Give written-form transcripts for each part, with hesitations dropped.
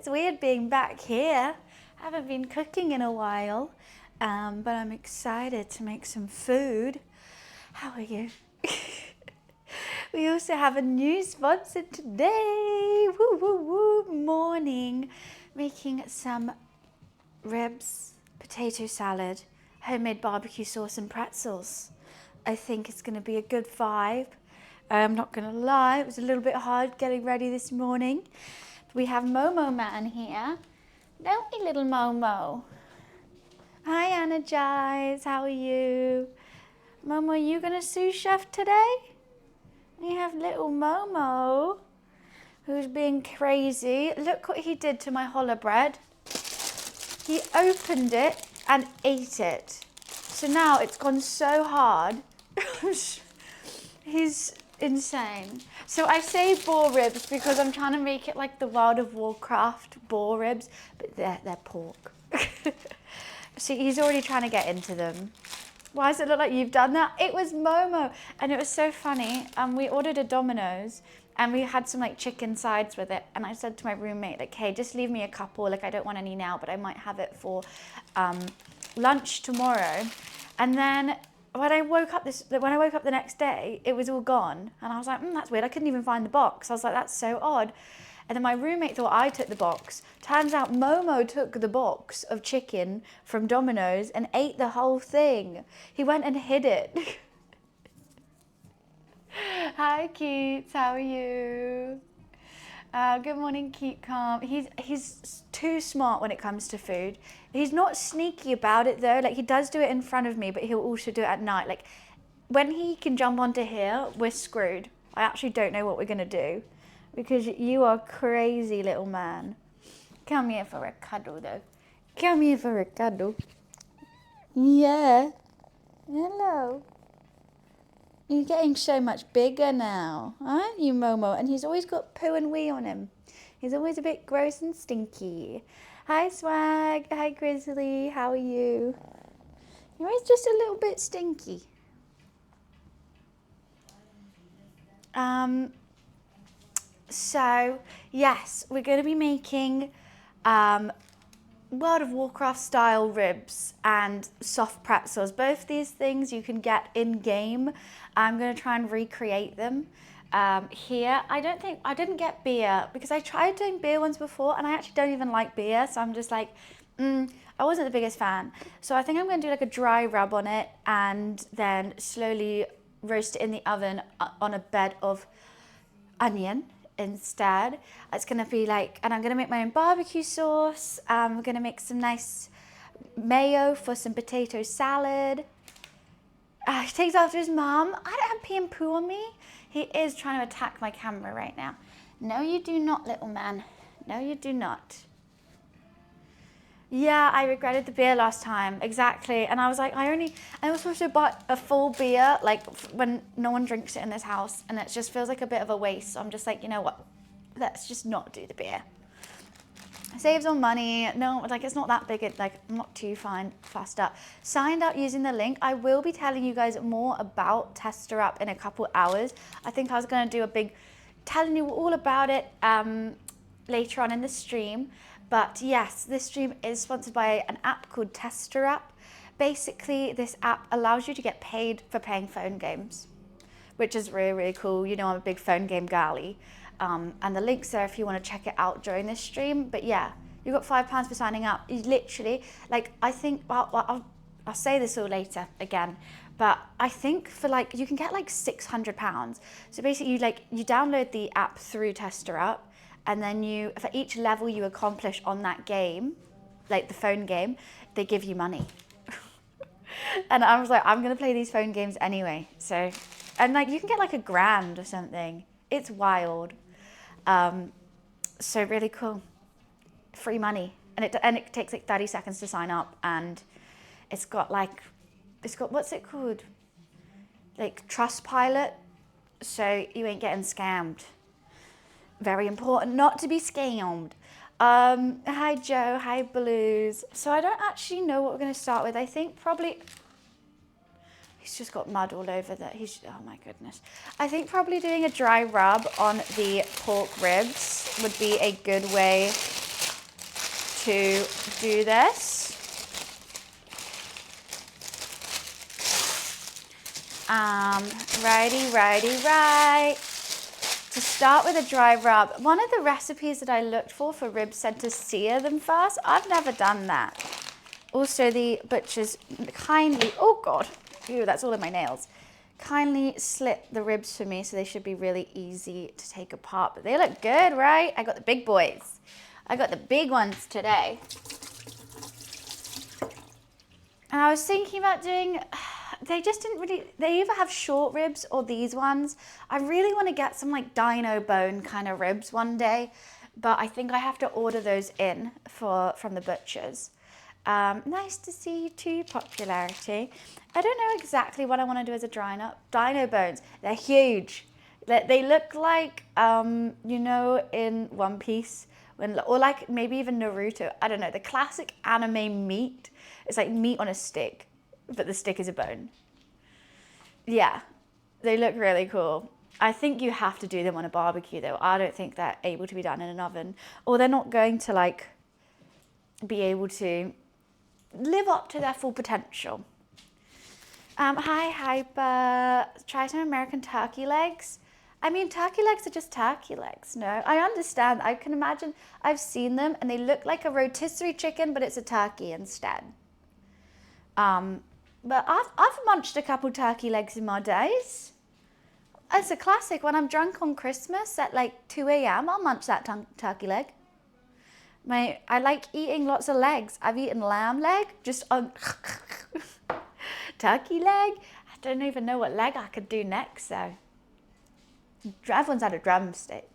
It's weird being back here. I haven't been cooking in a while, but I'm excited to make some food. How are you? We also have a new sponsor today. Woo, woo, woo. Morning. Making some ribs, potato salad, homemade barbecue sauce and pretzels. I think it's going to be a good vibe. I'm not going to lie, it was a little bit hard getting ready this morning. We have Momo Man here. Don't we, little Momo? Hi, Energize. How are you? Momo, are you going to sous chef today? We have little Momo, who's being crazy. Look what he did to my challah bread. He opened it and ate it. So now it's gone so hard. He's insane. So I say boar ribs because I'm trying to make it like the World of Warcraft boar ribs, but they're pork. See, he's already trying to get into them. Why does it look like you've done that? It was Momo, and it was so funny. We ordered a Domino's, and we had some like chicken sides with it. And I said to my roommate, like, hey, just leave me a couple. Like, I don't want any now, but I might have it for lunch tomorrow. And then when I woke up the next day, it was all gone. And I was like, that's weird. I couldn't even find the box. I was like, that's so odd. And then my roommate thought I took the box. Turns out Momo took the box of chicken from Domino's and ate the whole thing. He went and hid it. Hi, Keats. How are you? Good morning, Keep Calm. He's too smart when it comes to food. He's not sneaky about it though. Like, he does do it in front of me, but he'll also do it at night. Like, when he can jump onto here, we're screwed. I actually don't know what we're gonna do because you are crazy, little man. Come here for a cuddle though. Come here for a cuddle. Yeah. Hello. You're getting so much bigger now, aren't you, Momo? And he's always got poo and wee on him. He's always a bit gross and stinky. Hi, Swag. Hi, Grizzly. How are you? You're always just a little bit stinky. So, yes, we're going to be making World of Warcraft style ribs and soft pretzels. Both these things you can get in game. I'm going to try and recreate them here. I didn't get beer because I tried doing beer ones before and I actually don't even like beer. So I'm just like, I wasn't the biggest fan. So I think I'm going to do like a dry rub on it and then slowly roast it in the oven on a bed of onion instead. It's gonna be like, and I'm gonna make my own barbecue sauce. I'm gonna make some nice mayo for some potato salad. He takes after his mom. I don't have pee and poo on me. He is trying to attack my camera right now. No, you do not, little man. No, you do not. Yeah, I regretted the beer last time, exactly. And I was like, I was supposed to buy a full beer, like when no one drinks it in this house, and it just feels like a bit of a waste. So I'm just like, you know what? Let's just not do the beer. It saves on money. No, like it's not that big. Like I'm not too fussed up. Signed up using the link. I will be telling you guys more about Tester Up in a couple hours. I think I was gonna do a big, telling you all about it later on in the stream. But yes, this stream is sponsored by an app called Tester Up. Basically, this app allows you to get paid for playing phone games, which is really, really cool. You know, I'm a big phone game galley. And the link's there if you want to check it out during this stream. But yeah, you got £5 for signing up. You literally, like, I think, well, I'll say this all later again, but I think for like, you can get like £600. So basically you download the app through Tester Up, and then for each level you accomplish on that game, like the phone game, they give you money. And I was like, I'm gonna play these phone games anyway. So, and like you can get like $1,000 or something. It's wild. So really cool. Free money. And it takes like 30 seconds to sign up, and it's got what's it called? Like Trustpilot. So you ain't getting scammed. Very important not to be scammed. Hi Joe, hi Blues. So I don't actually know what we're going to start with. I think probably, he's just got mud all over that. Oh my goodness. I think probably doing a dry rub on the pork ribs would be a good way to do this. Right. To start with a dry rub, one of the recipes that I looked for ribs said to sear them first. I've never done that. Also, the butchers kindly, oh God, ew, that's all in my nails. Kindly slit the ribs for me, so they should be really easy to take apart. But they look good, right? I got the big boys. I got the big ones today. And I was thinking about doing, they just didn't really, they either have short ribs or these ones. I really want to get some like dino bone kind of ribs one day, but I think I have to order those in from the butchers. Nice to see you too, Popularity. I don't know exactly what I want to do as a dino bones. They're huge. They look like, you know, in One Piece, or like maybe even Naruto. I don't know, the classic anime meat. It's like meat on a stick, but the stick is a bone. Yeah, they look really cool. I think you have to do them on a barbecue though. I don't think they're able to be done in an oven, or they're not going to like be able to live up to their full potential. Hi, Hyper. Try some American turkey legs. I mean, turkey legs are just turkey legs. No, I understand. I can imagine. I've seen them and they look like a rotisserie chicken, but it's a turkey instead. But I've munched a couple turkey legs in my days. It's a classic. When I'm drunk on Christmas at like 2 a.m., I'll munch that turkey leg. I like eating lots of legs. I've eaten lamb leg, just on turkey leg. I don't even know what leg I could do next though. Everyone's had a drumstick.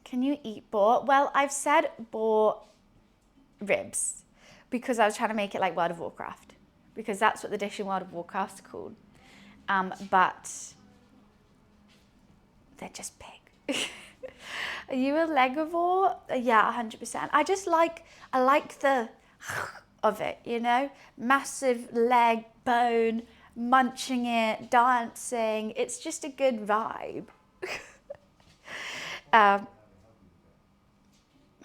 Can you eat boar? Well, I've said boar ribs because I was trying to make it like World of Warcraft, because that's what the dish in World of Warcraft's called. But they're just pig. Are you a legivore? Yeah, 100%. I like the of it, you know? Massive leg, bone, munching it, dancing. It's just a good vibe. I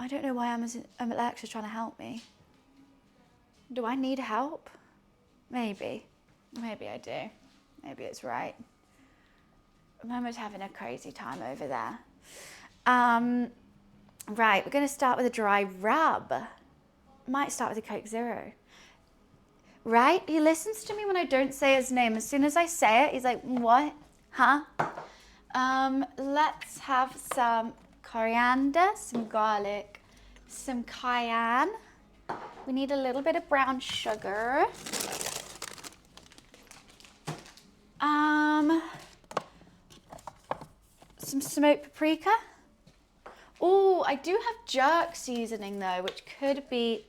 don't know why Alexa's trying to help me. Do I need help? Maybe. Maybe I do. Maybe it's right. Mama's having a crazy time over there. Right, we're going to start with a dry rub. Might start with a Coke Zero. Right? He listens to me when I don't say his name. As soon as I say it, he's like, what? Huh? Let's have some coriander, some garlic, some cayenne. We need a little bit of brown sugar. Some smoked paprika. Oh, I do have jerk seasoning though, which could be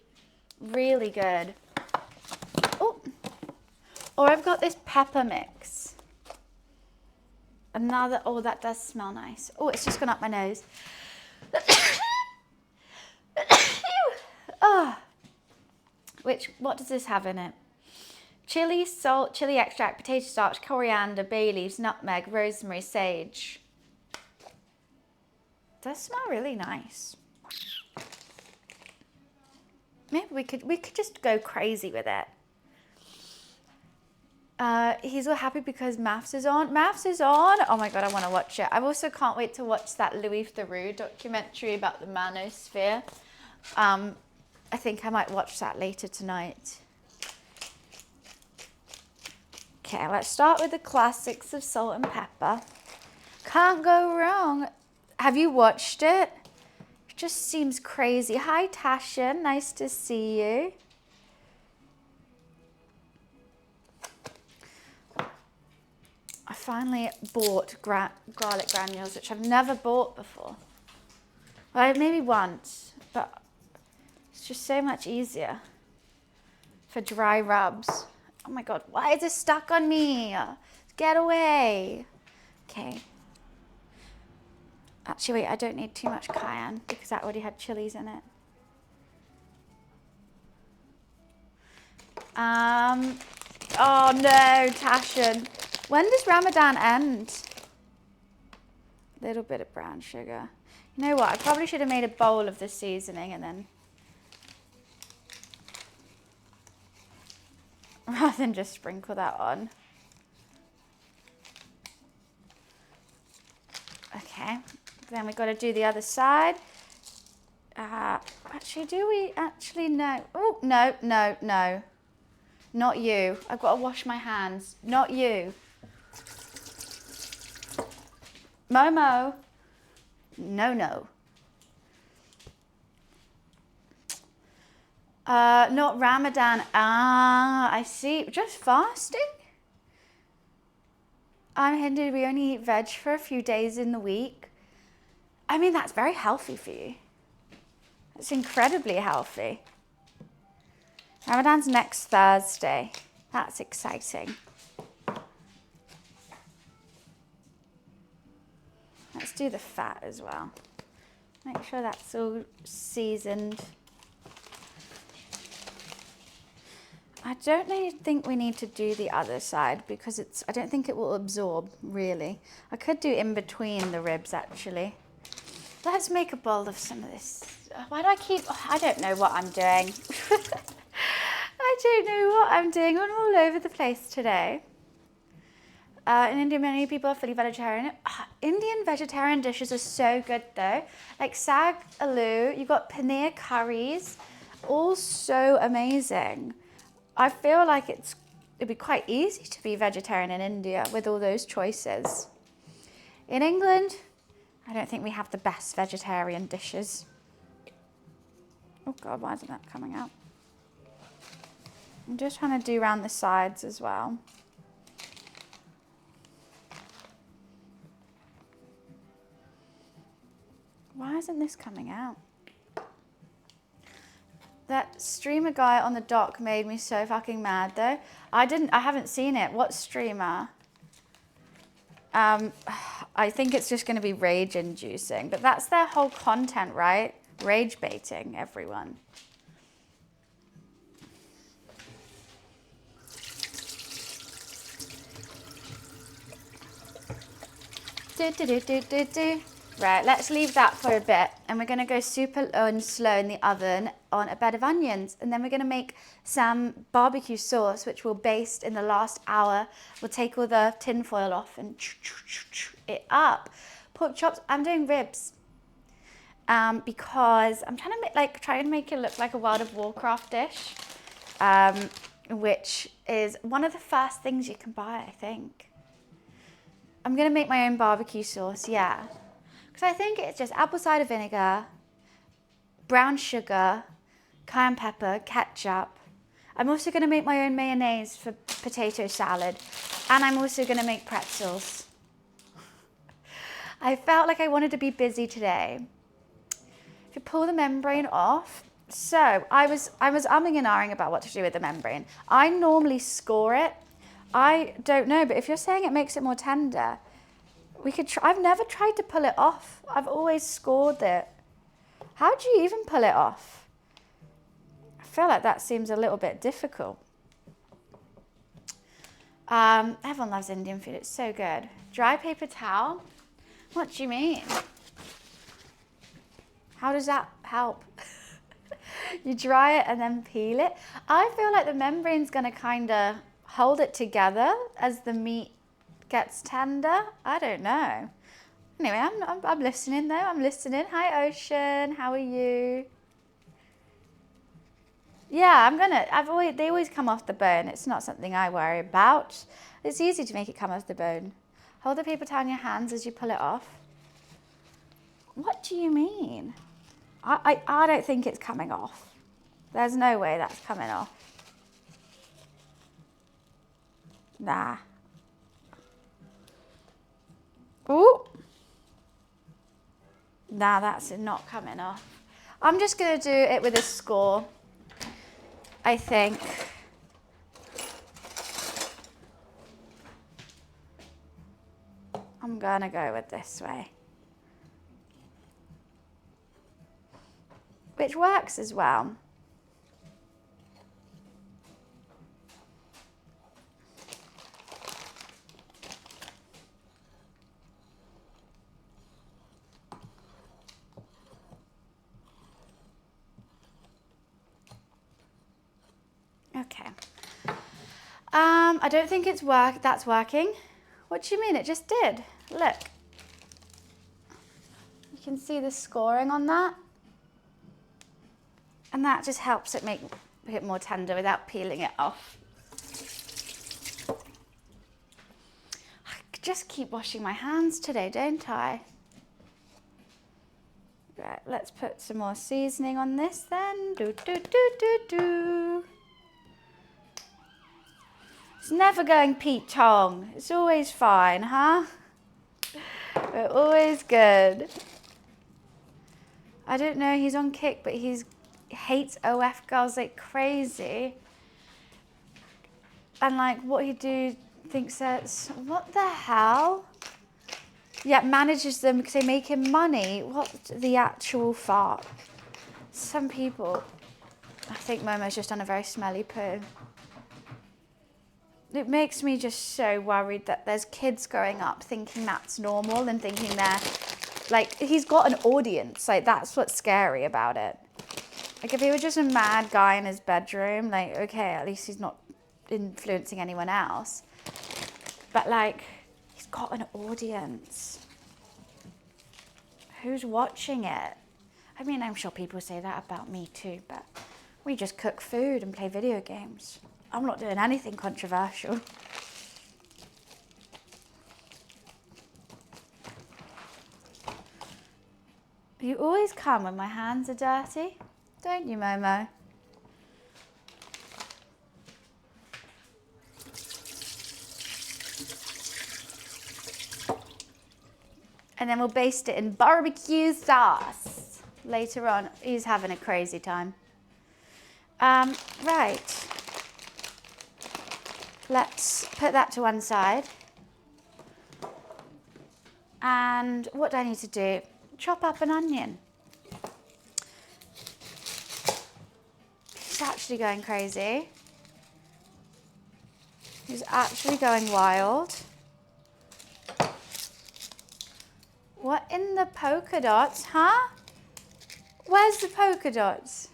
really good. Oh, or I've got this pepper mix. Oh, that does smell nice. Oh, it's just gone up my nose. Oh. What does this have in it? Chili, salt, chili extract, potato starch, coriander, bay leaves, nutmeg, rosemary, sage. Does smell really nice. Maybe we could just go crazy with it. He's all happy because Maths is on. Maths is on. Oh my god, I want to watch it. I also can't wait to watch that Louis Theroux documentary about the manosphere. I think I might watch that later tonight. Okay, let's start with the classics of salt and pepper. Can't go wrong. Have you watched it? It just seems crazy. Hi, Tasha. Nice to see you. I finally bought garlic granules, which I've never bought before. Well, maybe once, but it's just so much easier for dry rubs. Oh my god, why is this stuck on me? Get away. Okay. Actually, wait, I don't need too much cayenne because that already had chilies in it. Oh no, Tashan. When does Ramadan end? Little bit of brown sugar. You know what? I probably should have made a bowl of the seasoning and then, rather than just sprinkle that on. Okay, then we've got to do the other side. Actually, do we actually? No. Oh, no, no, no. Not you. I've got to wash my hands. Not you. Momo. No, no. Not Ramadan. Ah, I see. Just fasting? I'm Hindu. We only eat veg for a few days in the week. I mean, that's very healthy for you. It's incredibly healthy. Ramadan's next Thursday. That's exciting. Let's do the fat as well. Make sure that's all seasoned. I don't think we need to do the other side because I don't think it will absorb really. I could do in between the ribs actually. Let's make a bowl of some of this. Why do I keep, I don't know what I'm doing. I don't know what I'm doing. I'm all over the place today. In India, many people are fully vegetarian. Indian vegetarian dishes are so good though. Like sag aloo, you've got paneer curries, all so amazing. I feel like it'd be quite easy to be vegetarian in India with all those choices. In England, I don't think we have the best vegetarian dishes. Oh God, why isn't that coming out? I'm just trying to do around the sides as well. Why isn't this coming out? That streamer guy on the dock made me so fucking mad though. I haven't seen it. What streamer? I think it's just going to be rage inducing, but that's their whole content, right? Rage baiting everyone. Right, let's leave that for a bit and we're going to go super low and slow in the oven on a bed of onions, and then we're going to make some barbecue sauce which we'll baste in the last hour. We'll take all the tin foil off and it up. Pork chops, I'm doing ribs because I'm trying to try and make it look like a World of Warcraft dish, which is one of the first things you can buy, I think. I'm going to make my own barbecue sauce, yeah. Because I think it's just apple cider vinegar, brown sugar, cayenne pepper, ketchup. I'm also going to make my own mayonnaise for potato salad. And I'm also going to make pretzels. I felt like I wanted to be busy today. If you pull the membrane off, so I was umming and ahhing about what to do with the membrane. I normally score it. I don't know, but if you're saying it makes it more tender, we could try. I've never tried to pull it off. I've always scored it. How do you even pull it off? I feel like that seems a little bit difficult. Everyone loves Indian food. It's so good. Dry paper towel? What do you mean? How does that help? You dry it and then peel it. I feel like the membrane's going to kind of hold it together as the meat gets tender. I don't know. Anyway, I'm listening though. I'm listening. Hi Ocean, how are you? Yeah, they always come off the bone. It's not something I worry about. It's easy to make it come off the bone. Hold the paper towel in your hands as you pull it off. What do you mean? I don't think it's coming off. There's no way that's coming off. Nah. Ooh. Nah, that's not coming off. I'm just going to do it with a score, I think. I'm going to go with this way. Which works as well. I don't think that's working. What do you mean? It just did. Look. You can see the scoring on that. And that just helps it make it more tender without peeling it off. I just keep washing my hands today, don't I? Right, let's put some more seasoning on this then. It's never going Pete Tong. It's always fine, huh? We're always good. I don't know, he's on kick, but he hates OF girls like crazy. And like what he do thinks that's, what the hell? Yeah, manages them because they make him money. What the actual fuck? Some people, I think Momo's just done a very smelly poo. It makes me just so worried that there's kids growing up thinking that's normal and thinking they're, like, he's got an audience. Like, that's what's scary about it. Like, if he were just a mad guy in his bedroom, like, okay, at least he's not influencing anyone else. But, like, he's got an audience. Who's watching it? I mean, I'm sure people say that about me too, but we just cook food and play video games. I'm not doing anything controversial. You always come when my hands are dirty, don't you, Momo? And then we'll baste it in barbecue sauce later on. He's having a crazy time. Right. Let's put that to one side. And what do I need to do? Chop up an onion. He's actually going crazy. He's actually going wild. What in the polka dots, huh? Where's the polka dots?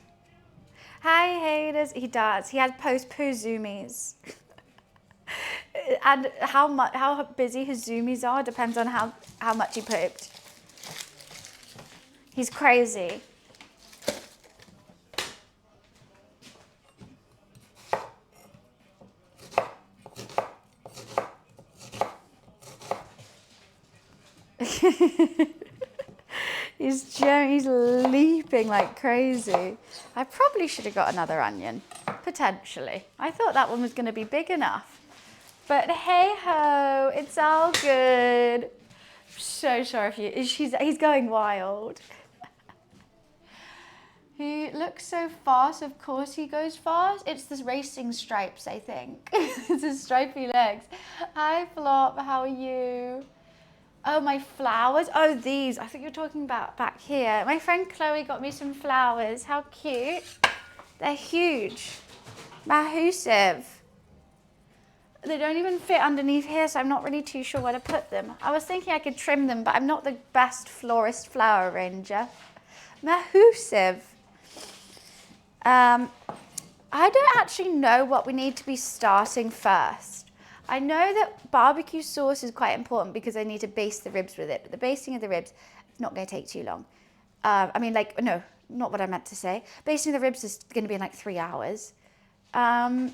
Hi, haters. He does. He has post-poo zoomies. And how busy his zoomies are depends on how much he pooped. He's crazy. He's leaping like crazy. I probably should have got another onion, potentially. I thought that one was going to be big enough. But hey ho, it's all good. So sorry if he's going wild. He looks so fast, of course he goes fast. It's the racing stripes, I think. It's his stripy legs. Hi Flop, how are you? Oh, my flowers. Oh, these. I think you're talking about back here. My friend Chloe got me some flowers. How cute. They're huge. Massive. They don't even fit underneath here, so I'm not really too sure where to put them. I was thinking I could trim them, but I'm not the best florist flower arranger. Massive. I don't actually know what we need to be starting first. I know that barbecue sauce is quite important because I need to baste the ribs with it. But the basting of the ribs is not going to take too long. I mean, like, no, not what I meant to say. Basting the ribs is going to be in like 3 hours. My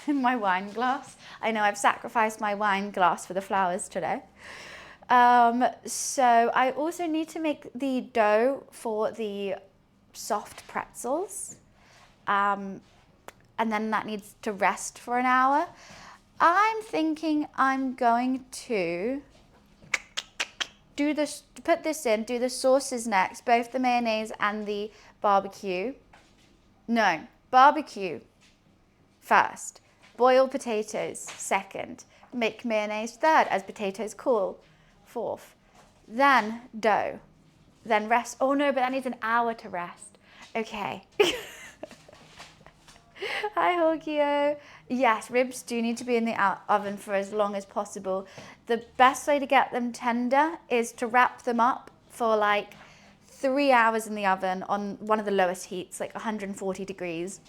wine glass. I know I've sacrificed my wine glass for the flowers today. So I also need to make the dough for the soft pretzels. And then that needs to rest for an hour. I'm thinking I'm going to do this, put this in, do the sauces next, both the mayonnaise and the barbecue. No, barbecue first, boil potatoes second, make mayonnaise third as potatoes cool, fourth, then dough, then rest. Oh no, but that needs an hour to rest. Okay. Hi, Hogio. Yes, ribs do need to be in the oven for as long as possible. The best way to get them tender is to wrap them up for like 3 hours in the oven on one of the lowest heats, like 140 degrees.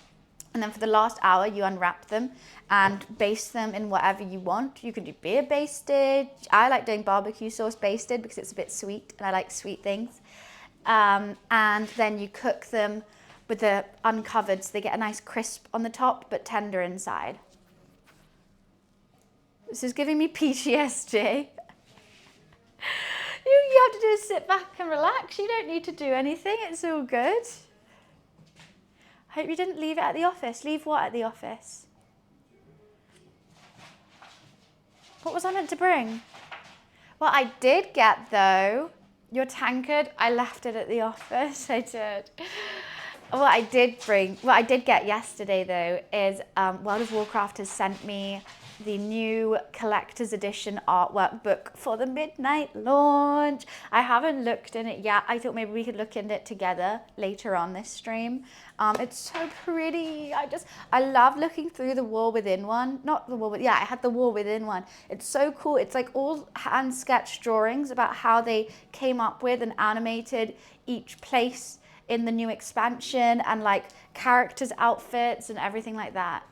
And then for the last hour, you unwrap them and baste them in whatever you want. You can do beer basted. I like doing barbecue sauce basted because it's a bit sweet and I like sweet things. And then you cook them with the uncovered so they get a nice crisp on the top but tender inside. This is giving me PTSD. You have to do is sit back and relax. You don't need to do anything. It's all good. Hope you didn't leave it at the office. Leave what at the office? What was I meant to bring? What I did get though, your tankard, I left it at the office. I did. What I did get yesterday though is World of Warcraft has sent me the new collector's edition artwork book for the midnight launch. I haven't looked in it yet. I thought maybe we could look in it together later on this stream. It's so pretty. I love looking through the War Within one. Not the War Within, yeah, I had the War Within one. It's so cool. It's like all hand sketch drawings about how they came up with and animated each place in the new expansion and like characters' outfits and everything like that.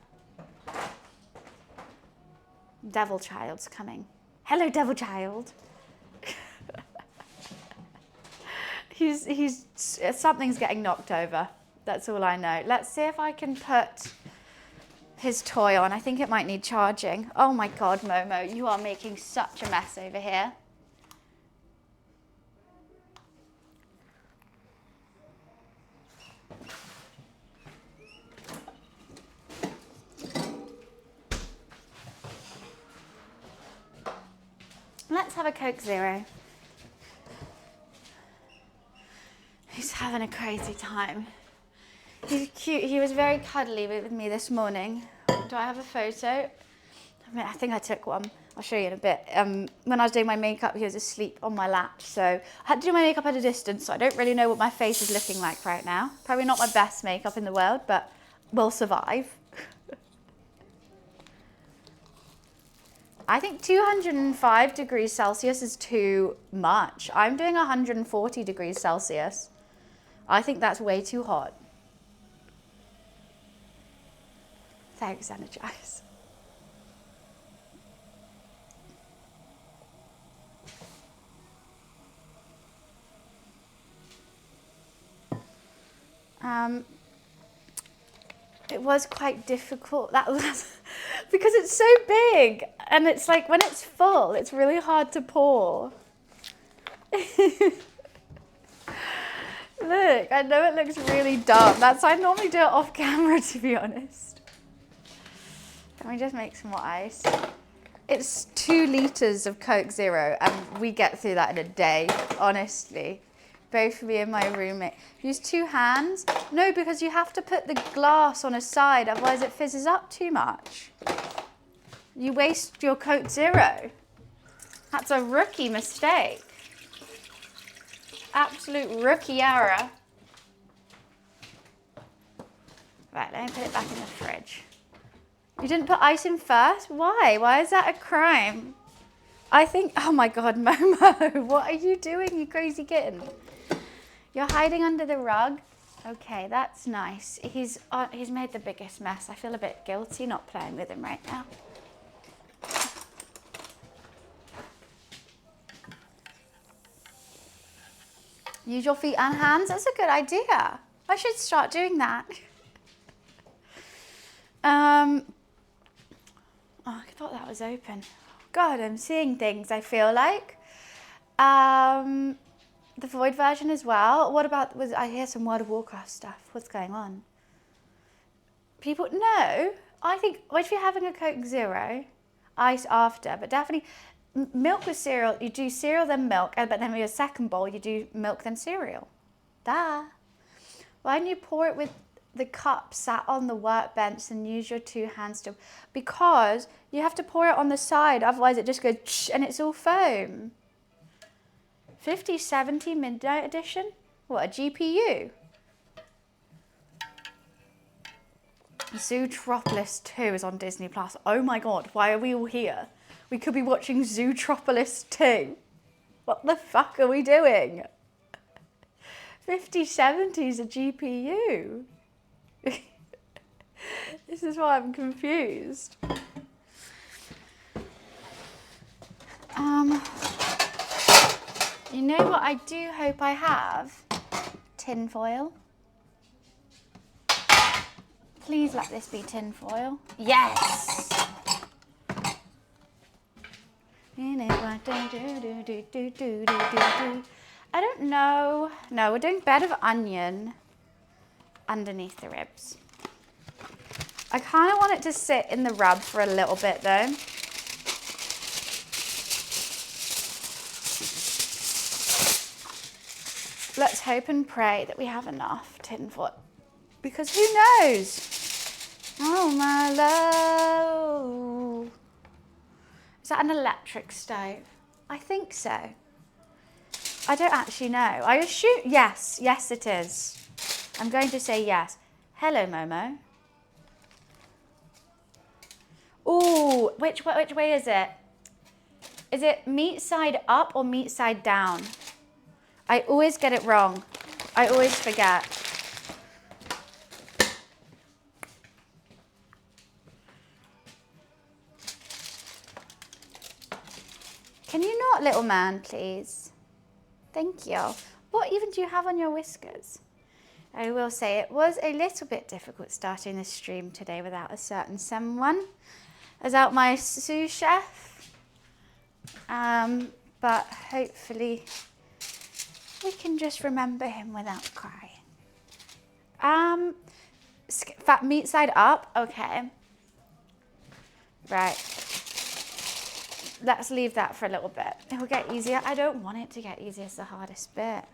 Devil Child's coming. Hello, Devil Child. Something's getting knocked over. That's all I know. Let's see if I can put his toy on. I think it might need charging. Oh my God, Momo, you are making such a mess over here. Let's have a Coke Zero. He's having a crazy time. He's cute. He was very cuddly with me this morning. Do I have a photo? I think I took one. I'll show you in a bit. When I was doing my makeup, he was asleep on my lap. So I had to do my makeup at a distance, so I don't really know what my face is looking like right now. Probably not my best makeup in the world, but we'll survive. I think 205 degrees Celsius is too much. I'm doing 140 degrees Celsius. I think that's way too hot. Thanks, Energize. It was quite difficult. That was because it's so big and it's like when it's full, it's really hard to pour. Look, I know it looks really dumb. I normally do it off camera, to be honest. Let me just make some more ice. It's 2 liters of Coke Zero and we get through that in a day, honestly. Both me and my roommate. Use 2 hands? No, because you have to put the glass on a side, otherwise it fizzes up too much. You waste your Coke Zero. That's a rookie mistake. Absolute rookie error. Right, let me put it back in the fridge. You didn't put ice in first? Why? Why is that a crime? I think, oh my God, Momo, what are you doing, you crazy kitten? You're hiding under the rug? Okay, that's nice. He's made the biggest mess. I feel a bit guilty not playing with him right now. Use your feet and hands. That's a good idea. I should start doing that. Oh, I thought that was open. God, I'm seeing things, I feel like. The Void version as well. What about, I hear some World of Warcraft stuff. What's going on? People, no. I think, if you're having a Coke Zero, ice after, but definitely milk with cereal. You do cereal, then milk, but then with your second bowl, you do milk, then cereal. Duh. Why don't you pour it with the cup sat on the workbench and use your 2 hands to, because you have to pour it on the side, otherwise it just goes and it's all foam. 5070 Midnight Edition? What, a GPU? Zootropolis 2 is on Disney Plus. Oh my God, why are we all here? We could be watching Zootropolis 2. What the fuck are we doing? 5070 is a GPU. This is why I'm confused. You know what I do hope I have? Tin foil. Please let this be tin foil. Yes! I don't know. No, we're doing bed of onion underneath the ribs. I kind of want it to sit in the rub for a little bit though. Let's hope and pray that we have enough tin foil, because who knows? Oh my love. Is that an electric stove? I think so. I don't actually know. I assume, yes it is. I'm going to say yes. Hello, Momo. Ooh, which way is it? Is it meat side up or meat side down? I always get it wrong. I always forget. Can you not, little man, please? Thank you. What even do you have on your whiskers? I will say it was a little bit difficult starting this stream today without a certain someone. Without my sous chef. But hopefully we can just remember him without crying. Fat meat side up, okay. Right. Let's leave that for a little bit. It will get easier. I don't want it to get easier, it's the hardest bit.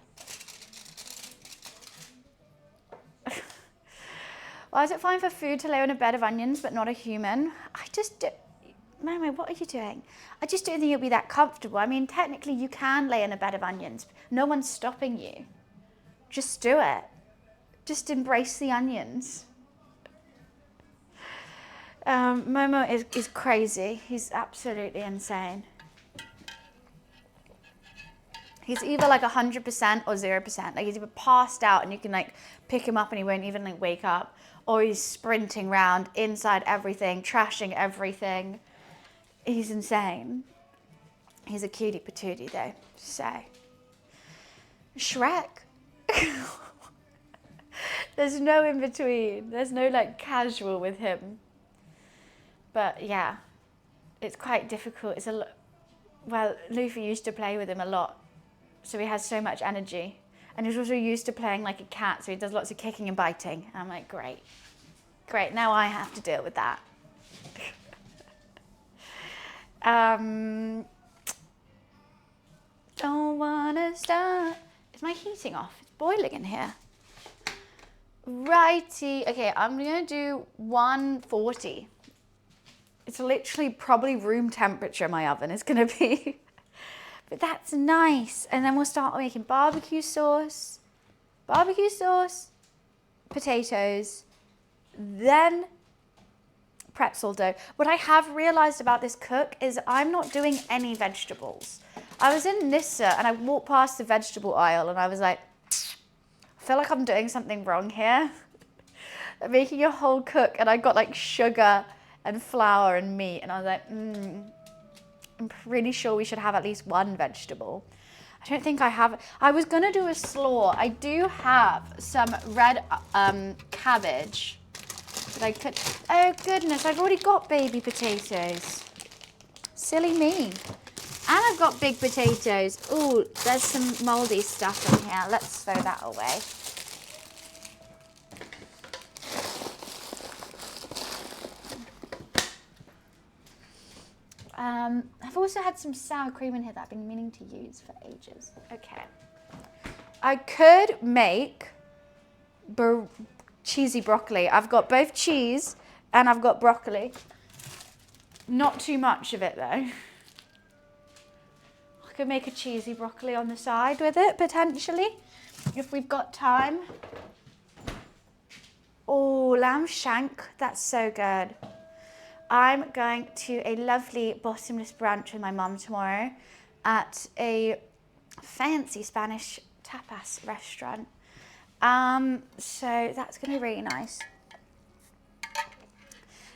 Why is it fine for food to lay on a bed of onions but not a human? I just do. Mama, what are you doing? I just don't think it'll be that comfortable. I mean, technically you can lay on a bed of onions. No one's stopping you. Just do it. Just embrace the onions. Momo is crazy. He's absolutely insane. He's either like 100% or 0%. Like he's either passed out and you can like pick him up and he won't even like wake up, or he's sprinting around inside everything, trashing everything. He's insane. He's a cutie patootie though, so. Shrek. There's no in between. There's no like casual with him. But yeah, it's quite difficult. It's well, Luffy used to play with him a lot, so he has so much energy. And he's also used to playing like a cat, so he does lots of kicking and biting. And I'm like, great. Great, now I have to deal with that. Don't wanna start. Is my heating off? It's boiling in here. Righty. Okay, I'm gonna do 140. It's literally probably room temperature my oven is gonna be. But that's nice. And then we'll start making barbecue sauce, potatoes, then pretzel dough. What I have realized about this cook is I'm not doing any vegetables. I was in Nissa and I walked past the vegetable aisle and I was like, I feel like I'm doing something wrong here. I'm making a whole cook and I got like sugar and flour and meat and I was like, I'm pretty sure we should have at least one vegetable. I don't think I have. I was gonna do a slaw. I do have some red cabbage that I could. Oh goodness, I've already got baby potatoes. Silly me. And I've got big potatoes. Oh, there's some moldy stuff in here. Let's throw that away. I've also had some sour cream in here that I've been meaning to use for ages. Okay. I could make cheesy broccoli. I've got both cheese and I've got broccoli. Not too much of it though. I could make a cheesy broccoli on the side with it, potentially, if we've got time. Oh, lamb shank. That's so good. I'm going to a lovely bottomless brunch with my mum tomorrow at a fancy Spanish tapas restaurant. So that's going to be really nice.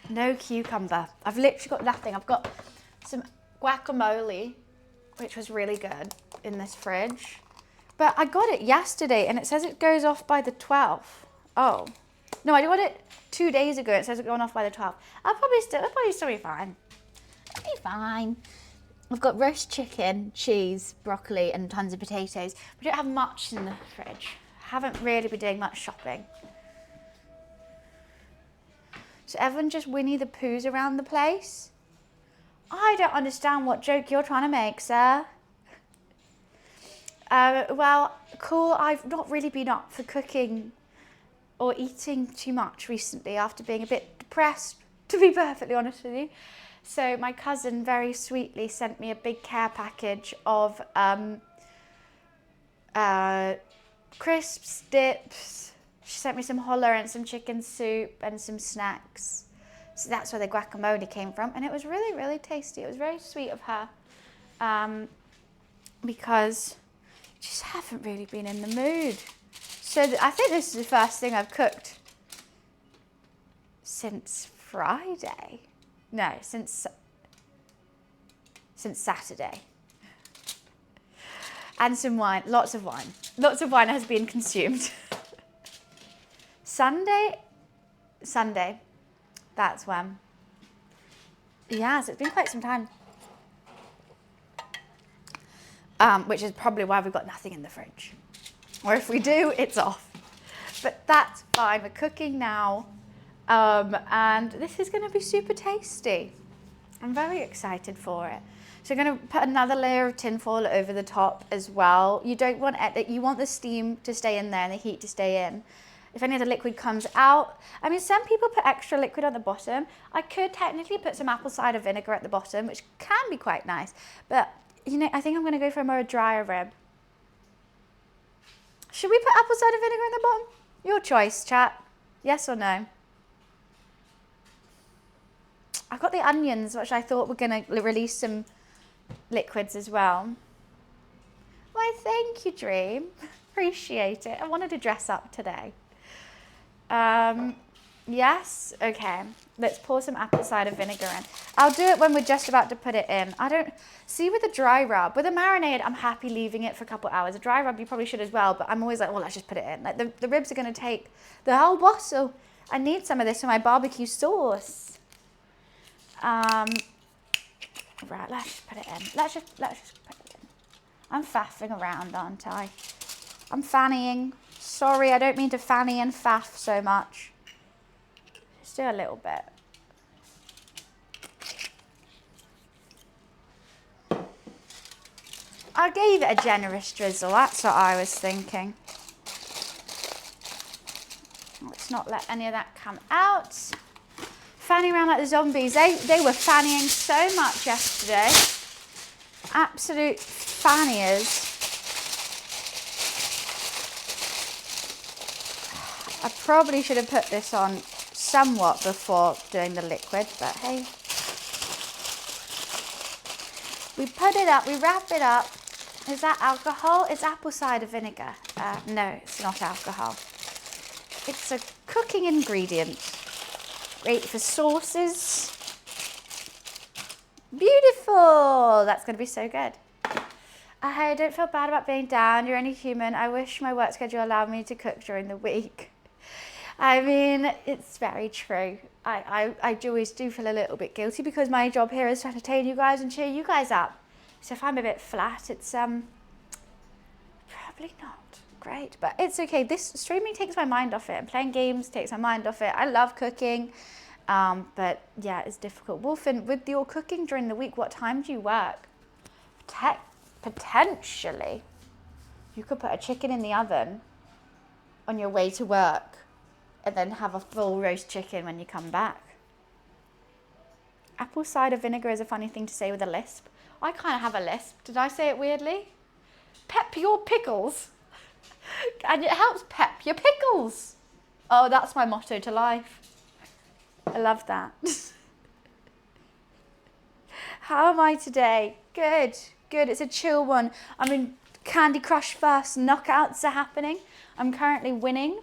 No cucumber. I've literally got nothing. I've got some guacamole, which was really good, in this fridge. But I got it yesterday and it says it goes off by the 12th. Oh. No, I got it 2 days ago. It says it's going off by the 12th. I'll probably still be fine. I'll be fine. I've got roast chicken, cheese, broccoli, and tons of potatoes. We don't have much in the fridge. Haven't really been doing much shopping. So everyone just Winnie the Poohs around the place? I don't understand what joke you're trying to make, sir. Well, cool. I've not really been up for cooking or eating too much recently after being a bit depressed, to be perfectly honest with you. So my cousin very sweetly sent me a big care package of crisps, dips. She sent me some holler and some chicken soup and some snacks. So that's where the guacamole came from. And it was really, really tasty. It was very sweet of her. Because I just haven't really been in the mood. So I think this is the first thing I've cooked since Friday. No, since Saturday. And some wine, lots of wine. Lots of wine has been consumed. Sunday, that's when. Yeah, so it's been quite some time. Which is probably why we've got nothing in the fridge. Or if we do, it's off. But that's fine, we're cooking now. And this is gonna be super tasty. I'm very excited for it. So I'm gonna put another layer of tinfoil over the top as well. You don't want it, you want the steam to stay in there and the heat to stay in. If any of the liquid comes out, I mean, some people put extra liquid on the bottom. I could technically put some apple cider vinegar at the bottom, which can be quite nice. But, you know, I think I'm gonna go for a more drier rib. Should we put apple cider vinegar in the bottom? Your choice, chat. Yes or no? I've got the onions, which I thought were gonna release some liquids as well. Why, thank you, Dream. Appreciate it. I wanted to dress up today. Yes, okay. Let's pour some apple cider vinegar in. I'll do it when we're just about to put it in. I don't, see with a dry rub, with a marinade, I'm happy leaving it for a couple hours. A dry rub, you probably should as well, but I'm always like, well, let's just put it in. Like the ribs are gonna take the whole bottle. I need some of this for my barbecue sauce. Right, let's just put it in. Let's just put it in. I'm faffing around, aren't I? I'm fannying. Sorry, I don't mean to fanny and faff so much. Just do a little bit. I gave it a generous drizzle, that's what I was thinking. Let's not let any of that come out. Fanning around like the zombies. They were fannying so much yesterday. Absolute fanniers. I probably should have put this on somewhat before doing the liquid, but hey. We put it up, we wrap it up. Is that alcohol? It's apple cider vinegar. No, it's not alcohol. It's a cooking ingredient. Great for sauces. Beautiful. That's going to be so good. I don't feel bad about being down. You're only human. I wish my work schedule allowed me to cook during the week. I mean, it's very true. I always do feel a little bit guilty because my job here is to entertain you guys and cheer you guys up. So if I'm a bit flat, it's probably not great, but it's okay. This streaming takes my mind off it, and playing games takes my mind off it. I love cooking, but yeah, it's difficult. Wolfen, with your cooking during the week, what time do you work? Potentially, you could put a chicken in the oven on your way to work and then have a full roast chicken when you come back. Apple cider vinegar is a funny thing to say with a lisp. I kind of have a lisp. Did I say it weirdly? Pep your pickles. And it helps pep your pickles. Oh, that's my motto to life. I love that. How am I today? Good, good. It's a chill one. I'm in Candy Crush first. Knockouts are happening. I'm currently winning.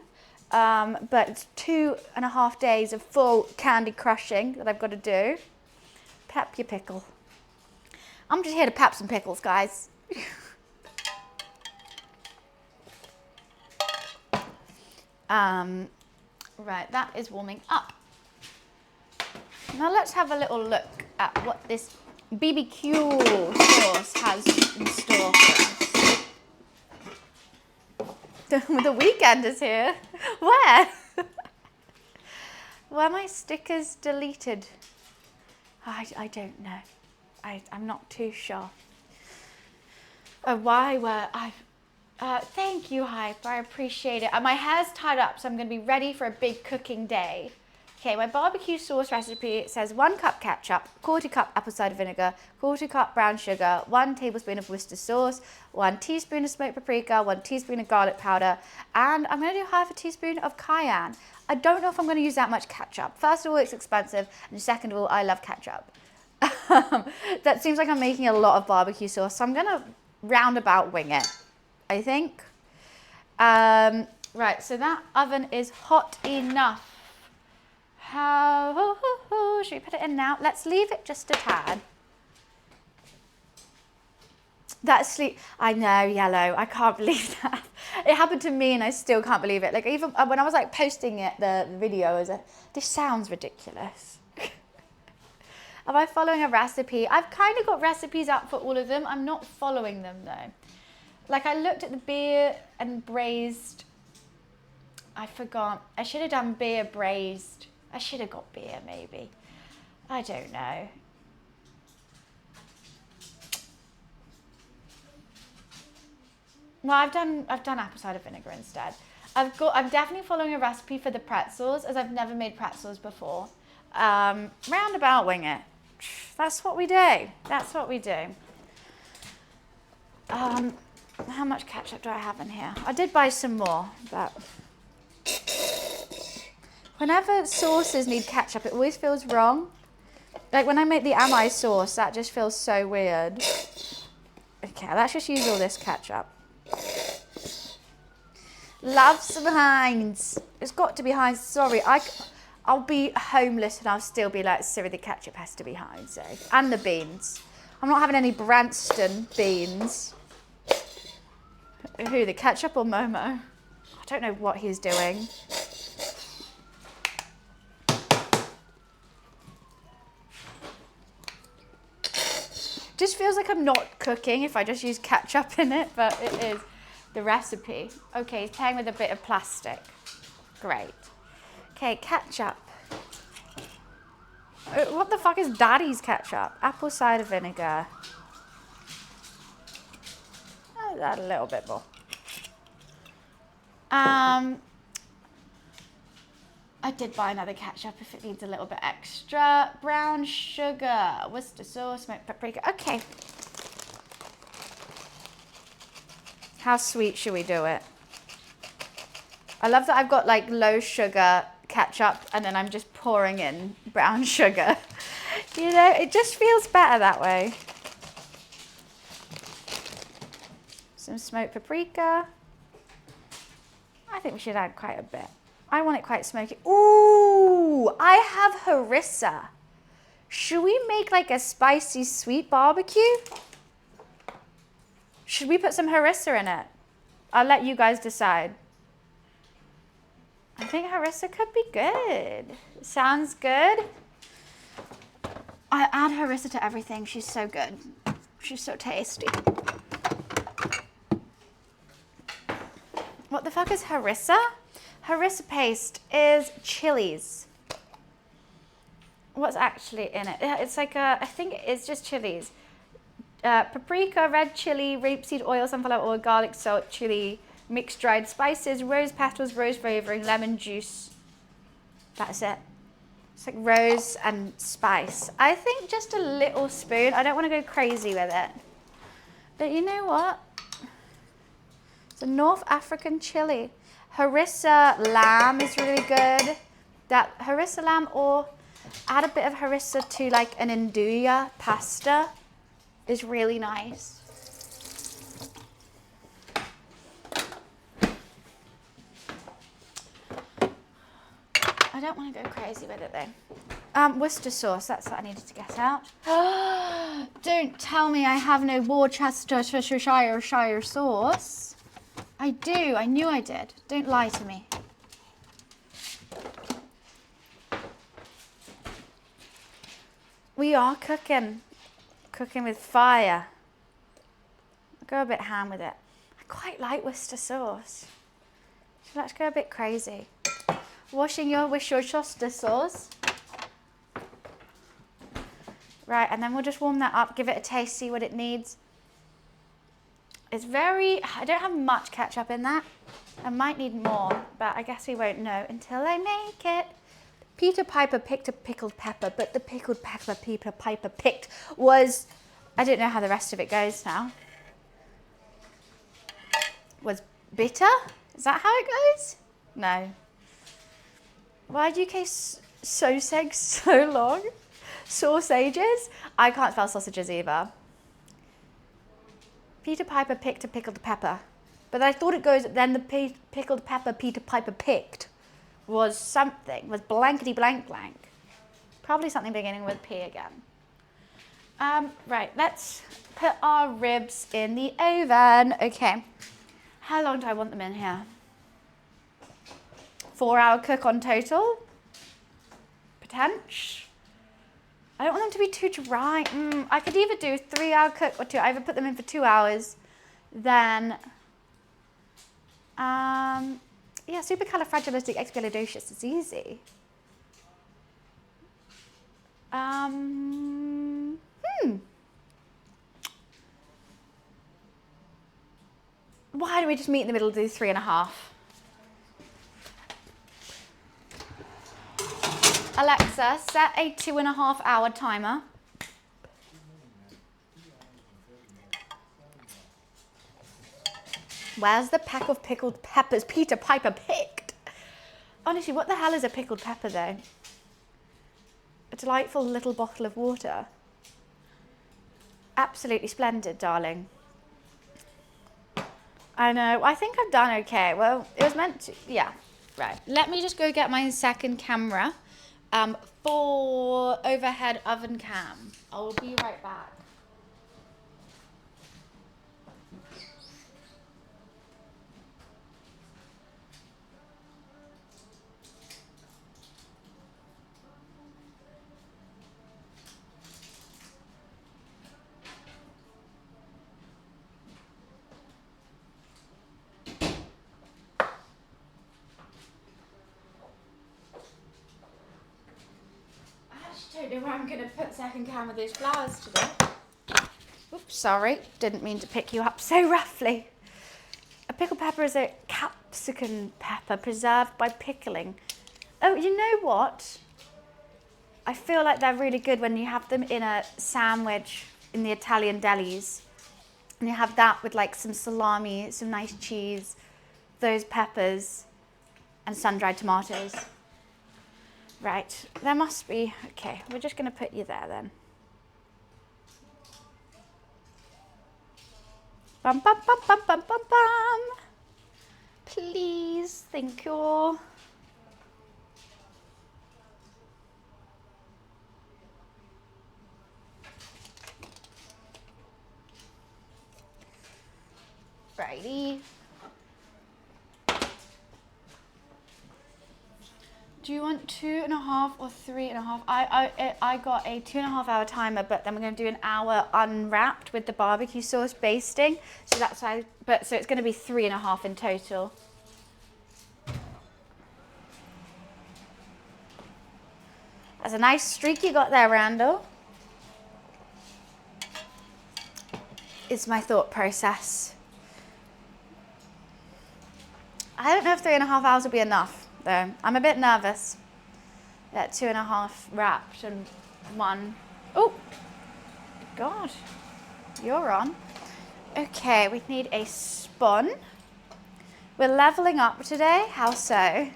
But it's 2.5 days of full candy crushing that I've got to do. Pep your pickle. I'm just here to pep some pickles, guys. Right, that is warming up. Now let's have a little look at what this BBQ sauce has in store for us. The weekend is here. Where? Were my stickers deleted? I don't know. I'm not too sure. Why were I? Thank you, Hype. I appreciate it. My hair's tied up, so I'm going to be ready for a big cooking day. Okay, my barbecue sauce recipe says 1 cup ketchup, 1/4 cup apple cider vinegar, 1/4 cup brown sugar, 1 tablespoon of Worcester sauce, 1 teaspoon of smoked paprika, 1 teaspoon of garlic powder, and I'm going to do 1/2 teaspoon of cayenne. I don't know if I'm going to use that much ketchup. First of all, it's expensive, and second of all, I love ketchup. That seems like I'm making a lot of barbecue sauce, so I'm going to roundabout wing it, I think. Right, so that oven is hot enough. How should we put it in now? Let's leave it just a tad. That's sleep. I know, yellow. I can't believe that. It happened to me and I still can't believe it. Like even when I was like posting it, the video, I was like, this sounds ridiculous. Am I following a recipe? I've kind of got recipes up for all of them. I'm not following them though. Like I looked at the beer and braised. I forgot. I should have done beer braised. I should have got beer maybe. I don't know. Well, I've done apple cider vinegar instead. I'm definitely following a recipe for the pretzels, as I've never made pretzels before. Roundabout wing it. That's what we do. That's what we do. How much ketchup do I have in here? I did buy some more, but whenever sauces need ketchup, it always feels wrong. Like when I make the Am I sauce, that just feels so weird. Okay, let's just use all this ketchup. Love some Heinz. It's got to be Heinz. Sorry, I'll be homeless and I'll still be like, Siri, the ketchup has to be Heinz. And the beans. I'm not having any Branston beans. Who, the ketchup or Momo? I don't know what he's doing. Just feels like I'm not cooking if I just use ketchup in it, but it is the recipe. Okay, he's playing with a bit of plastic. Great. Okay, ketchup. What the fuck is Daddy's ketchup? Apple cider vinegar. I'll add a little bit more. I did buy another ketchup if it needs a little bit extra. Brown sugar, Worcester sauce, smoked paprika. Okay. How sweet should we do it? I love that I've got like low sugar ketchup and then I'm just pouring in brown sugar. You know, it just feels better that way. Some smoked paprika. I think we should add quite a bit. I want it quite smoky. Ooh, I have harissa. Should we make like a spicy sweet barbecue? Should we put some harissa in it? I'll let you guys decide. I think harissa could be good. Sounds good. I add harissa to everything. She's so good. She's so tasty. What the fuck is harissa? Harissa paste is chilies. What's actually in it? It's like I think it's just chilies. Paprika, red chili, rapeseed oil, sunflower oil, garlic, salt, chili, mixed dried spices, rose petals, rose flavoring, lemon juice. That's it. It's like rose and spice. I think just a little spoon. I don't want to go crazy with it. But you know what? It's a North African chili. Harissa lamb is really good. That harissa lamb, or add a bit of harissa to like an andouille pasta is really nice. I don't want to go crazy with it though. Worcester sauce, that's what I needed to get out. Don't tell me I have no Worcestershire sauce. I do, I knew I did. Don't lie to me. We are cooking with fire. I'll go a bit ham with it. I quite like Worcester sauce. So let's go a bit crazy. Washing your Worcester sauce. Right, and then we'll just warm that up, give it a taste, see what it needs. It's I don't have much ketchup in that. I might need more, but I guess we won't know until I make it. Peter Piper picked a pickled pepper, but the pickled pepper Peter Piper picked was, I don't know how the rest of it goes now, was bitter? Is that how it goes? No. Why do you case sausages so long? Sausages? I can't spell sausages either. Peter Piper picked a pickled pepper. But I thought it goes, then the pickled pepper Peter Piper picked was something, was blankety blank blank. Probably something beginning with P again. Right, let's put our ribs in the oven. Okay, how long do I want them in here? 4-hour cook on total. Potential. I don't want them to be too dry. I could either do a 3-hour cook or 2. I either put them in for 2 hours, then, yeah, supercalifragilisticexpialidocious is easy. Why do we just meet in the middle and do 3.5? Alexa, set a 2.5-hour timer. Where's the pack of pickled peppers Peter Piper picked? Honestly, what the hell is a pickled pepper though? A delightful little bottle of water. Absolutely splendid, darling. I know, I think I've done okay. Well, it was meant to, yeah. Right, let me just go get my second camera. For overhead oven cam. I'll be right back. I don't know where I'm going to put second cam with those flowers today. Oops, sorry. Didn't mean to pick you up so roughly. A pickled pepper is a capsicum pepper preserved by pickling. Oh, you know what? I feel like they're really good when you have them in a sandwich in the Italian delis. And you have that with like some salami, some nice cheese, those peppers, and sun-dried tomatoes. Right, there must be, okay, we're just going to put you there then. Bum, bum, bum, bum, bum, bum, bum. Please, thank you. Righty. Do you want 2.5 or 3.5? I got a 2.5-hour timer, but then we're going to do an hour unwrapped with the barbecue sauce basting. So that's why, so it's going to be 3.5 in total. That's a nice streak you got there, Randall. Is my thought process. I don't know if 3.5 hours will be enough. Though. I'm a bit nervous at 2.5 wrapped and 1. Oh, God, you're on. Okay, we need a spoon. We're leveling up today. How so?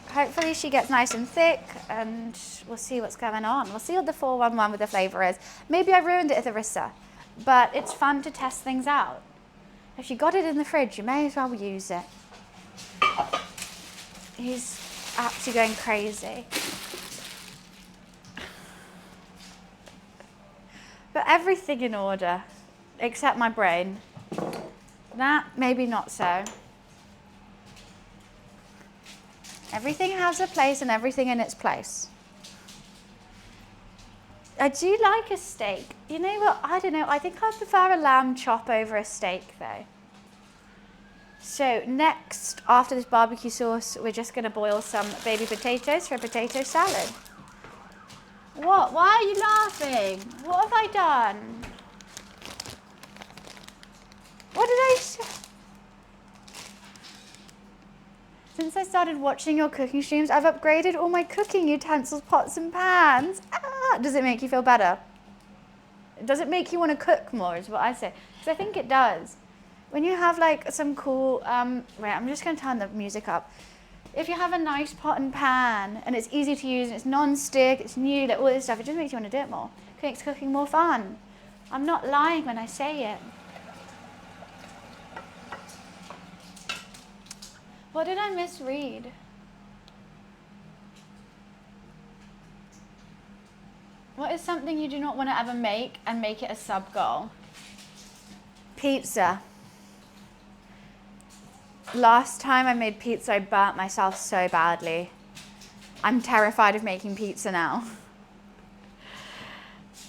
Hopefully she gets nice and thick and we'll see what's going on. We'll see what the 411 with the flavour is. Maybe I ruined it at Arissa. but it's fun to test things out. If you got it in the fridge, you may as well use it. He's absolutely going crazy. But everything in order, except my brain. That, maybe not so. Everything has a place and everything in its place. I do like a steak. You know what? I don't know. I think I prefer a lamb chop over a steak though. So next, after this barbecue sauce, we're just going to boil some baby potatoes for a potato salad. What? Why are you laughing? What have I done? What did I say? Since I started watching your cooking streams, I've upgraded all my cooking utensils, pots and pans. Ah, does it make you feel better? Does it make you want to cook more is what I say. Because I think it does. When you have like some cool, wait, I'm just going to turn the music up. If you have a nice pot and pan and it's easy to use and it's non-stick, it's new, like all this stuff, it just makes you want to do it more. It makes cooking more fun. I'm not lying when I say it. What did I misread? What is something you do not want to ever make and make it a sub-goal? Pizza. Last time I made pizza, I burnt myself so badly. I'm terrified of making pizza now.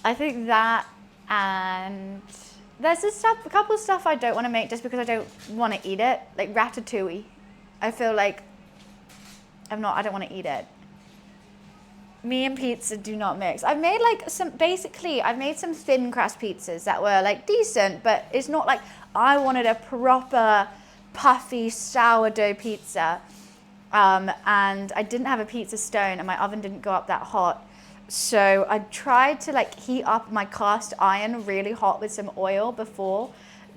I think that, and there's a couple of stuff I don't want to make just because I don't want to eat it, like ratatouille. I feel like I don't want to eat it. Me and pizza do not mix. I've made like I've made some thin crust pizzas that were like decent, but it's not like I wanted a proper puffy sourdough pizza. And I didn't have a pizza stone and my oven didn't go up that hot. So I tried to like heat up my cast iron really hot with some oil before.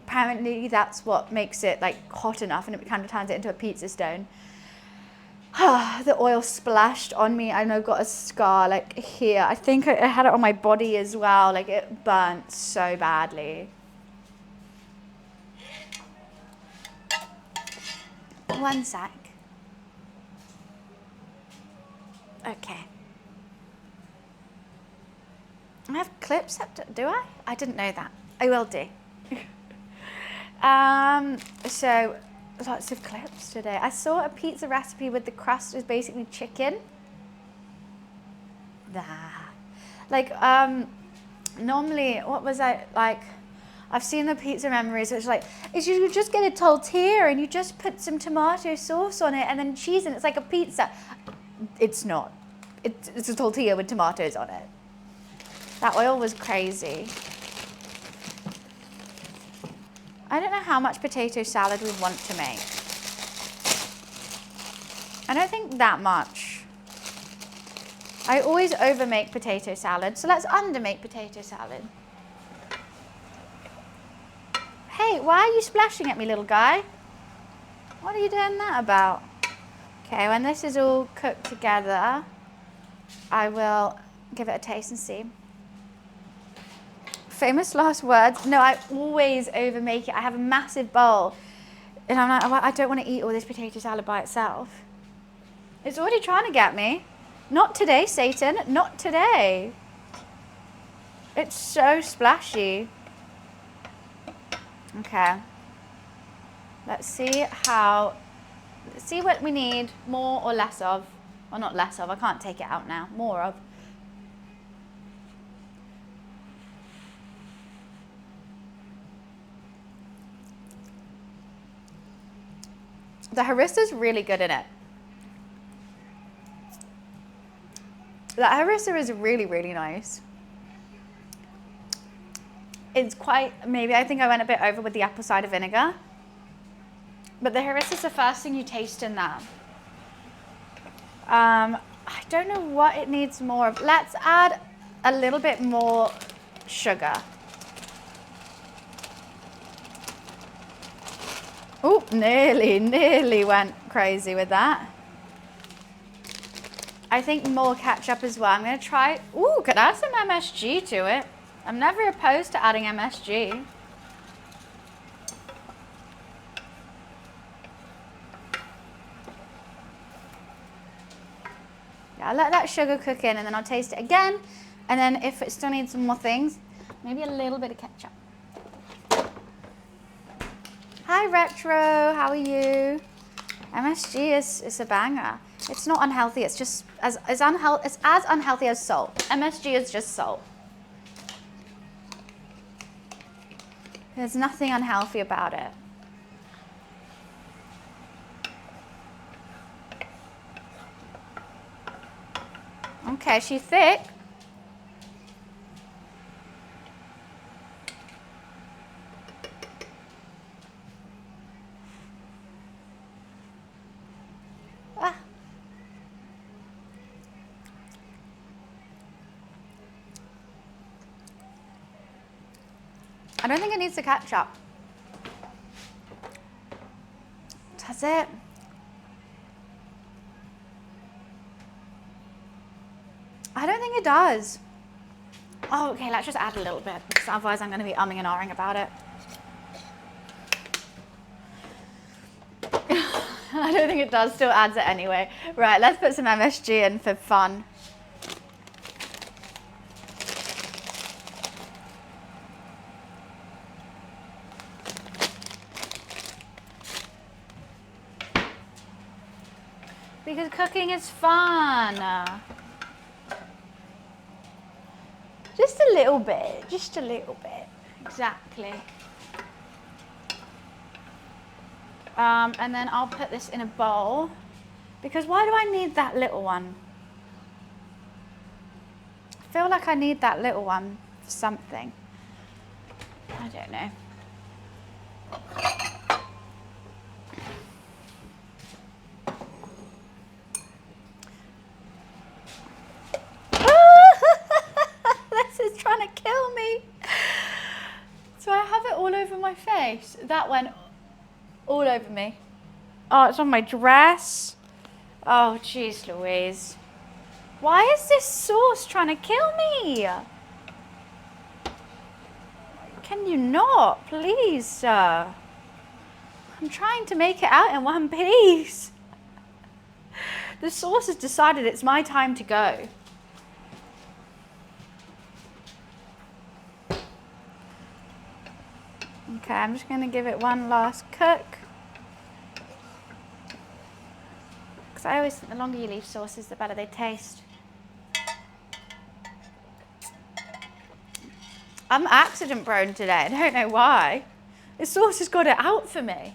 Apparently that's what makes it like hot enough and it kind of turns it into a pizza stone. The oil splashed on me and I got a scar like here. I think I had it on my body as well. Like it burnt so badly. One sec. Okay. I have clips, do I? I didn't know that. I will do. So lots of clips today. I saw a pizza recipe with the crust is basically chicken. Like, normally, what was I, like, I've seen the pizza memories, it's like, you just get a tortilla and you just put some tomato sauce on it and then cheese and it's like a pizza. It's not. It's a tortilla with tomatoes on it. That oil was crazy. I don't know how much potato salad we want to make. I don't think that much. I always over make potato salad, so let's under make potato salad. Hey, why are you splashing at me, little guy? What are you doing that about? Okay, when this is all cooked together, I will give it a taste and see. Famous last words. No, I always over make it. I have a massive bowl. And I'm like, I don't want to eat all this potato salad by itself. It's already trying to get me. Not today, Satan. Not today. It's so splashy. Okay. Let's see what we need more or less of. Or not less of, I can't take it out now. More of. The harissa's really good in it. That harissa is really, really nice. It's quite, maybe I think I went a bit over with the apple cider vinegar. But the harissa's the first thing you taste in that. I don't know what it needs more of. Let's add a little bit more sugar. Oh, nearly went crazy with that. I think more ketchup as well. I'm going to try, ooh, could add some MSG to it. I'm never opposed to adding MSG. Yeah, I'll let that sugar cook in and then I'll taste it again. And then if it still needs some more things, maybe a little bit of ketchup. Hi Retro, how are you? MSG is a banger. It's not unhealthy, it's just it's as unhealthy as salt. MSG is just salt. There's nothing unhealthy about it. Okay, she's thick. Ah. I don't think it needs the ketchup. Does it? I don't think it does. Oh, okay, let's just add a little bit, because otherwise I'm going to be umming and ahhing about it. I don't think it does, still adds it anyway. Right, let's put some MSG in for fun. Because cooking is fun. Just a little bit, just a little bit, exactly. And then I'll put this in a bowl, because why do I need that little one? I feel like I need that little one for something. I don't know. This is trying to kill me. So I have it all over my face. That went all over me. Oh, it's on my dress. Oh, jeez Louise. Why is this sauce trying to kill me? Can you not, please, sir? I'm trying to make it out in one piece. The sauce has decided it's my time to go. Okay, I'm just going to give it one last cook. Because I always think the longer you leave sauces, the better they taste. I'm accident prone today. I don't know why. The sauce has got it out for me.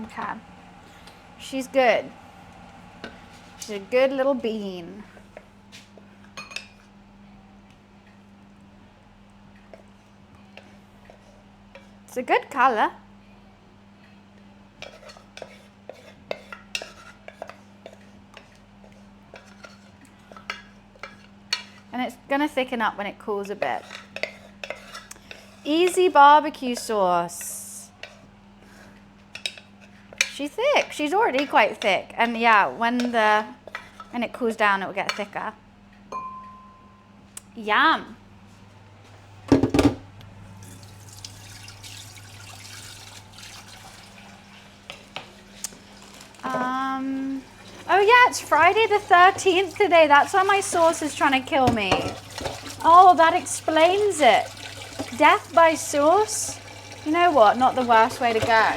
Okay. She's good. She's a good little bean. It's a good color. And it's going to thicken up when it cools a bit. Easy barbecue sauce. She's thick. She's already quite thick. And yeah, when it cools down, it will get thicker. Yum. Oh yeah, it's Friday the 13th today. That's why my sauce is trying to kill me. Oh, that explains it. Death by sauce? You know what? Not the worst way to go.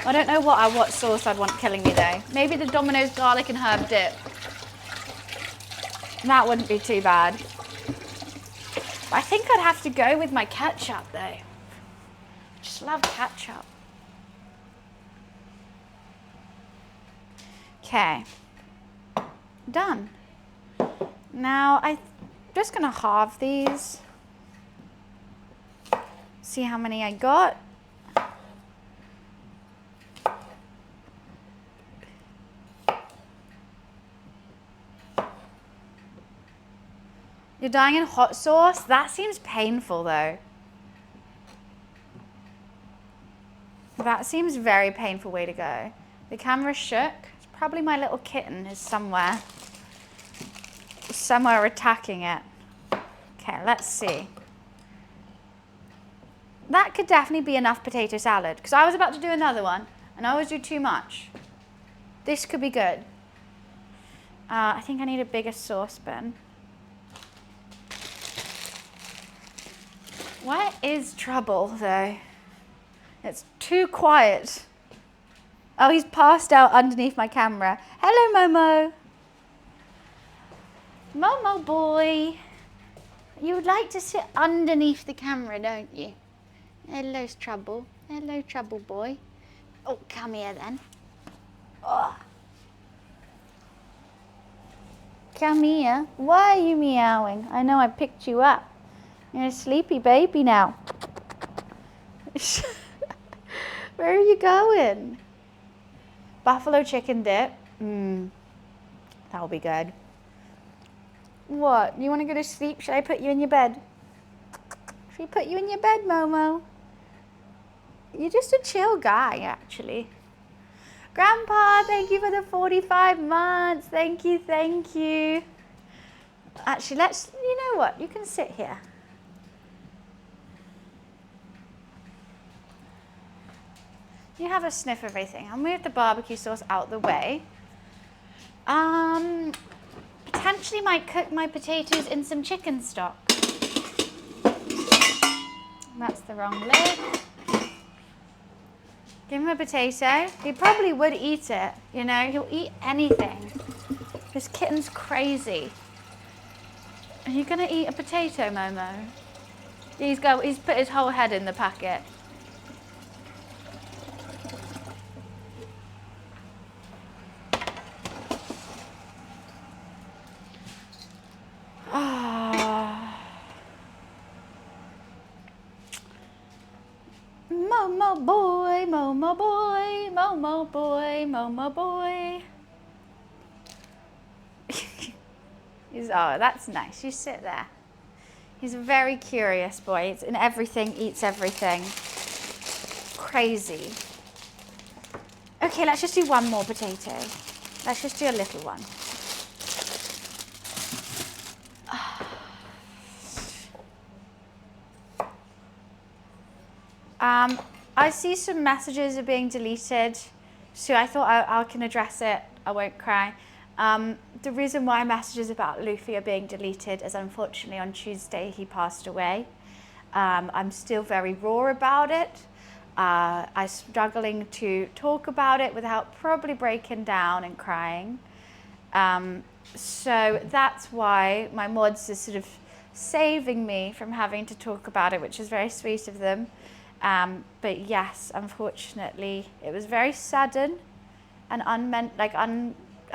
I don't know what sauce I'd want killing me though. Maybe the Domino's garlic and herb dip. That wouldn't be too bad. I think I'd have to go with my ketchup though. I just love ketchup. Okay, done. Now I'm just gonna halve these. See how many I got. You're dying in hot sauce? That seems painful though. That seems very painful way to go. The camera shook. It's Probably my little kitten is somewhere attacking it. Okay, let's see. That could definitely be enough potato salad, because I was about to do another one, and I always do too much. This could be good. I think I need a bigger saucepan. Where is Trouble, though? It's too quiet. Oh, he's passed out underneath my camera. Hello, Momo. Momo boy. You would like to sit underneath the camera, don't you? Hello, Trouble. Hello, Trouble boy. Oh, come here then. Oh. Come here. Why are you meowing? I know I picked you up. You're a sleepy baby now. Where are you going? Buffalo chicken dip. That'll be good. What? You want to go to sleep? Should I put you in your bed? Should we put you in your bed, Momo? You're just a chill guy, actually. Grandpa, thank you for the 45 months. Thank you, thank you. Actually, you know what? You can sit here. You have a sniff of everything. I'll move the barbecue sauce out the way. Potentially might cook my potatoes in some chicken stock. That's the wrong lid. Give him a potato. He probably would eat it, you know, he'll eat anything. This kitten's crazy. Are you gonna eat a potato, Momo? He's put his whole head in the packet. Momo boy, Momo boy, Momo boy, Momo boy. Oh, that's nice. You sit there. He's a very curious boy. It's in everything, eats everything. Crazy. Okay, let's just do one more potato. Let's just do a little one. I see some messages are being deleted, so I thought I can address it. I won't cry. The reason why messages about Luffy are being deleted is unfortunately on Tuesday he passed away. I'm still very raw about it. I'm struggling to talk about it without probably breaking down and crying. So that's why my mods are sort of saving me from having to talk about it, which is very sweet of them. But yes, unfortunately, it was very sudden and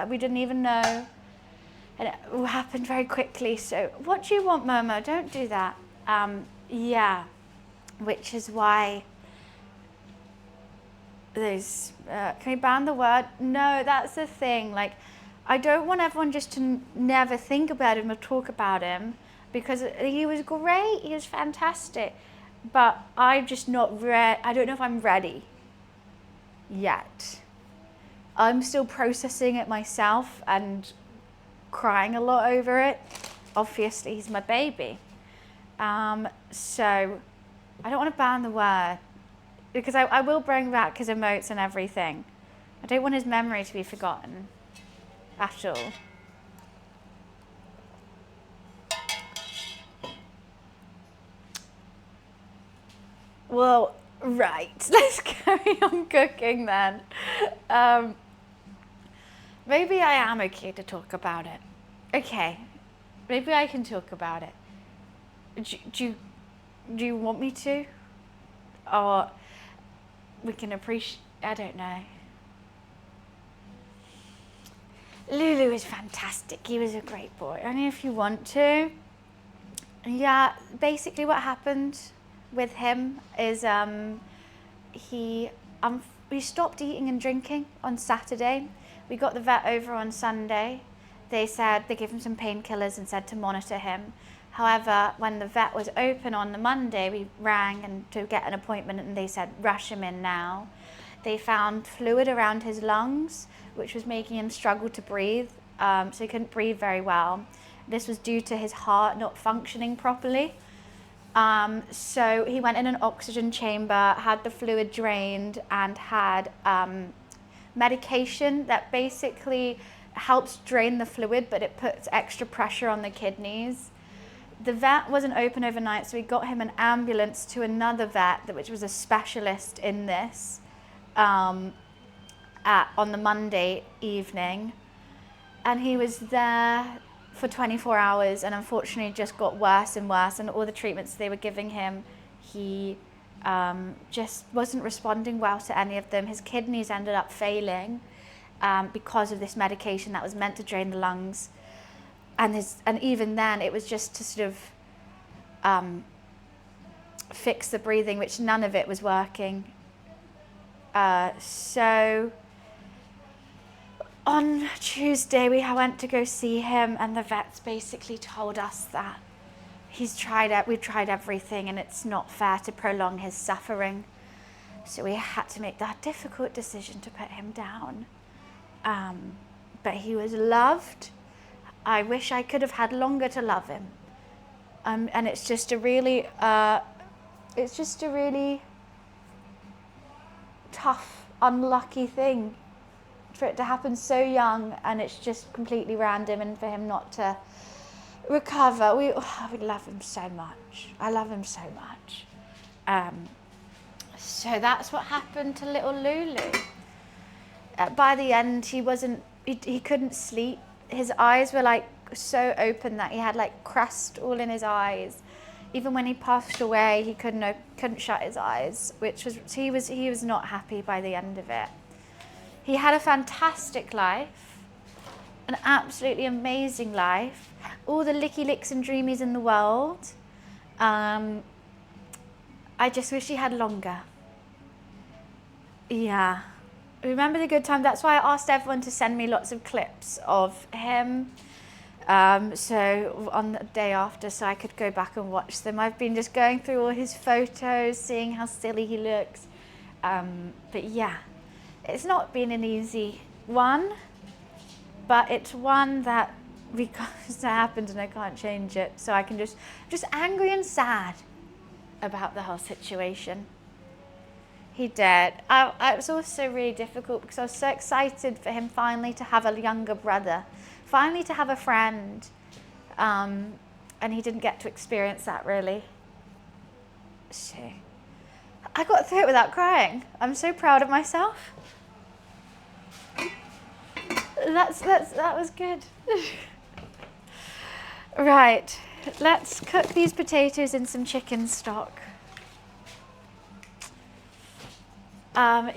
we didn't even know, and it all happened very quickly. So what do you want, Momo? Don't do that. Yeah, which is why there's, can we ban the word? No, that's the thing. Like, I don't want everyone just to never think about him or talk about him, because he was great, he was fantastic. But I'm just not ready. I don't know if I'm ready yet. I'm still processing it myself and crying a lot over it. Obviously, he's my baby. So I don't want to ban the word, because I will bring back his emotes and everything. I don't want his memory to be forgotten at all. Well, right, let's carry on cooking then. Maybe I am okay to talk about it. Okay, maybe I can talk about it. Do you want me to? Or we can appreciate, I don't know. Lulu is fantastic. He was a great boy. Only if you want to. Yeah, basically what happened with him is he stopped eating and drinking on Saturday. We got the vet over on Sunday. They said they gave him some painkillers and said to monitor him. However, when the vet was open on the Monday, we rang and to get an appointment, and they said rush him in now. they found fluid around his lungs, which was making him struggle to breathe. So he couldn't breathe very well. This was due to his heart not functioning properly. So he went in an oxygen chamber, had the fluid drained, and had medication that basically helps drain the fluid, but it puts extra pressure on the kidneys. The vet wasn't open overnight, so we got him an ambulance to another vet, which was a specialist in this, on the Monday evening. And he was there for 24 hours and unfortunately just got worse and worse. And all the treatments they were giving him, he just wasn't responding well to any of them. His kidneys ended up failing because of this medication that was meant to drain the lungs. And even then, it was just to sort of fix the breathing, which none of it was working. So on Tuesday, we went to go see him, and the vets basically told us that we've tried everything, and it's not fair to prolong his suffering. So we had to make that difficult decision to put him down. But he was loved. I wish I could have had longer to love him. And it's just a really tough, unlucky thing for it to happen so young, and it's just completely random, and for him not to recover. We love him so much. I love him so much. So that's what happened to little Lulu. By the end, he couldn't sleep. His eyes were like so open that he had like crust all in his eyes. Even when he passed away, he couldn't shut his eyes, he was not happy by the end of it. He had a fantastic life, an absolutely amazing life, all the licky licks and dreamies in the world. I just wish he had longer. Yeah. Remember the good time. That's why I asked everyone to send me lots of clips of him. So on the day after, so I could go back and watch them. I've been just going through all his photos, seeing how silly he looks. But yeah, it's not been an easy one, but it's one that because it happened and I can't change it. So I can just angry and sad about the whole situation. He did. It was also really difficult because I was so excited for him finally to have a younger brother, finally to have a friend, and he didn't get to experience that really. So I got through it without crying. I'm so proud of myself. That was good. Right, let's cook these potatoes in some chicken stock.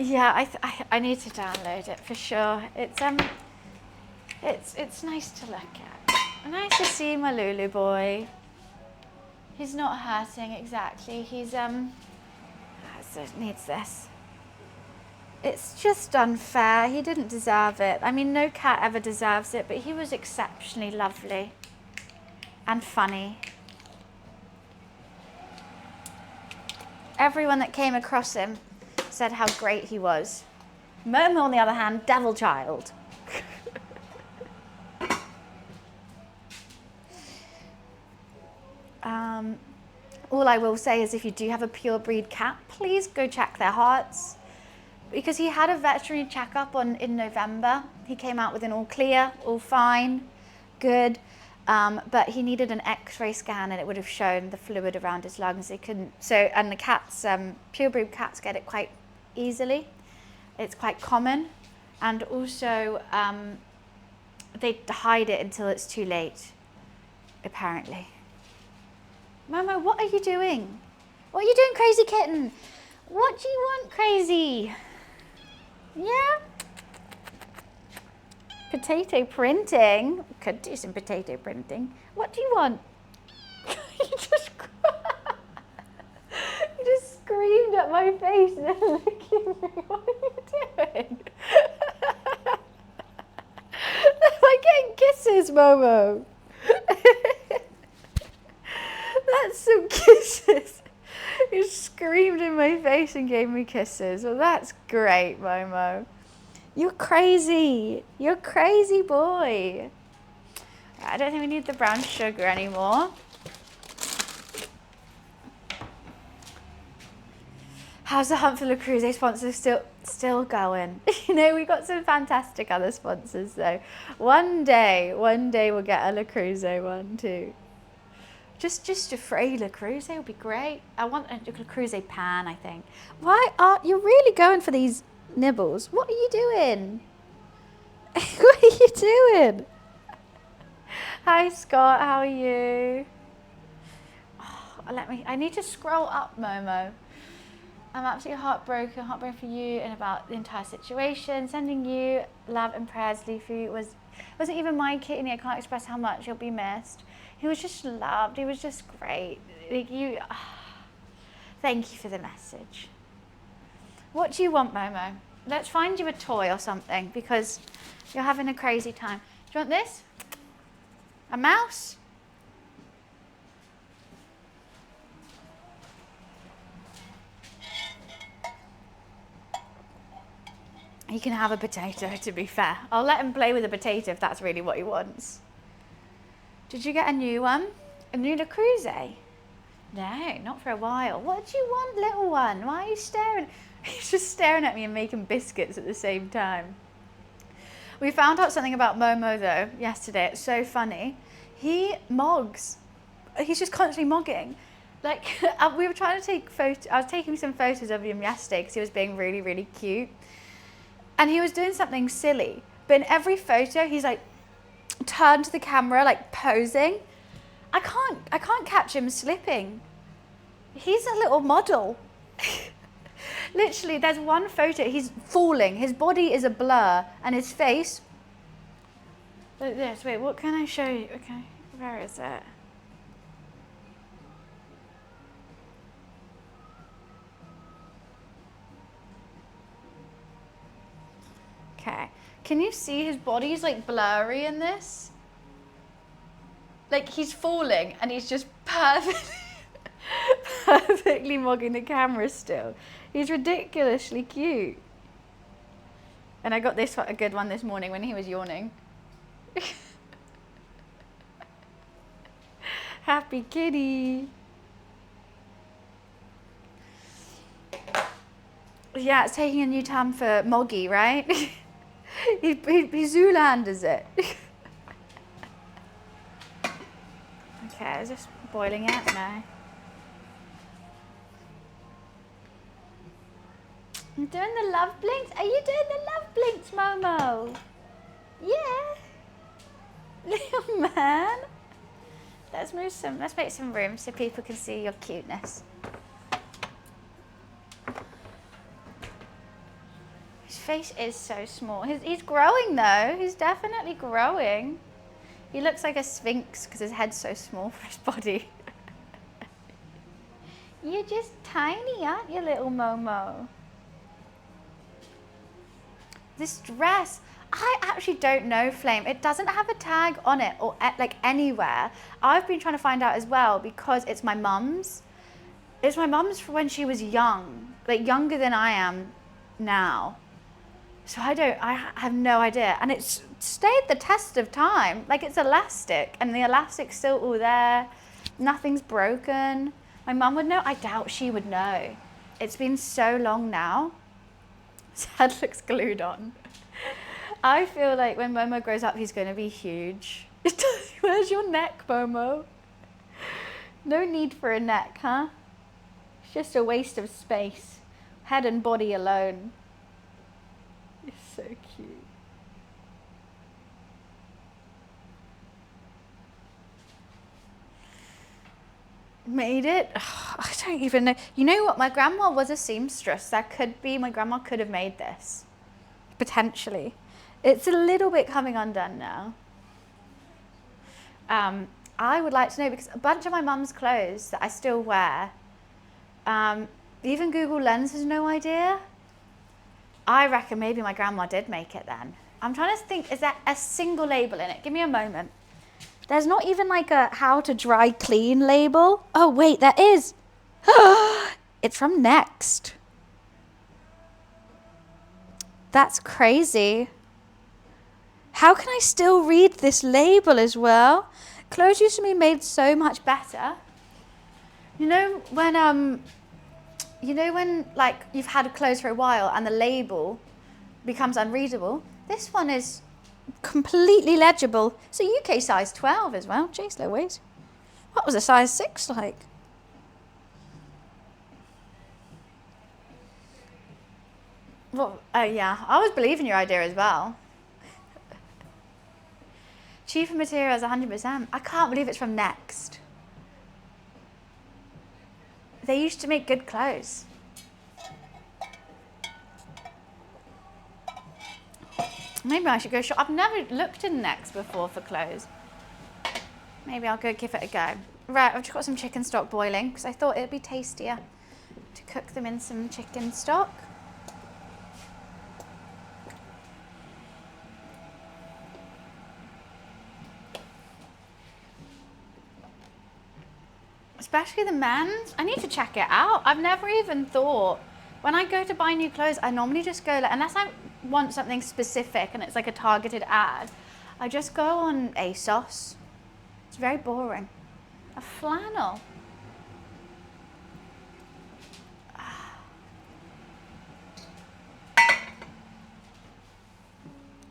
Yeah, I need to download it for sure. It's nice to look at. Nice to see my Lulu boy. He's not hurting exactly. He's so it needs this. It's just unfair. He didn't deserve it. I mean, no cat ever deserves it, but he was exceptionally lovely and funny. Everyone that came across him said how great he was. Momo, on the other hand, devil child. All I will say is if you do have a pure breed cat, please go check their hearts. Because he had a veterinary checkup in November. He came out with an all clear, all fine, good. But he needed an X-ray scan and it would have shown the fluid around his lungs. And the cats, pure breed cats get it quite easily. It's quite common. And also, they hide it until it's too late, apparently. Momo, what are you doing? What are you doing, crazy kitten? What do you want, crazy? Yeah? Potato printing. Could do some potato printing. What do you want? You just screamed at my face and then looking at me. What are you doing? Am I getting kisses, Momo? That's some kisses. He screamed in my face and gave me kisses. Well, that's great, Momo. You're crazy. You're a crazy boy. I don't think we need the brown sugar anymore. How's the hunt for Le Creuset sponsors still going? You know, we got some fantastic other sponsors though. One day we'll get a Le Creuset one too. Just a free Le Creuset would be great. I want a Le Creuset pan, I think. Why are you really going for these nibbles? What are you doing? What are you doing? Hi Scott, how are you? Oh, I need to scroll up, Momo. I'm absolutely heartbroken for you and about the entire situation. Sending you love and prayers. Leafy wasn't even my kidney. I can't express how much you'll be missed. He was just loved. He was just great. Like thank you for the message. What do you want, Momo? Let's find you a toy or something because you're having a crazy time. Do you want this? A mouse? He can have a potato, to be fair. I'll let him play with a potato if that's really what he wants. Did you get a new one? A new Le Creuset? No, not for a while. What do you want, little one? Why are you staring? He's just staring at me and making biscuits at the same time. We found out something about Momo, though, yesterday. It's so funny. He mogs. He's just constantly mogging. Like, we were trying to take photos. I was taking some photos of him yesterday because he was being really, really cute. And he was doing something silly. But in every photo, he's like, turned to the camera, like posing. I can't catch him slipping. He's a little model. Literally, there's one photo, he's falling. His body is a blur and his face. Like this, wait, what can I show you? Okay, where is it? Okay, can you see his body's like blurry in this? Like he's falling and he's just perfectly mogging the camera still. He's ridiculously cute. And I got this a good one this morning when he was yawning. Happy kitty. Yeah, it's taking a new term for moggy, right? he Zoolanders it. Okay, is this boiling yet? No. I'm doing the love blinks. Are you doing the love blinks, Momo? Yeah. Little man. Let's make some room so people can see your cuteness. His face is so small. He's growing though. He's definitely growing. He looks like a sphinx because his head's so small for his body. You're just tiny, aren't you, little Momo? This dress, I actually don't know, Flame. It doesn't have a tag on it or like anywhere. I've been trying to find out as well because it's my mum's. It's my mum's from when she was young, like younger than I am now. So I have no idea. And it's stayed the test of time. Like it's elastic and the elastic's still all there. Nothing's broken. My mum would know. I doubt she would know. It's been so long now. His head looks glued on. I feel like when Momo grows up, he's going to be huge. Where's your neck, Momo? No need for a neck, huh? It's just a waste of space. Head and body alone. You're so cute. Made it? Oh, I don't even know. You know what? My grandma was a seamstress. My grandma could have made this. Potentially. It's a little bit coming undone now. I would like to know because a bunch of my mum's clothes that I still wear, even Google Lens has no idea. I reckon maybe my grandma did make it then. I'm trying to think, is there a single label in it? Give me a moment. There's not even like a how to dry clean label. Oh wait, there is. It's from Next. That's crazy. How can I still read this label as well? Clothes used to be made so much better. You know when like you've had clothes for a while and the label becomes unreadable? This one is completely legible. It's a UK size 12 as well. Jeez Louise. What was a size 6 like? Well, yeah, I was believing your idea as well. Cheaper materials, 100%. I can't believe it's from Next. They used to make good clothes. Maybe I should go shop. I've never looked in Next before for clothes. Maybe I'll go give it a go. Right, I've just got some chicken stock boiling because I thought it'd be tastier to cook them in some chicken stock. Especially the men's. I need to check it out. I've never even thought. When I go to buy new clothes, I normally just go, unless I want something specific and it's like a targeted ad, I just go on ASOS. It's very boring. A flannel.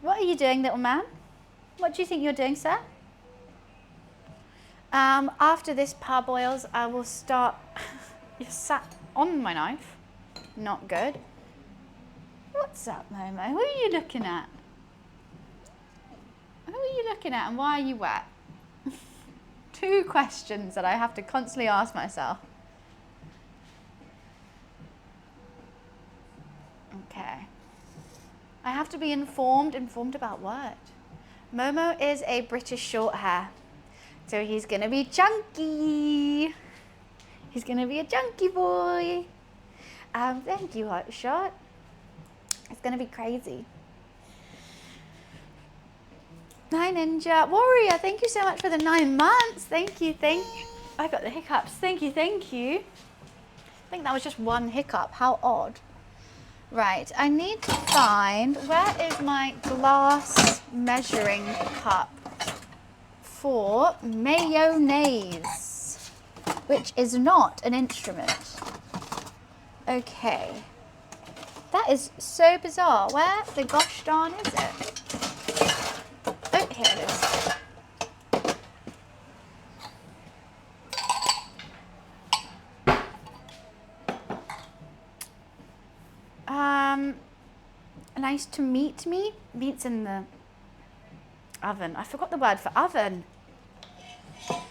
What are you doing, little man? What do you think you're doing, sir? After this parboils, I will start. You sat on my knife. Not good. What's up, Momo? Who are you looking at? Who are you looking at and why are you wet? 2 questions that I have to constantly ask myself. Okay. I have to be informed. Informed about what? Momo is a British short hair. So he's gonna be chunky. He's gonna be a chunky boy. Thank you, Hotshot. It's gonna be crazy. Hi, Ninja. Warrior, thank you so much for the 9 months. Thank you, I got the hiccups. Thank you. I think that was just one hiccup. How odd. Right, I need to find, where is my glass measuring cup for mayonnaise, which is not an instrument. Okay. That is so bizarre. Where the gosh darn is it? Oh, here it is. Nice to meet me. Meat's in the oven. I forgot the word for oven. I'm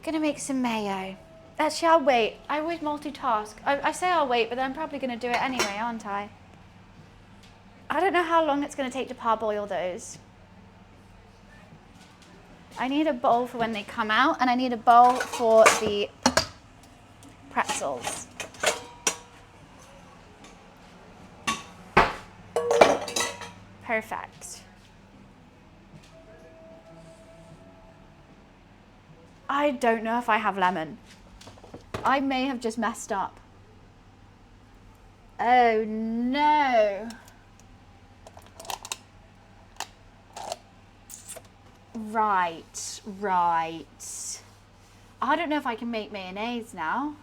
gonna make some mayo. Actually, I'll wait. I always multitask. I say I'll wait, but then I'm probably gonna do it anyway, aren't I? I don't know how long it's gonna take to parboil those. I need a bowl for when they come out, and I need a bowl for the pretzels. Perfect. I don't know if I have lemon. I may have just messed up. Oh no. Right. I don't know if I can make mayonnaise now.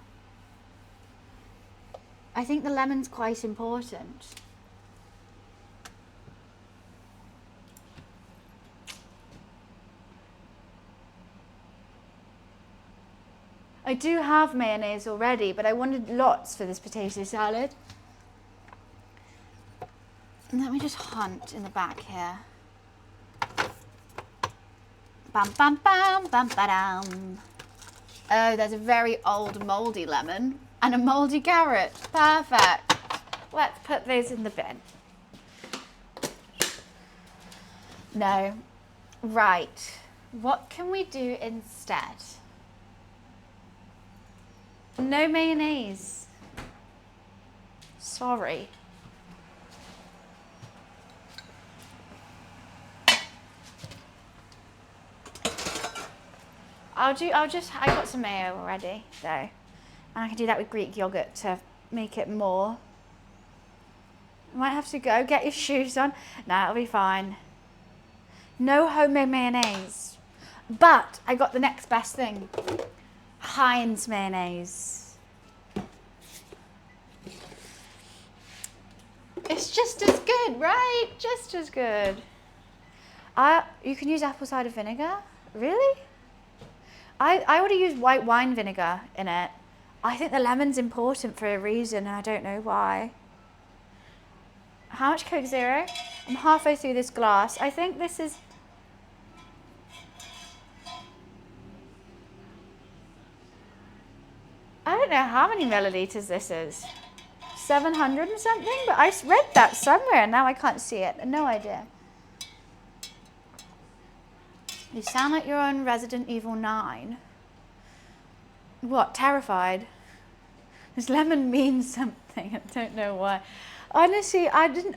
I think the lemon's quite important. I do have mayonnaise already, but I wanted lots for this potato salad. And let me just hunt in the back here. Bam, bam, bam, bam, ba-dam. Oh, there's a very old mouldy lemon and a mouldy carrot. Perfect. Let's put those in the bin. No. Right. What can we do instead? No mayonnaise. Sorry. I got some mayo already, though. And I can do that with Greek yogurt to make it more. I might have to go get your shoes on. Nah, it'll be fine. No homemade mayonnaise. But I got the next best thing. Heinz mayonnaise. It's just as good, right? Just as good. You can use apple cider vinegar? Really? I would have used white wine vinegar in it. I think the lemon's important for a reason, and I don't know why. How much Coke Zero? I'm halfway through this glass. I think this is... I don't know how many milliliters this is. 700 and something? But I read that somewhere and now I can't see it. No idea. You sound like you're on Resident Evil 9. What? Terrified? This lemon means something. I don't know why. Honestly, I didn't...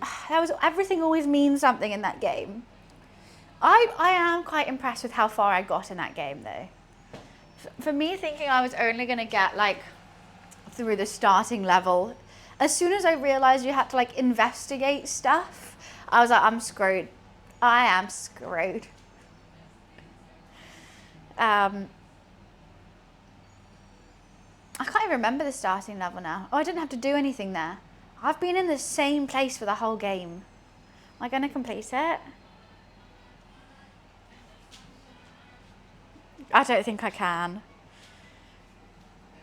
everything always means something in that game. I am quite impressed with how far I got in that game, though. For me, thinking I was only going to get, like, through the starting level, as soon as I realized you had to, like, investigate stuff, I was like, I'm screwed. I am screwed. I can't even remember the starting level now. Oh, I didn't have to do anything there. I've been in the same place for the whole game. Am I going to complete it? I don't think I can.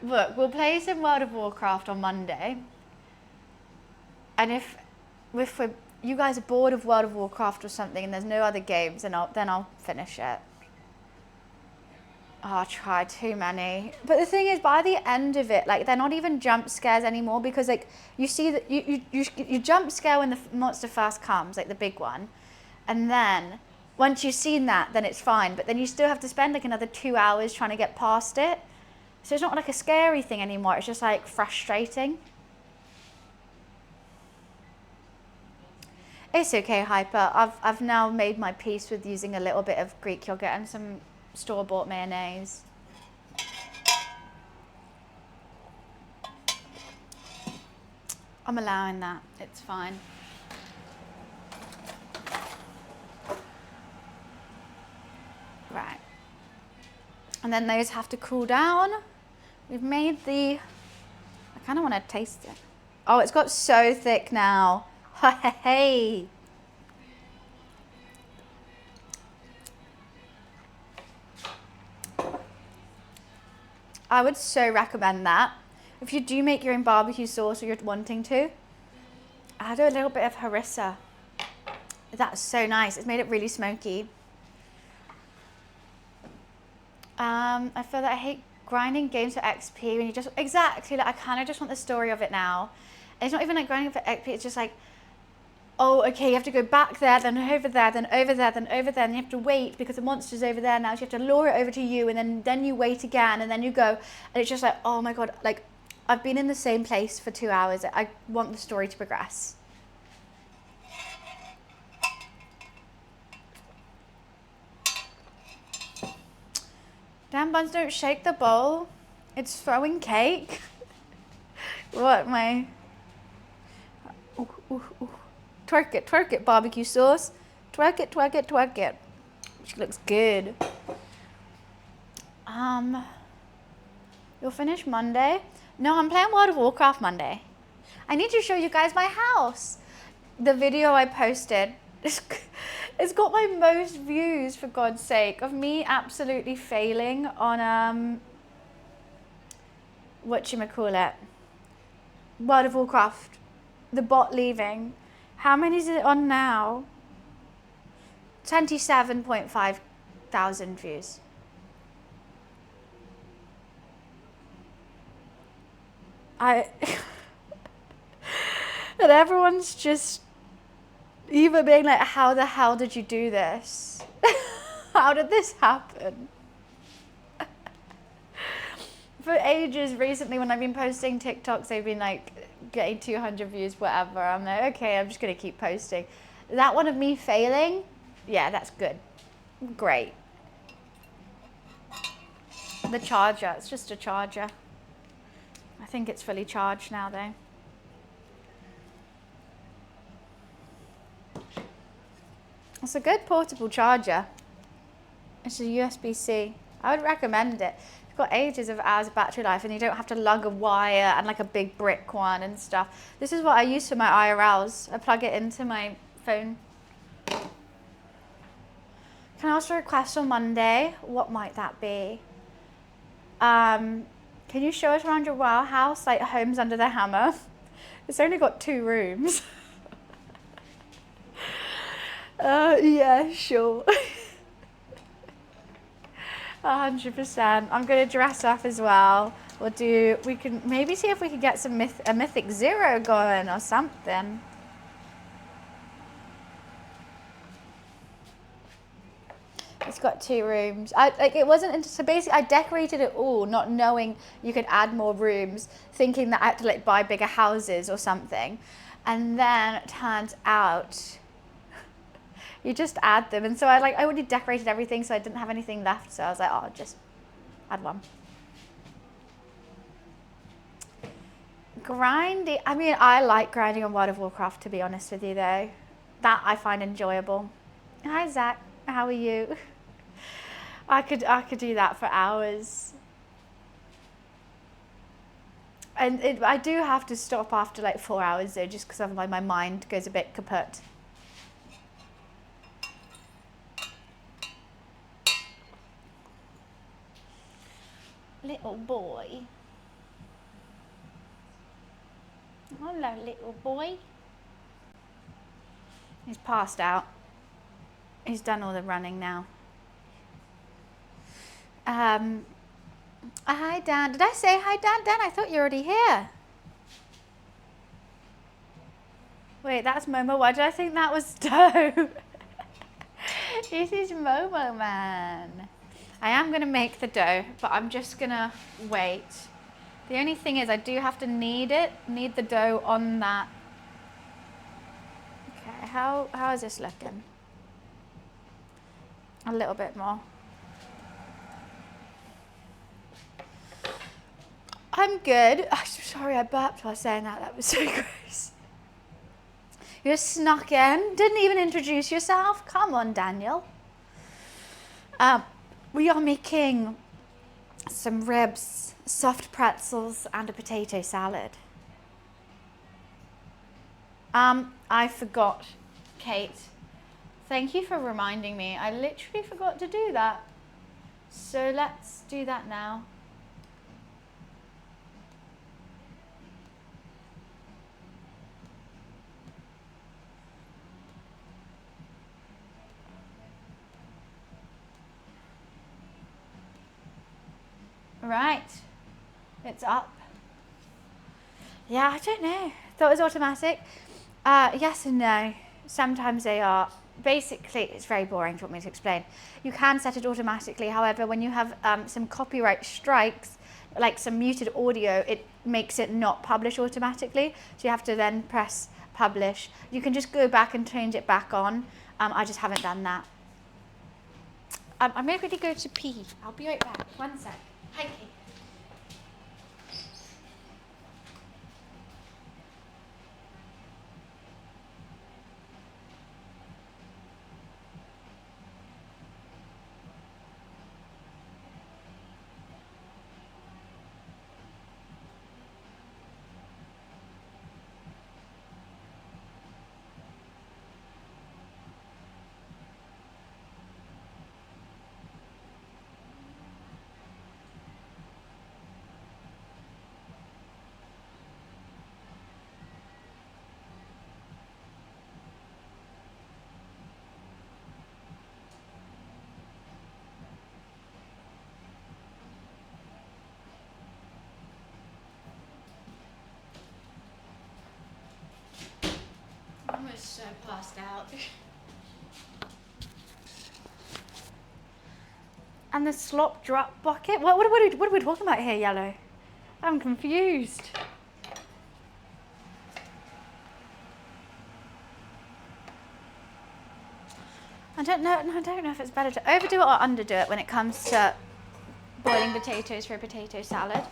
Look, we'll play some World of Warcraft on Monday. And if you guys are bored of World of Warcraft or something and there's no other games, then I'll finish it. Oh, I tried too many. But the thing is, by the end of it, like, they're not even jump scares anymore, because, like, you see that you jump scare when the monster first comes, like the big one, and then once you've seen that, then it's fine. But then you still have to spend like another 2 hours trying to get past it. So it's not like a scary thing anymore. It's just like frustrating. It's okay, Hyper. I've now made my peace with using a little bit of Greek yogurt and some store-bought mayonnaise. I'm allowing that. It's fine. Right. And then those have to cool down. We've made the... I kind of want to taste it. Oh, it's got so thick now. Hey. I would so recommend that. If you do make your own barbecue sauce or you're wanting to, add a little bit of harissa. That's so nice. It's made it really smoky. I feel that I hate grinding games for XP when you just... Exactly. Like, I kind of just want the story of it now. It's not even like grinding for XP. It's just like, oh, okay, you have to go back there, then over there, then over there, then over there, and you have to wait because the monster's over there now, so you have to lure it over to you, and then you wait again, and then you go, and it's just like, oh my god, like, I've been in the same place for 2 hours. I want the story to progress. Damn, Buns, don't shake the bowl. It's throwing cake. What, my... Ooh, ooh, ooh. Twerk it, barbecue sauce. Twerk it, twerk it, twerk it. She looks good. You'll finish Monday? No, I'm playing World of Warcraft Monday. I need to show you guys my house. The video I posted, it's got my most views, for God's sake, of me absolutely failing on, whatchamacallit, World of Warcraft. The bot leaving. How many is it on now? 27.5 thousand views. And everyone's just either being like, how the hell did you do this? How did this happen? For ages recently, when I've been posting TikToks, they've been like getting 200 views, whatever. I'm like, okay, I'm just gonna keep posting. That one of me failing, yeah, that's good. Great. The charger, it's just a charger. I think it's fully charged now though. It's a good portable charger. It's a USB-C. I would recommend it. It's got ages of hours of battery life and you don't have to lug a wire and like a big brick one and stuff. This is what I use for my IRLs. I plug it into my phone. Can I ask a request on Monday? What might that be? Can you show us around your wow house, like Homes Under the Hammer? It's only got 2 rooms. Yeah, sure. 100%. I'm going to dress up as well. We can maybe see if we can get some a Mythic Zero going or something. It's got 2 rooms. It wasn't, so basically I decorated it all, not knowing you could add more rooms, thinking that I had to like buy bigger houses or something. And then it turns out you just add them. And so I already decorated everything, so I didn't have anything left. So I was like, oh, just add one. Grinding, I mean, I like grinding on World of Warcraft, to be honest with you though. That I find enjoyable. Hi Zach, how are you? I could do that for hours. And I do have to stop after like 4 hours though, just because otherwise my mind goes a bit kaput. Little boy. Hello, little boy. He's passed out. He's done all the running now. Hi, Dan. Did I say hi, Dan? Dan, I thought you were already here. Wait, that's Momo. Why did I think that was dough? This is Momo, man. I am going to make the dough, but I'm just going to wait. The only thing is I do have to knead the dough on that. Okay, how is this looking? A little bit more. I'm good. I'm sorry I burped while saying that. That was so gross. You just snuck in. Didn't even introduce yourself. Come on, Daniel. We are making some ribs, soft pretzels, and a potato salad. I forgot, Kate. Thank you for reminding me. I literally forgot to do that. So let's do that now. Right, it's up. Yeah, I don't know. Thought it was automatic. Yes and no. Sometimes they are. Basically, it's very boring. Do you want me to explain? You can set it automatically. However, when you have some copyright strikes, like some muted audio, it makes it not publish automatically. So you have to then press publish. You can just go back and change it back on. I just haven't done that. I'm ready to go to pee. I'll be right back. 1 sec. Hi, Kate. I'm so passed out. And the slop drop bucket? What are we talking about here, Yellow? I'm confused. I don't know if it's better to overdo it or underdo it when it comes to boiling potatoes for a potato salad.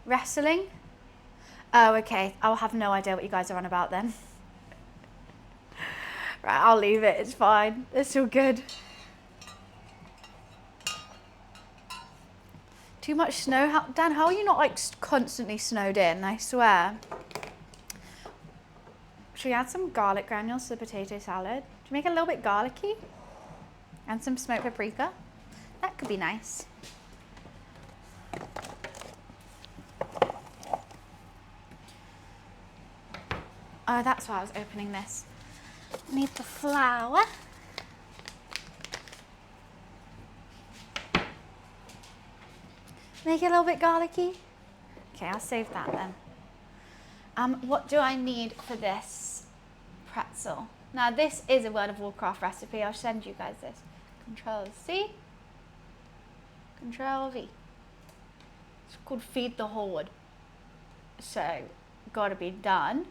Wrestling? Oh, okay. I'll have no idea what you guys are on about then. Right, I'll leave it. It's fine. It's all good. Too much snow? Dan, how are you not like constantly snowed in? I swear. Should we add some garlic granules to the potato salad? To make it a little bit garlicky? And some smoked paprika? That could be nice. Oh, that's why I was opening this. Need the flour. Make it a little bit garlicky. Okay, I'll save that then. What do I need for this pretzel? Now this is a World of Warcraft recipe. I'll send you guys this. Control C. Control V. It's called Feed the Horde. So, gotta be done.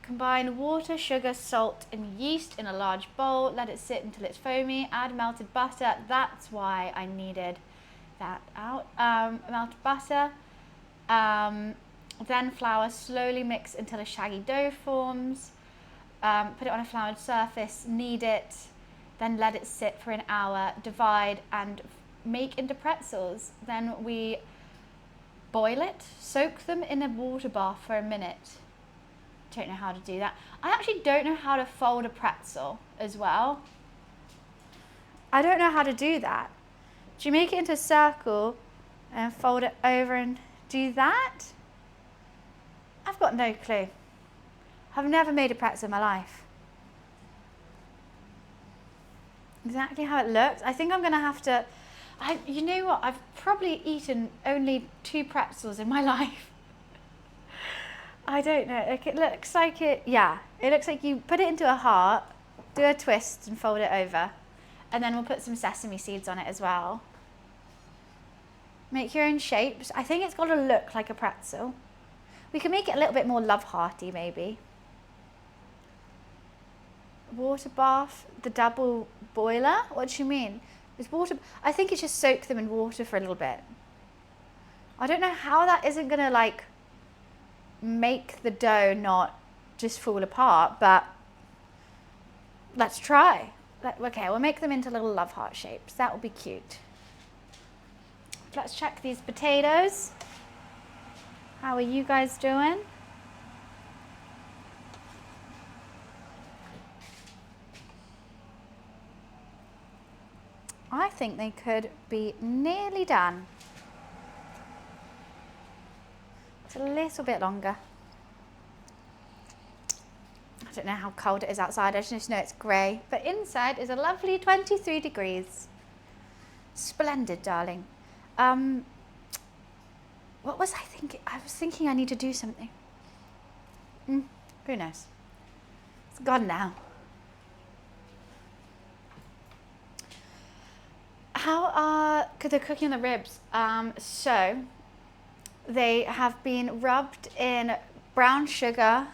Combine water, sugar, salt, and yeast in a large bowl. Let it sit until it's foamy. Add melted butter. That's why I needed that out. Melted butter. Then flour. Slowly mix until a shaggy dough forms. Put it on a floured surface. Knead it. Then let it sit for an hour. Divide and make into pretzels. Then we boil it. Soak them in a water bath for a minute. Don't know how to do that. I actually don't know how to fold a pretzel as well. I don't know how to do that. Do you make it into a circle and fold it over and do that? I've got no clue. I've never made a pretzel in my life. Exactly how it looks. I think I'm gonna have to, you know what, I've probably eaten only 2 pretzels in my life. I don't know, it looks like it looks like you put it into a heart, do a twist and fold it over, and then we'll put some sesame seeds on it as well. Make your own shapes. I think it's got to look like a pretzel. We can make it a little bit more love-hearty maybe. Water bath, the double boiler? What do you mean? Is water? I think it's just soak them in water for a little bit. I don't know how that isn't gonna like make the dough not just fall apart, but let's try. Okay, we'll make them into little love heart shapes. That will be cute. Let's check these potatoes. How are you guys doing? I think they could be nearly done. It's a little bit longer. I don't know how cold it is outside, I just know it's grey. But inside is a lovely 23 degrees. Splendid, darling. What was I thinking? I was thinking I need to do something. Who knows? It's gone now. How are the cooking the ribs? So they have been rubbed in brown sugar,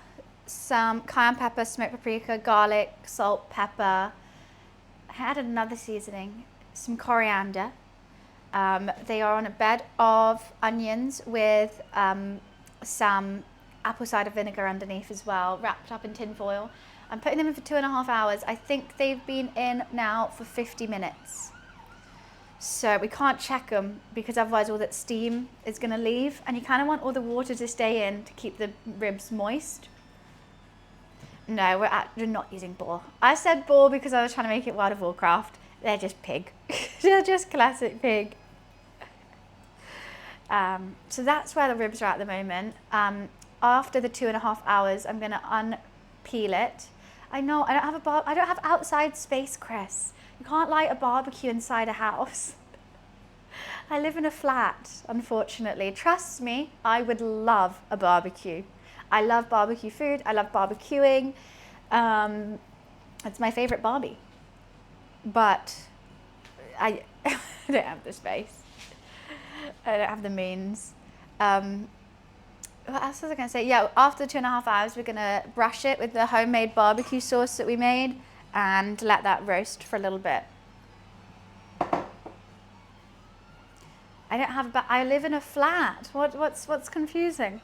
some cayenne pepper, smoked paprika, garlic, salt, pepper. I added another seasoning, some coriander. They are on a bed of onions with some apple cider vinegar underneath as well, wrapped up in tin foil. I'm putting them in for 2.5 hours. I think they've been in now for 50 minutes. So we can't check them because otherwise all that steam is going to leave, and you kind of want all the water to stay in to keep the ribs moist. No, we're not using boar. I said boar because I was trying to make it World of Warcraft. They're just pig. They're just classic pig. So that's where the ribs are at the moment. After the 2.5 hours, I'm going to unpeel it. I know I don't have outside space, Chris. You can't light a barbecue inside a house. I live in a flat, unfortunately. Trust me, I would love a barbecue. I love barbecue food. I love barbecuing. It's my favorite Barbie. But I don't have the space. I don't have the means. What else was I going to say? Yeah, after the 2.5 hours, we're going to brush it with the homemade barbecue sauce that we made and let that roast for a little bit. I don't have a I live in a flat. What's confusing?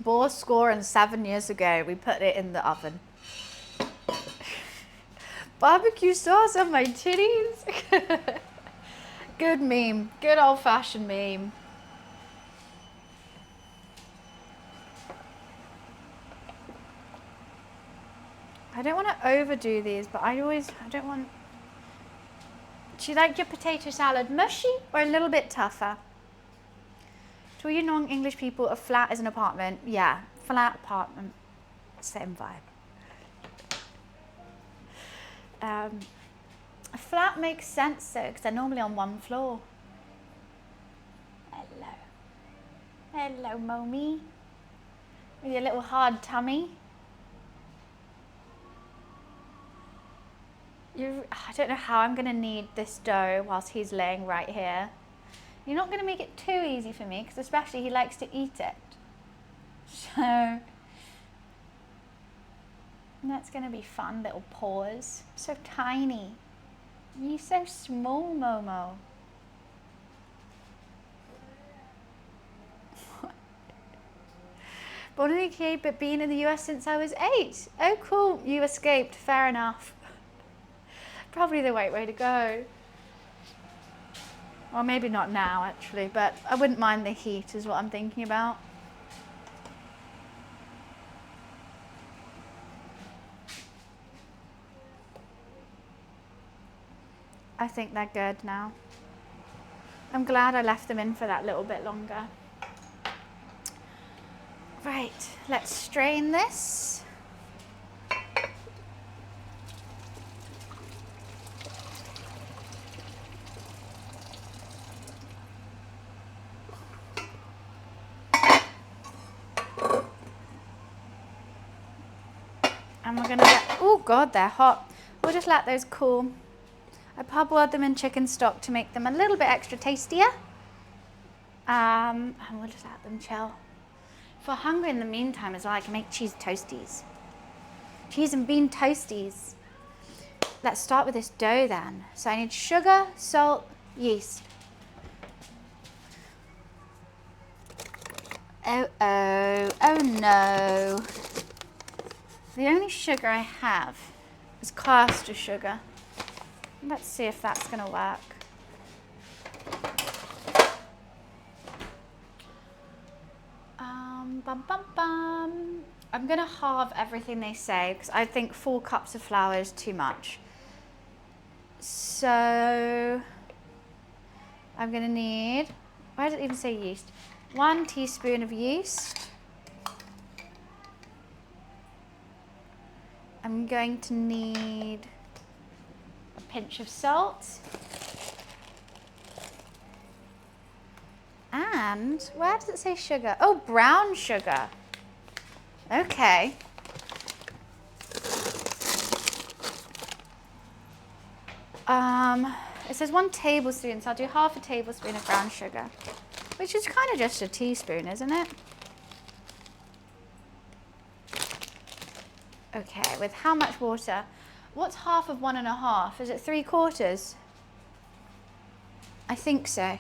Bore score and 7 years ago, we put it in the oven. Barbecue sauce on my titties. Good meme. Good old-fashioned meme. I don't want to overdo these, but I don't want... Do you like your potato salad mushy or a little bit tougher? To all you non-English people, a flat is an apartment. Yeah, flat apartment. Same vibe. A flat makes sense though, because they're normally on one floor. Hello. Hello, Momi. With your little hard tummy. I don't know how I'm going to knead this dough whilst he's laying right here. You're not going to make it too easy for me, because especially he likes to eat it. So that's going to be fun, little paws. So tiny. You're so small, Momo. Born in the UK, but been in the US since I was 8. Oh, cool. You escaped. Fair enough. Probably the right way to go. Well, maybe not now, actually, but I wouldn't mind the heat is what I'm thinking about. I think they're good now. I'm glad I left them in for that little bit longer. Right, let's strain this. And we're gonna get, oh God, they're hot. We'll just let those cool. I parboiled them in chicken stock to make them a little bit extra tastier. And we'll just let them chill. If we're hungry in the meantime as well, I can make cheese toasties. Cheese and bean toasties. Let's start with this dough then. So I need sugar, salt, yeast. Oh no. The only sugar I have is caster sugar. Let's see if that's gonna work. I'm gonna halve everything they say because I think 4 cups of flour is too much. So I'm gonna need, why does it even say yeast? 1 teaspoon of yeast. I'm going to need a pinch of salt. And where does it say sugar? Oh, brown sugar. Okay. It says 1 tablespoon, so I'll do half a tablespoon of brown sugar, which is kind of just a teaspoon, isn't it? Okay, with how much water? What's half of 1 1/2? Is it 3/4? I think so.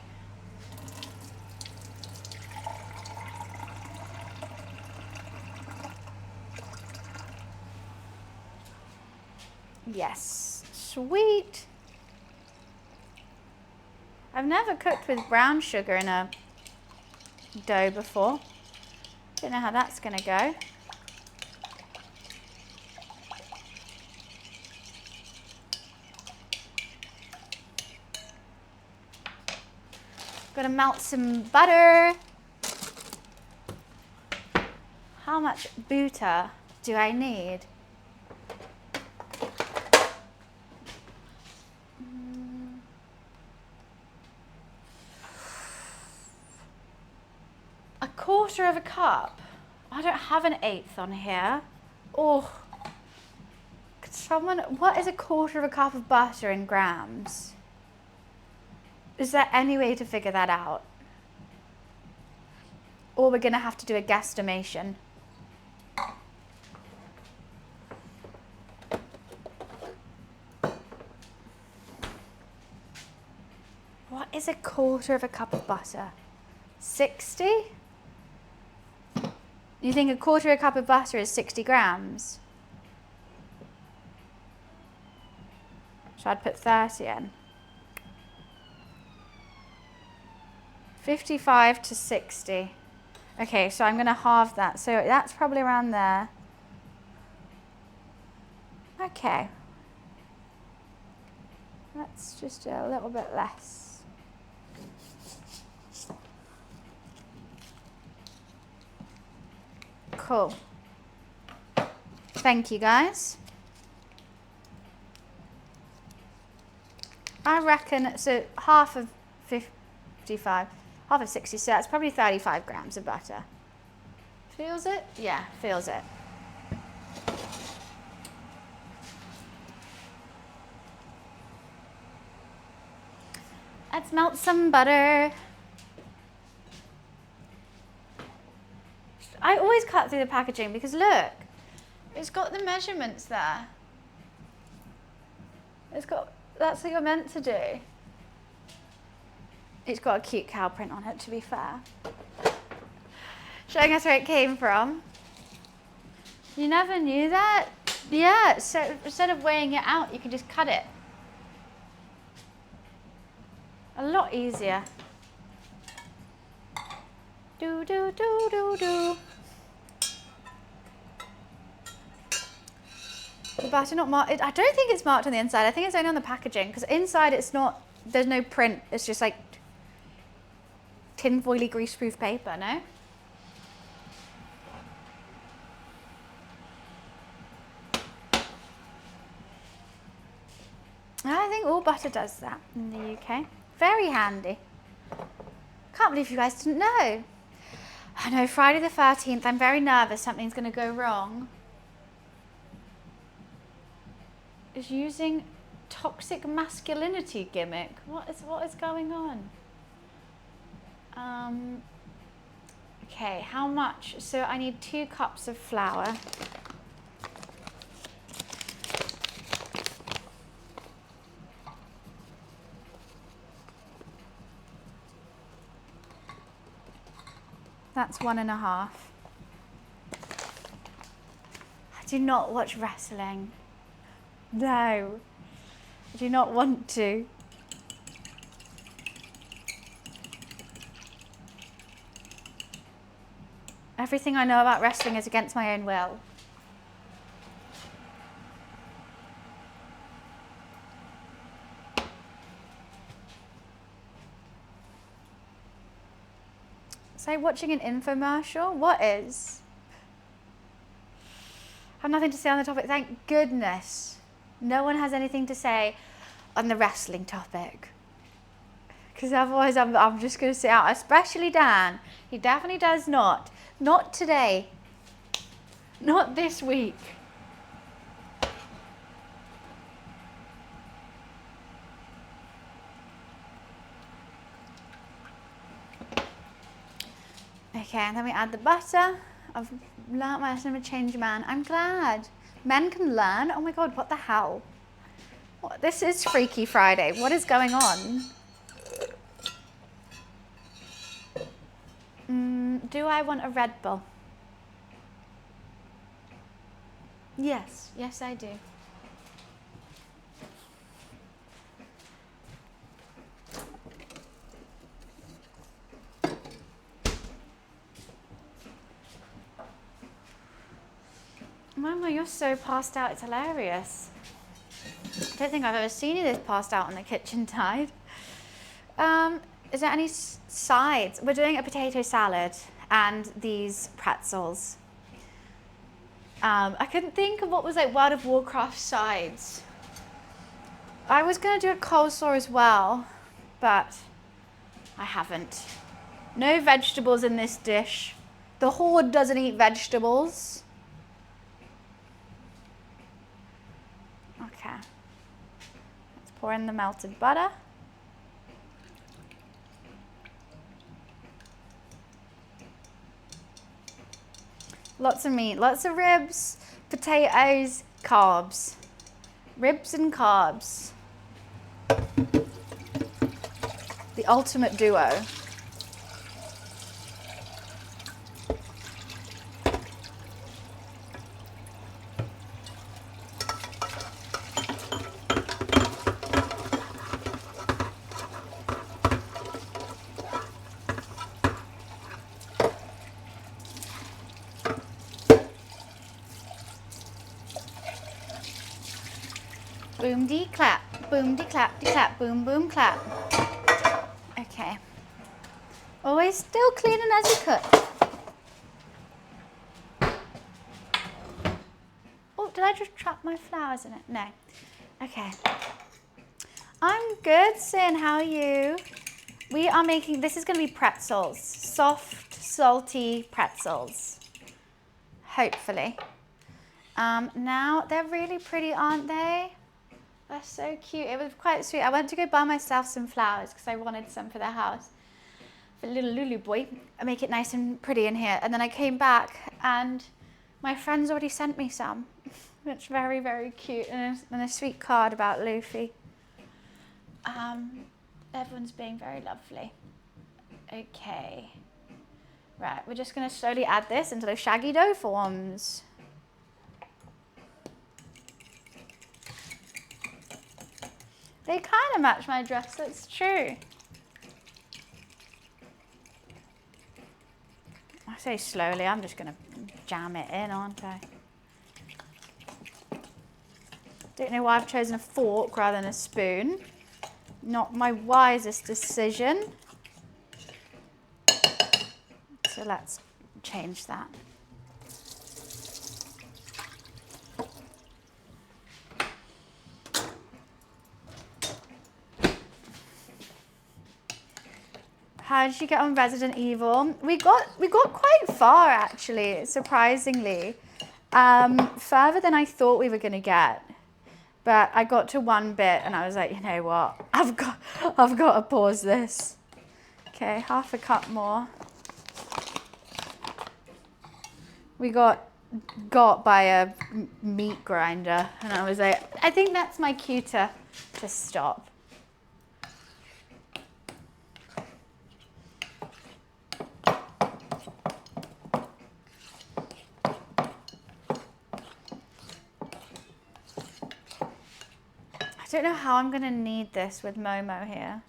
Yes, sweet. I've never cooked with brown sugar in a dough before. Don't know how that's gonna go. Gonna melt some butter. How much butter do I need? A 1/4 of a cup. I don't have an 1/8 on here. Oh, could someone, what is a 1/4 of a cup of butter in grams? Is there any way to figure that out? Or we're gonna have to do a guesstimation. is a quarter of a cup of butter? 60? You think a quarter of a cup of butter is 60 grams? So I'd put 30 in. 55 to 60. Okay, so I'm going to halve that. So that's probably around there. Okay. Let's just do a little bit less. Cool. Thank you, guys. I reckon, so half of 55, half of 60, so that's probably 35 grams of butter. Feels it? Yeah, feels it. Let's melt some butter. I always cut through the packaging because look, it's got the measurements there. It's got, that's what you're meant to do. It's got a cute cow print on it, to be fair. Showing us where it came from. You never knew that? Yeah, so instead of weighing it out, you can just cut it. A lot easier. Do, do, do, do, do. The butter not marked. I don't think it's marked on the inside. I think it's only on the packaging because inside it's not, there's no print. It's just like tinfoily greaseproof paper, no? I think all butter does that in the UK. Very handy. Can't believe you guys didn't know. I know, Friday the 13th, I'm very nervous something's going to go wrong. Is using toxic masculinity gimmick. What is going on? Okay, how much? So I need 2 cups of flour. That's 1.5. I do not watch wrestling. No, I do not want to. Everything I know about wrestling is against my own will. It's like watching an infomercial. What is? I have nothing to say on the topic, thank goodness. No one has anything to say on the wrestling topic. Because otherwise I'm just going to sit out, especially Dan. He definitely does not. Not today. Not this week. Okay, and then we add the butter. I've learnt my lesson, I'm a change man. I'm glad. Men can learn? Oh my God, what the hell? What, this is Freaky Friday. What is going on? Do I want a Red Bull? Yes, yes I do. Mama, you're so passed out, it's hilarious. I don't think I've ever seen you this passed out on the kitchen tide. Is there any sides? We're doing a potato salad and these pretzels. I couldn't think of what was like World of Warcraft sides. I was gonna do a coleslaw as well, but I haven't. No vegetables in this dish. The Horde doesn't eat vegetables. Okay. Let's pour in the melted butter. Lots of meat, lots of ribs, potatoes, carbs. Ribs and carbs. The The ultimate duo. Boom dee clap, boom dee clap, boom boom clap. Okay. Always still cleaning as you cook. Oh, did I just trap my flowers in it? No. Okay. I'm good, Sin. How are you? We are making, this is going to be pretzels. Soft, salty pretzels. Hopefully. Now, they're really pretty, aren't they? They're so cute. It was quite sweet. I went to go buy myself some flowers because I wanted some for the house. For little Lulu boy. I make it nice and pretty in here. And then I came back and my friend's already sent me some. It's very, very cute. And a sweet card about Luffy. Everyone's being very lovely. Okay. Right, we're just going to slowly add this into those shaggy dough forms. They kind of match my dress, that's true. I say slowly, I'm just going to jam it in, aren't I? Don't know why I've chosen a fork rather than a spoon. Not my wisest decision. So let's change that. How did you get on Resident Evil? We got quite far actually, surprisingly. Further than I thought we were gonna get. But I got to one bit and I was like, you know what? I've got to pause this. Okay, half a cup more. We got by a meat grinder and I was like, I think that's my cue to stop. I don't know how I'm gonna need this with Momo here.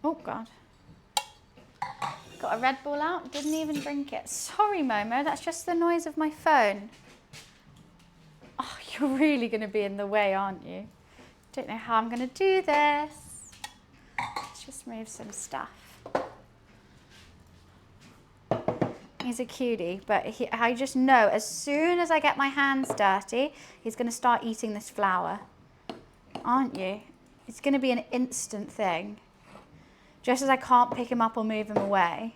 Oh God. Got a Red Bull out, didn't even drink it. Sorry Momo, that's just the noise of my phone. Oh, you're really gonna be in the way, aren't you? Don't know how I'm gonna do this. Let's just move some stuff. He's a cutie, but I just know as soon as I get my hands dirty, he's gonna start eating this flour. Aren't you? It's going to be an instant thing. Just as I can't pick him up or move him away.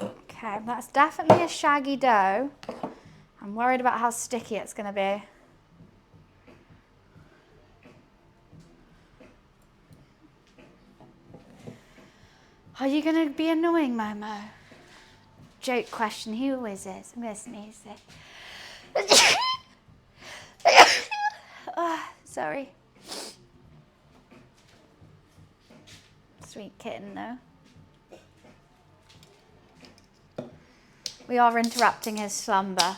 Okay, that's definitely a shaggy dough. I'm worried about how sticky it's going to be. Are you going to be annoying, Momo? Joke question, he always is. I'm going to sneeze it. Oh, sorry. Sweet kitten, though. We are interrupting his slumber.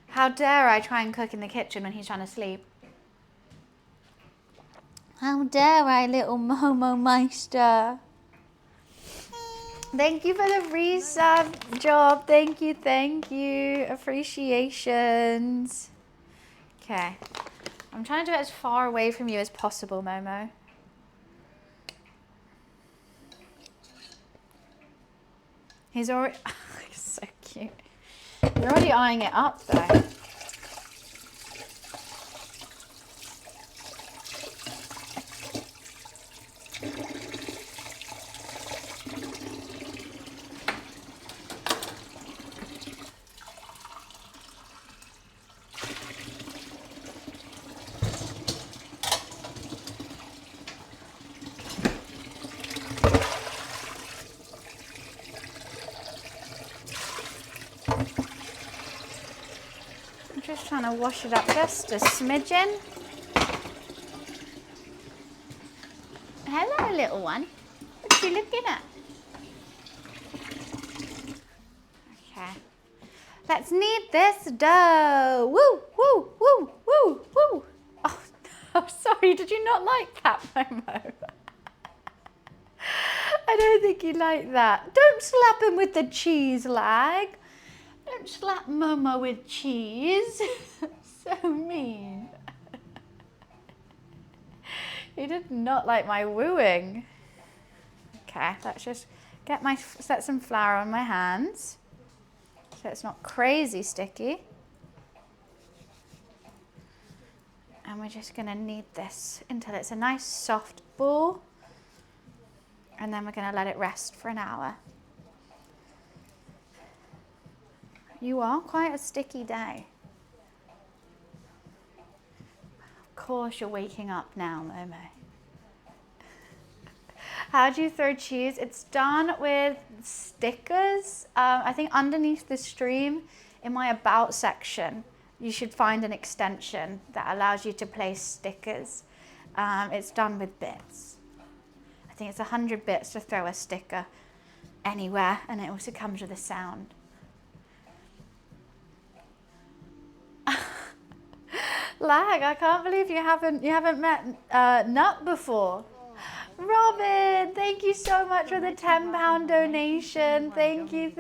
How dare I try and cook in the kitchen when he's trying to sleep? How dare I, little Momo Meister? Thank you for the resub, Job. Thank you. Appreciations. Okay. I'm trying to do it as far away from you as possible, Momo. He's already... He's so cute. You're already eyeing it up, though. trying to wash it up just a smidgen. Hello, little one. What are you looking at? Okay. Let's knead this dough. Woo, woo, woo, woo, woo. Oh, oh, sorry. Did you not like that, Momo? I don't think you like that. Don't slap him with the cheese, Lag. Don't slap Momo with cheese. So mean. He did not like my wooing. Okay, let's just set some flour on my hands so it's not crazy sticky. And we're just gonna knead this until it's a nice soft ball. And then we're gonna let it rest for an hour. You are quite a sticky day. Of course you're waking up now, Momo. How do you throw cheese? It's done with stickers. I think underneath the stream, in my about section, you should find an extension that allows you to place stickers. It's done with bits. I think it's 100 bits to throw a sticker anywhere, and it also comes with a sound. Lag, I can't believe you haven't met Nut before. Robin, thank you so much for the £10 donation. Thank you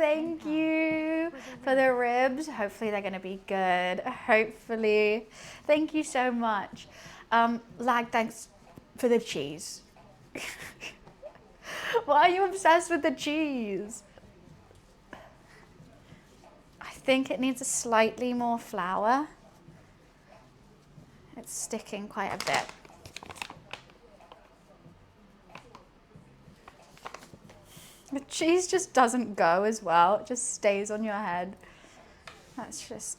for the ribs. Hopefully they're going to be good. Hopefully. Thank you so much. Lag, thanks for the cheese. Why are you obsessed with the cheese? I think it needs a slightly more flour. It's sticking quite a bit. The cheese just doesn't go as well. It just stays on your head. That's just...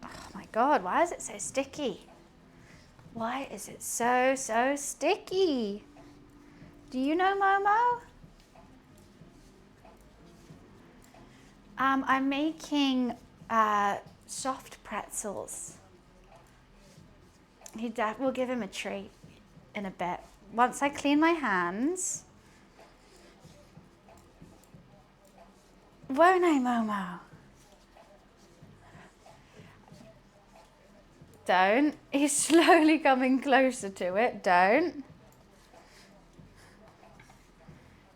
Oh my God, why is it so sticky? Why is it so sticky? Do you know, Momo? I'm making soft pretzels. We'll give him a treat in a bit. Once I clean my hands. Won't I, Momo? Don't. He's slowly coming closer to it. Don't.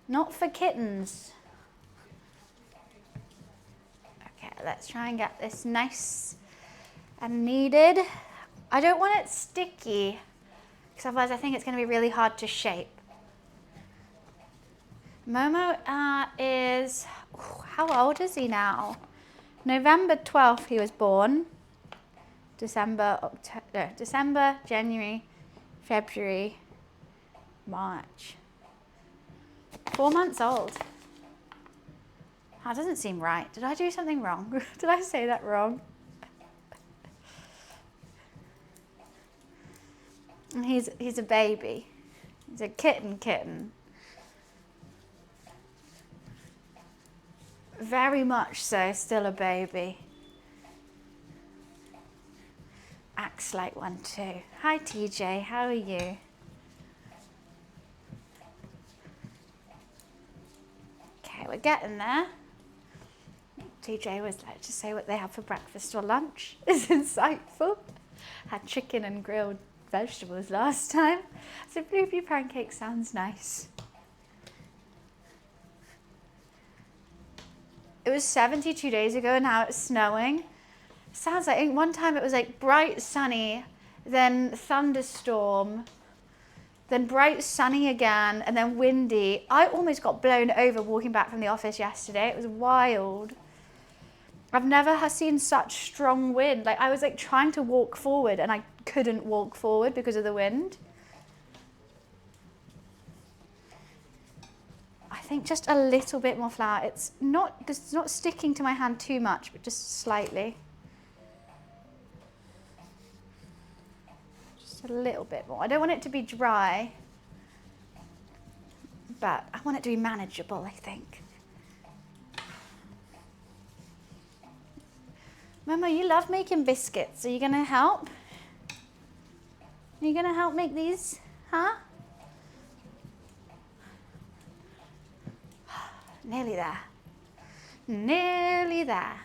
Not for kittens. Okay, let's try and get this nice and kneaded. I don't want it sticky, because otherwise I think it's going to be really hard to shape. Momo is, how old is he now? November 12th he was born. December, January, February, March. 4 months old. That doesn't seem right. Did I do something wrong? Did I say that wrong? He's a baby. He's a kitten. Very much so, still a baby. Acts like one too. Hi TJ, how are you? Okay, we're getting there. TJ was like to say what they had for breakfast or lunch. It's insightful. Had chicken and grilled vegetables last time. So blueberry pancake sounds nice. It was 72 days ago and now it's snowing. Sounds like one time it was like bright sunny, then thunderstorm, then bright sunny again, and then windy. I almost got blown over walking back from the office yesterday. It was wild. I've never seen such strong wind. Like I was like trying to walk forward and I couldn't walk forward because of the wind. I think just a little bit more flour. It's not sticking to my hand too much, but just slightly. Just a little bit more. I don't want it to be dry, but I want it to be manageable, I think. Mama, you love making biscuits. Are you going to help? Are you going to help make these? Huh? Nearly there. Nearly there.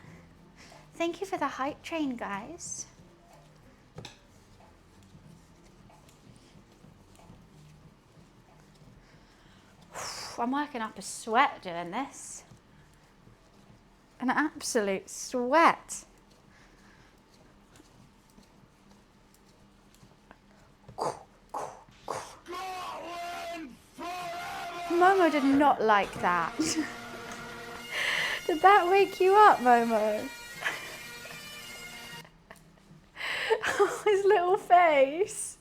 Thank you for the hype train, guys. I'm working up a sweat doing this. An absolute sweat. Momo did not like that. Did that wake you up, Momo? Oh, his little face.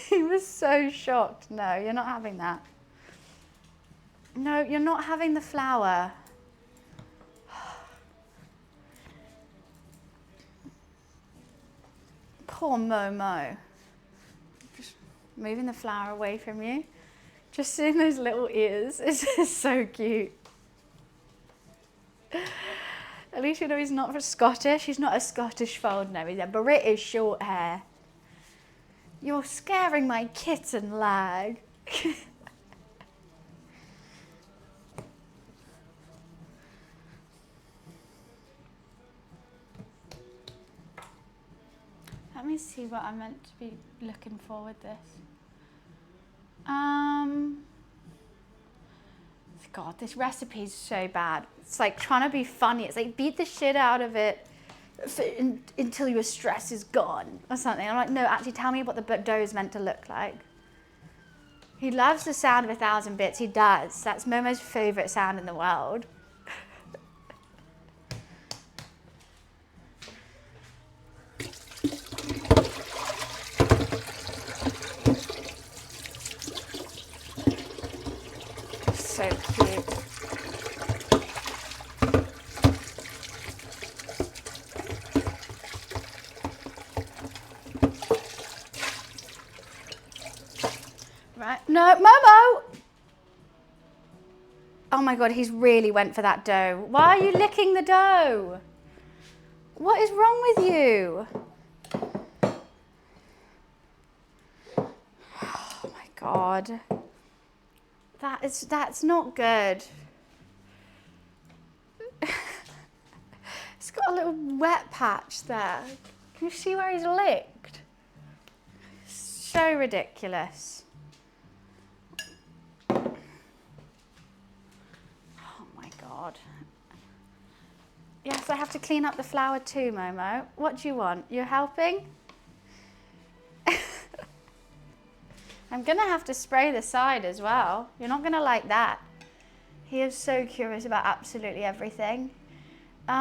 He was so shocked. No, you're not having that. No, you're not having the flour. Poor Momo. Just moving the flour away from you. Just seeing those little ears is just so cute. At least you know he's not Scottish. He's not a Scottish fold, no. He's a British short hair. You're scaring my kitten lag. Let me see what I'm meant to be looking for with this. God, this recipe is so bad. It's like trying to be funny. It's like beat the shit out of it until your stress is gone or something. I'm like, no, actually tell me what the dough is meant to look like. He loves the sound of 1,000 bits. He does. That's Momo's favorite sound in the world. So cute. Right. No, Momo! Oh my God, he's really went for that dough. Why are you licking the dough? What is wrong with you? Oh my God. That's not good. It's got a little wet patch there. Can you see where he's licked? So ridiculous. Oh my God. Yes, I have to clean up the flour too, Momo. What do you want? You're helping? I'm gonna have to spray the side as well. You're not gonna like that. He is so curious about absolutely everything. Okay,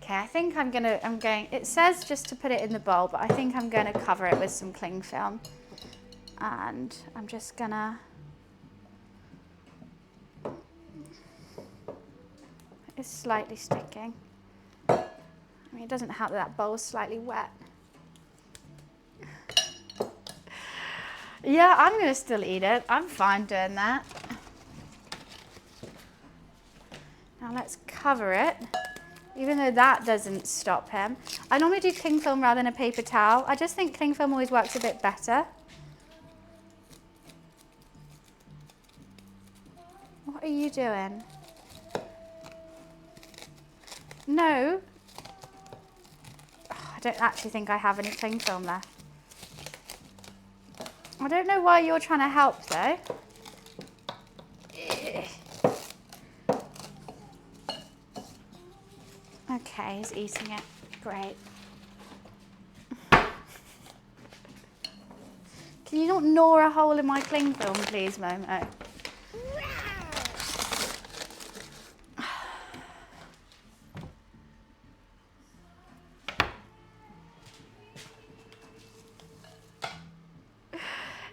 I think I'm going, it says just to put it in the bowl, but I think I'm gonna cover it with some cling film. And I'm just gonna, it's slightly sticking. I mean, it doesn't help that bowl's slightly wet. Yeah, I'm gonna still eat it. I'm fine doing that. Now let's cover it, even though that doesn't stop him. I normally do cling film rather than a paper towel. I just think cling film always works a bit better. What are you doing? No. Oh, I don't actually think I have any cling film left. I don't know why you're trying to help though. Okay, he's eating it. Great. Can you not gnaw a hole in my cling film, please, Momo?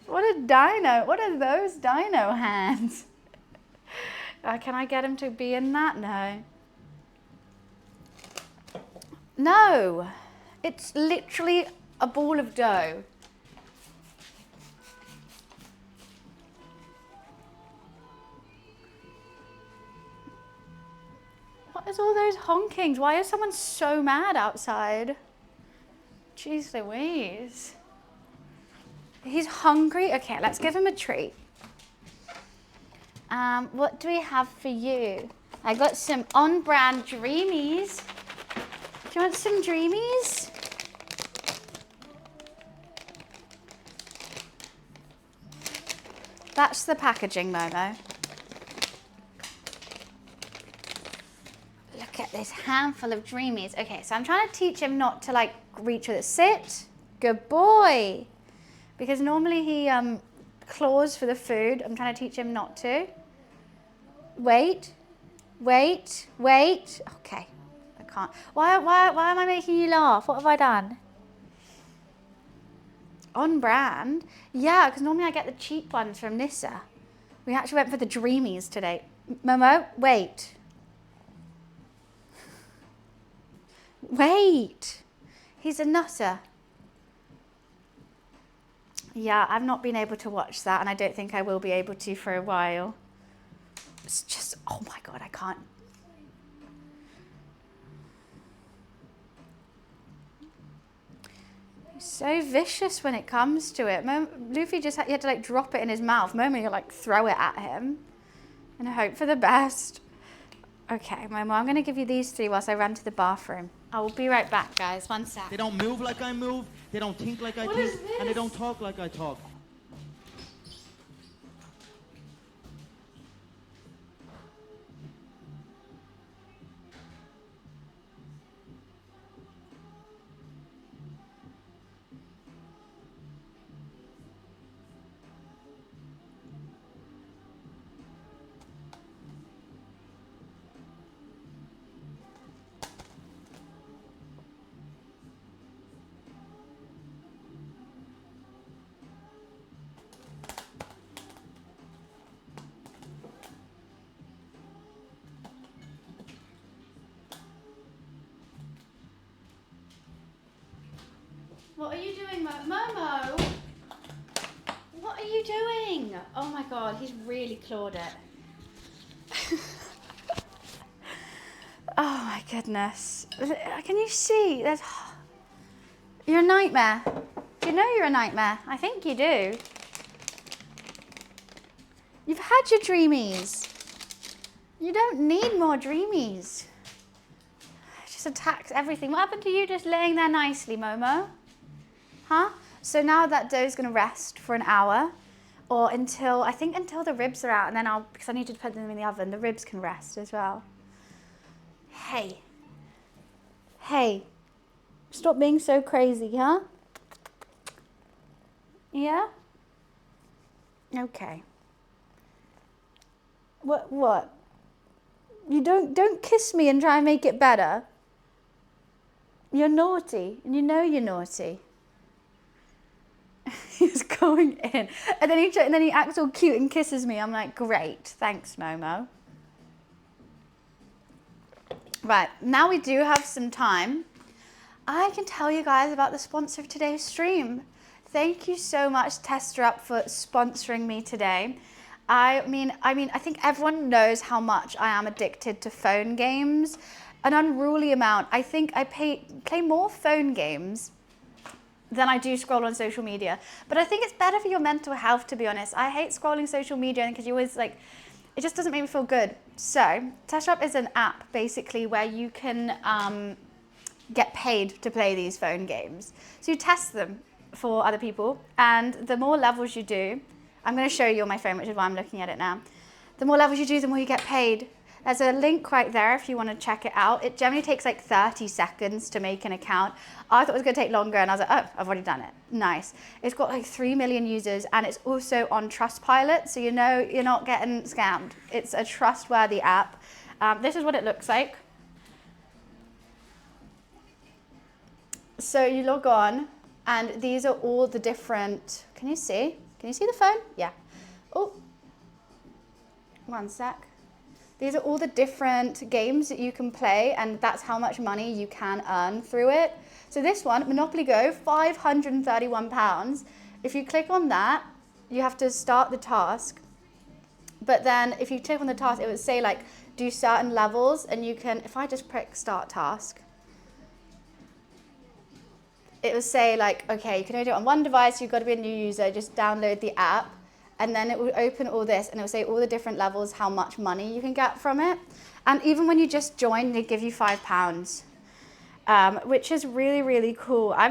What a dino. What are those dino hands? Can I get him to be in that? No. No. It's literally a ball of dough. What is all those honkings? Why is someone so mad outside? Jeez Louise. He's hungry? Okay, let's give him a treat. What do we have for you? I got some on-brand Dreamies. Do you want some Dreamies? That's the packaging, Momo. Look at this handful of Dreamies. Okay, so I'm trying to teach him not to like reach with it. Sit. Good boy. Because normally he claws for the food. I'm trying to teach him not to. Wait. Wait. Wait. Okay. I can't. Why am I making you laugh? What have I done? On brand? Yeah, because normally I get the cheap ones from Nissa. We actually went for the Dreamies today. Momo, wait. Wait. He's a nutter. Yeah, I've not been able to watch that, and I don't think I will be able to for a while. It's just, oh my God, I can't. He's so vicious when it comes to it. Luffy just had to like drop it in his mouth. Momo, you like throw it at him and hope for the best. Okay, Momo, I'm gonna give you these three whilst I run to the bathroom. I will be right back, guys. One sec. They don't move like I move, they don't think like I think, and they don't talk like I talk. What are you doing, Momo? What are you doing? Oh my God, he's really clawed it. Oh my goodness. Can you see? You're a nightmare. Do you know you're a nightmare? I think you do. You've had your Dreamies. You don't need more Dreamies. It just attacks everything. What happened to you just laying there nicely, Momo? Huh? So now that dough's gonna rest for an hour, or until the ribs are out, and then because I need to put them in the oven, the ribs can rest as well. Hey. Hey. Stop being so crazy, huh? Yeah? Okay. What? You don't kiss me and try and make it better. You're naughty, and you know you're naughty. He's going in, and then he acts all cute and kisses me. I'm like, great, thanks, Momo. Right, now we do have some time. I can tell you guys about the sponsor of today's stream. Thank you so much, Tester Up, for sponsoring me today. I mean, I think everyone knows how much I am addicted to phone games. An unruly amount. I think I play more phone games than I do scroll on social media. But I think it's better for your mental health, to be honest. I hate scrolling social media because you always like, it just doesn't make me feel good. So, Tester Up is an app basically where you can get paid to play these phone games. So you test them for other people, and the more levels you do, I'm gonna show you on my phone, which is why I'm looking at it now. The more levels you do, the more you get paid. There's a link right there if you want to check it out. It generally takes like 30 seconds to make an account. I thought it was going to take longer, and I was like, oh, I've already done it. Nice. It's got like 3 million users, and it's also on Trustpilot, so you know you're not getting scammed. It's a trustworthy app. This is what it looks like. So you log on, and these are all the different, can you see? Can you see the phone? Yeah. Oh, one sec. These are all the different games that you can play, and that's how much money you can earn through it. So this one, Monopoly Go, £531. If you click on that, you have to start the task. But then if you click on the task, it would say like, do certain levels, and you can, if I just prick start task, it will say like, okay, you can only do it on one device, you've got to be a new user, just download the app, and then it will open all this, and it will say all the different levels, how much money you can get from it. And even when you just join, they give you £5, which is really, really cool. I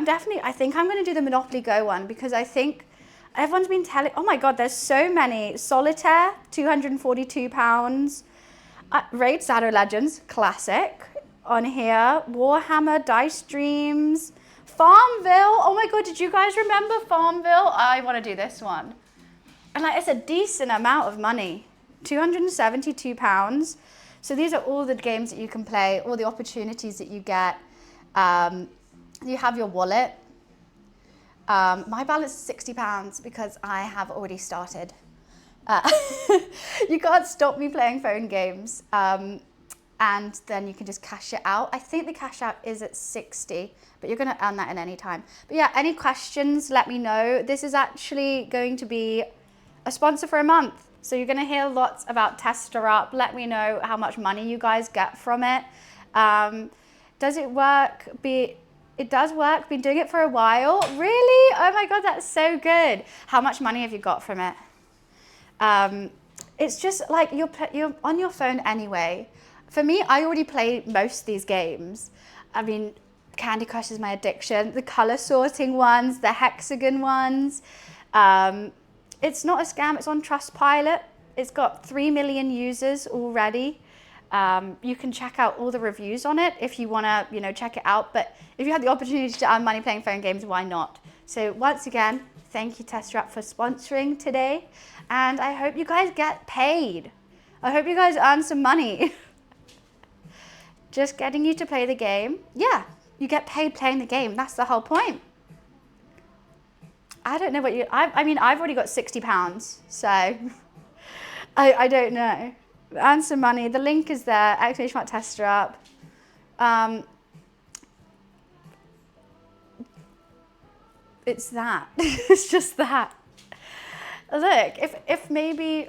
think I'm going to do the Monopoly Go one, because I think everyone's been telling, oh my God, there's so many. Solitaire, £242. Raid Shadow Legends, classic, on here. Warhammer, Dice Dreams, Farmville. Oh my God, did you guys remember Farmville? I want to do this one. And like, it's a decent amount of money, £272. So these are all the games that you can play, all the opportunities that you get. You have your wallet. My balance is £60 because I have already started. You can't stop me playing phone games. And then you can just cash it out. I think the cash out is at 60, but you're gonna earn that in any time. But yeah, any questions, let me know. This is actually going to be a sponsor for a month. So you're gonna hear lots about Tester Up. Let me know how much money you guys get from it. Does it work? It does work, been doing it for a while. Really? Oh my God, that's so good. How much money have you got from it? It's just like you're on your phone anyway. For me, I already play most of these games. I mean, Candy Crush is my addiction. The color sorting ones, the hexagon ones. It's not a scam, it's on Trustpilot. It's got 3 million users already. You can check out all the reviews on it if you wanna, check it out. But if you have the opportunity to earn money playing phone games, why not? So once again, thank you Tester Up for sponsoring today. And I hope you guys get paid. I hope you guys earn some money. Just getting you to play the game. Yeah, you get paid playing the game. That's the whole point. I don't know what I mean, I've already got £60, so I don't know. Earn some money. The link is there, !Tester Up. It's that. It's just that. Look, if you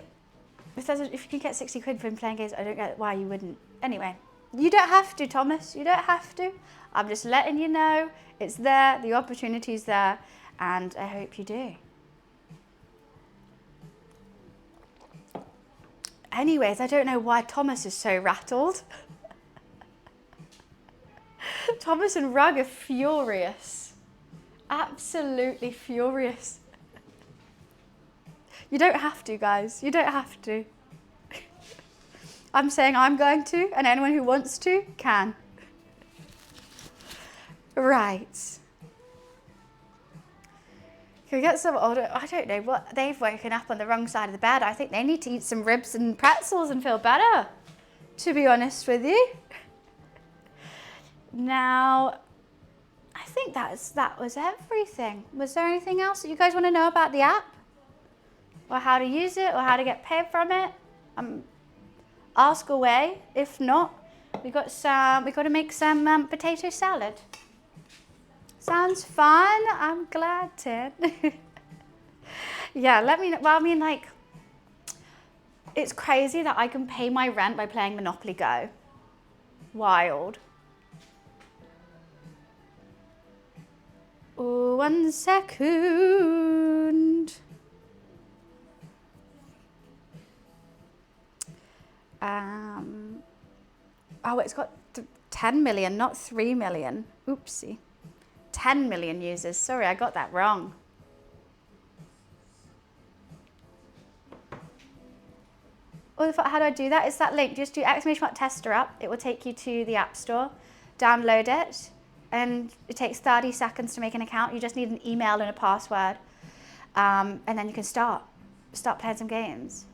can get 60 quid from playing games, I don't get why you wouldn't. Anyway, you don't have to, Thomas. You don't have to. I'm just letting you know it's there, the opportunity's there, and I hope you do. Anyways, I don't know why Thomas is so rattled. Thomas and Rug are furious. Absolutely furious. You don't have to, guys. You don't have to. I'm saying I'm going to, and anyone who wants to can. Right. Can we get some older? I don't know what, they've woken up on the wrong side of the bed. I think they need to eat some ribs and pretzels and feel better, to be honest with you. Now, I think that was everything. Was there anything else that you guys want to know about the app? Or how to use it, or how to get paid from it? Ask away. If not, we got to make some potato salad. Sounds fun. I'm glad to. Yeah, let me know. Well, I mean, like, it's crazy that I can pay my rent by playing Monopoly Go. Wild. Oh, 1 second. Oh, it's got 10 million, not 3 million. Oopsie. 10 million users. Sorry, I got that wrong. How do I do that? It's that link. Just do !Tester Up. It will take you to the App Store. Download it. And it takes 30 seconds to make an account. You just need an email and a password. And then you can start playing some games.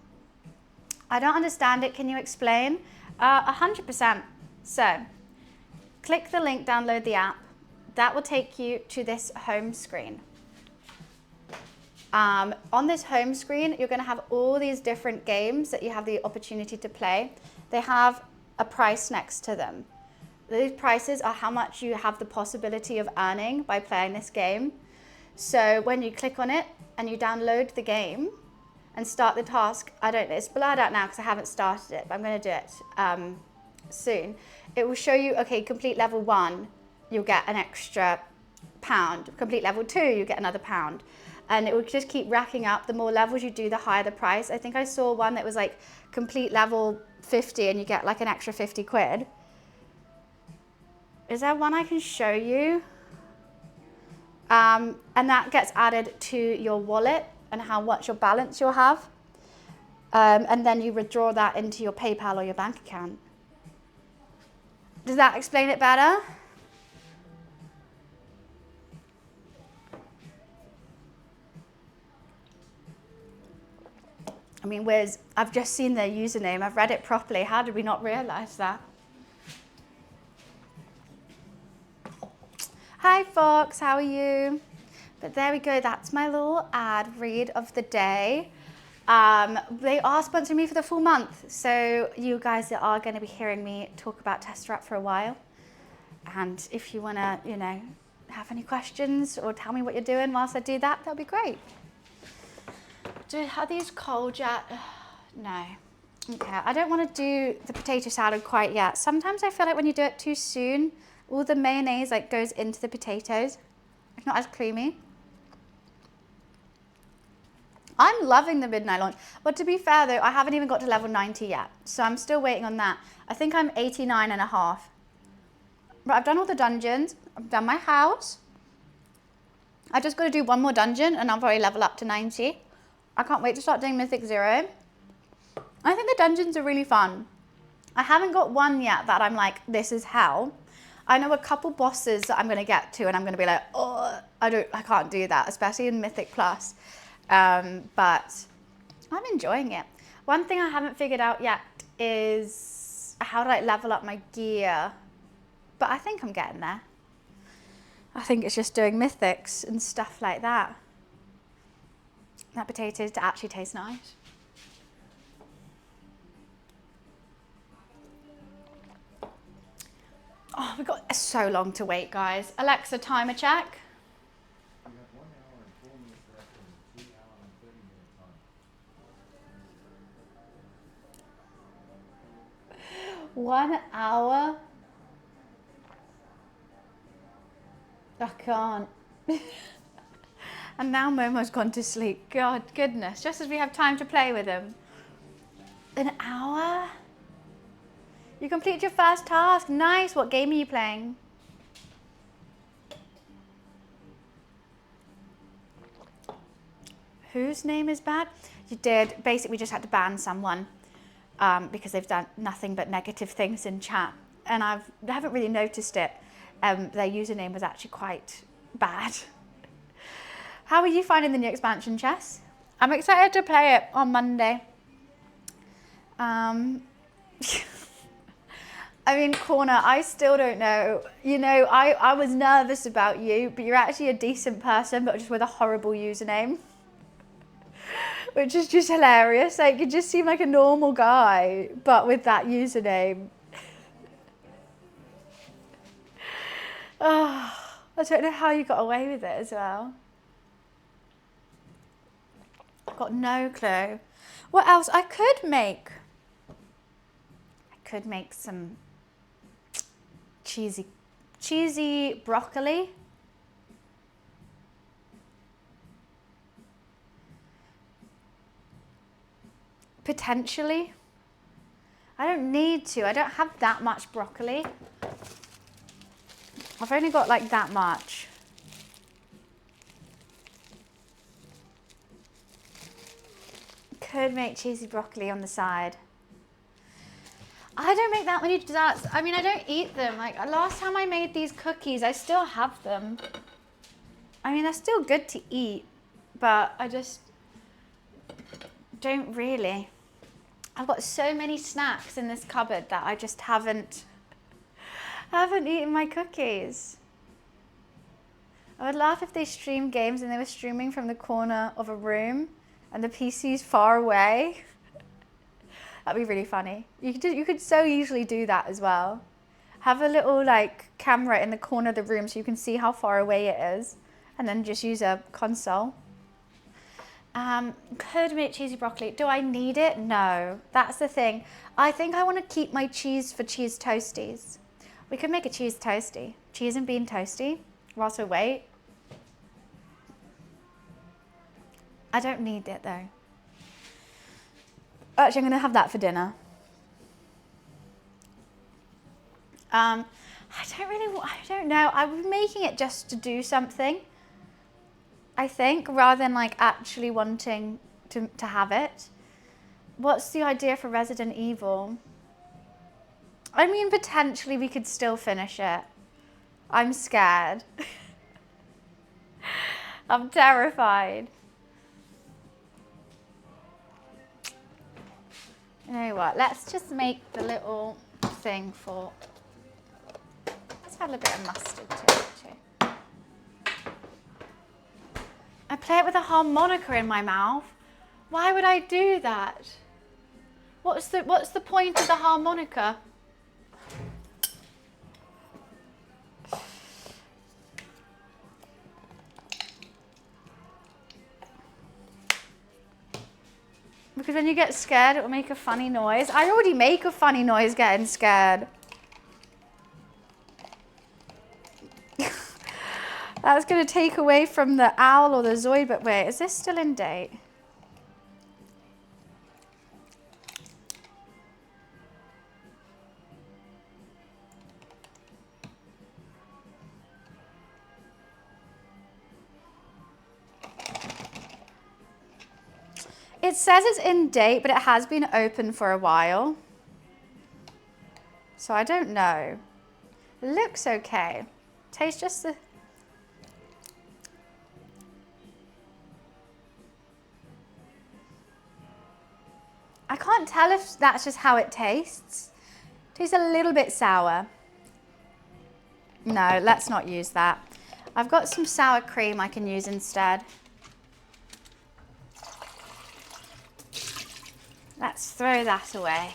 I don't understand it. Can you explain? 100%. So, click the link, download the app. That will take you to this home screen. On this home screen, you're going to have all these different games that you have the opportunity to play. They have a price next to them. Those prices are how much you have the possibility of earning by playing this game. So when you click on it and you download the game and start the task, I don't know, it's blurred out now because I haven't started it, but I'm going to do it soon. It will show you, okay, complete level 1, you'll get an extra £1. Complete level 2, you get another £1. And it will just keep racking up. The more levels you do, the higher the price. I think I saw one that was like complete level 50 and you get like an extra 50 quid. Is there one I can show you? And that gets added to your wallet and how much your balance you'll have. And then you withdraw that into your PayPal or your bank account. Does that explain it better? I mean, Wiz, I've just seen their username. I've read it properly. How did we not realize that? Hi, Fox. How are you? But there we go. That's my little ad read of the day. They are sponsoring me for the full month. So you guys are going to be hearing me talk about Tester App for a while. And if you want to, have any questions or tell me what you're doing whilst I do that, that'll be great. Are these cold yet? No. Okay, I don't want to do the potato salad quite yet. Sometimes I feel like when you do it too soon, all the mayonnaise goes into the potatoes. It's not as creamy. I'm loving the midnight launch. But to be fair though, I haven't even got to level 90 yet. So I'm still waiting on that. I think I'm 89.5. But I've done all the dungeons. I've done my house. I just got to do one more dungeon and I'll probably level up to 90. I can't wait to start doing Mythic 0. I think the dungeons are really fun. I haven't got one yet that I'm like, this is hell. I know a couple bosses that I'm going to get to and I'm going to be like, oh, I can't do that, especially in Mythic Plus. But I'm enjoying it. One thing I haven't figured out yet is how to level up my gear. But I think I'm getting there. I think it's just doing mythics and stuff like that. That potato to actually taste nice. Oh, we've got so long to wait, guys. Alexa, timer check. You have 1 hour and 4 minutes left and 2 hour and 30 minute time. 1 hour. I can't. And now Momo's gone to sleep. God, goodness. Just as we have time to play with him. An hour? You completed your first task. Nice. What game are you playing? Whose name is bad? You did. Basically, we just had to ban someone because they've done nothing but negative things in chat. And I haven't really noticed it. Their username was actually quite bad. How are you finding the new expansion, Chess? I'm excited to play it on Monday. I mean, Corner, I still don't know. I was nervous about you, but you're actually a decent person, but just with a horrible username. Which is just hilarious. Like, you just seem like a normal guy, but with that username. Oh, I don't know how you got away with it as well. I've got no clue. What else? I could make some cheesy broccoli. Potentially. I don't need to. I don't have that much broccoli. I've only got like that much. Could make cheesy broccoli on the side. I don't make that many desserts. I mean, I don't eat them. Like last time I made these cookies, I still have them. I mean, they're still good to eat, but I just don't really. I've got so many snacks in this cupboard that I just haven't eaten my cookies. I would laugh if they streamed games and they were streaming from the corner of a room and the PC's far away. That'd be really funny. You could so easily do that as well. Have a little like camera in the corner of the room so you can see how far away it is, and then just use a console. Could make cheesy broccoli. Do I need it? No, that's the thing. I think I want to keep my cheese for cheese toasties. We could make a cheese toasty, cheese and bean toasty, whilst we wait. I don't need it though. Actually, I'm gonna have that for dinner. I don't know. I was making it just to do something, I think, rather than like actually wanting to have it. What's the idea for Resident Evil? I mean, potentially we could still finish it. I'm scared. I'm terrified. You know what? Let's just make the little thing for... Let's add a bit of mustard to it too. I play it with a harmonica in my mouth. Why would I do that? What's the point of the harmonica? Because when you get scared, it will make a funny noise. I already make a funny noise getting scared. That's going to take away from the owl or the Zoid, but wait, is this still in date? It says it's in date, but it has been open for a while. So I don't know. It looks okay. Tastes just the... I can't tell if that's just how it tastes. It tastes a little bit sour. No, let's not use that. I've got some sour cream I can use instead. Let's throw that away.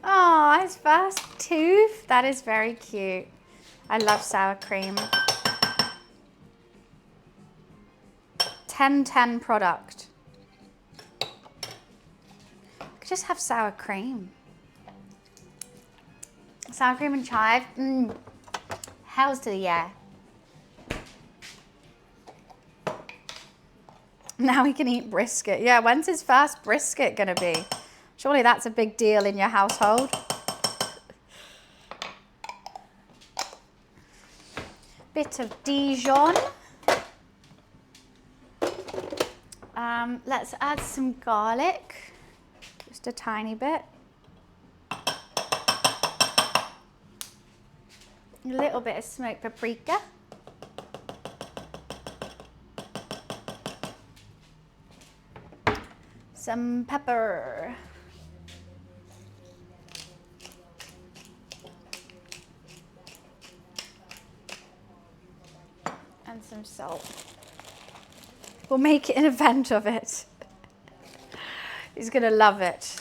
Oh, his first tooth. That is very cute. I love sour cream. 10/10 product. Could just have sour cream. Sour cream and chive. Hells to the yeah. Now we can eat brisket. Yeah, when's his first brisket gonna be? Surely that's a big deal in your household. Bit of Dijon. Let's add some garlic. Just a tiny bit. A little bit of smoked paprika. Some pepper. And some salt. We'll make an event of it. He's gonna love it.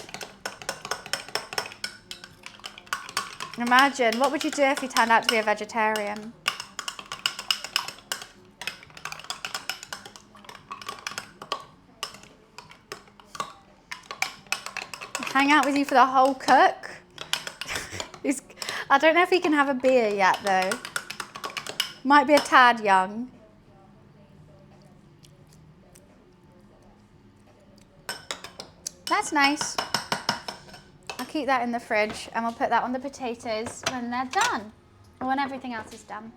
Imagine, what would you do if he turned out to be a vegetarian? Hang out with you for the whole cook? I don't know if he can have a beer yet though. Might be a tad young. That's nice. I'll keep that in the fridge and we'll put that on the potatoes when they're done. Or when everything else is done.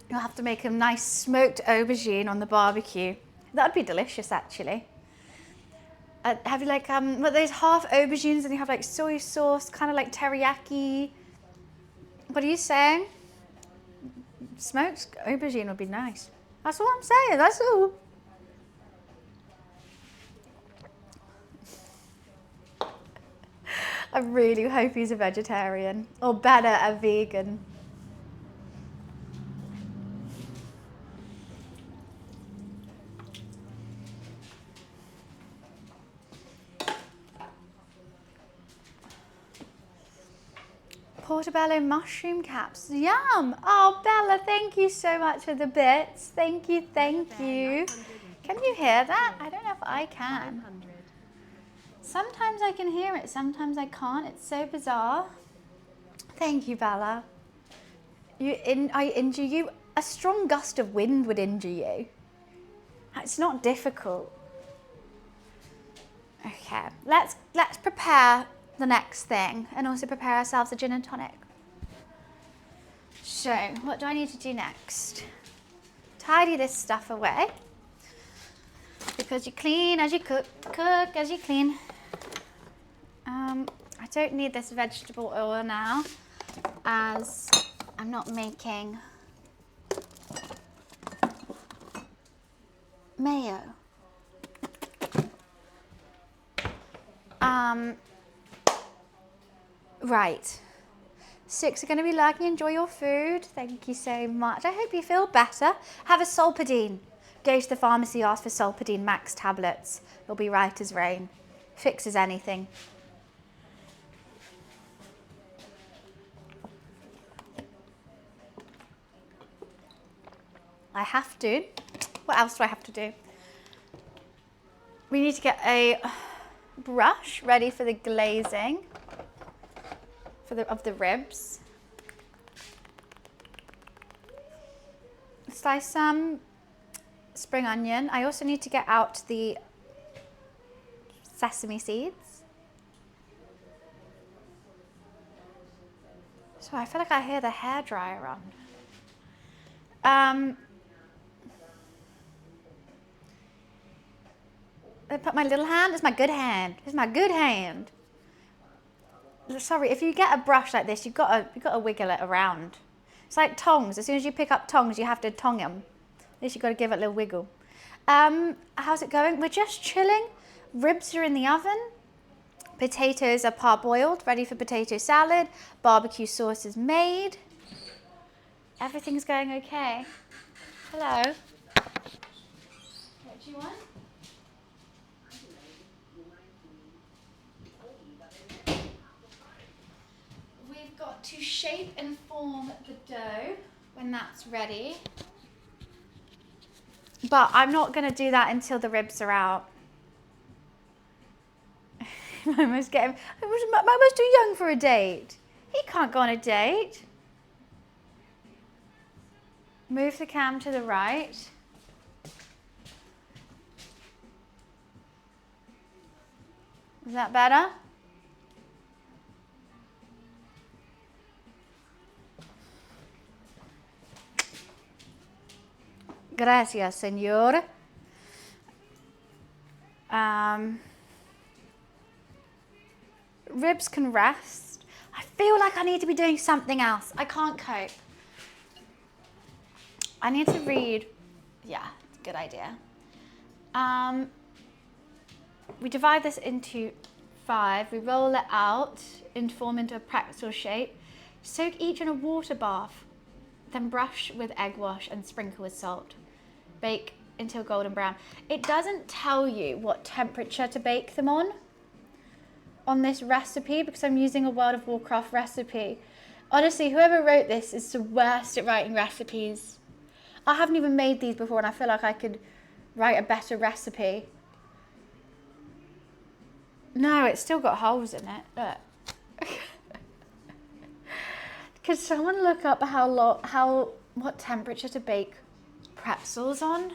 You'll have to make a nice smoked aubergine on the barbecue. That would be delicious actually. Have you like, what those half aubergines and you have like soy sauce, kind of like teriyaki. What are you saying? Smoked aubergine would be nice. That's all I'm saying, that's all. I really hope he's a vegetarian, or better, a vegan. Portobello mushroom caps. Yum! Oh, Bella, thank you so much for the bits. Thank you, thank you. Can you hear that? I don't know if I can. 500. Sometimes I can hear it, sometimes I can't. It's so bizarre. Thank you, Bella. I injure you. A strong gust of wind would injure you. It's not difficult. Okay, let's prepare the next thing and also prepare ourselves a gin and tonic. So, what do I need to do next? Tidy this stuff away. Because you clean as you cook, cook as you clean. I don't need this vegetable oil now, as I'm not making mayo. Right. 6 are going to be lurking. Enjoy your food. Thank you so much. I hope you feel better. Have a Solpadeine. Go to the pharmacy, ask for Solpadeine Max tablets. It'll be right as rain. Fixes anything. I have to. What else do I have to do? We need to get a brush ready for the glazing of the ribs. Slice some spring onion. I also need to get out the sesame seeds. So I feel like I hear the hairdryer on. I put my little hand. It's my good hand. It's my good hand. Sorry, if you get a brush like this, you've got to wiggle it around. It's like tongs. As soon as you pick up tongs, you have to tong them. At least you've got to give it a little wiggle. How's it going? We're just chilling. Ribs are in the oven. Potatoes are parboiled, ready for potato salad. Barbecue sauce is made. Everything's going okay. Hello. What do you want? We've got to shape and form the dough when that's ready. But I'm not going to do that until the ribs are out. Mama's too young for a date. He can't go on a date. Move the cam to the right. Is that better? Gracias, señor. Ribs can rest. I feel like I need to be doing something else. I can't cope. I need to read. Yeah, good idea. We divide this into 5. We roll it out and form into a pretzel shape. Soak each in a water bath. Then brush with egg wash and sprinkle with salt. Bake until golden brown. It doesn't tell you what temperature to bake them on this recipe, because I'm using a World of Warcraft recipe. Honestly, whoever wrote this is the worst at writing recipes. I haven't even made these before, and I feel like I could write a better recipe. No, it's still got holes in it. Look. Could someone look up what temperature to bake pretzels on?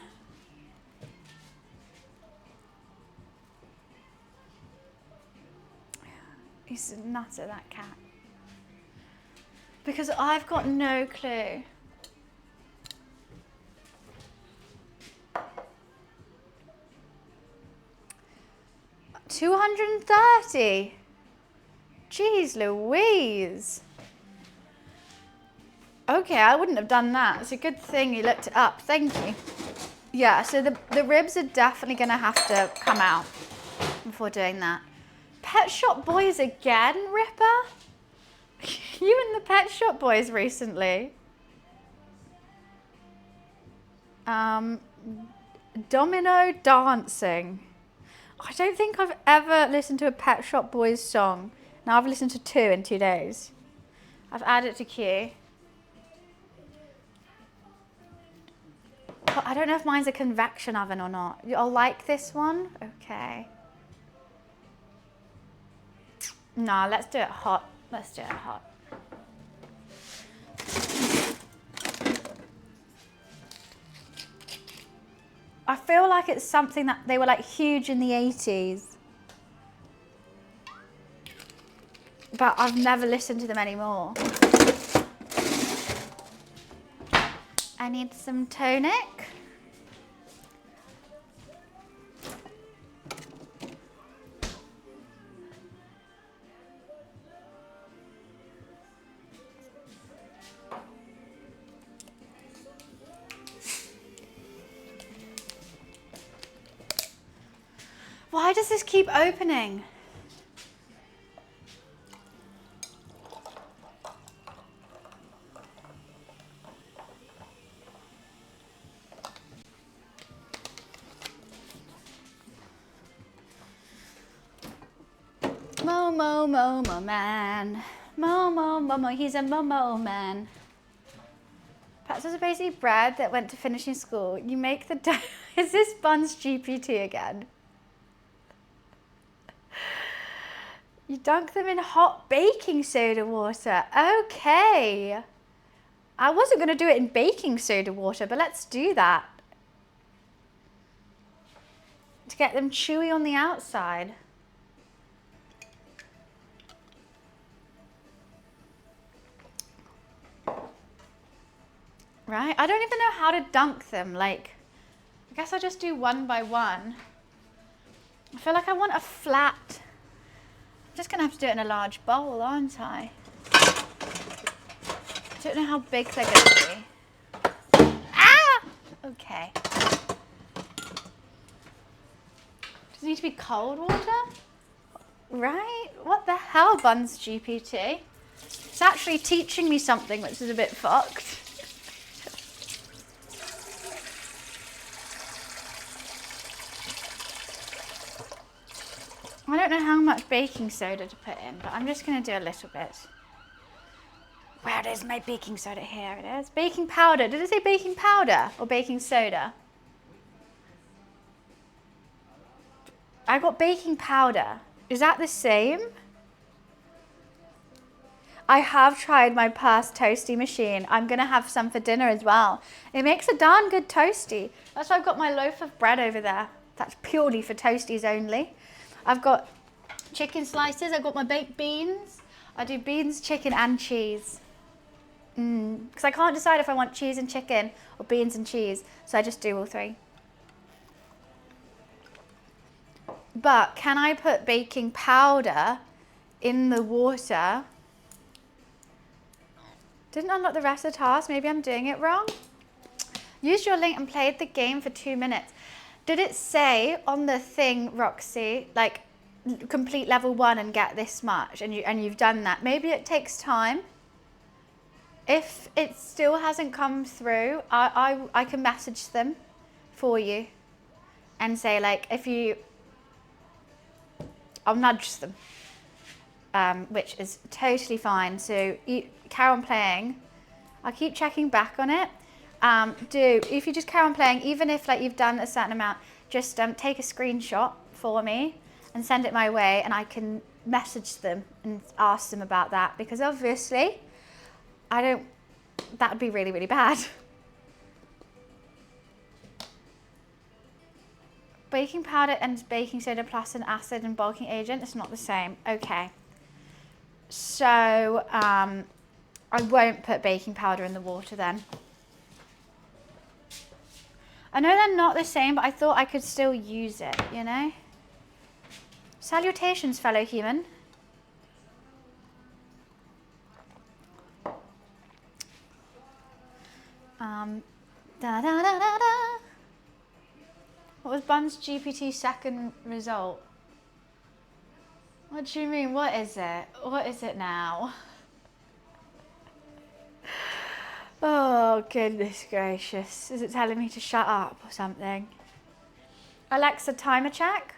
He's a nutter, that cat. Because I've got no clue. $230. Jeez Louise. Okay, I wouldn't have done that. It's a good thing you looked it up. Thank you. Yeah, so the ribs are definitely going to have to come out before doing that. Pet Shop Boys again, Ripper? You and the Pet Shop Boys recently. Domino Dancing. I don't think I've ever listened to a Pet Shop Boys song. Now I've listened to 2 in 2 days. I've added it to queue. But I don't know if mine's a convection oven or not. You'll like this one? Okay. Nah, let's do it hot. Let's do it hot. I feel like it's something that they were like huge in the 80s. But I've never listened to them anymore. I need some tonic. Why does this keep opening? Mo man. Mo, he's a Mo man. Pretzels are basically bread that went to finishing school. You make the dough. Is this Buns GPT again? You dunk them in hot baking soda water. Okay. I wasn't going to do it in baking soda water, but let's do that. To get them chewy on the outside. Right? I don't even know how to dunk them. Like, I guess I'll just do one by one. I feel like I want a flat. I'm just going to have to do it in a large bowl, aren't I? I don't know how big they're going to be. Ah! Okay. Does it need to be cold water? Right? What the hell, Buns GPT? It's actually teaching me something which is a bit fucked. I don't know how much baking soda to put in, but I'm just going to do a little bit. Where is my baking soda? Here it is. Baking powder. Did it say baking powder or baking soda? I got baking powder. Is that the same? I have tried my past toasty machine. I'm going to have some for dinner as well. It makes a darn good toasty. That's why I've got my loaf of bread over there. That's purely for toasties only. I've got chicken slices. I've got my baked beans. I do beans, chicken and cheese. Because I can't decide if I want cheese and chicken or beans and cheese. So I just do all 3. But can I put baking powder in the water? Didn't unlock the rest of the task. Maybe I'm doing it wrong. Use your link and played the game for 2 minutes. Did it say on the thing, Roxy, like complete level 1 and get this much, and you've done that? Maybe it takes time. If it still hasn't come through, I can message them for you and say, like, I'll nudge them, which is totally fine. So carry on playing. I'll keep checking back on it. If you just carry on playing, even if like you've done a certain amount, just take a screenshot for me and send it my way, and I can message them and ask them about that, because obviously that would be really, really bad. Baking powder and baking soda plus an acid and bulking agent. It's not the same. Okay. So I won't put baking powder in the water then. I know they're not the same, but I thought I could still use it, you know? Salutations, fellow human. Da, da, da, da, da. What was Buns GPT's second result? What do you mean? What is it? What is it now? Oh, goodness gracious. Is it telling me to shut up or something? Alexa, timer check.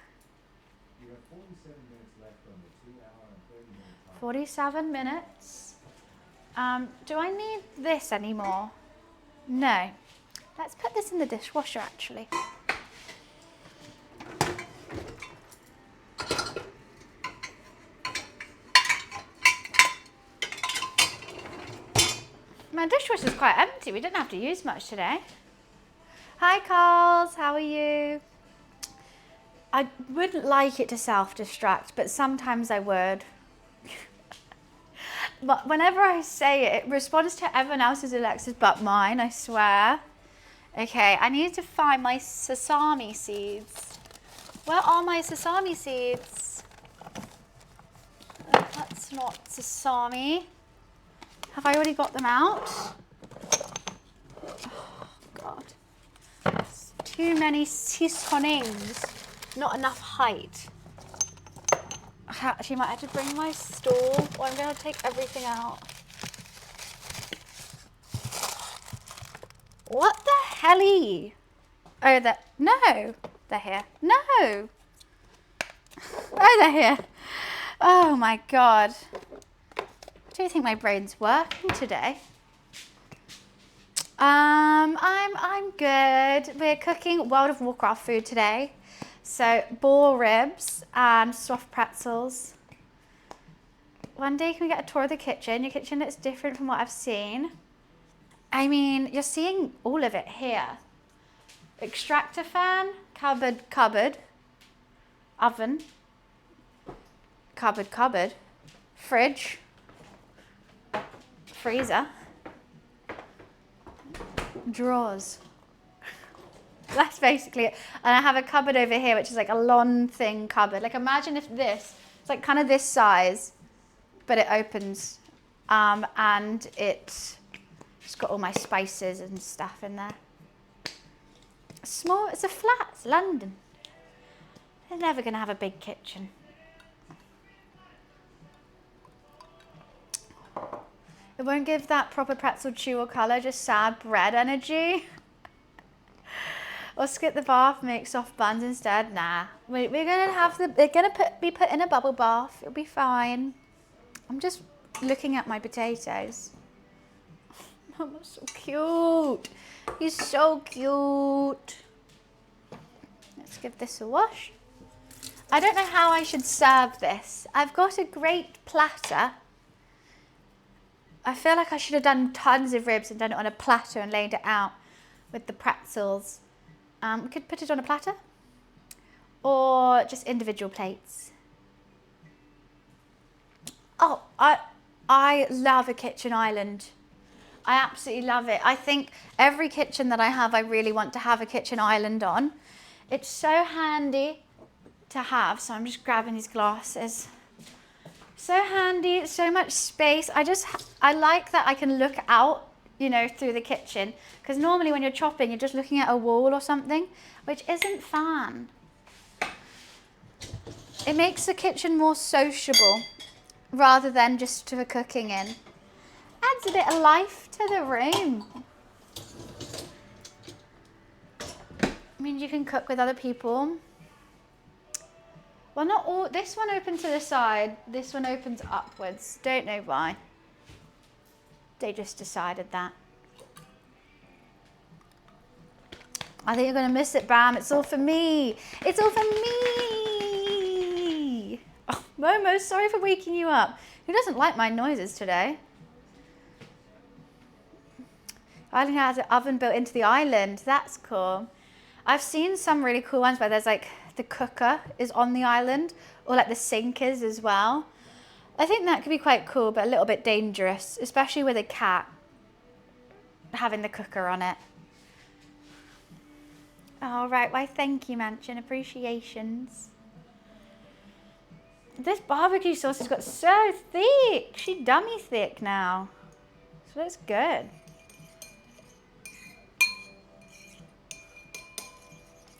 You have 47 minutes left on the 2-hour and 30-minute time. 47 minutes. Do I need this anymore? No. Let's put this in the dishwasher, actually. My dishwasher's quite empty. We didn't have to use much today. Hi, Carls. How are you? I wouldn't like it to self-destruct, but sometimes I would. But whenever I say it, it responds to everyone else's Alexas but mine, I swear. Okay, I need to find my sesame seeds. Where are my sesame seeds? That's not sesame. Have I already got them out? Oh, God. It's too many seasonings. Not enough height. I actually might have to bring my stool, or I'm going to take everything out. What the helly? Oh, no, they're here. No. Oh, they're here. Oh my God. Do you think my brain's working today? I'm good. We're cooking World of Warcraft food today. So boar ribs and soft pretzels. One day can we get a tour of the kitchen? Your kitchen looks different from what I've seen. I mean, you're seeing all of it here. Extractor fan, cupboard, oven, cupboard, fridge, freezer, drawers. That's basically it. And I have a cupboard over here, which is like a long thing cupboard. Like imagine if it's like kind of this size, but it opens. And it's got all my spices and stuff in there. Small, it's a flat, it's London. They're never gonna have a big kitchen. It won't give that proper pretzel chew or colour, just sad bread energy. Or skip the bath, make soft buns instead. Nah, we're gonna have be put in a bubble bath. It'll be fine. I'm just looking at my potatoes. Mama's so cute. He's so cute. Let's give this a wash. I don't know how I should serve this. I've got a great platter. I feel like I should have done tons of ribs and done it on a platter and laid it out with the pretzels. We could put it on a platter or just individual plates. Oh, I love a kitchen island. I absolutely love it. I think every kitchen that I have, I really want to have a kitchen island on. It's so handy to have. So I'm just grabbing these glasses. So handy, so much space. I like that I can look out, you know, through the kitchen. Because normally when you're chopping, you're just looking at a wall or something, which isn't fun. It makes the kitchen more sociable rather than just for cooking in. Adds a bit of life to the room. I mean, you can cook with other people. Well, not all. This one opens to the side. This one opens upwards. Don't know why. They just decided that. I think you're going to miss it, Bam. It's all for me. It's all for me. Oh, Momo, sorry for waking you up. Who doesn't like my noises today? Island has an oven built into the island. That's cool. I've seen some really cool ones where there's like the cooker is on the island or like the sink is as well. I think that could be quite cool, but a little bit dangerous, especially with a cat having the cooker on it. All right, why thank you, Mansion. Appreciations. This barbecue sauce has got so thick. She's dummy thick now. So that's good.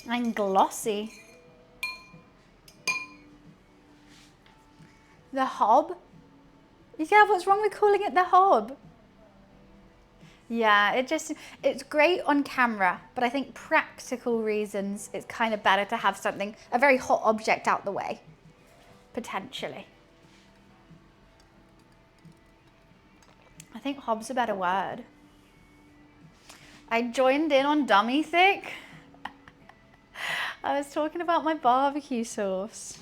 And glossy. The hob? Yeah, what's wrong with calling it the hob? Yeah, it's great on camera, but I think practical reasons, it's kind of better to have something, a very hot object out the way, potentially. I think hob's a better word. I joined in on dummy thick. I was talking about my barbecue sauce.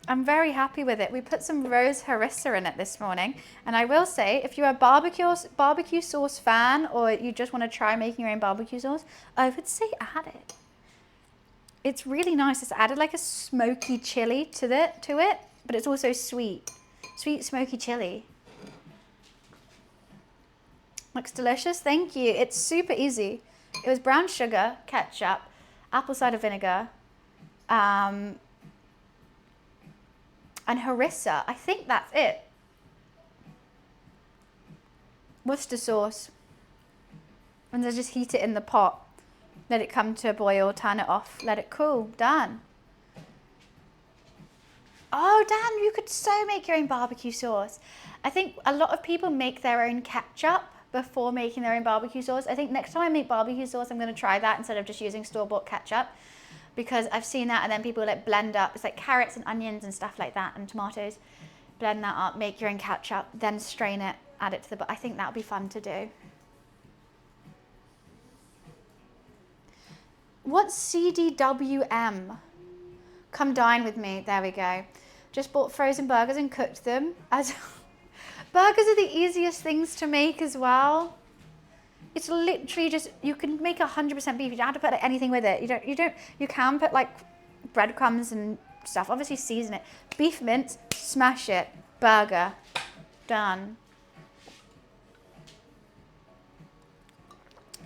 I'm very happy with it. We put some rose harissa in it this morning. And I will say, if you're a barbecue sauce fan, or you just want to try making your own barbecue sauce, I would say add it. It's really nice. It's added like a smoky chili to it, but it's also sweet. Sweet, smoky chili. Looks delicious. Thank you. It's super easy. It was brown sugar, ketchup, apple cider vinegar, and harissa. I think that's it. Worcester sauce. And then just heat it in the pot. Let it come to a boil, turn it off, let it cool. Done. Oh, Dan, you could so make your own barbecue sauce. I think a lot of people make their own ketchup before making their own barbecue sauce. I think next time I make barbecue sauce, I'm going to try that instead of just using store-bought ketchup, because I've seen that, and then people like blend up, it's like carrots and onions and stuff like that, and tomatoes. Blend that up, make your own ketchup, then strain it, add it to the, I think that would be fun to do. What's CDWM? Come dine with me. There we go. Just bought frozen burgers and cooked them. Burgers are the easiest things to make as well. It's literally just, you can make 100% beef. You don't have to put anything with it. You can put like breadcrumbs and stuff. Obviously season it. Beef mince, smash it. Burger. Done.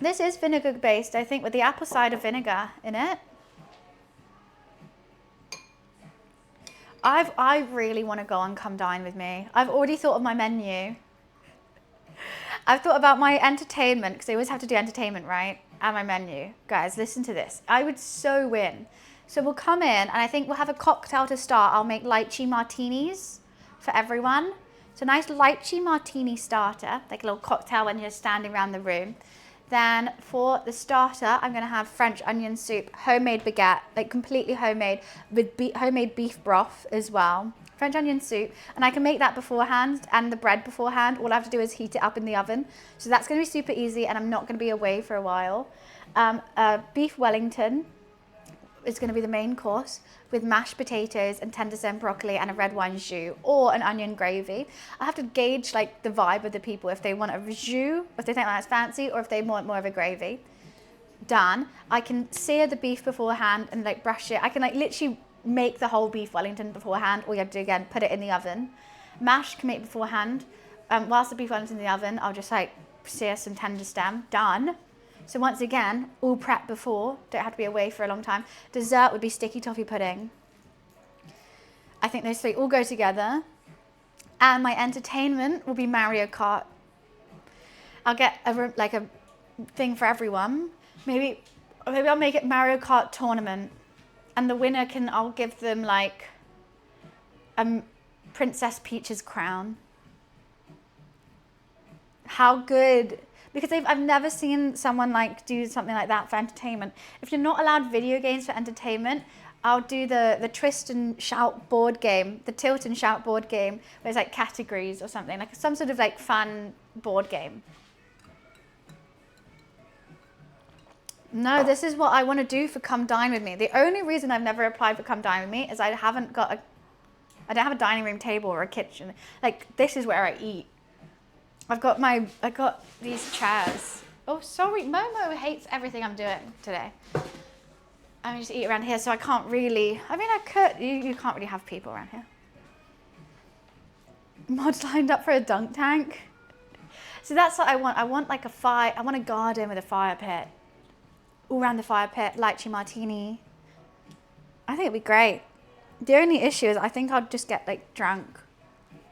This is vinegar based, I think, with the apple cider vinegar in it. I really want to go and come dine with me. I've already thought of my menu. I've thought about my entertainment, because I always have to do entertainment, right? And my menu. Guys, listen to this. I would so win. So we'll come in, and I think we'll have a cocktail to start. I'll make lychee martinis for everyone. So nice lychee martini starter, like a little cocktail when you're standing around the room. Then for the starter, I'm going to have French onion soup, homemade baguette, like completely homemade, with homemade beef broth as well. French onion soup, and I can make that beforehand, and the bread beforehand. All I have to do is heat it up in the oven. So that's going to be super easy, and I'm not going to be away for a while. Beef Wellington is going to be the main course, with mashed potatoes and tender stem broccoli and a red wine jus, or an onion gravy. I have to gauge like the vibe of the people, if they want a jus, if they think that's fancy, or if they want more of a gravy. Done. I can sear the beef beforehand and like brush it. I can like literally make the whole beef Wellington beforehand. All you have to do again, put it in the oven. Mash can make beforehand. Whilst the beef Wellington's in the oven, I'll just like sear some tender stem. Done. So once again, all prep before, don't have to be away for a long time. Dessert would be sticky toffee pudding. I think those three all go together. And my entertainment will be Mario Kart. I'll get a thing for everyone. Maybe I'll make it Mario Kart tournament. And the winner I'll give them like Princess Peach's crown. How good. Because I've never seen someone like do something like that for entertainment. If you're not allowed video games for entertainment, I'll do the twist and shout board game, the tilt and shout board game, where it's like categories or something, like some sort of like fun board game. No, this is what I want to do for Come Dine With Me. The only reason I've never applied for Come Dine With Me is I don't have a dining room table or a kitchen. Like, this is where I eat. I got these chairs. Oh, sorry, Momo hates everything I'm doing today. I just eat around here, so I can't really, I mean, I could, you can't really have people around here. Mods lined up for a dunk tank. So that's what I want. I want like I want a garden with a fire pit. All around the fire pit, lychee martini. I think it'd be great. The only issue is I think I'd just get like drunk.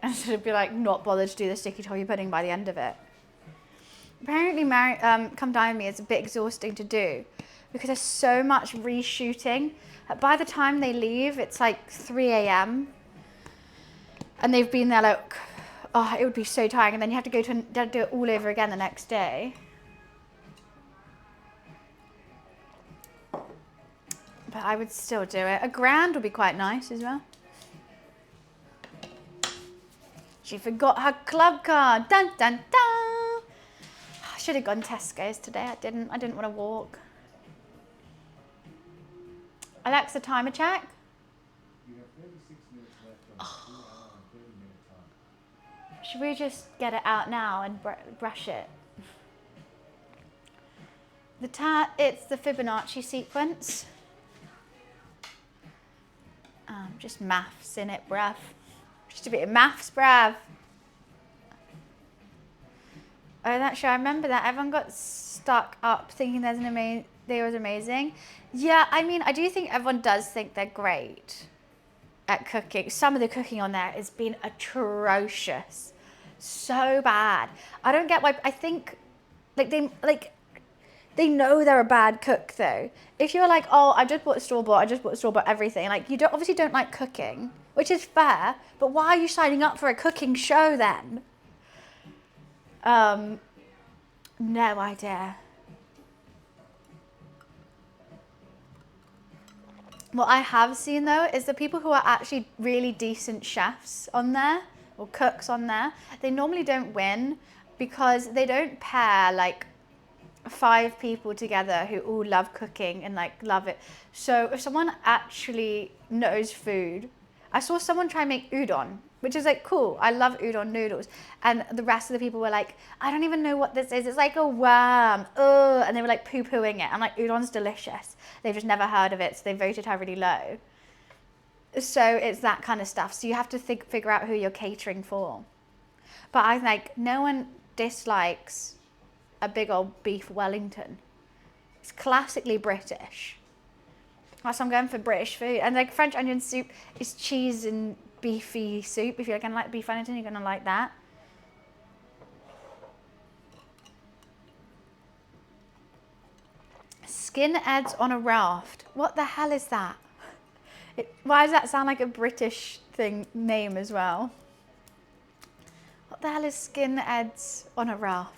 And sort of be like not bothered to do the sticky toffee pudding by the end of it. Apparently Come Dine With Me is a bit exhausting to do, because there's so much reshooting. By the time they leave, it's like 3 a.m. and they've been there like, oh, it would be so tiring. And then you have to do it all over again the next day. But I would still do it. $1,000 would be quite nice as well. She forgot her club card. Dun, dun, dun. I should have gone Tesco's today. I didn't want to walk. Alexa, timer check. You have 36 minutes left on the 2 hour and 30 minute time. Should we just get it out now and brush it? It's the Fibonacci sequence. Just maths in it, bruv. Just a bit of maths, bruv. Oh, that show, I remember that. Everyone got stuck up thinking they was amazing. Yeah, I mean, I do think everyone does think they're great at cooking. Some of the cooking on there has been atrocious. So bad. I don't get why. I think they know they're a bad cook though. If you're like, oh, I just bought store-bought everything. Like, you obviously don't like cooking, which is fair, but why are you signing up for a cooking show then? No idea. What I have seen though is the people who are actually really decent chefs on there or cooks on there, they normally don't win because they don't pair like 5 people together who all love cooking and like love it. So if someone actually knows food, I saw someone try and make udon, which is like cool. I love udon noodles. And the rest of the people were like, I don't even know what this is. It's like a worm. Ugh. And they were like poo-pooing it. I'm like, udon's delicious. They've just never heard of it. So they voted her really low. So it's that kind of stuff. So you have to figure out who you're catering for. But I like, no one dislikes a big old beef Wellington. It's classically British. So I'm going for British food. And like French onion soup is cheese and beefy soup. If you're gonna like beef Wellington, you're gonna like that. Skinheads on a raft. What the hell is that? Why does that sound like a British name as well? What the hell is skinheads on a raft?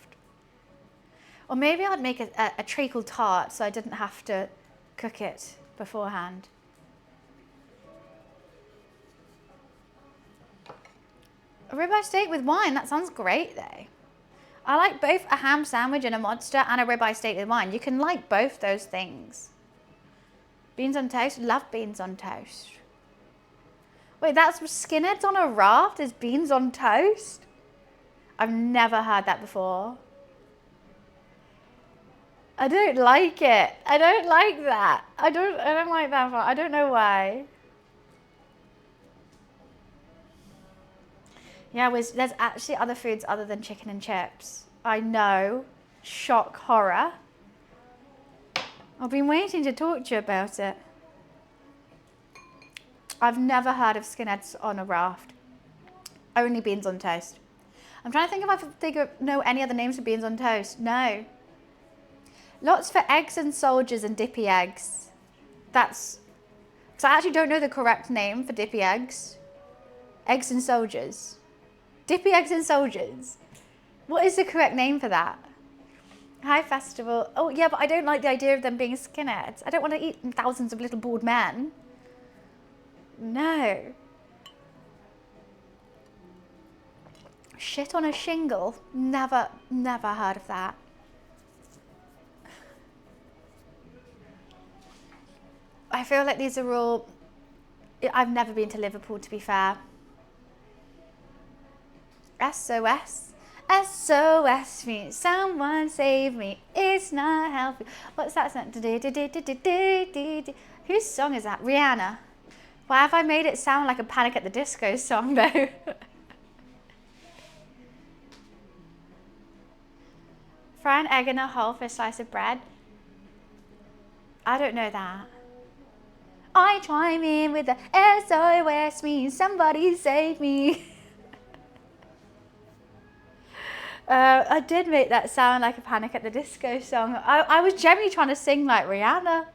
Or maybe I'd make a treacle tart so I didn't have to cook it beforehand. A ribeye steak with wine, that sounds great though. I like both a ham sandwich and a monster and a ribeye steak with wine. You can like both those things. Beans on toast, love beans on toast. Wait, that's skinheads on a raft is beans on toast? I've never heard that before. I don't like it. I don't like that. I don't like that part. I don't know why. Yeah, there's actually other foods other than chicken and chips. I know. Shock horror. I've been waiting to talk to you about it. I've never heard of skinheads on a raft. Only beans on toast. I'm trying to think if I know any other names for beans on toast. No. Lots for eggs and soldiers and dippy eggs. Because I actually don't know the correct name for dippy eggs. Eggs and soldiers. Dippy eggs and soldiers. What is the correct name for that? Hi, festival. Oh, yeah, but I don't like the idea of them being skinheads. I don't want to eat thousands of little bald men. No. Shit on a shingle. Never heard of that. I feel like these are all... I've never been to Liverpool, to be fair. SOS. SOS me. Someone save me. It's not healthy. What's that song? Whose song is that? Rihanna. Why have I made it sound like a Panic at the Disco song, though? Fry an egg in a hole for a slice of bread. I don't know that. I chime in with the SOS means somebody save me. I did make that sound like a Panic at the Disco song. I was generally trying to sing like Rihanna.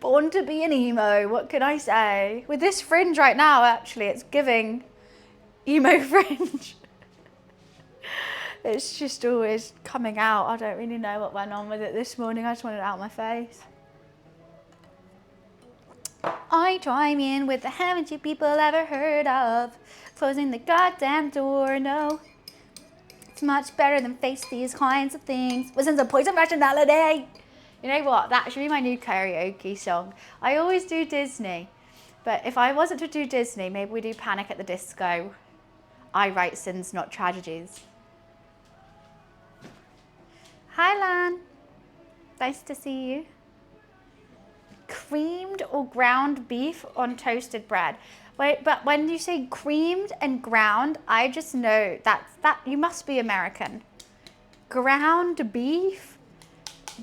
Born to be an emo, what can I say? With this fringe right now, actually, it's giving emo fringe. It's just always coming out. I don't really know what went on with it this morning. I just wanted it out of my face. I chime in with the haven't you people ever heard of? Closing the goddamn door, no. It's much better than face these kinds of things. Listen to Poison Rationality. You know what? That should be my new karaoke song. I always do Disney. But if I wasn't to do Disney, maybe we do Panic at the Disco. I write sins, not tragedies. Hi, Lan. Nice to see you. Creamed or ground beef on toasted bread. Wait, but when you say creamed and ground, I just know that you must be American. Ground beef?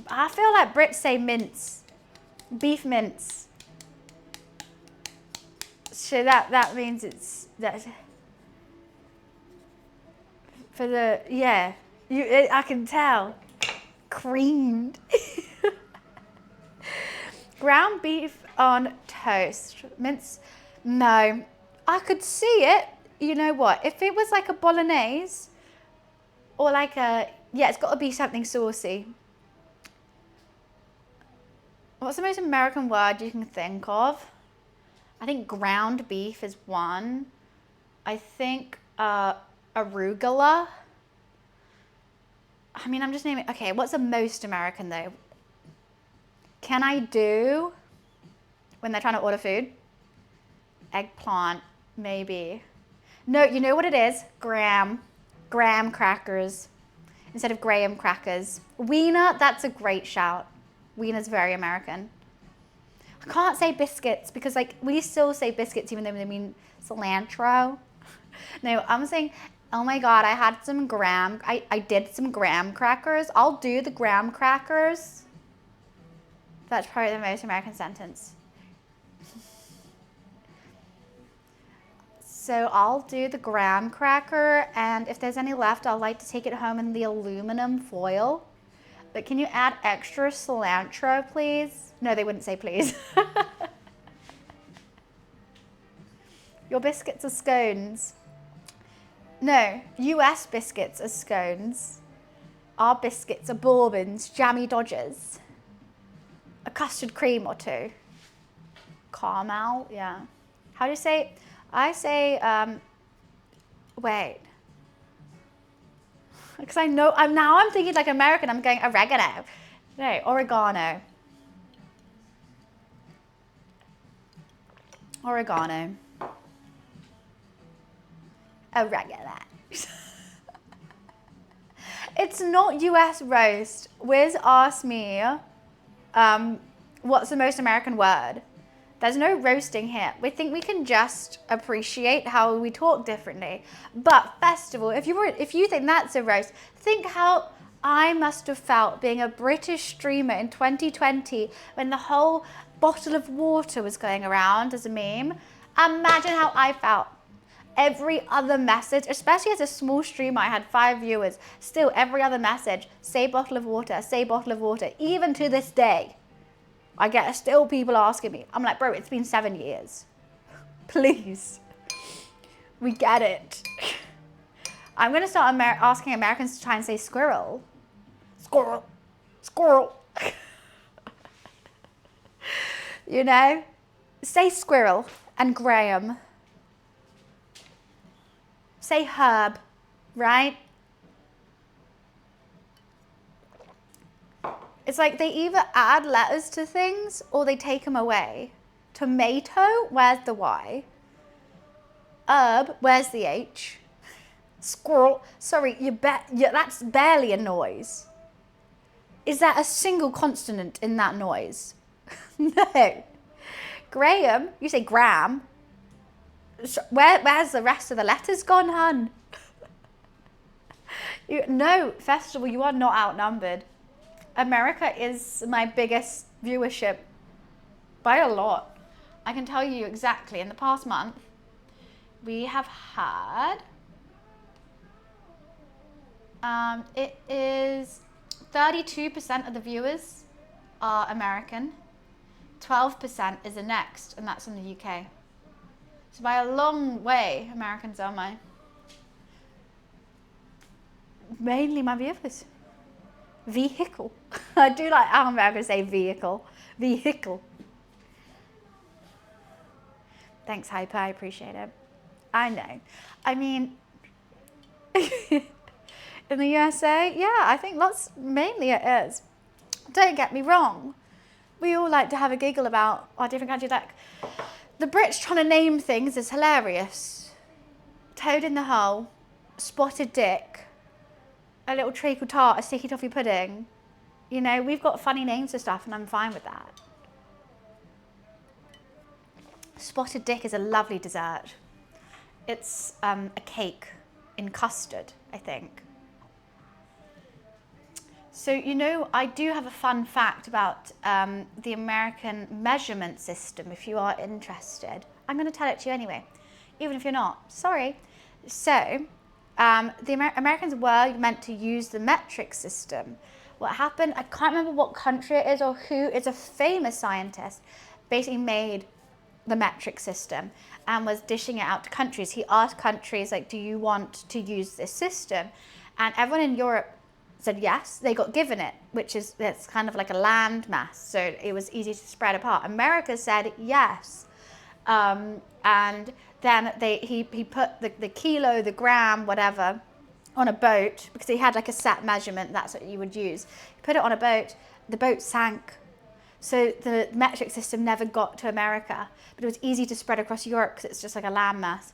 I feel like Brits say mince. Beef mince. So that means it's that for the yeah. I can tell. Creamed. Ground beef on toast. Mince. No. I could see it. You know what? If it was like a bolognese or like a, yeah, it's got to be something saucy. What's the most American word you can think of? I think ground beef is one. I think arugula. I mean, I'm just naming, okay, what's the most American though? Can I do, when they're trying to order food? Eggplant, maybe. No, you know what it is? Graham crackers instead of graham crackers. Wiener, that's a great shout. Wiener's very American. I can't say biscuits because like we still say biscuits even though they mean cilantro. No, I'm saying, oh my God, I had some I did some graham crackers. I'll do the graham crackers. That's probably the most American sentence. So I'll do the graham cracker, and if there's any left, I'll like to take it home in the aluminum foil. But can you add extra cilantro, please? No, they wouldn't say please. Your biscuits are scones. No, US biscuits are scones. Our biscuits are bourbons, jammy dodgers. A custard cream or two. Caramel, yeah. How do you say? I say, wait. Because I know, I'm thinking like American, I'm going oregano. No, oregano. Oregano. Oregano. It's not US roast. Wiz asked me, what's the most American word? There's no roasting here. We think we can just appreciate how we talk differently. But festival, if you think that's a roast, think how I must have felt being a British streamer in 2020 when the whole bottle of water was going around as a meme. Imagine how I felt. Every other message, especially as a small streamer, I had 5 viewers. Still, every other message, say bottle of water, say bottle of water. Even to this day, I get still people asking me. I'm like, bro, it's been 7 years. Please. We get it. I'm going to start asking Americans to try and say squirrel. Squirrel. Squirrel. You know? Say squirrel and Graham. Say herb, right? It's like they either add letters to things or they take them away. Tomato, where's the Y? Herb, where's the H? Squirrel, sorry, that's barely a noise. Is that a single consonant in that noise? No. Graham, you say Graham. Where's the rest of the letters gone, hun? No, Festival, you are not outnumbered. America is my biggest viewership by a lot. I can tell you exactly, in the past month, we have had It is 32% of the viewers are American. 12% is the next, and that's in the UK. So by a long way, Americans are mainly my viewers. Vehicle. I do like how Americans say vehicle. Vehicle. Thanks, Hyper. I appreciate it. I know. I mean, in the USA, yeah, I think mainly it is. Don't get me wrong. We all like to have a giggle about our different countries. Like, the Brits trying to name things is hilarious. Toad in the hole, spotted dick, a little treacle tart, a sticky toffee pudding. You know, we've got funny names for stuff and I'm fine with that. Spotted dick is a lovely dessert. It's a cake in custard, I think. So, you know, I do have a fun fact about the American measurement system, if you are interested. I'm going to tell it to you anyway, even if you're not. Sorry. So, the Americans were meant to use the metric system. What happened, I can't remember what country it is or who, it's a famous scientist, basically made the metric system and was dishing it out to countries. He asked countries, like, do you want to use this system? And everyone in Europe said yes. They got given it, which is, it's kind of like a land mass, so it was easy to spread apart. America said yes. And then he put the kilo, the gram, whatever, on a boat, because he had like a set measurement, that's what you would use. He put it on a boat, the boat sank. So the metric system never got to America, but it was easy to spread across Europe because it's just like a landmass.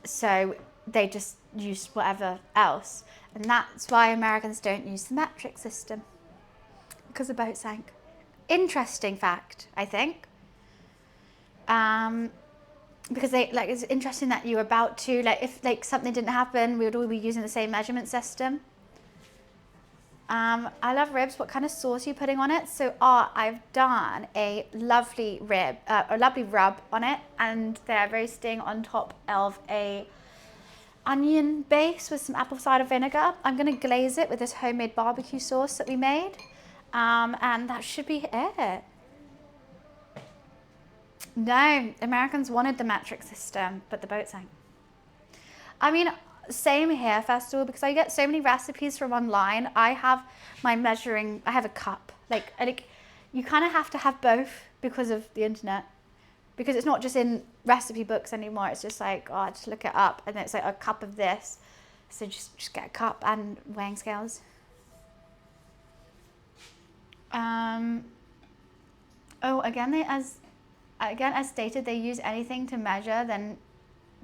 So they just used whatever else. And that's why Americans don't use the metric system, because the boat sank. Interesting fact, I think. Because it's interesting that you were about to, like, if like something didn't happen, we would all be using the same measurement system. I love ribs. What kind of sauce are you putting on it? So I've done a lovely rub on it, and they're roasting on top of a onion base with some apple cider vinegar. I'm going to glaze it with this homemade barbecue sauce that we made, and that should be it. No, Americans wanted the metric system, but the boat sank. I mean, same here, first of all, because I get so many recipes from online. I have I have a cup. Like you kind of have to have both because of the internet. Because it's not just in recipe books anymore. It's just like, oh, just look it up. And it's like a cup of this. So just get a cup and weighing scales. Again, as stated, they use anything to measure than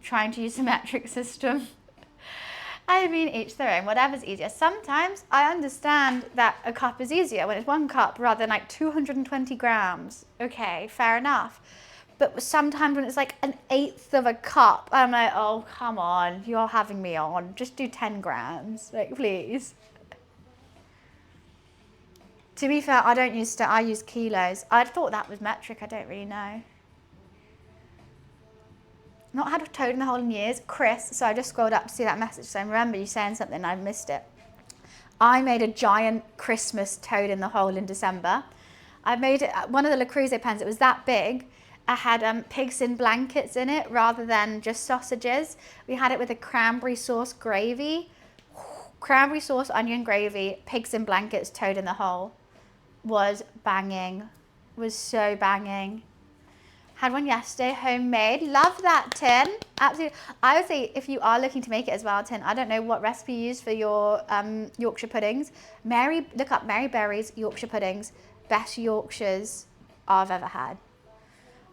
trying to use a metric system. I mean, each their own, whatever's easier. Sometimes I understand that a cup is easier when it's one cup rather than like 220 grams. Okay, fair enough. But sometimes when it's like an eighth of a cup, I'm like, oh, come on, you're having me on. Just do 10 grams, like, please. To be fair, I use kilos. I thought that was metric, I don't really know. Not had a toad in the hole in years. Chris, so I just scrolled up to see that message, so I remember you saying something and I missed it. I made a giant Christmas toad in the hole in December. I made it, one of the Le Creuset pens, it was that big. I had pigs in blankets in it rather than just sausages. We had it with a cranberry sauce gravy. Cranberry sauce, onion gravy, pigs in blankets, toad in the hole. Was banging. Was so banging. Had one yesterday, homemade. Love that, Tin. Absolutely. I would say if you are looking to make it as well, Tin, I don't know what recipe you use for your Yorkshire puddings. Look up Mary Berry's Yorkshire puddings. Best Yorkshires I've ever had.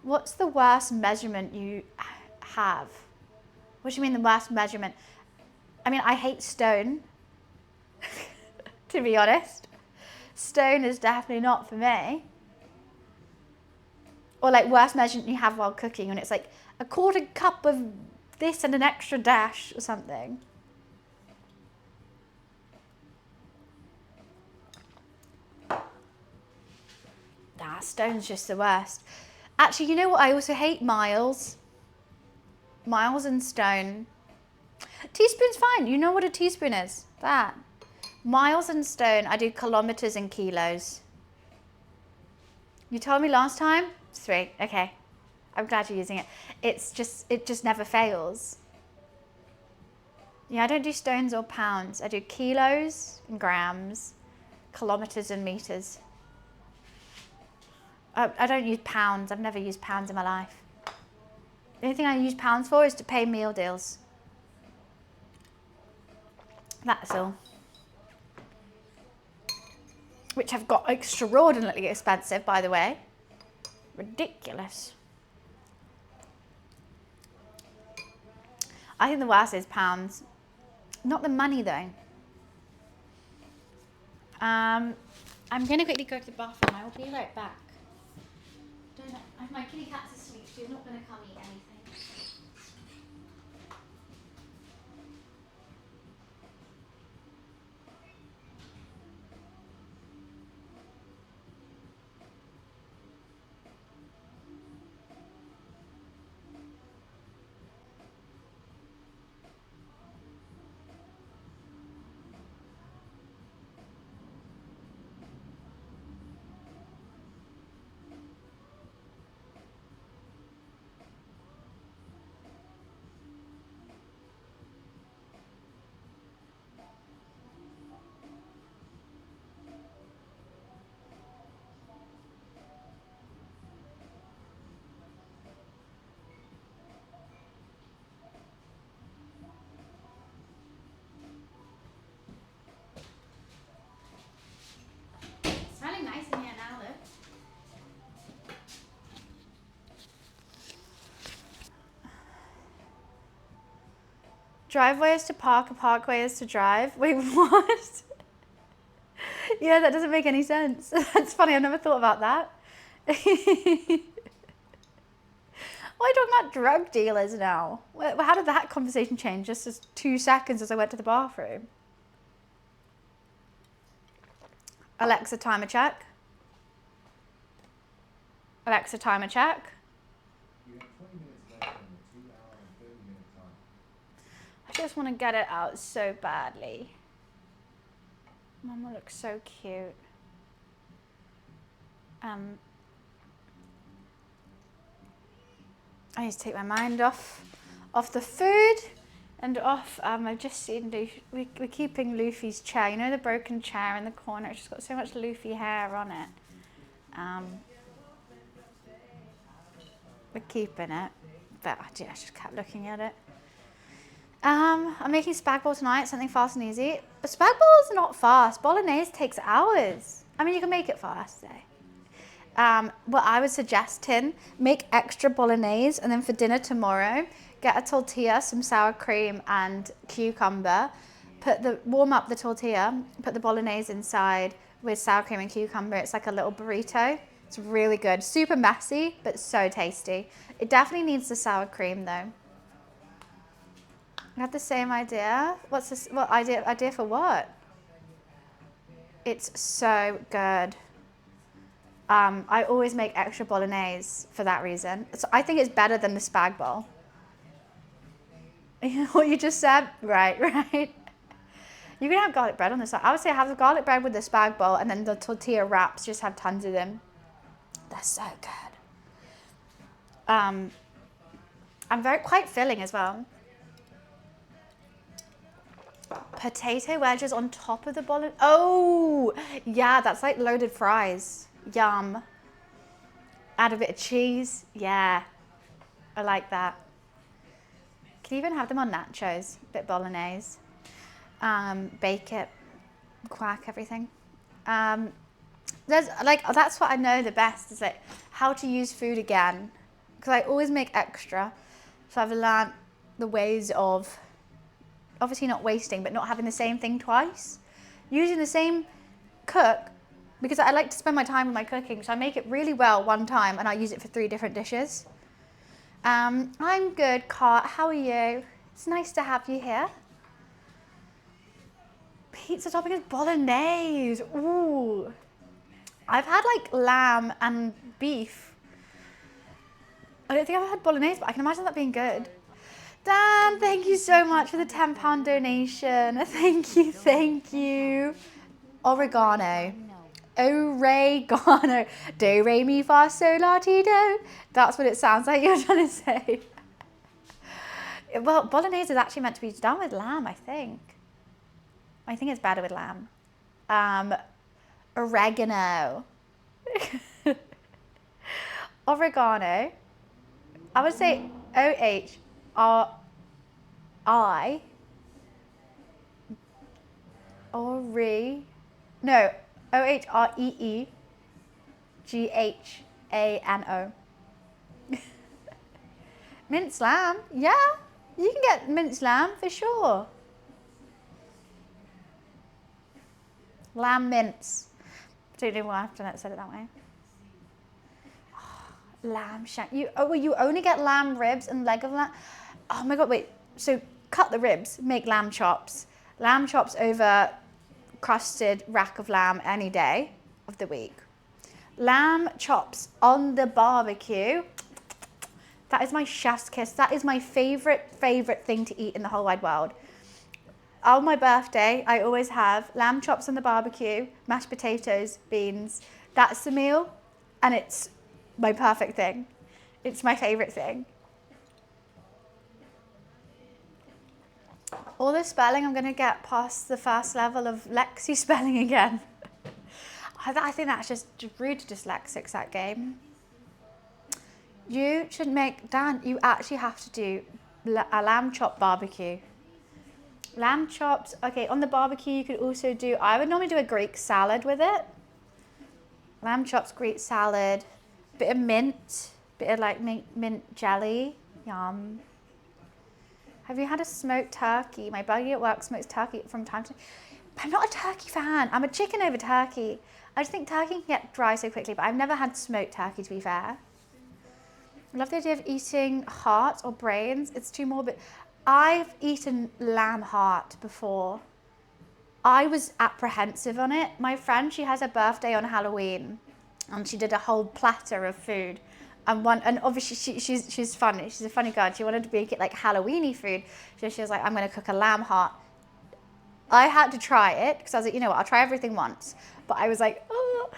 What's the worst measurement you have? What do you mean the worst measurement? I mean, I hate stone, to be honest. Stone is definitely not for me. Or like worst measurement you have while cooking, and it's like a quarter cup of this and an extra dash or something. Nah, stone's just the worst. Actually, you know what I also hate? Miles. Miles and stone. Teaspoon's fine. You know what a teaspoon is? That. Miles and stone, I do kilometers and kilos. You told me last time? 3. Okay. I'm glad you're using it. It just never fails. Yeah, I don't do stones or pounds. I do kilos and grams, kilometers and meters. I don't use pounds. I've never used pounds in my life. The only thing I use pounds for is to pay meal deals. That's all. Which have got extraordinarily expensive, by the way. Ridiculous. I think the worst is pounds. Not the money, though. I'm going to quickly go to the bathroom. I will be right back. My kitty cat's asleep. She's not going to come eat anything. Smelling nice in here now, though. Driveway is to park, a parkway is to drive. Wait, what? Yeah, that doesn't make any sense. That's funny, I've never thought about that. Why are you talking about drug dealers now? How did that conversation change just as 2 seconds as I went to the bathroom? Alexa, timer check. Alexa, timer check. You have 20 minutes left on the 2-hour and 30-minute time. I just want to get it out so badly. Mama looks so cute. I need to take my mind off the food and off. I've just seen we're keeping Luffy's chair. You know the broken chair in the corner? It's just got so much Luffy hair on it. We're keeping it, but I just kept looking at it. I'm making spag bol tonight, something fast and easy. But spag bol is not fast. Bolognese takes hours. I mean, you can make it fast, though. What I would suggest, Tin, make extra bolognese, and then for dinner tomorrow, get a tortilla, some sour cream and cucumber. Warm up the tortilla, put the bolognese inside with sour cream and cucumber. It's like a little burrito. It's really good. Super messy, but so tasty. It definitely needs the sour cream, though. I have the same idea. What's this? What idea? Idea for what? It's so good. I always make extra bolognese for that reason. So I think it's better than the spag bol. What you just said? Right. You can have garlic bread on the side. I would say have the garlic bread with the spag bol, and then the tortilla wraps, just have tons of them. They're so good. I'm quite filling as well. Potato wedges on top of the bolognese. Oh, yeah, that's like loaded fries. Yum. Add a bit of cheese. Yeah, I like that. Can you even have them on nachos? A bit bolognese. Bake it, quack everything. That's what I know the best, is like how to use food again. Because I always make extra. So I've learned the ways of obviously not wasting, but not having the same thing twice. Using the same cook, because I like to spend my time with my cooking, so I make it really well one time and I use it for 3 different dishes. I'm good, Kat. How are you? It's nice to have you here. Pizza topping is bolognese. Ooh. I've had like lamb and beef. I don't think I've had bolognese, but I can imagine that being good. Dan, thank you so much for the £10 donation. Thank you. Oregano. Oregano. Do, re, mi, fa, sol, la, ti, do. That's what it sounds like you're trying to say. Well, bolognese is actually meant to be done with lamb, I think. I think it's better with lamb. Oregano. Oregano. I would say O-H-R-I. Ori. No, OHREEGHANO. Minced lamb. Yeah, you can get minced lamb for sure. Lamb mince. Don't know why I've said it that way. Lamb shank. You only get lamb ribs and leg of lamb. Oh my god! Wait. So cut the ribs, make lamb chops. Lamb chops over crusted rack of lamb any day of the week. Lamb chops on the barbecue. That is my chef's kiss. That is my favorite thing to eat in the whole wide world. On my birthday, I always have lamb chops on the barbecue, mashed potatoes, beans. That's the meal, and it's my perfect thing. It's my favorite thing. All the spelling, I'm going to get past the first level of Lexi spelling again. I think that's just rude to dyslexics, that game. You should make, Dan, you actually have to do a lamb chop barbecue. Lamb chops, okay, on the barbecue you could also do, I would normally do a Greek salad with it. Lamb chops, Greek salad, bit of mint, bit of like mint jelly, yum. Have you had a smoked turkey? My buddy at work smokes turkey from time to time. I'm not a turkey fan. I'm a chicken over turkey. I just think turkey can get dry so quickly, but I've never had smoked turkey, to be fair. I love the idea of eating heart or brains. It's too morbid. I've eaten lamb heart before. I was apprehensive on it. My friend, she has her birthday on Halloween, and she did a whole platter of food. And obviously she's funny. She's a funny girl. She wanted to make it like Halloween-y food. So she was like, I'm going to cook a lamb heart. I had to try it because I was like, you know what, I'll try everything once. But I was like, oh,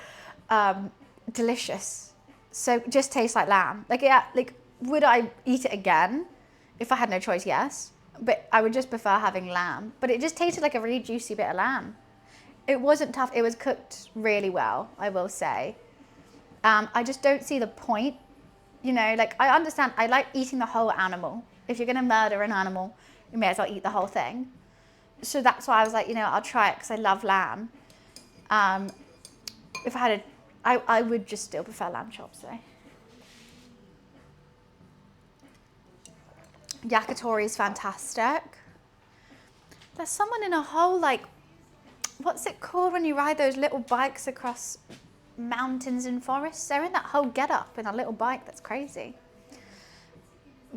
delicious. So just tastes like lamb. Like, yeah, like, would I eat it again? If I had no choice, yes. But I would just prefer having lamb. But it just tasted like a really juicy bit of lamb. It wasn't tough. It was cooked really well, I will say. I just don't see the point. You know, like, I understand, I like eating the whole animal. If you're going to murder an animal, you may as well eat the whole thing. So that's why I was like, you know, I'll try it because I love lamb. If I had I would just still prefer lamb chops though. Yakitori is fantastic. There's someone in a whole, like, what's it called when you ride those little bikes across mountains and forests? They're in that whole get-up in a little bike. That's crazy.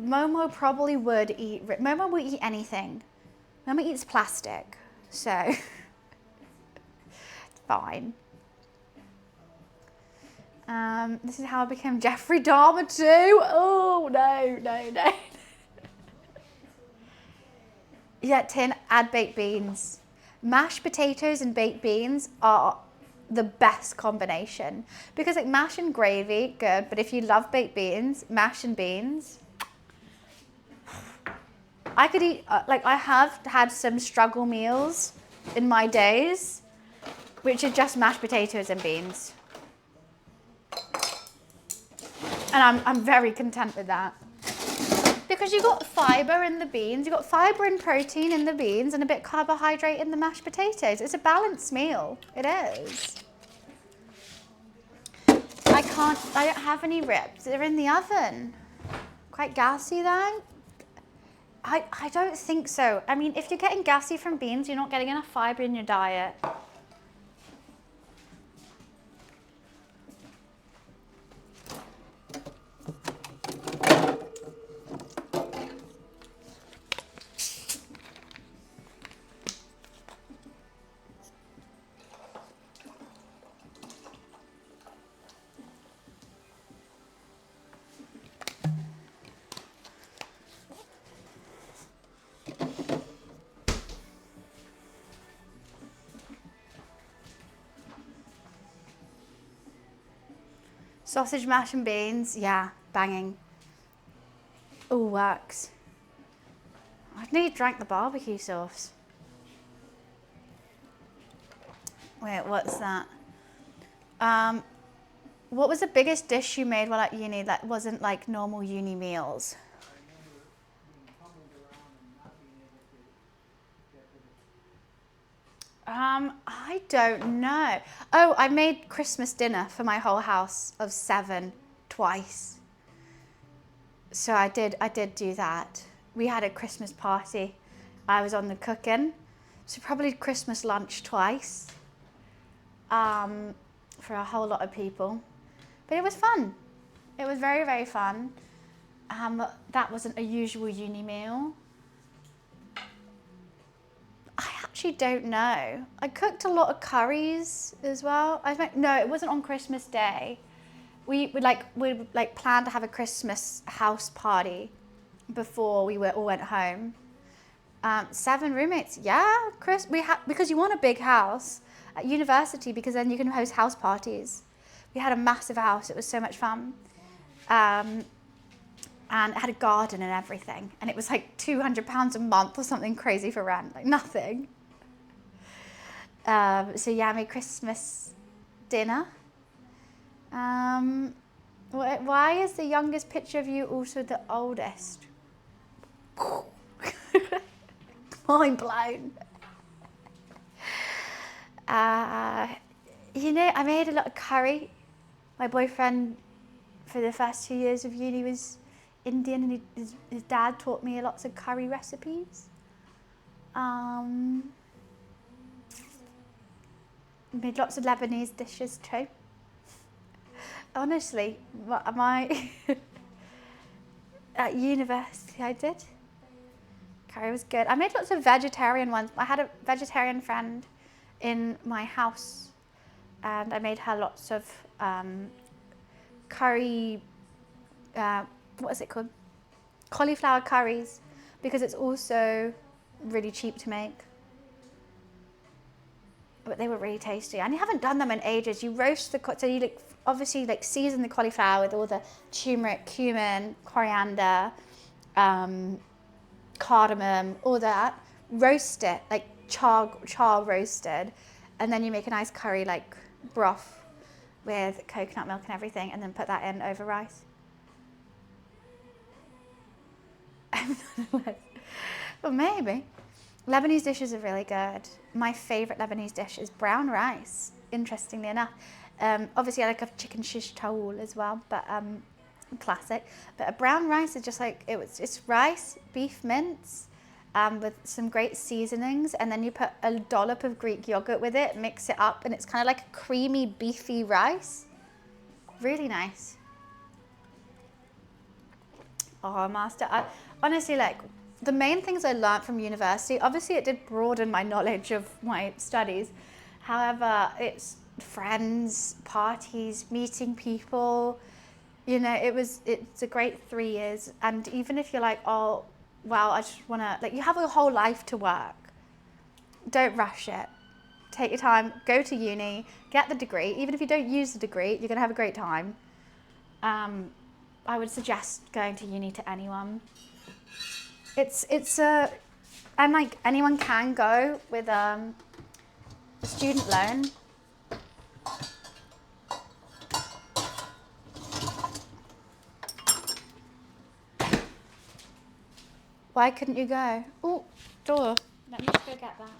Momo probably would eat, Momo will eat anything. Momo eats plastic, so it's fine. This is how I became Jeffrey Dahmer too. Oh, no. Yeah, tin, add baked beans. Mashed potatoes and baked beans are the best combination. Because like mash and gravy, good. But if you love baked beans, mash and beans. I could eat, like I have had some struggle meals in my days, which are just mashed potatoes and beans. And I'm very content with that. Because you've got fibre in the beans, you've got fibre and protein in the beans and a bit of carbohydrate in the mashed potatoes. It's a balanced meal, it is. I don't have any ribs, they're in the oven. Quite gassy though. I don't think so. I mean, if you're getting gassy from beans, you're not getting enough fibre in your diet. Sausage, mash and beans. Yeah, banging. All works. I nearly drank the barbecue sauce. Wait, what's that? What was the biggest dish you made while at uni that wasn't like normal uni meals? I don't know. Oh, I made Christmas dinner for my whole house of 7 twice. So I did do that. We had a Christmas party. I was on the cooking. So probably Christmas lunch twice. For a whole lot of people. But it was fun. It was very, very fun. That wasn't a usual uni meal. I actually don't know. I cooked a lot of curries as well. No, it wasn't on Christmas Day. We planned to have a Christmas house party before we all went home. 7 roommates, yeah, because you want a big house at university because then you can host house parties. We had a massive house. It was so much fun. And it had a garden and everything. And it was like £200 a month or something crazy for rent, like nothing. So yeah, I made Christmas dinner. Why is the youngest picture of you also the oldest? Mind blown. I made a lot of curry. My boyfriend for the first 2 years of uni was Indian, and his dad taught me lots of curry recipes. Made lots of Lebanese dishes too. Honestly, at university I did. Curry was good. I made lots of vegetarian ones. I had a vegetarian friend in my house, and I made her lots of curry, what is it called? Cauliflower curries, because it's also really cheap to make. But they were really tasty. And you haven't done them in ages. You roast so you obviously season the cauliflower with all the turmeric, cumin, coriander, cardamom, all that. Roast it, like char roasted. And then you make a nice curry broth with coconut milk and everything, and then put that in over rice. Well, maybe. Lebanese dishes are really good. My favourite Lebanese dish is brown rice, interestingly enough. Obviously I like a chicken shish taoul as well, but classic. But a brown rice is just it's rice, beef mince, with some great seasonings, and then you put a dollop of Greek yogurt with it, mix it up, and it's kind of like a creamy, beefy rice. Really nice. Oh, master. Honestly, the main things I learned from university, obviously it did broaden my knowledge of my studies. However, it's friends, parties, meeting people. It's a great 3 years. And even if you're like, oh, well, I just want to, you have a whole life to work. Don't rush it. Take your time, go to uni, get the degree. Even if you don't use the degree, you're going to have a great time. I would suggest going to uni to anyone. And anyone can go with a student loan. Why couldn't you go? Oh, door. Let me just go get that.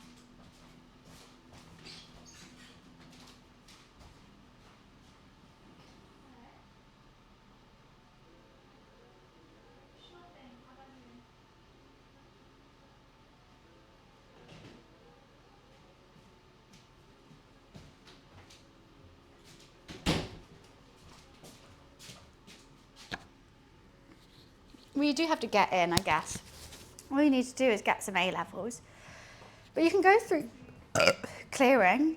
Well, you do have to get in, I guess. All you need to do is get some A levels. But you can go through clearing.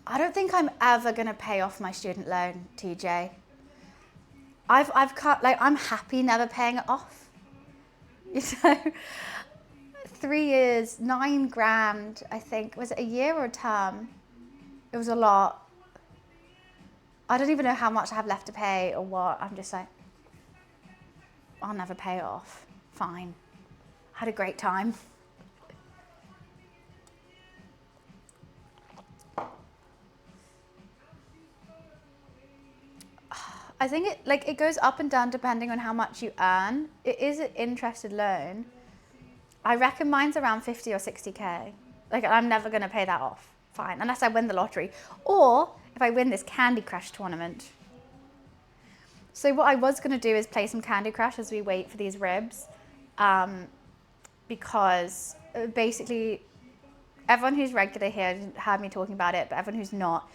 I don't think I'm ever going to pay off my student loan, TJ. I've cut, I'm happy never paying it off. 3 years, 9 grand, I think. Was it a year or a term? It was a lot. I don't even know how much I have left to pay or what. I'm just like, I'll never pay it off. Fine. Had a great time. I think it goes up and down depending on how much you earn. It is an interested loan. I reckon mine's around 50 or 60K. Like, I'm never going to pay that off. Fine, unless I win the lottery. Or if I win this Candy Crush tournament. So what I was going to do is play some Candy Crush as we wait for these ribs. Because basically, everyone who's regular here heard me talking about it, but everyone who's not,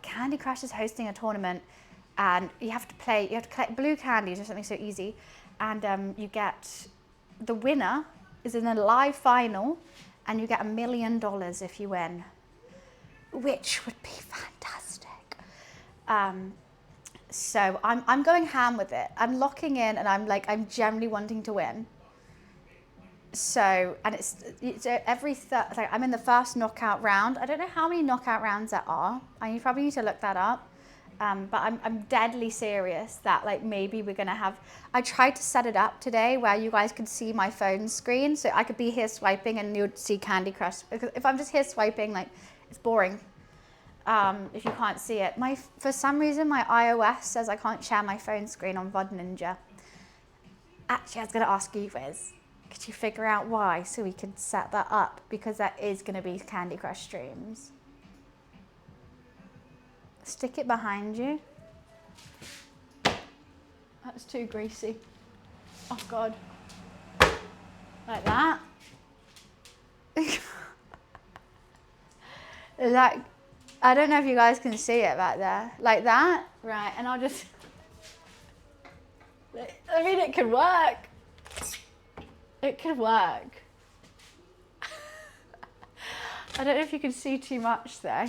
Candy Crush is hosting a tournament, and you have to collect blue candies or something so easy, and you get, the winner is in a live final, and you get $1 million if you win, which would be fantastic. So I'm going ham with it. I'm locking in, and I'm generally wanting to win. So, and it's like I'm in the first knockout round. I don't know how many knockout rounds there are. I probably need to look that up. But I'm deadly serious that like maybe we're gonna have, I tried to set it up today where you guys could see my phone screen, so I could be here swiping and you'd see Candy Crush. Because if I'm just here swiping, like, it's boring. If you can't see it. For some reason my iOS says I can't share my phone screen on VOD Ninja. Actually, I was gonna ask you, Wiz, could you figure out why so we could set that up? Because that is gonna be Candy Crush streams. Stick it behind you. That's too greasy. Oh God. Like that. Like, I don't know if you guys can see it back there. Like that? Right, and I'll just, I mean, it could work. It could work. I don't know if you can see too much though.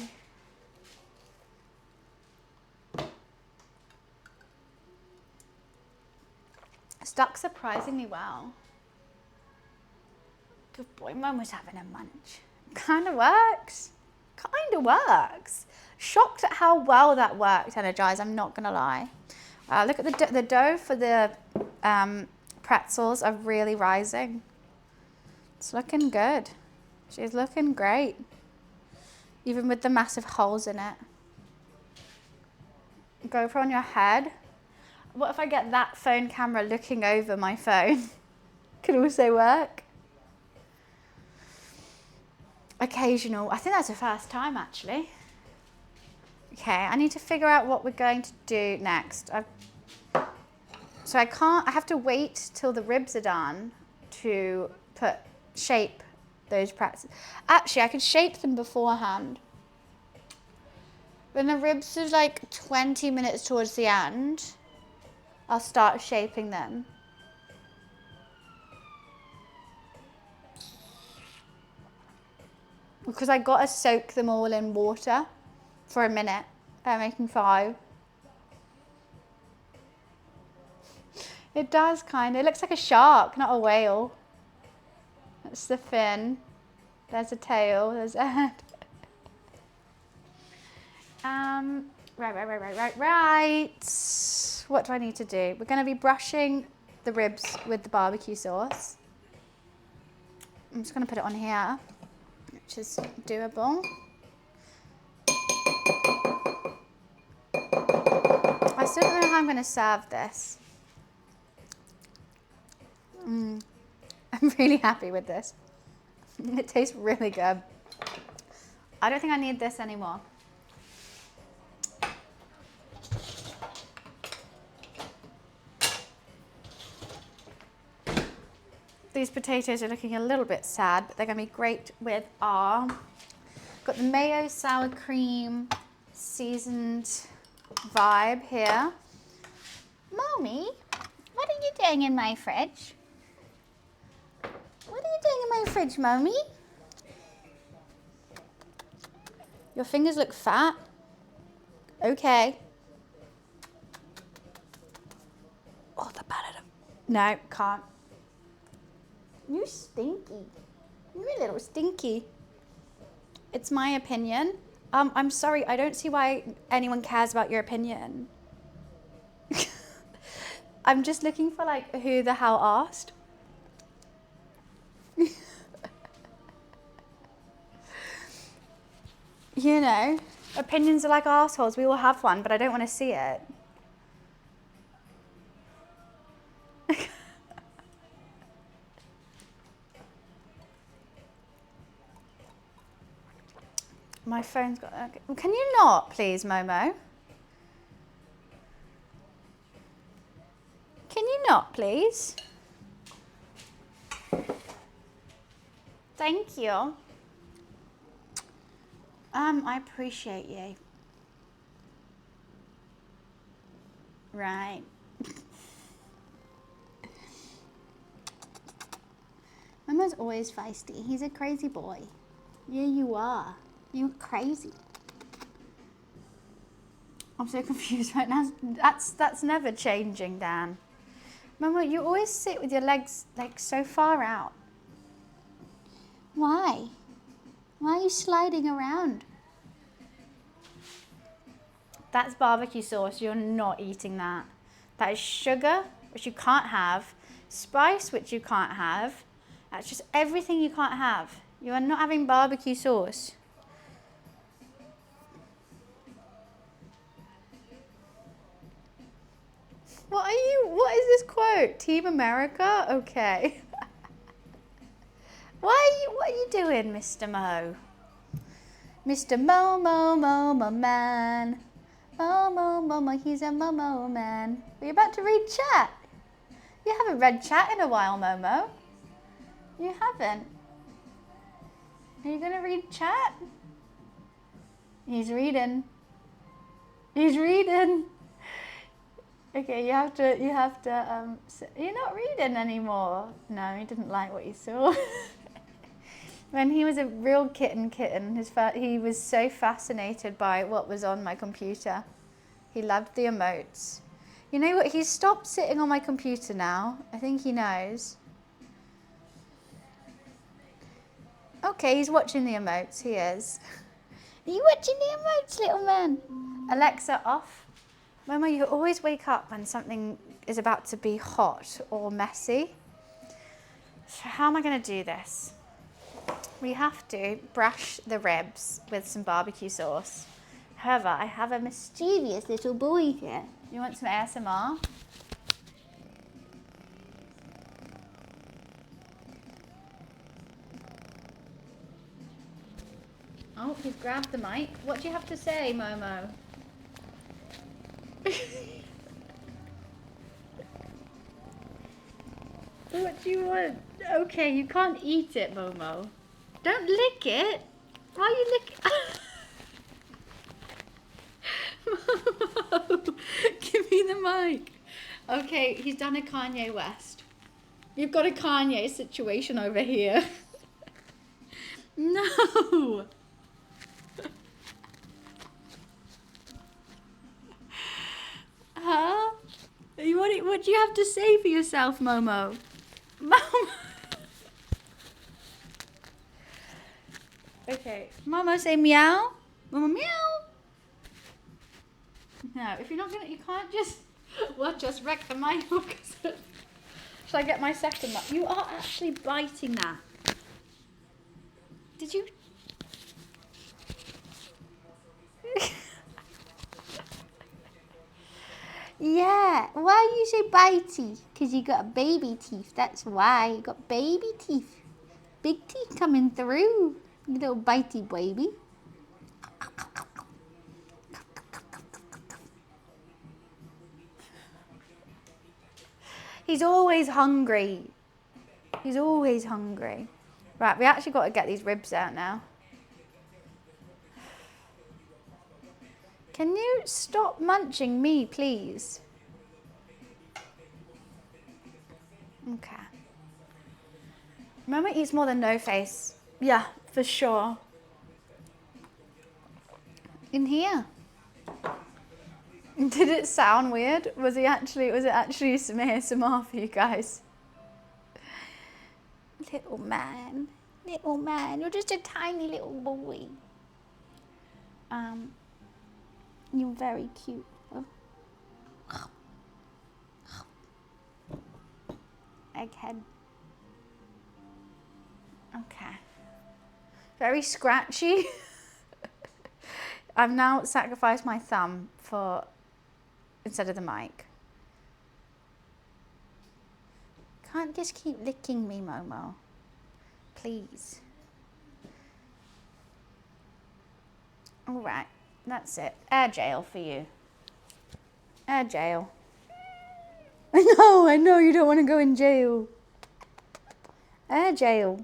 Stuck surprisingly well. Good boy, Mum was having a munch. Kind of works. Kind of works. Shocked at how well that worked, Energize, I'm not gonna lie. Look at the dough for the pretzels are really rising. It's looking good. She's looking great. Even with the massive holes in it. GoPro on your head. What if I get that phone camera looking over my phone? Could also work. Occasional. I think that's the first time actually. Okay, I need to figure out what we're going to do next. So I have to wait till the ribs are done to shape those pretzels. Actually, I could shape them beforehand. When the ribs are like 20 minutes towards the end, I'll start shaping them. Because I gotta soak them all in water for a minute. I'm making 5. It does kind of. It looks like a shark, not a whale. That's the fin. There's a tail. There's a head. Right. What do I need to do? We're going to be brushing the ribs with the barbecue sauce. I'm just going to put it on here, which is doable. I still don't know how I'm going to serve this. I'm really happy with this. It tastes really good. I don't think I need this anymore. These potatoes are looking a little bit sad, but they're going to be great with our, got the mayo, sour cream, seasoned vibe here. Mommy, what are you doing in my fridge? What are you doing in my fridge, Mommy? Your fingers look fat. Okay. Oh, the better. No, can't. You stinky. You're a little stinky. It's my opinion. I'm sorry, I don't see why anyone cares about your opinion. I'm just looking for like who the hell asked. You know, opinions are like assholes. We all have one, but I don't want to see it. My phone's got... Okay. Can you not, please, Momo? Can you not, please? Thank you. I appreciate you. Right. Momo's always feisty. He's a crazy boy. Yeah, you are. You're crazy. I'm so confused right now. That's never changing, Dan. Momo, you always sit with your legs like so far out. Why? Why are you sliding around? That's barbecue sauce. You're not eating that. That is sugar, which you can't have. Spice, which you can't have. That's just everything you can't have. You are not having barbecue sauce. What is this quote? Team America? Okay. What are you doing, Mr. Mo? Mr. Mo man. Mo, he's a Mo man. Are you about to read chat? You haven't read chat in a while, Momo. You haven't. Are you gonna read chat? He's reading. He's reading. Okay, you have to, you're not reading anymore. No, he didn't like what he saw. When he was a real kitten, he was so fascinated by what was on my computer. He loved the emotes. You know what, he's stopped sitting on my computer now. I think he knows. Okay, he's watching the emotes, he is. Are you watching the emotes, little man? Alexa, off. Momo, you always wake up when something is about to be hot or messy. So how am I going to do this? We have to brush the ribs with some barbecue sauce. However, I have a mischievous little boy here. You want some ASMR? Oh, he's grabbed the mic. What do you have to say, Momo? What do you want? Okay, you can't eat it, Momo. Don't lick it. Why are you licking? Momo, give me the mic. Okay, he's done a Kanye West. You've got a Kanye situation over here. No. Huh? What do you have to say for yourself, Momo? Momo. Okay, Momo, say meow. Momo, meow. No, if you're not gonna, you can't just. Well, just wreck the mic. Shall I get my second mic? You are actually biting that. Did you? Yeah, why do you say bitey? Because you got baby teeth, that's why. You got baby teeth. Big teeth coming through. You little bitey baby. He's always hungry. He's always hungry. Right, we actually got to get these ribs out now. Can you stop munching me, please? Okay. Mama eats more than No Face. Yeah, for sure. In here. Did it sound weird? Was it actually some ASMR for you guys? Little man, you're just a tiny little boy. You're very cute. Oh. Egghead. Okay. Very scratchy. I've now sacrificed my thumb for instead of the mic. Can't just keep licking me, Momo. Please. All right, that's it. Air jail for you. Air jail. I know you don't want to go in jail. Air jail.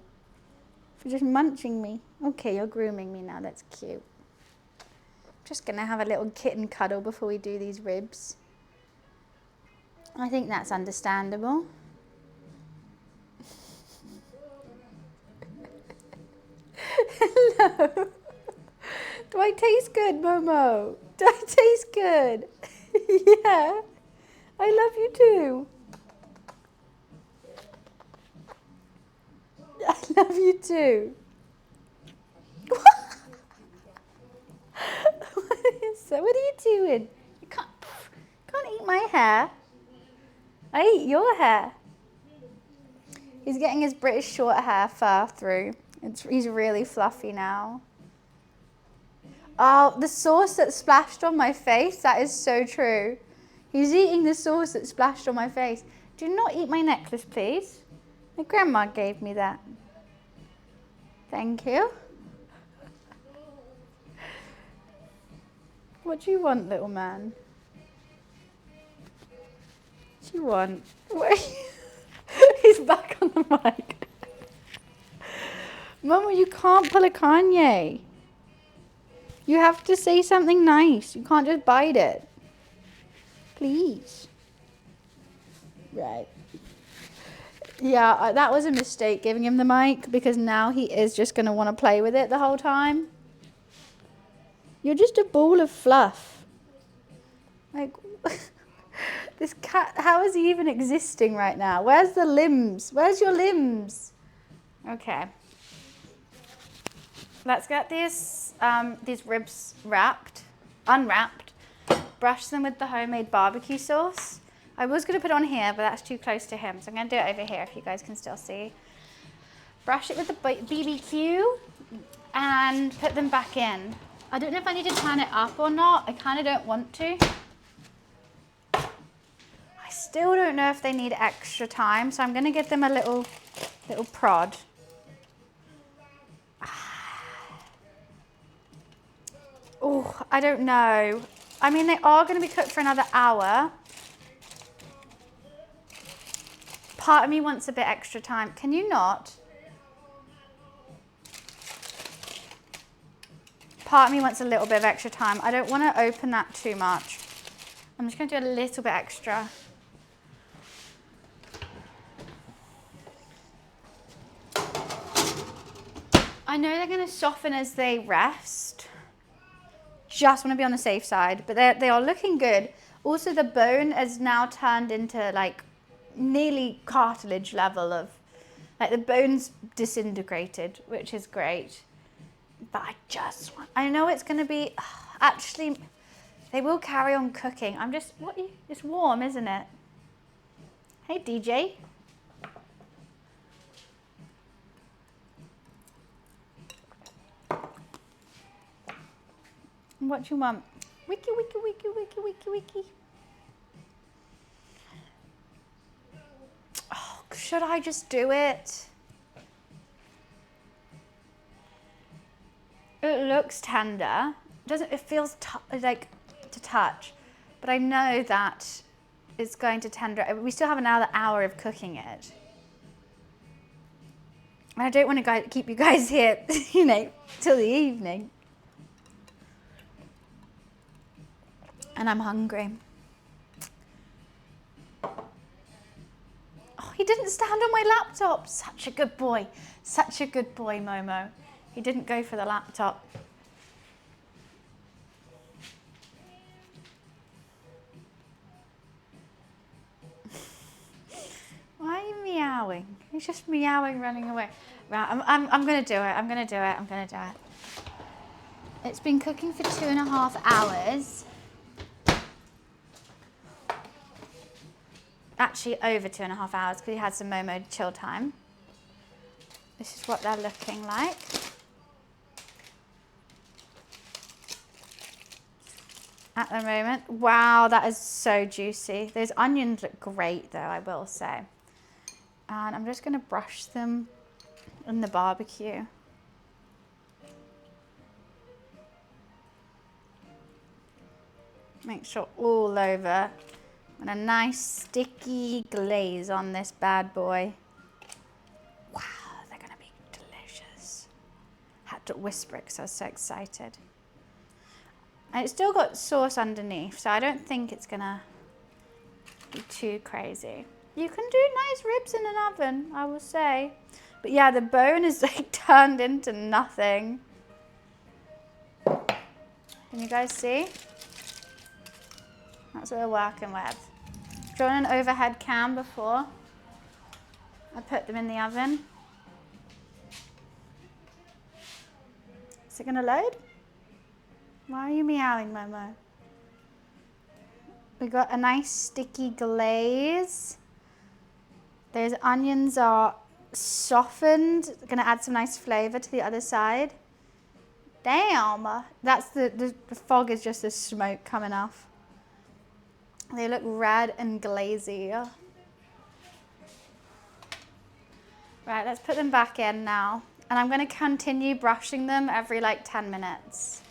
For just munching me. Okay, you're grooming me now, that's cute. Just gonna have a little kitten cuddle before we do these ribs. I think that's understandable. Hello. Do I taste good, Momo? Do I taste good? Yeah. I love you too. I love you too. What are you doing? You can't eat my hair. I eat your hair. He's getting his British short hair fur through. He's really fluffy now. Oh, the sauce that splashed on my face, that is so true. He's eating the sauce that splashed on my face. Do not eat my necklace, please. My grandma gave me that. Thank you. What do you want, little man? What do you want? He's back on the mic. Mama, you can't pull a Kanye. You have to say something nice. You can't just bite it. Please. Right. Yeah, that was a mistake giving him the mic because now he is just going to want to play with it the whole time. You're just a ball of fluff. Like, this cat, how is he even existing right now? Where's the limbs? Where's your limbs? Okay. Let's get these ribs unwrapped, brush them with the homemade barbecue sauce. I was going to put it on here, but that's too close to him, so I'm going to do it over here if you guys can still see. Brush it with the BBQ and put them back in. I don't know if I need to turn it up or not. I kind of don't want to. I still don't know if they need extra time, so I'm going to give them a little prod. Oh, I don't know. I mean, they are going to be cooked for another hour. Part of me wants a bit extra time. Can you not? Part of me wants a little bit of extra time. I don't want to open that too much. I'm just going to do a little bit extra. I know they're going to soften as they rest. Just want to be on the safe side, but they are looking good. Also, the bone has now turned into like nearly cartilage level of, like the bone's disintegrated, which is great. But I know it's going to be, actually, they will carry on cooking. It's warm, isn't it? Hey, DJ. What do you want? Wiki, wiki, wiki, wiki, wiki, wiki. Oh, should I just do it? It looks tender. It feels like to touch, but I know that it's going to tender. We still have another hour of cooking it. And I don't want to keep you guys here, till the evening. And I'm hungry. Oh, he didn't stand on my laptop. Such a good boy. Such a good boy, Momo. He didn't go for the laptop. Why are you meowing? He's just meowing, running away. Right, I'm going to do it. I'm going to do it. I'm going to do it. It's been cooking for 2.5 hours. Actually over 2.5 hours because we had some Momo chill time. This is what they're looking like. At the moment. Wow, that is so juicy. Those onions look great though, I will say. And I'm just gonna brush them in the barbecue. Make sure all over. And a nice sticky glaze on this bad boy. Wow, they're gonna be delicious. Had to whisper it because I was so excited. And it's still got sauce underneath, so I don't think it's gonna be too crazy. You can do nice ribs in an oven, I will say. But yeah, the bone is like turned into nothing. Can you guys see? That's what we're working with. Drawn an overhead cam before. I put them in the oven. Is it gonna load? Why are you meowing, Momo? We got a nice sticky glaze. Those onions are softened. Gonna add some nice flavor to the other side. Damn, that's the fog is just the smoke coming off. They look red and glazy. Right, let's put them back in now. And I'm gonna continue brushing them every like 10 minutes.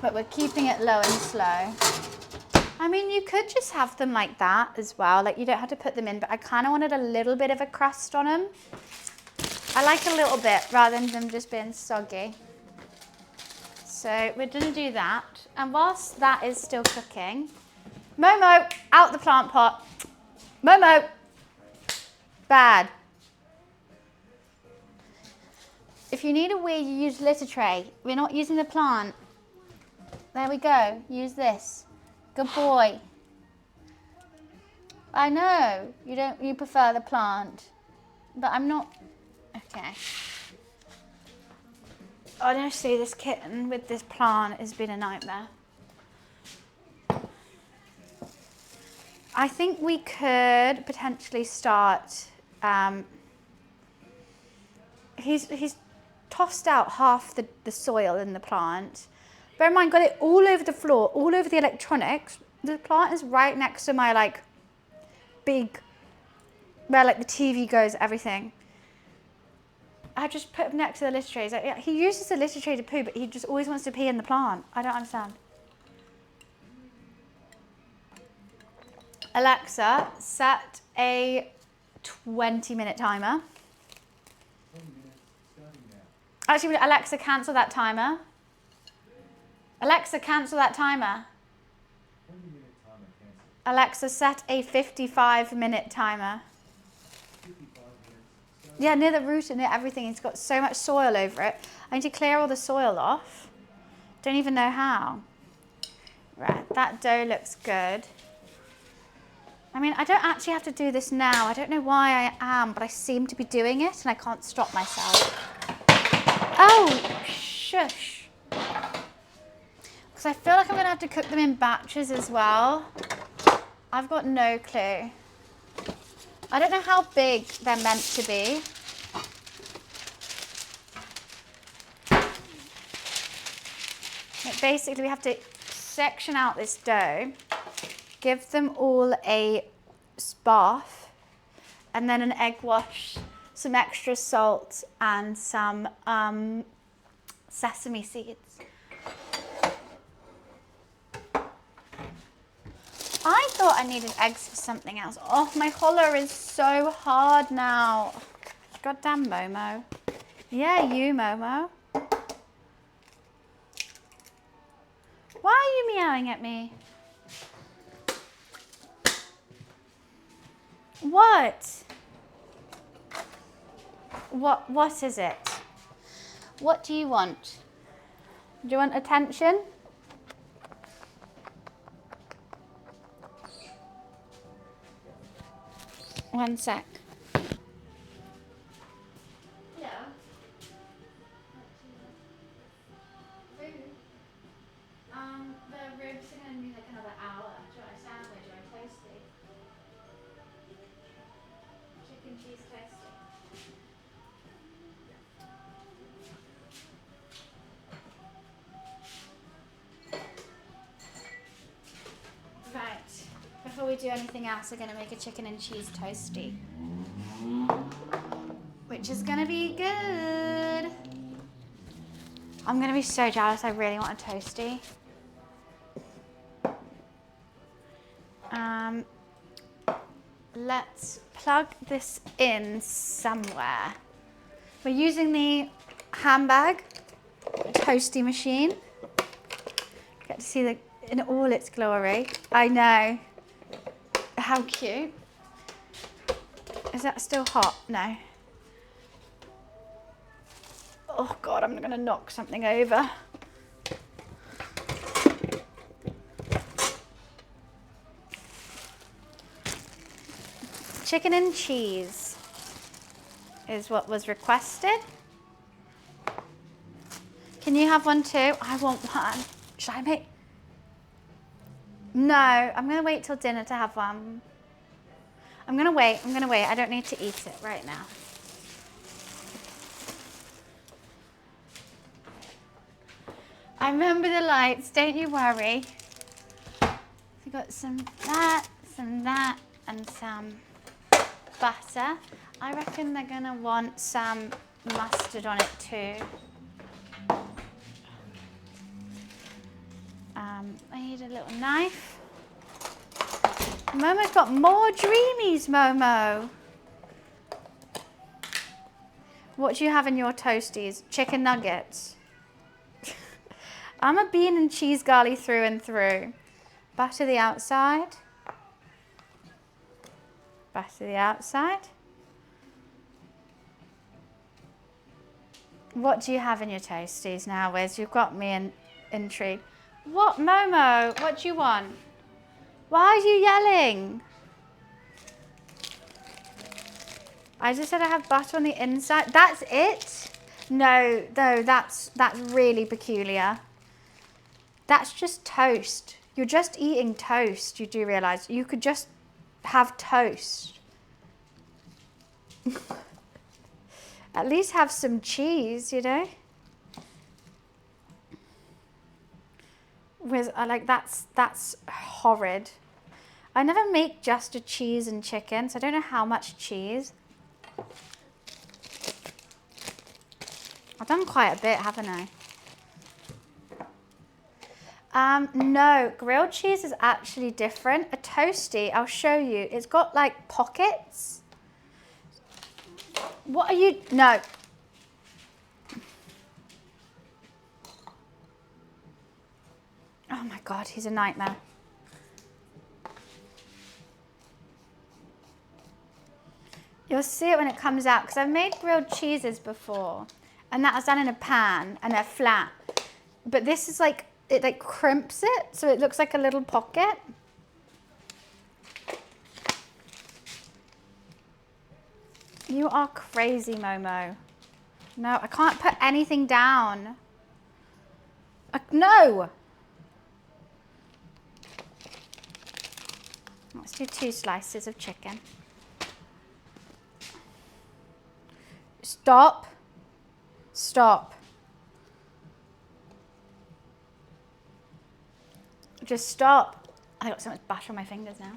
But we're keeping it low and slow. I mean, you could just have them like that as well. Like you don't have to put them in, but I kind of wanted a little bit of a crust on them. I like a little bit rather than them just being soggy. So we're gonna do that. And whilst that is still cooking, Momo, out the plant pot. Momo, bad. If you need a wee, you use litter tray. We're not using the plant. There we go, use this. Good boy. I know, you prefer the plant, but I'm not, okay. Honestly, this kitten with this plant has been a nightmare. I think we could potentially start, he's tossed out half the soil in the plant. Bear in mind, got it all over the floor, all over the electronics. The plant is right next to my like big, where like the TV goes, everything. I just put him next to the litter trays. Like, he uses the litter tray to poo, but he just always wants to pee in the plant. I don't understand. Alexa, set a 20-minute timer. 20 minutes, starting now. Actually, Alexa, cancel that timer. Alexa, cancel that timer. 20-minute timer cancelled. Alexa, set a 55-minute timer. 55 minutes. Yeah, near the root and near everything. It's got so much soil over it. I need to clear all the soil off. Don't even know how. Right, that dough looks good. I mean, I don't actually have to do this now. I don't know why I am, but I seem to be doing it and I can't stop myself. Oh, shush. Because I feel like I'm going to have to cook them in batches as well. I've got no clue. I don't know how big they're meant to be. But basically, we have to section out this dough, give them all a bath, and then an egg wash, some extra salt, and some sesame seeds. I thought I needed eggs for something else. Oh, my collar is so hard now. Goddamn Momo. Yeah, you, Momo. Why are you meowing at me? What? What is it? What do you want? Do you want attention? One sec. cheese toasty. Right, before we do anything else, we're going to make a chicken and cheese toasty, which is going to be good. I'm going to be so jealous. I really want a toasty. Let's plug this in somewhere. We're using the handbag toasty machine. Get to see the in all its glory. I know. How cute. Is that still hot? No. Oh God, I'm gonna knock something over. Chicken and cheese is what was requested. Can you have one too? I want one. Should I make? No, I'm gonna wait till dinner to have one. I'm gonna wait. I don't need to eat it right now. I remember the lights, don't you worry. We got some that, and some butter. I reckon they're gonna want some mustard on it too. I need a little knife. Momo's got more dreamies, Momo. What do you have in your toasties? Chicken nuggets. I'm a bean and cheese girly through and through. Butter the outside. Butter the outside. What do you have in your toasties now, Wiz? You've got me intrigued. What, Momo? What do you want? Why are you yelling? I just said I have butter on the inside. That's it? No, that's really peculiar. That's just toast. You're just eating toast, you do realise. You could just have toast. At least have some cheese, you know? That's horrid. I never make just a cheese and chicken, so I don't know how much cheese. I've done quite a bit, haven't I? No, grilled cheese is actually different. A toasty, I'll show you. It's got like pockets. What are you? No. Oh my God, he's a nightmare. You'll see it when it comes out, because I've made grilled cheeses before, and that was done in a pan, and they're flat. But this is like, it like crimps it, so it looks like a little pocket. You are crazy, Momo. No, I can't put anything down. No! Let's do 2 slices of chicken. Stop. Stop. Just stop. I got so much butter on my fingers now.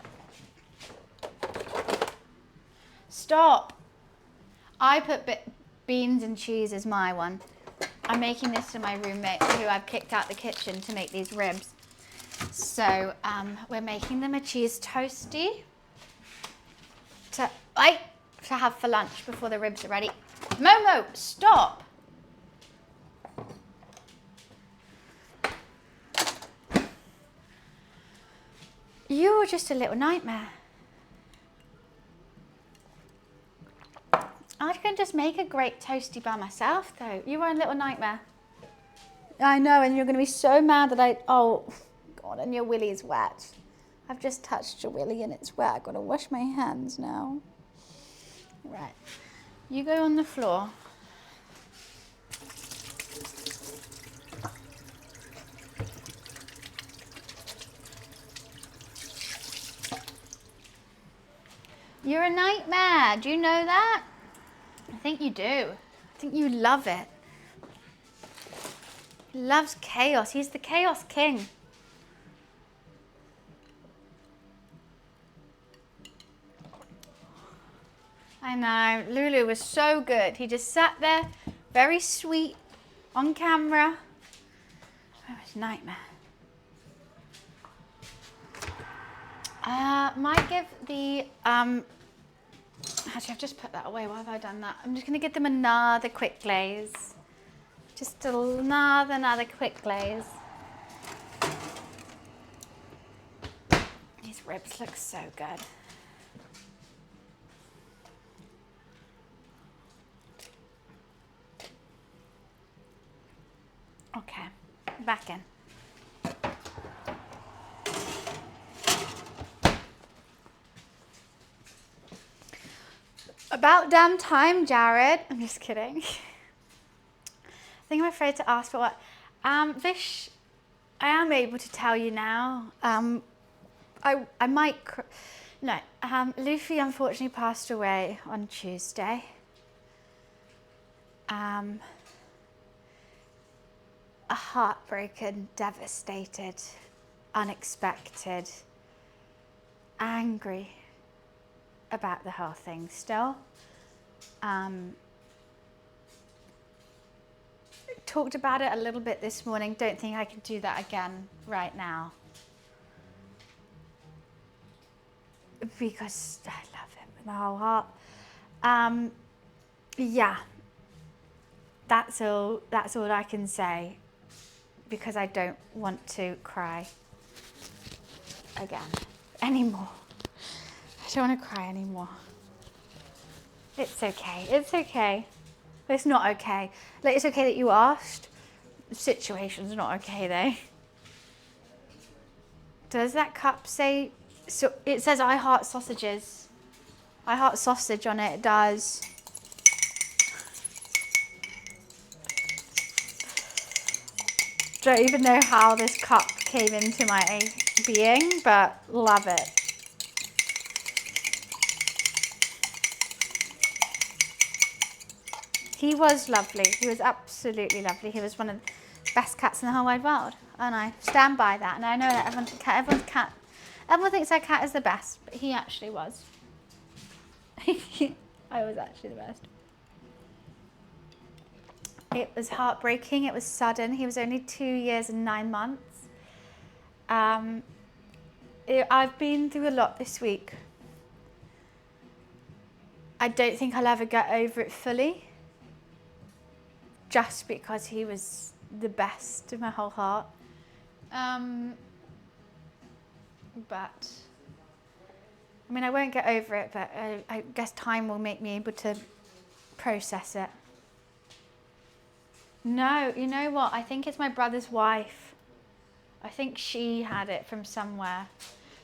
Stop. I put beans and cheese as my one. I'm making this for my roommate, who I've kicked out the kitchen to make these ribs. So we're making them a cheese toasty to have for lunch before the ribs are ready. Momo, stop. You're just a little nightmare. I can just make a great toasty by myself, though. You are a little nightmare. I know, and you're going to be so mad that oh, God, and your willy's wet. I've just touched your willy and it's wet. I've got to wash my hands now. Right. You go on the floor. You're a nightmare. Do you know that? I think you do. I think you love it. He loves chaos. He's the chaos king. I know. Lulu was so good. He just sat there, very sweet, on camera. It was a nightmare. Might give the, actually I've just put that away. Why have I done that? I'm just going to give them another quick glaze. Just another quick glaze. These ribs look so good. Okay, back in. About damn time, Jared. I'm just kidding. I think I'm afraid to ask for what. Vish, I am able to tell you now. I might. No, Luffy unfortunately passed away on Tuesday. Heartbroken, devastated, unexpected, angry about the whole thing still. Talked about it a little bit this morning. Don't think I can do that again right now. Because I love him with my whole heart. Yeah. That's all I can say. Because I don't want to cry again anymore. I don't want to cry anymore. It's okay. It's okay. It's not okay. Like, it's okay that you asked. The situation's not okay though. Does that cup say? So it says I heart sausages. I heart sausage on it. It does. Don't even know how this cup came into my being, but love it. He was lovely. He was absolutely lovely. He was one of the best cats in the whole wide world. And I stand by that. And I know that everyone thinks our cat is the best, but he actually was. I was actually the best. It was heartbreaking. It was sudden. He was only 2 years and 9 months. I've been through a lot this week. I don't think I'll ever get over it fully. Just because he was the best of my whole heart. But, I mean, I won't get over it, but I guess time will make me able to process it. No, you know what? I think it's my brother's wife. I think she had it from somewhere.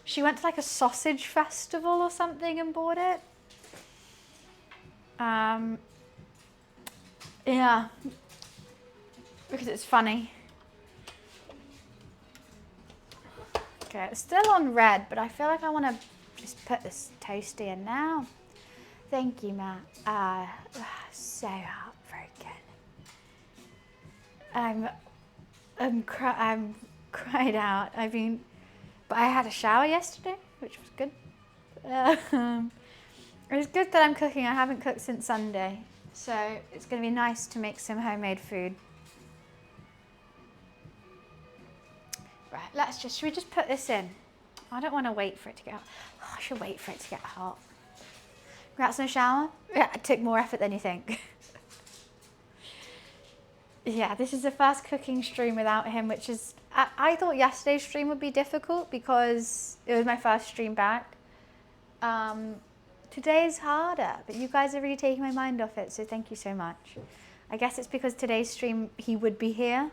She went to like a sausage festival or something and bought it. Yeah, because it's funny. Okay, it's still on red, but I feel like I want to just put this toasty in now. Thank you, Matt. So heartbroken. I'm cried out. But I had a shower yesterday, which was good. It was good that I'm cooking. I haven't cooked since Sunday, so it's going to be nice to make some homemade food. Right, should we just put this in? I don't want to wait for it to get hot. Oh, I should wait for it to get hot. Congrats on a shower? Yeah, it took more effort than you think. Yeah, this is the first cooking stream without him, which is... I thought yesterday's stream would be difficult because it was my first stream back. Today's harder, but you guys are really taking my mind off it, so thank you so much. I guess it's because today's stream, he would be here,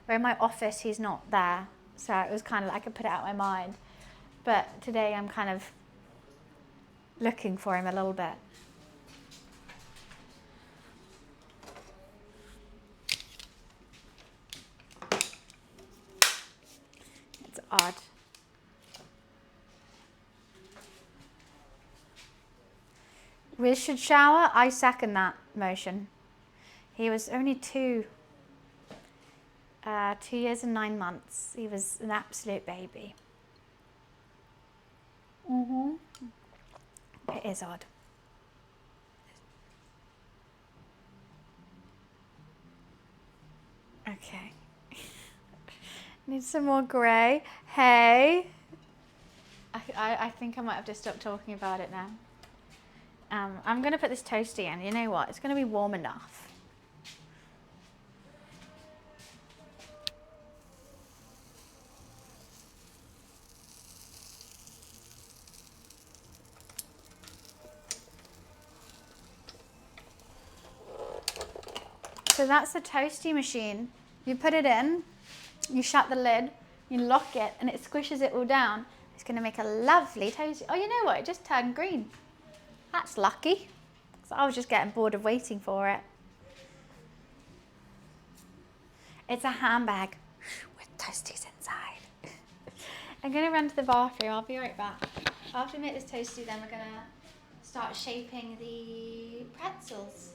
where in my office, he's not there. So it was kind of like I could put it out of my mind. But today I'm kind of looking for him a little bit. It's odd. Wiz should shower. I second that motion. He was only 2 years and 9 months. He was an absolute baby. It is odd. Okay. Need some more grey. Hey. I think I might have to stop talking about it now. I'm going to put this toasty in. You know what? It's going to be warm enough. So that's the toasty machine. You put it in, you shut the lid, you lock it, and it squishes it all down. It's going to make a lovely toasty. Oh, you know what? It just turned green. That's lucky. So I was just getting bored of waiting for it. It's a handbag with toasties inside. I'm going to run to the bathroom. I'll be right back. After we make this toasty, then we're going to start shaping the pretzels.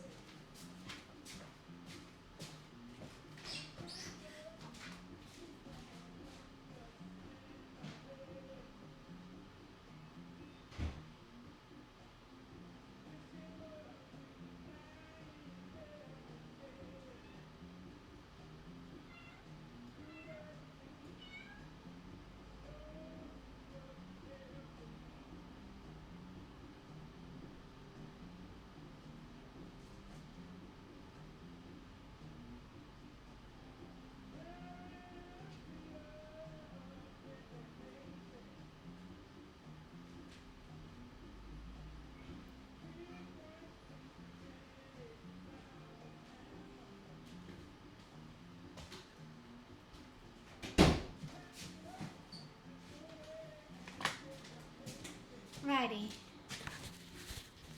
Righty.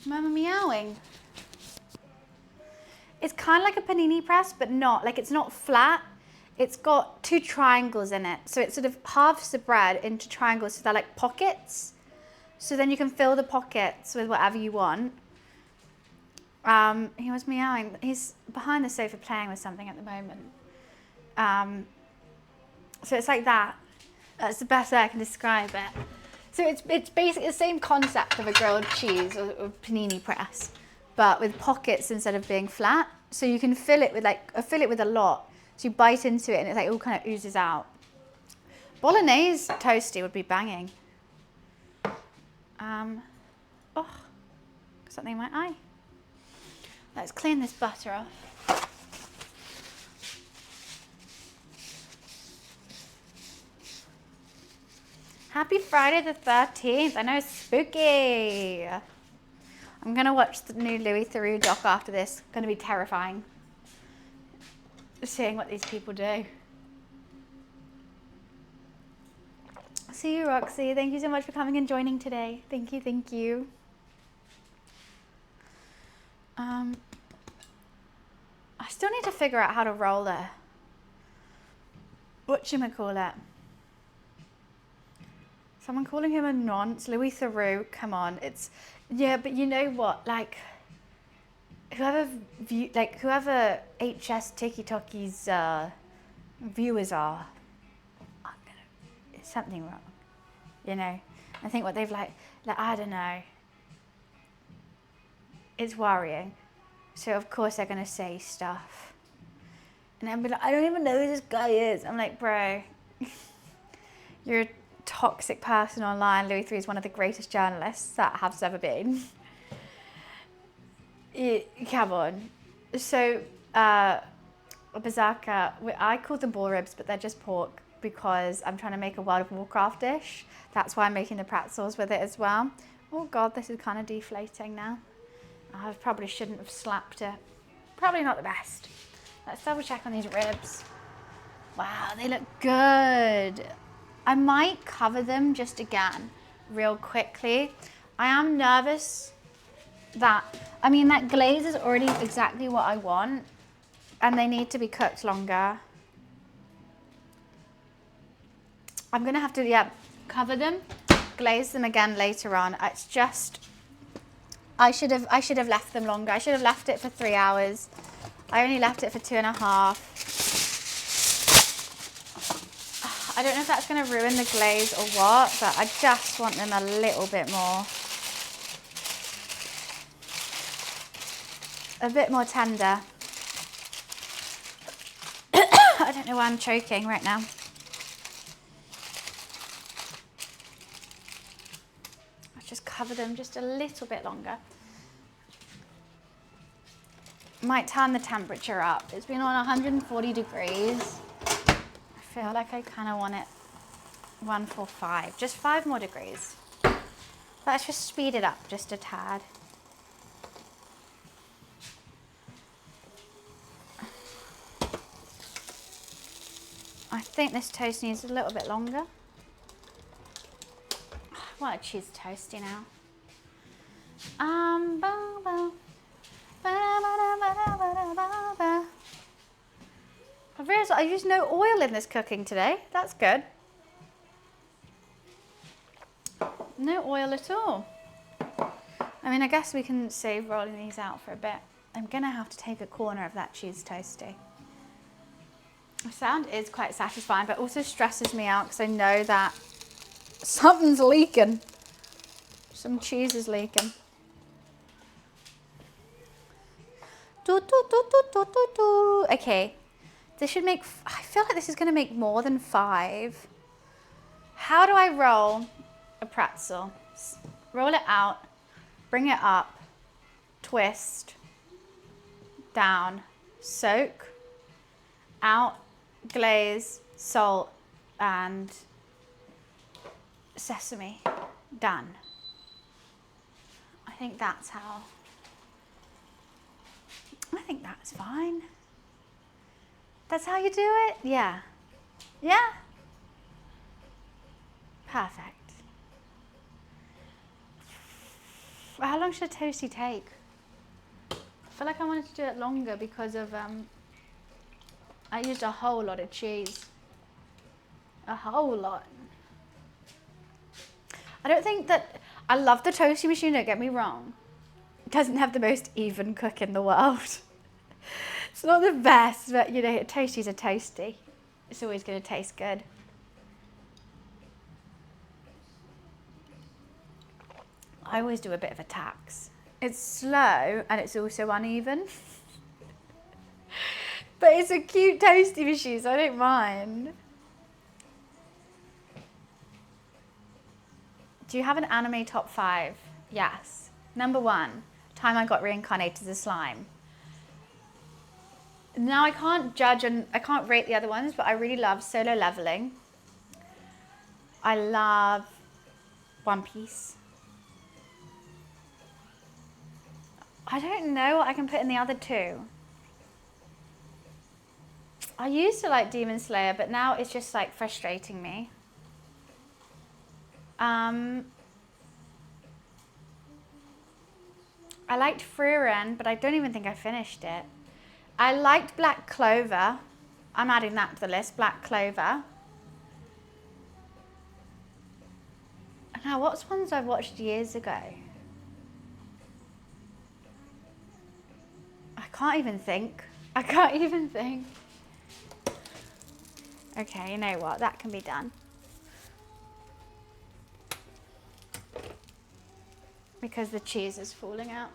Mama meowing. It's kind of like a panini press, but not. Like, it's not flat. It's got 2 triangles in it. So it sort of halves the bread into triangles, so they're like pockets. So then you can fill the pockets with whatever you want. He was meowing. He's behind the sofa playing with something at the moment. So it's like that. That's the best way I can describe it. So it's basically the same concept of a grilled cheese or panini press, but with pockets instead of being flat. So you can fill it with a lot. So you bite into it and it like all kind of oozes out. Bolognese toasty would be banging. Oh, something in my eye. Let's clean this butter off. Happy Friday the 13th. I know it's spooky. I'm going to watch the new Louis Theroux doc after this. It's going to be terrifying. Seeing what these people do. See you, Roxy. Thank you so much for coming and joining today. Thank you, thank you. I still need to figure out how to roll it. Whatchamacallit? Someone calling him a nonce. Louis Theroux, come on. It's, yeah, but you know what? Like, whoever HS TikToki's viewers are, it's something wrong. You know? I think what they've like, I don't know. It's worrying. So of course they're gonna say stuff. And I'll be like, I don't even know who this guy is. I'm like, bro, you're a toxic person online. Louis Theroux is one of the greatest journalists that has ever been. Come on. So, Berserker, I call them boar ribs, but they're just pork because I'm trying to make a World of Warcraft dish. That's why I'm making the pretzels with it as well. Oh God, this is kind of deflating now. I probably shouldn't have slapped it. Probably not the best. Let's double check on these ribs. Wow, they look good. I might cover them just again, real quickly. I am nervous that, I mean, that glaze is already exactly what I want and they need to be cooked longer. I'm gonna have to, yeah, cover them, glaze them again later on. It's just, I should have left them longer. I should have left it for 3 hours. I only left it for 2.5. I don't know if that's going to ruin the glaze or what, but I just want them a little bit more. A bit more tender. I don't know why I'm choking right now. I'll just cover them just a little bit longer. Might turn the temperature up. It's been on 140 degrees. I feel like I kind of want it 145, just 5 more degrees. Let's just speed it up just a tad. I think this toast needs a little bit longer. I want a cheese toasty now. I realised I used no oil in this cooking today. That's good. No oil at all. I mean, I guess we can save rolling these out for a bit. I'm gonna have to take a corner of that cheese toasty. The sound is quite satisfying, but also stresses me out because I know that something's leaking. Some cheese is leaking. Okay, this should make, I feel like this is gonna make more than 5. How do I roll a pretzel? Roll it out, bring it up, twist, down, soak, out, glaze, salt, and sesame. Done. I think that's how. I think that's fine. That's how you do it? Yeah. Yeah? Perfect. How long should a toasty take? I feel like I wanted to do it longer because of I used a whole lot of cheese. A whole lot. I don't think that, I love the toasty machine, don't get me wrong. It doesn't have the most even cook in the world. It's not the best, but you know, toasties are toasty. It's always going to taste good. I always do a bit of a tax. It's slow and it's also uneven. But it's a cute toasty machine, so I don't mind. Do you have an anime top 5? Yes. Number 1, time I got reincarnated as a slime. Now I can't judge and I can't rate the other ones, but I really love Solo Leveling. I love One Piece. I don't know what I can put in the other 2. I used to like Demon Slayer, but now it's just like frustrating me. I liked Frieren, but I don't even think I finished it. I liked Black Clover. I'm adding that to the list, Black Clover. Now, what's ones I watched years ago? I can't even think. I can't even think. Okay, you know what? That can be done. Because the cheese is falling out.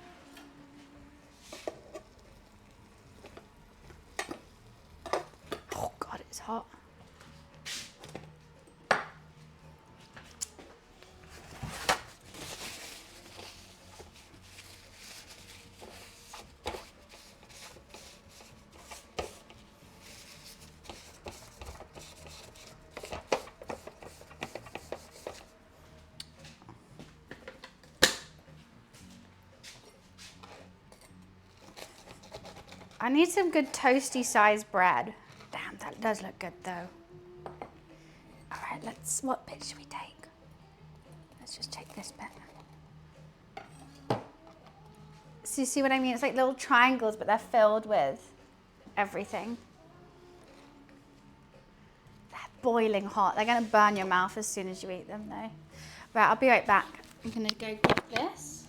Oh God, it's hot. I need some good toasty sized bread. Damn, that does look good though. All right, what bit should we take? Let's just take this bit. So you see what I mean? It's like little triangles, but they're filled with everything. They're boiling hot. They're gonna burn your mouth as soon as you eat them though. Right, I'll be right back. I'm gonna go get this.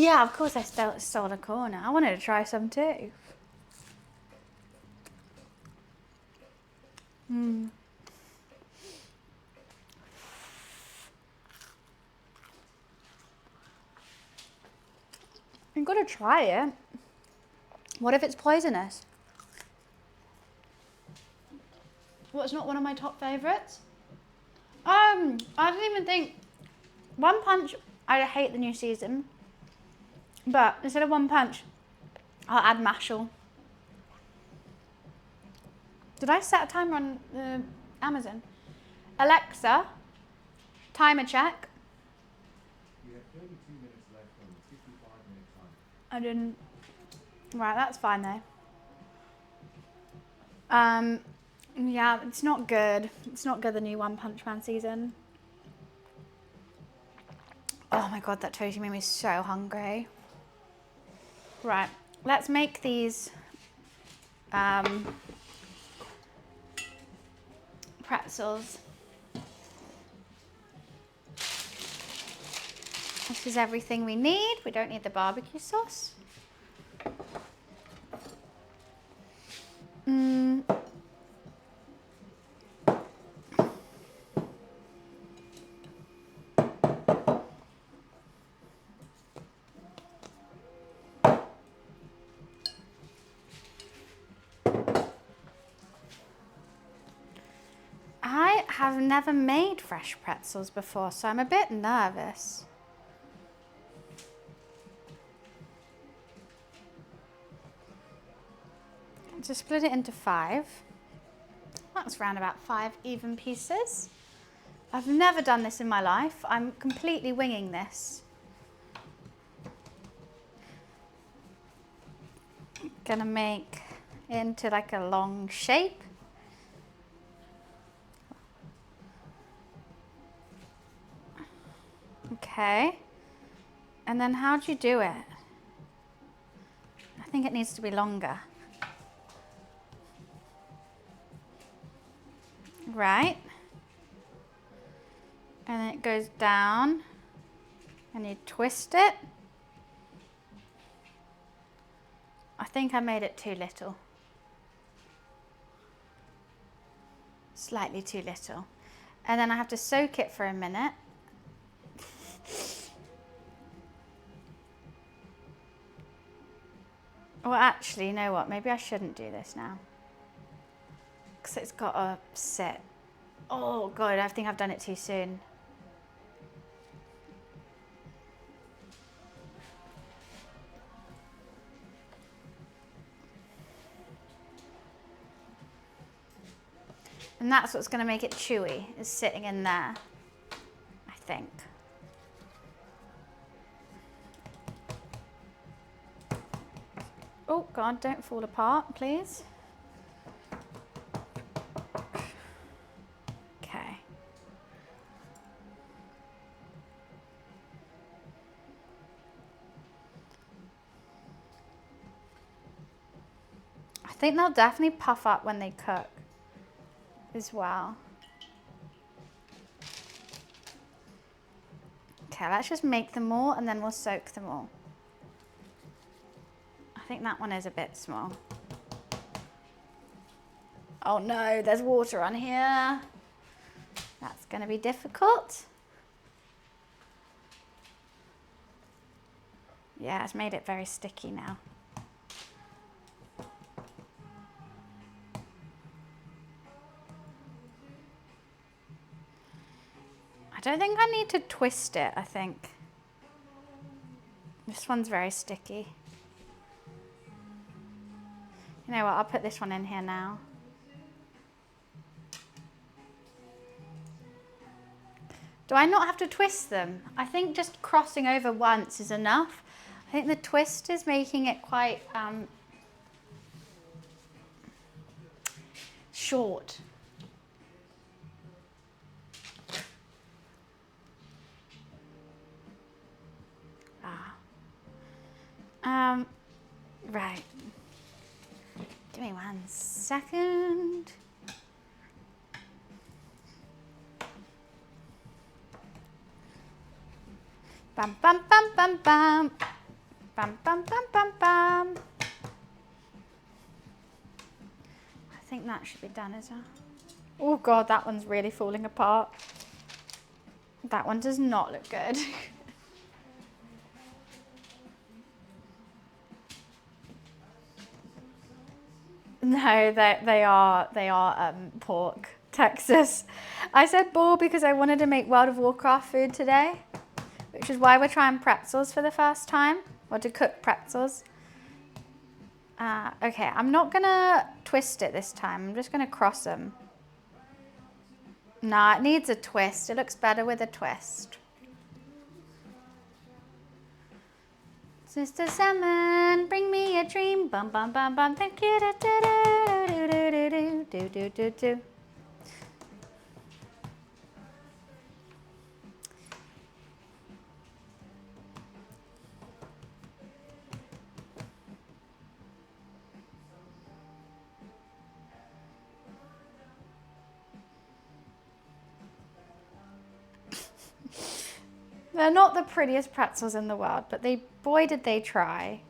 Yeah, of course I stole a corner. I wanted to try some too. Mm. You've got to try it. What if it's poisonous? Well, it's not one of my top favourites. I didn't even think... One Punch, I hate the new season. But instead of One Punch, I'll add Mashal. Did I set a timer on Amazon? Alexa, timer check. You have 32 minutes left on the 55-minute timer. I didn't. Right, that's fine though. Yeah, it's not good. It's not good, the new One Punch Man season. Oh my god, that totally made me so hungry. Right, let's make these pretzels. This is everything we need. We don't need the barbecue sauce. I have never made fresh pretzels before, so I'm a bit nervous. Just split it into 5. That's around about 5 even pieces. I've never done this in my life. I'm completely winging this. Gonna make it into like a long shape. Okay. And then how do you do it? I think it needs to be longer. Right. And then it goes down and you twist it. I think I made it too little. Slightly too little. And then I have to soak it for a minute. Well, actually, you know what? Maybe I shouldn't do this now. Because it's got to sit. Oh, God, I think I've done it too soon. And that's what's going to make it chewy, is sitting in there, I think. Oh, God, don't fall apart, please. Okay. I think they'll definitely puff up when they cook as well. Okay, let's just make them all and then we'll soak them all. I think that one is a bit small. Oh no, there's water on here. That's going to be difficult. Yeah, it's made it very sticky now. I don't think I need to twist it, I think. This one's very sticky. You know what, I'll put this one in here now. Do I not have to twist them? I think just crossing over once is enough. I think the twist is making it quite short. Right. Give me 1 second. Bam, bam, bam, bam, bam. Bam, bam, bam, bam, bam. I think that should be done as well. Oh God, that one's really falling apart. That one does not look good. No, they are pork, Texas. I said bull because I wanted to make World of Warcraft food today, which is why we're trying pretzels for the first time, or to cook pretzels. Okay, I'm not gonna twist it this time. I'm just gonna cross them. Nah, it needs a twist. It looks better with a twist. Sister Salmon, bring me a dream. Bum bum bum bum. Thank you. Do do do do do do do do do. They're not the prettiest pretzels in the world, but boy did they try.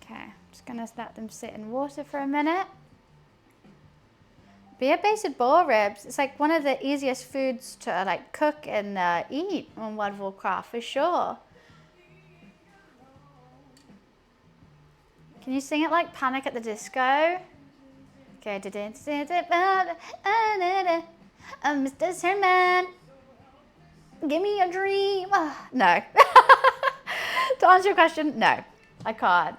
Okay, just gonna let them sit in water for a minute. Beer-based boar ribs, it's like one of the easiest foods to like cook and eat on World of Warcraft for sure. Can you sing it like Panic at the Disco? Okay, Mr. Sandman. Give me a dream. No. To answer your question, no, I can't.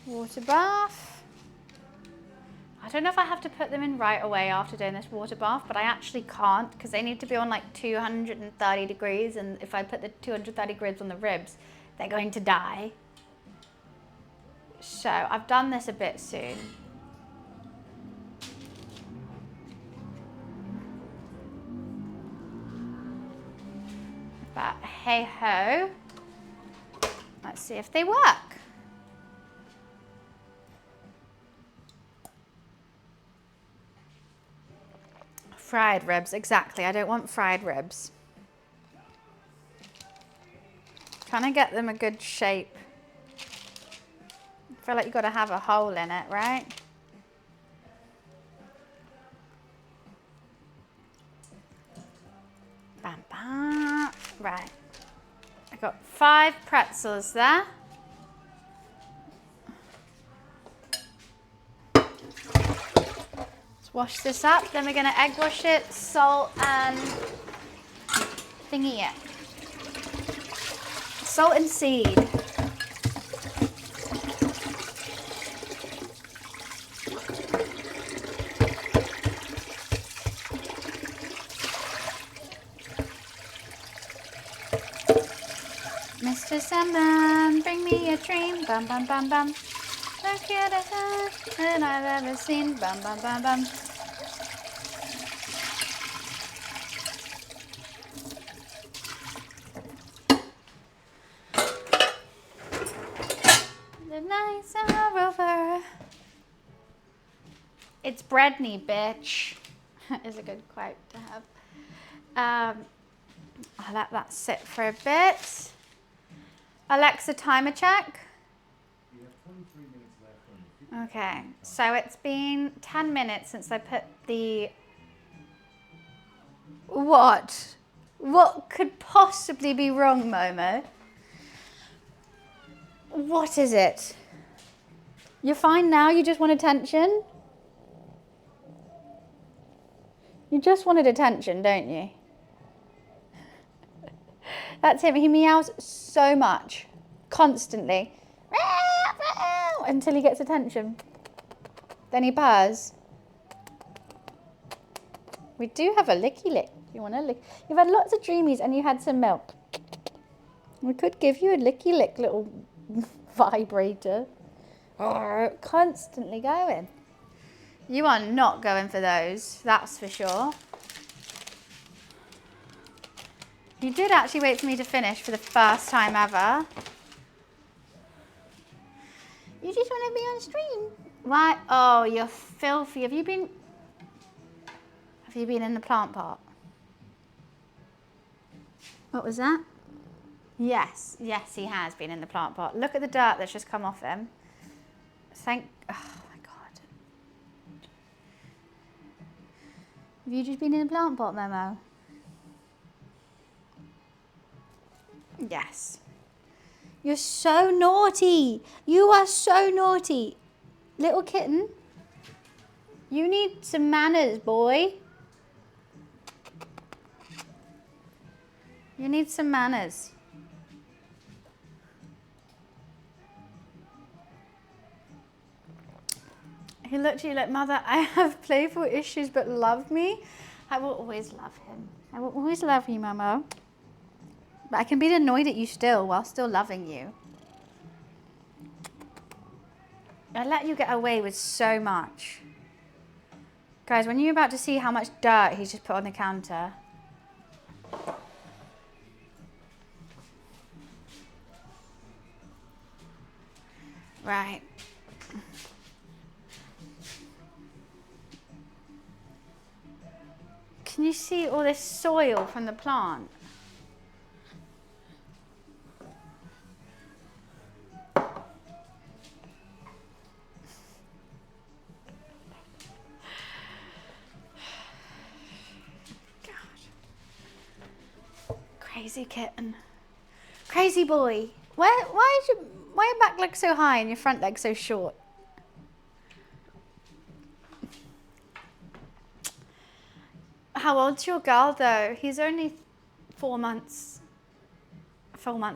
Water bath. I don't know if I have to put them in right away after doing this water bath, but I actually can't because they need to be on like 230 degrees, and if I put the 230 degrees on the ribs, they're going to die. So I've done this a bit soon. But hey ho, let's see if they work. Fried ribs, exactly. I don't want fried ribs. Trying to get them a good shape. I feel like you've got to have a hole in it, right? Bam, bam. Right. I got 5 pretzels there. Wash this up, then we're going to egg wash it, salt and thingy it. Salt and seed. Mr. Sandman, bring me a dream, bum bum bum bum. The cutest that I've ever seen, bum bum bum bum. The nights are over. It's breadney, bitch. Is a good quote to have. I'll let that sit for a bit. Alexa, timer check. You have 23 minutes left on your 50. Okay, so it's been 10 minutes since I put the... What? What could possibly be wrong, Momo? What is it? You're fine now? You just want attention? You just wanted attention, don't you? That's him. He meows so much. Constantly. Until he gets attention. Then he purrs. We do have a licky lick. You want a lick? You've had lots of dreamies and you had some milk. We could give you a licky lick little vibrator. Constantly going. You are not going for those, that's for sure. You did actually wait for me to finish for the first time ever. You just want to be on stream. Why? Oh, you're filthy. Have you been in the plant pot? What was that? Yes, he has been in the plant pot. Look at the dirt that's just come off him. Oh my God. Have you just been in the plant pot, Momo? Yes. You're so naughty. You are so naughty. Little kitten, you need some manners, boy. You need some manners. He looked at you like, Mother, I have playful issues, but love me. I will always love him. I will always love you, Momo. But I can be annoyed at you still while still loving you. I let you get away with so much. Guys, when you're about to see how much dirt he's just put on the counter. Right. Can you see all this soil from the plant? Crazy kitten. Crazy boy. Why your back leg so high and your front leg so short? How old's your girl though? He's only 4 months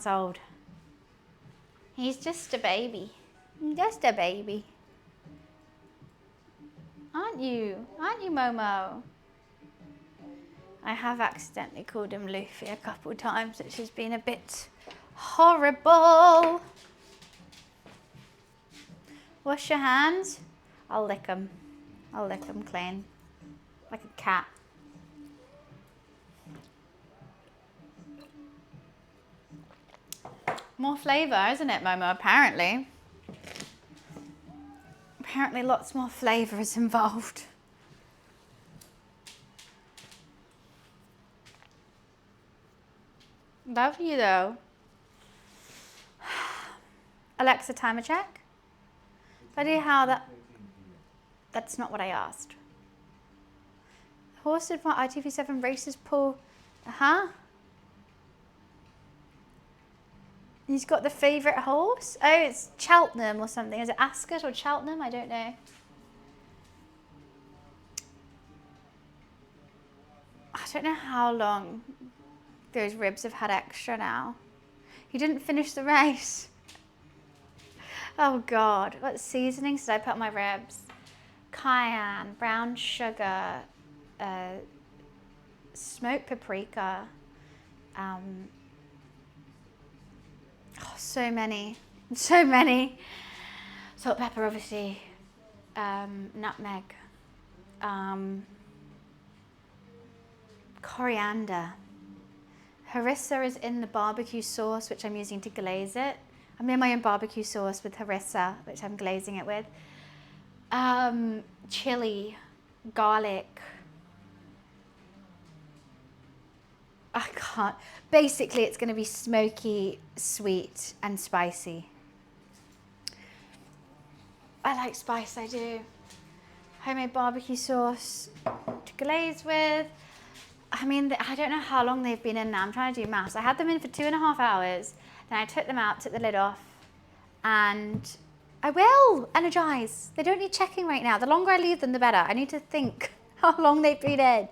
old. He's just a baby. Just a baby. Aren't you? Aren't you, Momo? I have accidentally called him Luffy a couple times, which has been a bit horrible. Wash your hands. I'll lick them. I'll lick them clean. Like a cat. More flavour, isn't it, Momo? Apparently. Apparently lots more flavour is involved. Love you though. Alexa, timer check. Bloody hell, that's not what I asked. Horse for ITV7 races Paul. He's got the favourite horse? Oh, it's Cheltenham or something. Is it Ascot or Cheltenham? I don't know. I don't know how long those ribs have had extra now. He didn't finish the race. Oh God, what seasonings did I put on my ribs? Cayenne, brown sugar, smoked paprika, so many. Salt, pepper, obviously, nutmeg, coriander. Harissa is in the barbecue sauce, which I'm using to glaze it. I made my own barbecue sauce with harissa, which I'm glazing it with. Chili, garlic. I can't. Basically, it's going to be smoky, sweet, and spicy. I like spice, I do. Homemade barbecue sauce to glaze with. I mean, I don't know how long they've been in now. I'm trying to do maths. I had them in for 2.5 hours. Then I took them out, took the lid off, and I will energize. They don't need checking right now. The longer I leave them, the better. I need to think how long they've been in.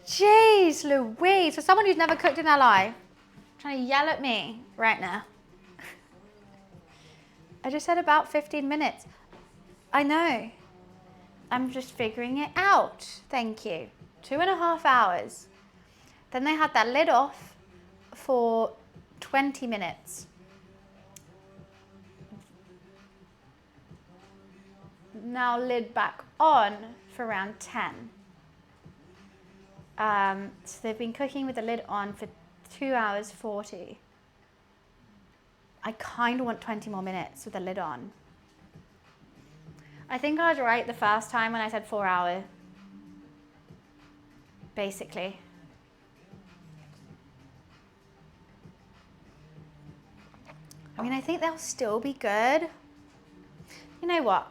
Jeez Louise, for someone who's never cooked in their life, trying to yell at me right now. I just said about 15 minutes. I know. I'm just figuring it out. Thank you. 2.5 hours. Then they had that lid off for 20 minutes. Now lid back on for around 10. So they've been cooking with the lid on for 2 hours 40. I kind of want 20 more minutes with the lid on. I think I was right the first time when I said 4 hours. Basically. I mean, I think they'll still be good. You know what?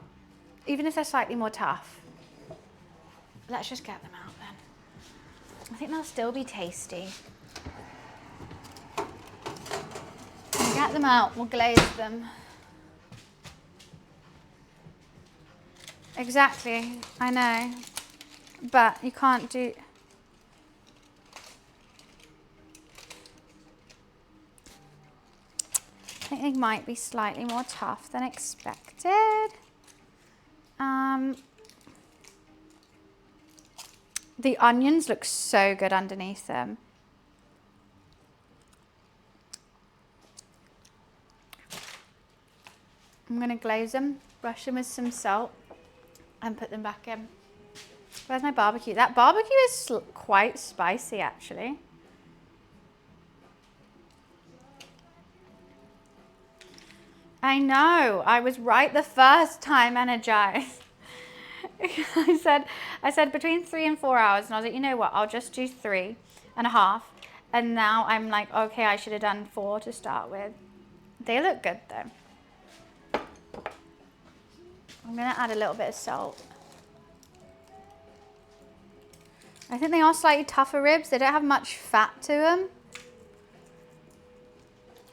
Even if they're slightly more tough, let's just get them out then. I think they'll still be tasty. We'll get them out, we'll glaze them. Exactly, I know. But you can't do... I think they might be slightly more tough than expected. The onions look so good underneath them. I'm gonna glaze them, brush them with some salt, and put them back in. Where's my barbecue? That barbecue is quite spicy, actually. I know, I was right the first time, Energized. I said between 3 and 4 hours, and I was like, you know what, I'll just do 3.5. And now I'm like, okay, I should have done 4 to start with. They look good though. I'm gonna add a little bit of salt. I think they are slightly tougher ribs. They don't have much fat to them.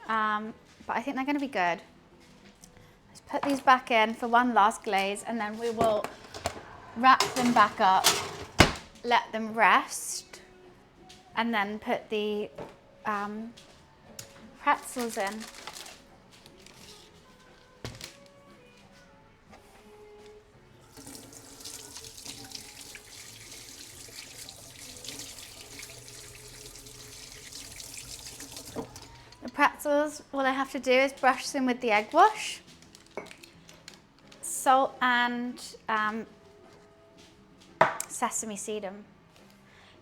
But I think they're gonna be good. Let's put these back in for one last glaze, and then we will wrap them back up, let them rest, and then put the pretzels in. The pretzels, all I have to do is brush them with the egg wash, salt and sesame seed them.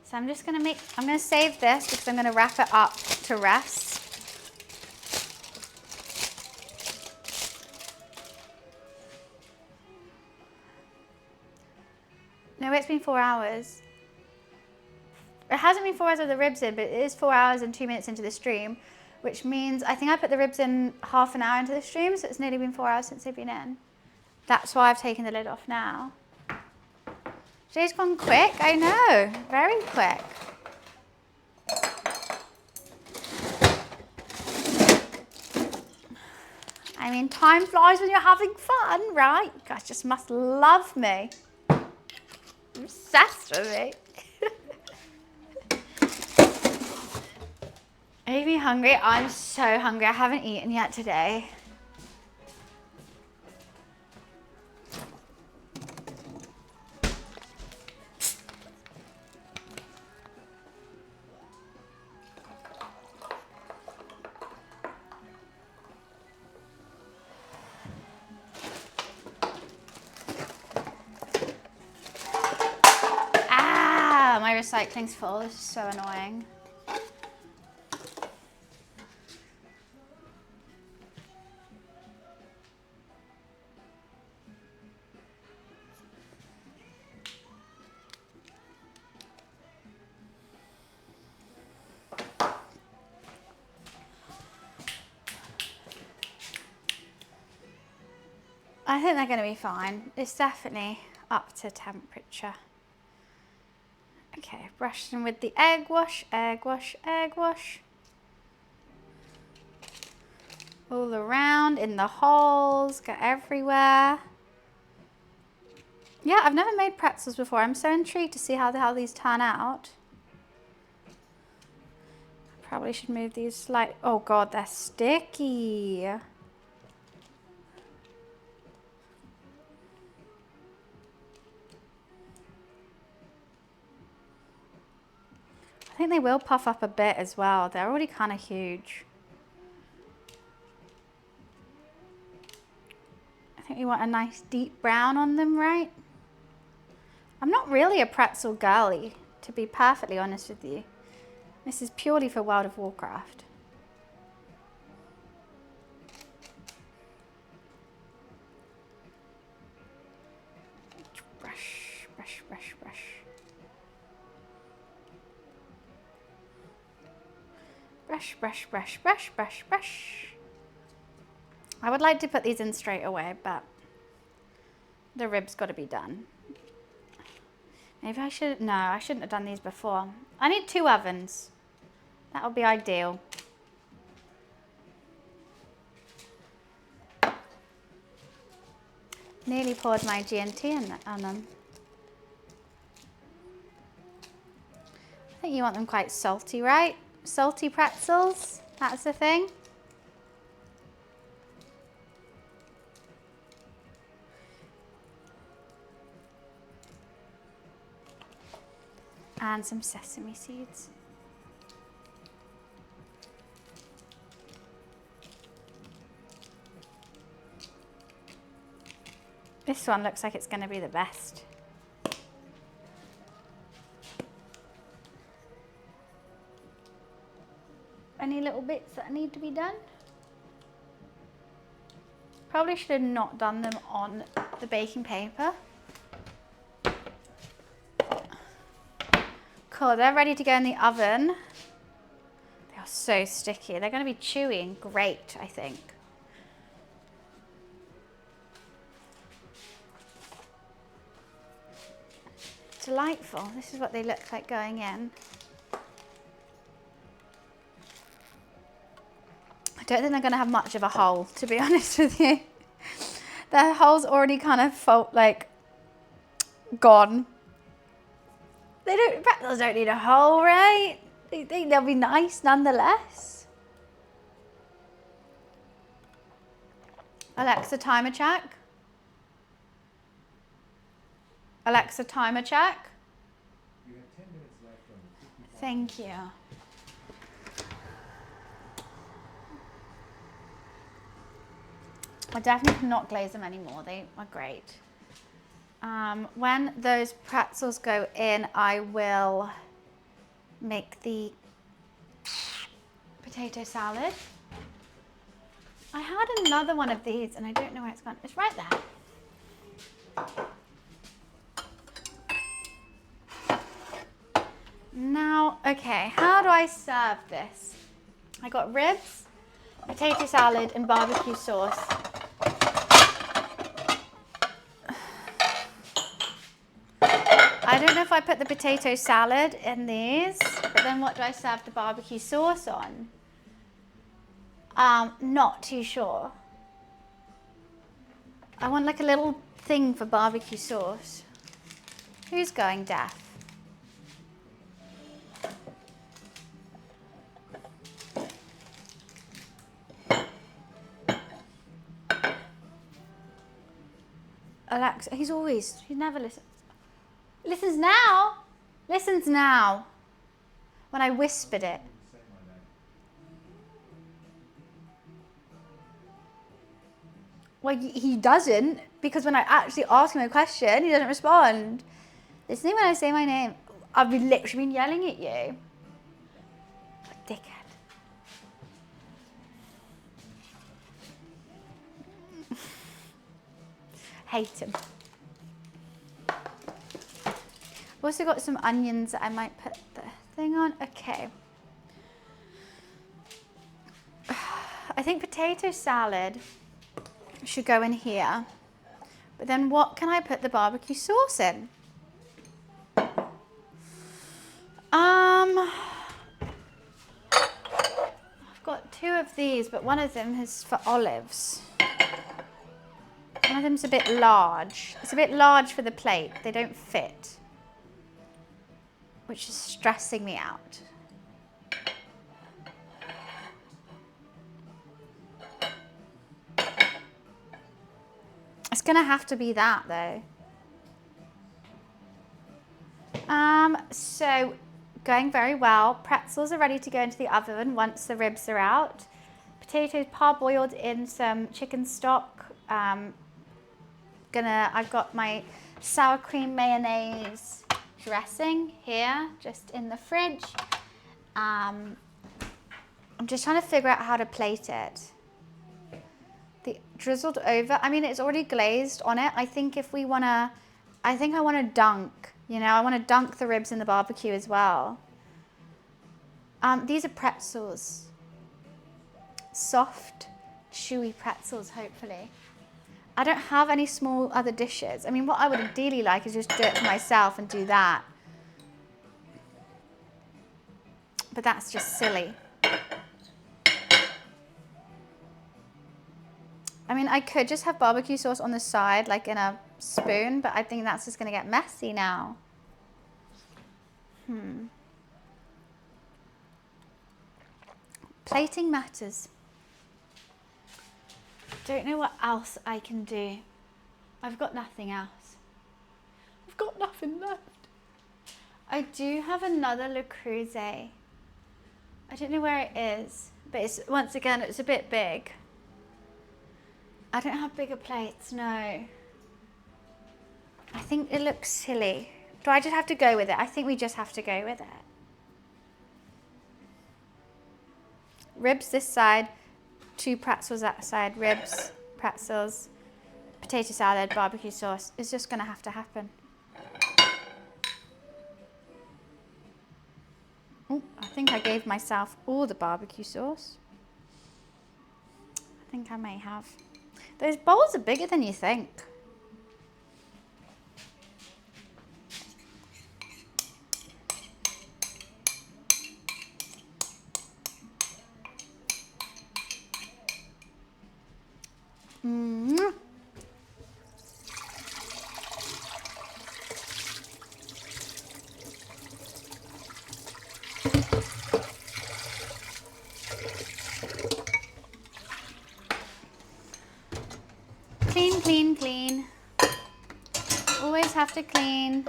So I'm just gonna I'm gonna save this because I'm gonna wrap it up to rest. No, it's been 4 hours. It hasn't been 4 hours with the ribs in, but it is 4 hours and 2 minutes into the stream, which means I think I put the ribs in half an hour into the stream, so it's nearly been 4 hours since they've been in. That's why I've taken the lid off now. Today's gone quick, I know, very quick. I mean, time flies when you're having fun, right? You guys just must love me. You're obsessed with me. Are you hungry? I'm so hungry. I haven't eaten yet today. Ah, my recycling's full. This is so annoying. I think they're going to be fine. It's definitely up to temperature. Okay, brush them with the egg wash, egg wash, egg wash. All around, in the holes, go everywhere. Yeah, I've never made pretzels before. I'm so intrigued to see how these turn out. Probably should move these slightly. Oh God, they're sticky. I think they will puff up a bit as well. They're already kind of huge. I think we want a nice deep brown on them, right? I'm not really a pretzel girly, to be perfectly honest with you. This is purely for World of Warcraft. Brush, brush, brush, brush, brush, brush. I would like to put these in straight away, but the rib's got to be done. Maybe I should, no, I shouldn't have done these before. I need 2 ovens. That would be ideal. Nearly poured my G&T on them. I think you want them quite salty, right? Salty pretzels, that's the thing. And some sesame seeds. This one looks like it's going to be the best. Any little bits that need to be done? Probably should have not done them on the baking paper. Cool, they're ready to go in the oven. They are so sticky. They're going to be chewy and great, I think. Delightful. This is what they look like going in. I don't think they're going to have much of a hole, to be honest with you. Their hole's already kind of gone. Pretzels don't need a hole, right? They think they'll be nice nonetheless. Alexa, timer check. Alexa, timer check. You have 10 minutes left on the 55. Thank you. I definitely cannot glaze them anymore. They are great. When those pretzels go in, I will make the potato salad. I had another one of these and I don't know where it's gone. It's right there. Now, okay, how do I serve this? I got ribs, potato salad and barbecue sauce. I don't know if I put the potato salad in these, but then what do I serve the barbecue sauce on? Not too sure. I want like a little thing for barbecue sauce. Who's going deaf? Alexa, he never listens. Listens now. Listens now. When I whispered it. Say my name. Well, he doesn't, because when I actually ask him a question, he doesn't respond. Listening when I say my name. I've literally been yelling at you. What a dickhead. Hate him. I've also got some onions that I might put the thing on. Okay. I think potato salad should go in here. But then what can I put the barbecue sauce in? I've got 2 of these, but one of them is for olives. One of them's a bit large. It's a bit large for the plate. They don't fit, which is stressing me out. It's gonna have to be that though. So going very well. Pretzels are ready to go into the oven once the ribs are out. Potatoes parboiled in some chicken stock. I've got my sour cream mayonnaise dressing here, just in the fridge. I'm just trying to figure out how to plate it. The drizzled over, I mean, it's already glazed on it. I think I want to dunk, I want to dunk the ribs in the barbecue as well. These are pretzels. soft, chewy pretzels, hopefully. I don't have any small other dishes. I mean, what I would ideally like is just do it for myself and do that. But that's just silly. I mean, I could just have barbecue sauce on the side, like in a spoon, but I think that's just gonna get messy now. Plating matters. Don't know what else I can do. I've got nothing else. I've got nothing left. I do have another Le Creuset. I don't know where it is, but it's, once again, it's a bit big. I don't have bigger plates, no. I think it looks silly. Do I just have to go with it? I think we just have to go with it. Ribs this side, 2 pretzels that side, ribs, pretzels, potato salad, barbecue sauce. It's just gonna have to happen. Oh, I think I gave myself all the barbecue sauce. I think I may have. Those bowls are bigger than you think. Clean, clean, clean. Always have to clean.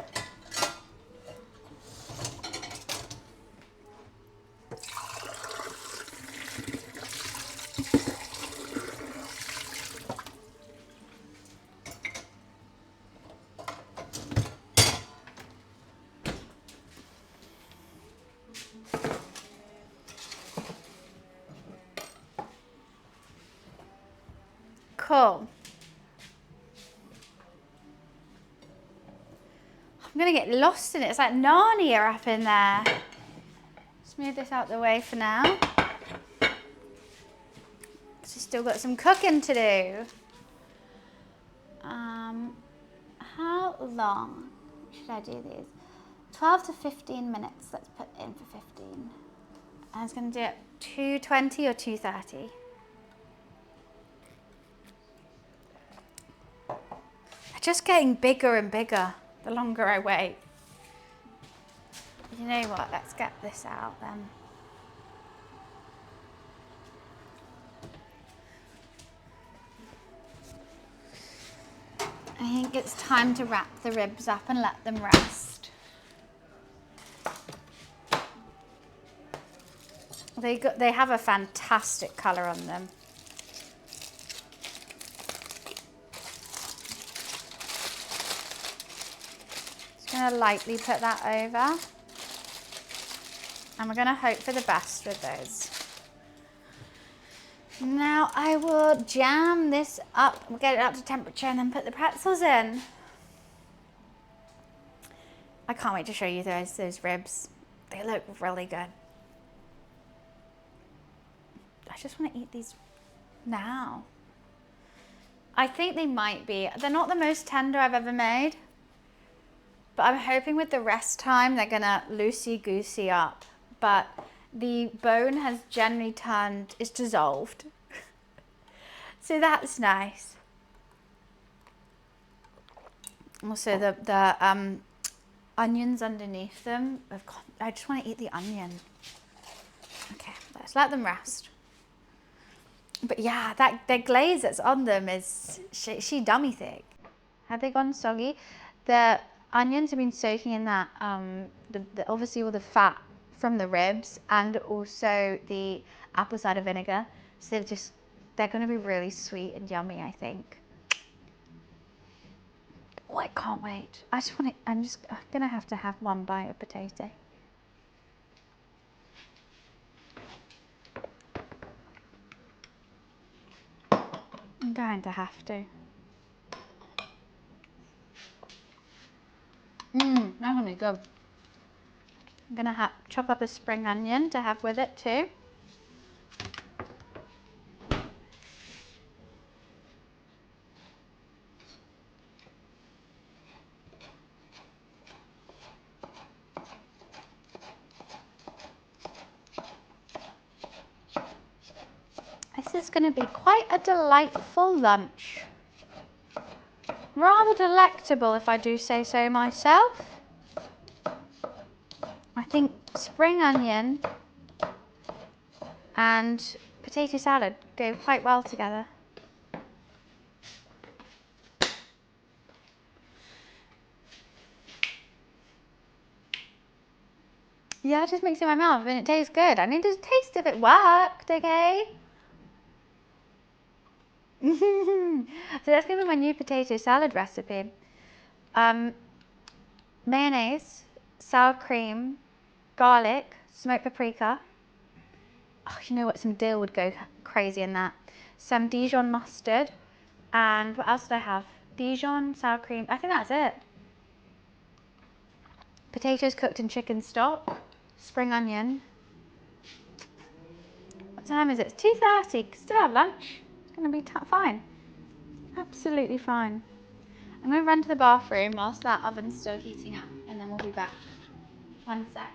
Cool. I'm gonna get lost in it. It's like Narnia up in there. Let's move this out the way for now. So still got some cooking to do. How long should I do these? 12 to 15 minutes. Let's put in for 15. I was gonna do it 220 or 230. They're just getting bigger and bigger the longer I wait. You know what? Let's get this out then. I think it's time to wrap the ribs up and let them rest. They have a fantastic colour on them. Just going to lightly put that over. And we're going to hope for the best with those. Now I will jam this up, we'll get it up to temperature and then put the pretzels in. I can't wait to show you those ribs. They look really good. I just want to eat these now. I think they might be. They're not the most tender I've ever made, but I'm hoping with the rest time they're gonna loosey-goosey up. But the bone has generally it's dissolved. So that's nice. Also the onions underneath them, I just want to eat the onion. Okay, let's let them rest. But yeah, the glaze that's on them is she dummy thick. Have they gone soggy? The onions have been soaking in that, obviously all the fat from the ribs and also the apple cider vinegar. So they're going to be really sweet and yummy, I think. Oh, I can't wait. I'm just going to have one bite of potato. I'm going to have to. That's going to be good. I'm going to chop up a spring onion to have with it too. is going to be quite a delightful lunch. Rather delectable, if I do say so myself. I think spring onion and potato salad go quite well together. Yeah, it just makes it in my mouth and it tastes good. I need to taste if it worked, okay? So that's going to be my new potato salad recipe. Mayonnaise, sour cream, garlic, smoked paprika. Oh, you know what? Some dill would go crazy in that. Some Dijon mustard. And what else did I have? Dijon, sour cream. I think that's it. Potatoes cooked in chicken stock. Spring onion. What time is it? It's 2:30. Still have lunch. It's going to be fine. Absolutely fine. I'm going to run to the bathroom whilst that oven's still heating up, and then we'll be back. One sec.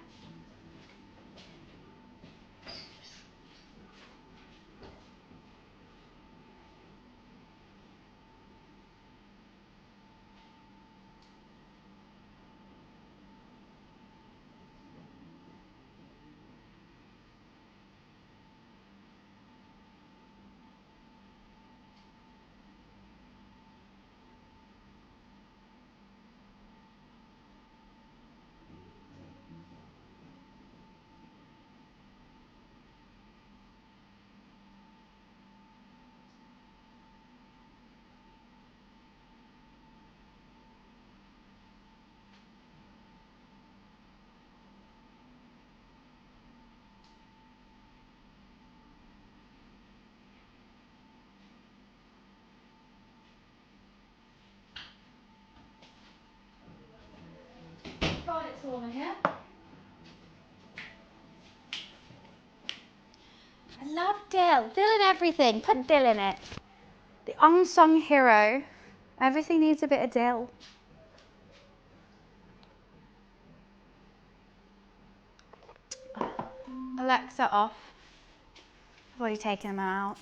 God, it's warm in here. I love dill. Dill in everything. Put dill in it. The unsung hero. Everything needs a bit of dill. Alexa off. I've already taken them out.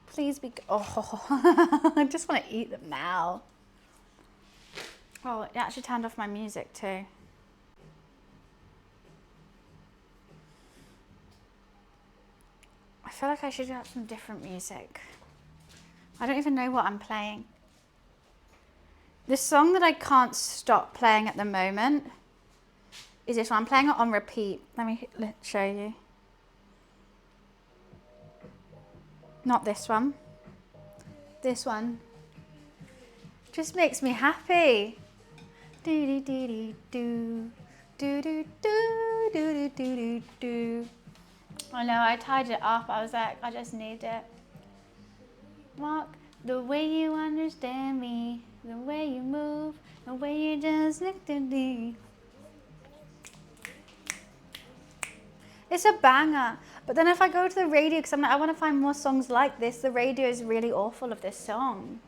Please be. Oh, I just want to eat them now. Oh, it actually turned off my music too. I feel like I should have some different music. I don't even know what I'm playing. The song that I can't stop playing at the moment is this one. I'm playing it on repeat. Let me show you. Not this one. This one. Just makes me happy. Do do do do do do do do do do do. I know, I tied it up. I was like, I just need it. Walk the way you understand me, the way you move, the way you just look at me. It's a banger. But then if I go to the radio, because I'm like, I want to find more songs like this, the radio is really awful of this song.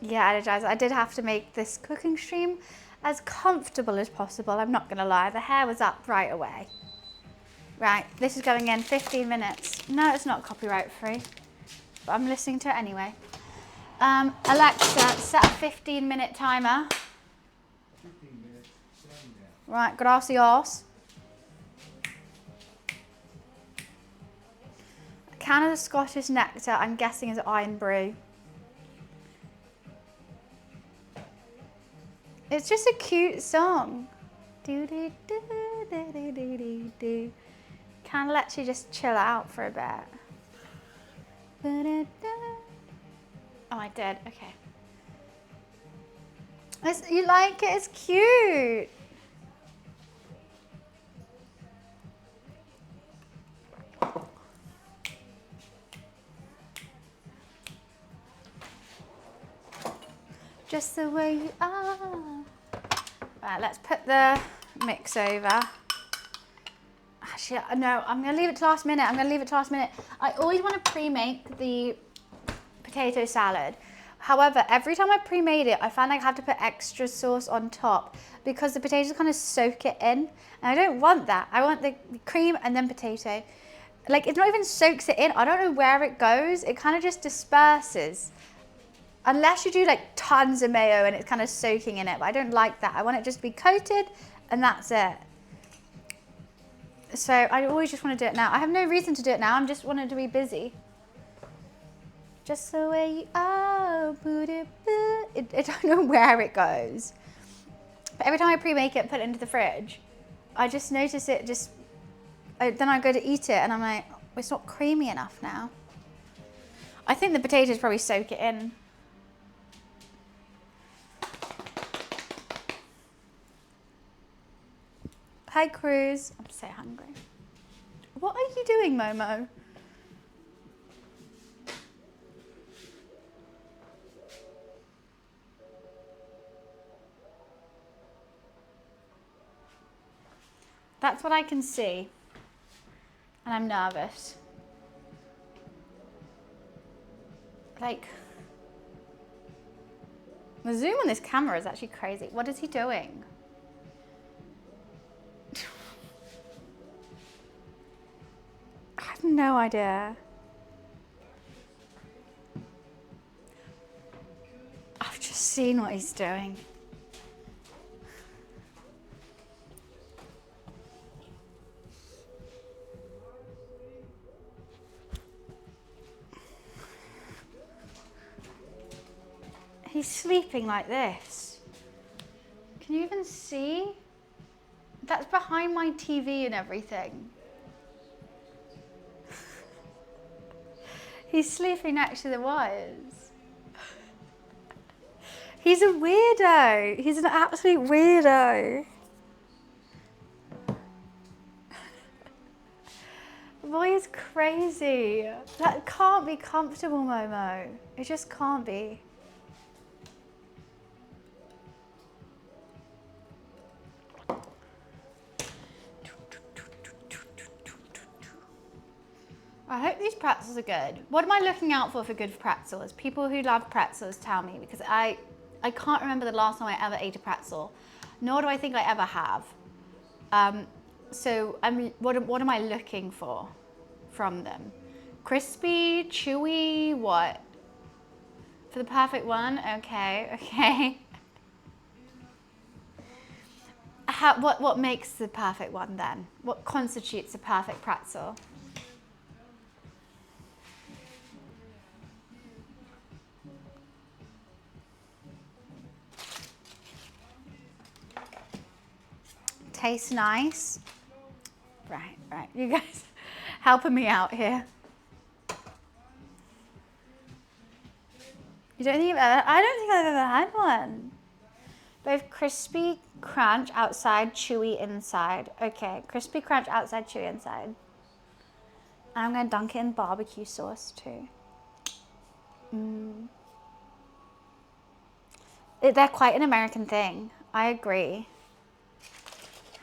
Yeah, I did have to make this cooking stream as comfortable as possible. I'm not going to lie. The hair was up right away. Right, this is going in 15 minutes. No, it's not copyright free, but I'm listening to it anyway. Alexa, set a 15-minute timer. 15 minutes. Right, gracias. Canada Scottish Nectar, I'm guessing is iron brew. It's just a cute song. Do do do do do do do do. Kind of lets you just chill out for a bit. Oh, I did. Okay. You like it? It's cute. Just the way you are. Right, let's put the mix over. Actually, no, I'm going to leave it to last minute. I always want to pre-make the potato salad. However, every time I pre-made it, I found like I had to put extra sauce on top because the potatoes kind of soak it in. And I don't want that. I want the cream and then potato. Like, it not even soaks it in. I don't know where it goes. It kind of just disperses. Unless you do like tons of mayo and it's kind of soaking in it. But I don't like that. I want it just to be coated and that's it. So I always just want to do it now. I have no reason to do it now. I'm just wanting to be busy. Just the way you are. I don't know where it goes. But every time I pre-make it and put it into the fridge, I just notice it just, then I go to eat it and I'm like, oh, it's not creamy enough now. I think the potatoes probably soak it in. Hi, Cruz. I'm so hungry. What are you doing, Momo? That's what I can see. And I'm nervous. Like, the zoom on this camera is actually crazy. What is he doing? I have no idea. I've just seen what he's doing. He's sleeping like this. Can you even see? That's behind my TV and everything. He's sleeping next to the wires. He's a weirdo. He's an absolute weirdo. Boy is crazy. That can't be comfortable, Momo. It just can't be. I hope these pretzels are good. What am I looking out for good pretzels? People who love pretzels tell me, because I can't remember the last time I ever ate a pretzel, nor do I think I ever have. So I mean, what am I looking for from them? Crispy, chewy, what? For the perfect one? Okay, okay. What makes the perfect one then? What constitutes a perfect pretzel? Tastes nice. Right. You guys helping me out here. You don't think you've ever? I don't think I've ever had one. Both crispy crunch outside, chewy inside. Okay, crispy crunch outside, chewy inside. And I'm gonna dunk it in barbecue sauce too. They're quite an American thing. I agree.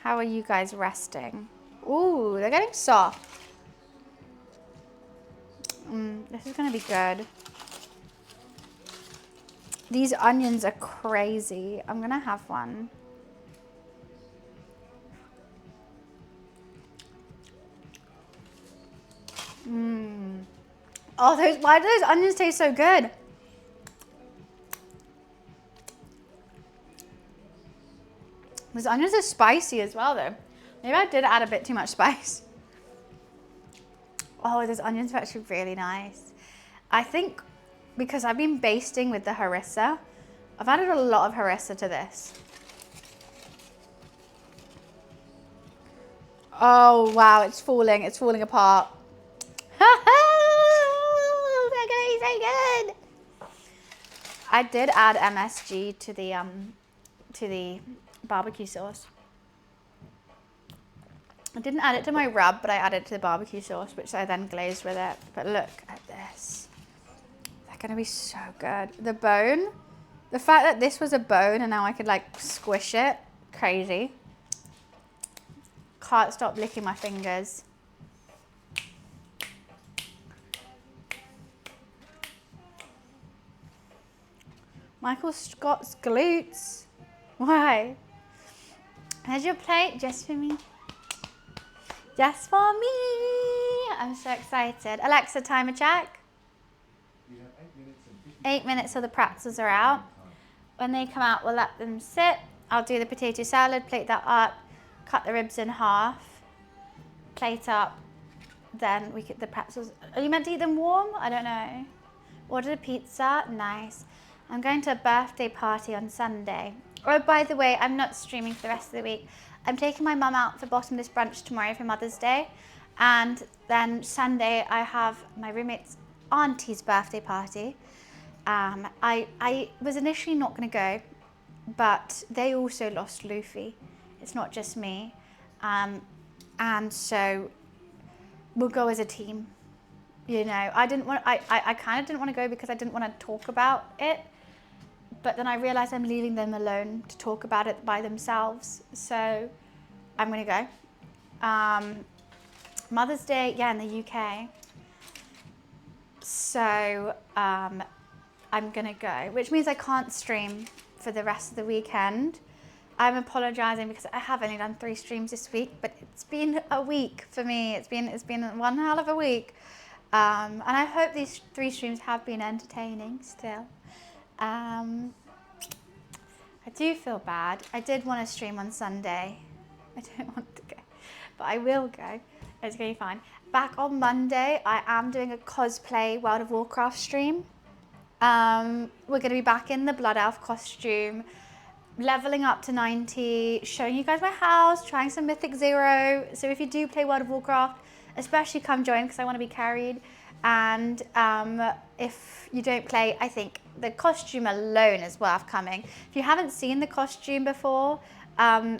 How are you guys resting? Ooh, they're getting soft. This is gonna be good. These onions are crazy. I'm gonna have one. Oh, why do those onions taste so good? Those onions are spicy as well though. Maybe I did add a bit too much spice. Oh, those onions are actually really nice. I think because I've been basting with the harissa, I've added a lot of harissa to this. Oh wow, it's falling apart. They're gonna be so good. I did add MSG to the barbecue sauce. I didn't add it to my rub, but I added it to the barbecue sauce, which I then glazed with it. But look at this. They're gonna be so good. The bone, the fact that this was a bone and now I could like squish it, crazy. Can't stop licking my fingers. Michael Scott's glutes. Why? Here's your plate just for me. Just for me. I'm so excited. Alexa, timer check. You have 8 minutes and 50 8 minutes till the pretzels are out. When they come out, we'll let them sit. I'll do the potato salad, plate that up, cut the ribs in half, plate up. Then we get the pretzels. Are you meant to eat them warm? I don't know. Ordered a pizza. Nice. I'm going to a birthday party on Sunday. Oh, by the way, I'm not streaming for the rest of the week. I'm taking my mum out for bottomless brunch tomorrow for Mother's Day. And then Sunday, I have my roommate's auntie's birthday party. I was initially not going to go, but they also lost Luffy. It's not just me. And so we'll go as a team. You know, I kind of didn't want to go because I didn't want to talk about it. But then I realized I'm leaving them alone to talk about it by themselves. So I'm going to go. Mother's Day, yeah, in the UK. So I'm going to go, which means I can't stream for the rest of the weekend. I'm apologizing because I have only done 3 streams this week, but it's been a week for me. It's been one hell of a week. And I hope these 3 streams have been entertaining still. I do feel bad. I did want to stream on Sunday. I don't want to go, but I will go. It's going to be fine. Back on Monday, I am doing a cosplay World of Warcraft stream. We're going to be back in the Blood Elf costume, leveling up to 90, showing you guys my house, trying some Mythic Zero. So if you do play World of Warcraft, especially come join because I want to be carried. And if you don't play, I think the costume alone is worth coming. If you haven't seen the costume before, go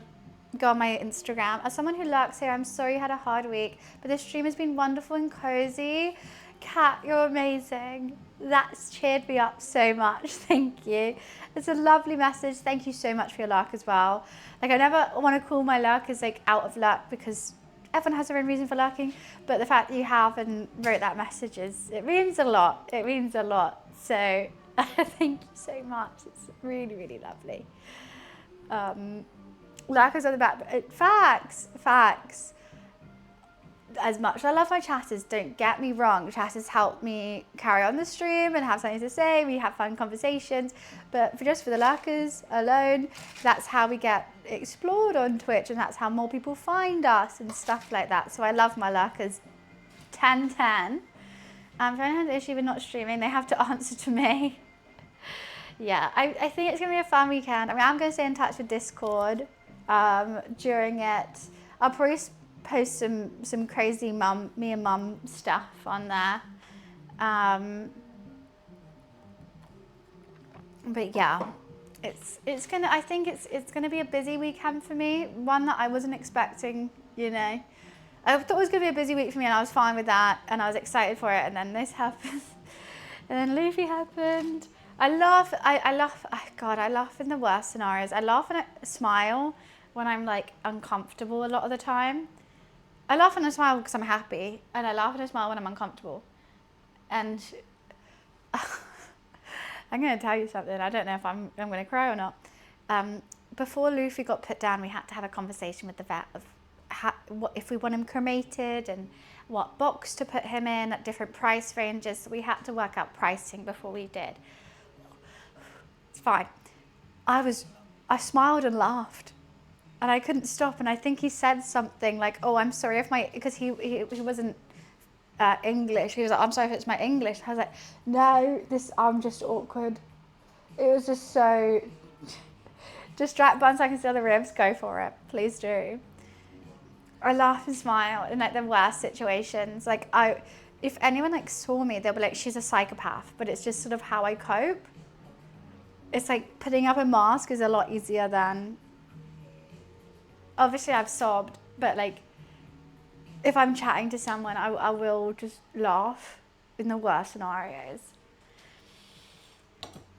on my Instagram. As someone who lurks here, I'm sorry you had a hard week, but this stream has been wonderful and cozy. Kat, you're amazing. That's cheered me up so much. Thank you. It's a lovely message. Thank you so much for your lurk as well. Like, I never want to call my lurkers like out of luck because everyone has their own reason for lurking, but the fact that you have and wrote that message it means a lot. It means a lot. So thank you so much. It's really, really lovely. Lurkers on the back. Facts. As much as I love my chatters, don't get me wrong, chatters help me carry on the stream and have something to say. We have fun conversations, but just for the lurkers alone, that's how we get explored on Twitch, and that's how more people find us and stuff like that. So I love my lurkers. 10-10. If anyone has an issue with not streaming, they have to answer to me. Yeah, I think it's gonna be a fun weekend. I mean, I'm gonna stay in touch with Discord during it. I'll probably post some crazy me and mum stuff on there. But yeah, it's gonna. I think it's gonna be a busy weekend for me. One that I wasn't expecting. You know, I thought it was gonna be a busy week for me, and I was fine with that, and I was excited for it. And then this happened, and then Luffy happened. I laugh. God, I laugh in the worst scenarios. I laugh and I smile when I'm like uncomfortable a lot of the time. I laugh and I smile because I'm happy, and I laugh and I smile when I'm uncomfortable. And I'm going to tell you something. I don't know if I'm going to cry or not. Before Luffy got put down, we had to have a conversation with the vet of what if we want him cremated and what box to put him in at different price ranges. So we had to work out pricing before we did. It's fine. I smiled and laughed. And I couldn't stop, and I think he said something like, "Oh, I'm sorry if because he wasn't English. He was like, "I'm sorry if it's my English." I was like, "No, I'm just awkward." It was just so. Just drag 1 second to the other ribs. Go for it, please do. I laugh and smile in like the worst situations. Like if anyone like saw me, they'll be like, "She's a psychopath," but it's just sort of how I cope. It's like putting up a mask is a lot easier than. Obviously I've sobbed, but like if I'm chatting to someone, I will just laugh in the worst scenarios.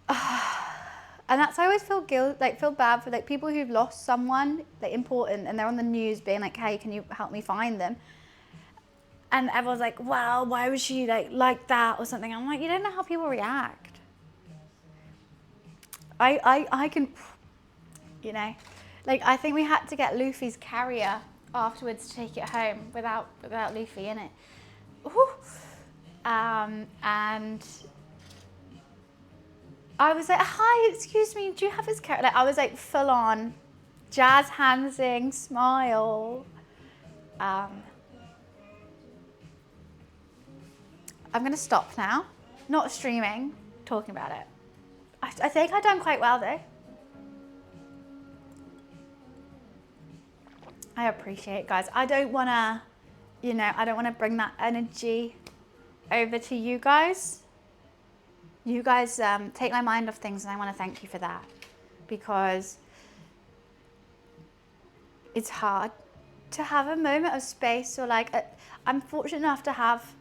And that's why I always feel bad for like people who've lost someone like important, and they're on the news being like, "Hey, can you help me find them?" And everyone's like, "Well, why was she like that or something?" I'm like, you don't know how people react. I can, you know, like I think we had to get Luffy's carrier afterwards to take it home without Luffy in it. Ooh. And I was like, hi, excuse me, do you have his carrier? Like I was like full on jazz handsing, smile. I'm gonna stop now. Not streaming, talking about it. I think I've done quite well though. I appreciate it, guys. I don't wanna, you know, I don't wanna bring that energy over to you guys. You guys take my mind off things, and I wanna thank you for that, because it's hard to have a moment of space, or like, I'm fortunate enough to have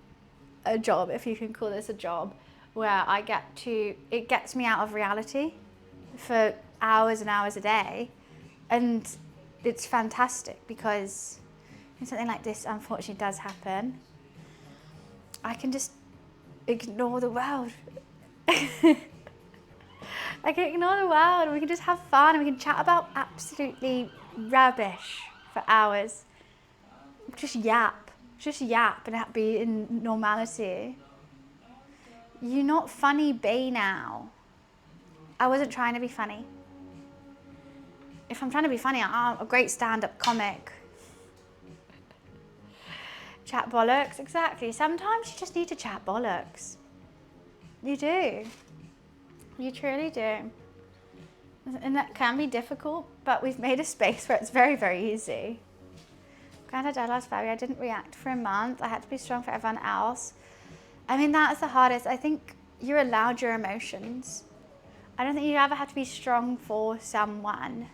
a job, if you can call this a job, where I get to, it gets me out of reality for hours and hours a day. And it's fantastic, because when something like this unfortunately does happen, I can just ignore the world. I can ignore the world, and we can just have fun, and we can chat about absolutely rubbish for hours. Just yap and be in normality. You're not funny, Bay, now. I wasn't trying to be funny. If I'm trying to be funny, I'm a great stand-up comic. Chat bollocks, exactly. Sometimes you just need to chat bollocks. You do. You truly do. And that can be difficult, but we've made a space where it's very, very easy. Granted, I lost Barry. I didn't react for a month. I had to be strong for everyone else. I mean, that's the hardest. I think you're allowed your emotions. I don't think you ever have to be strong for someone.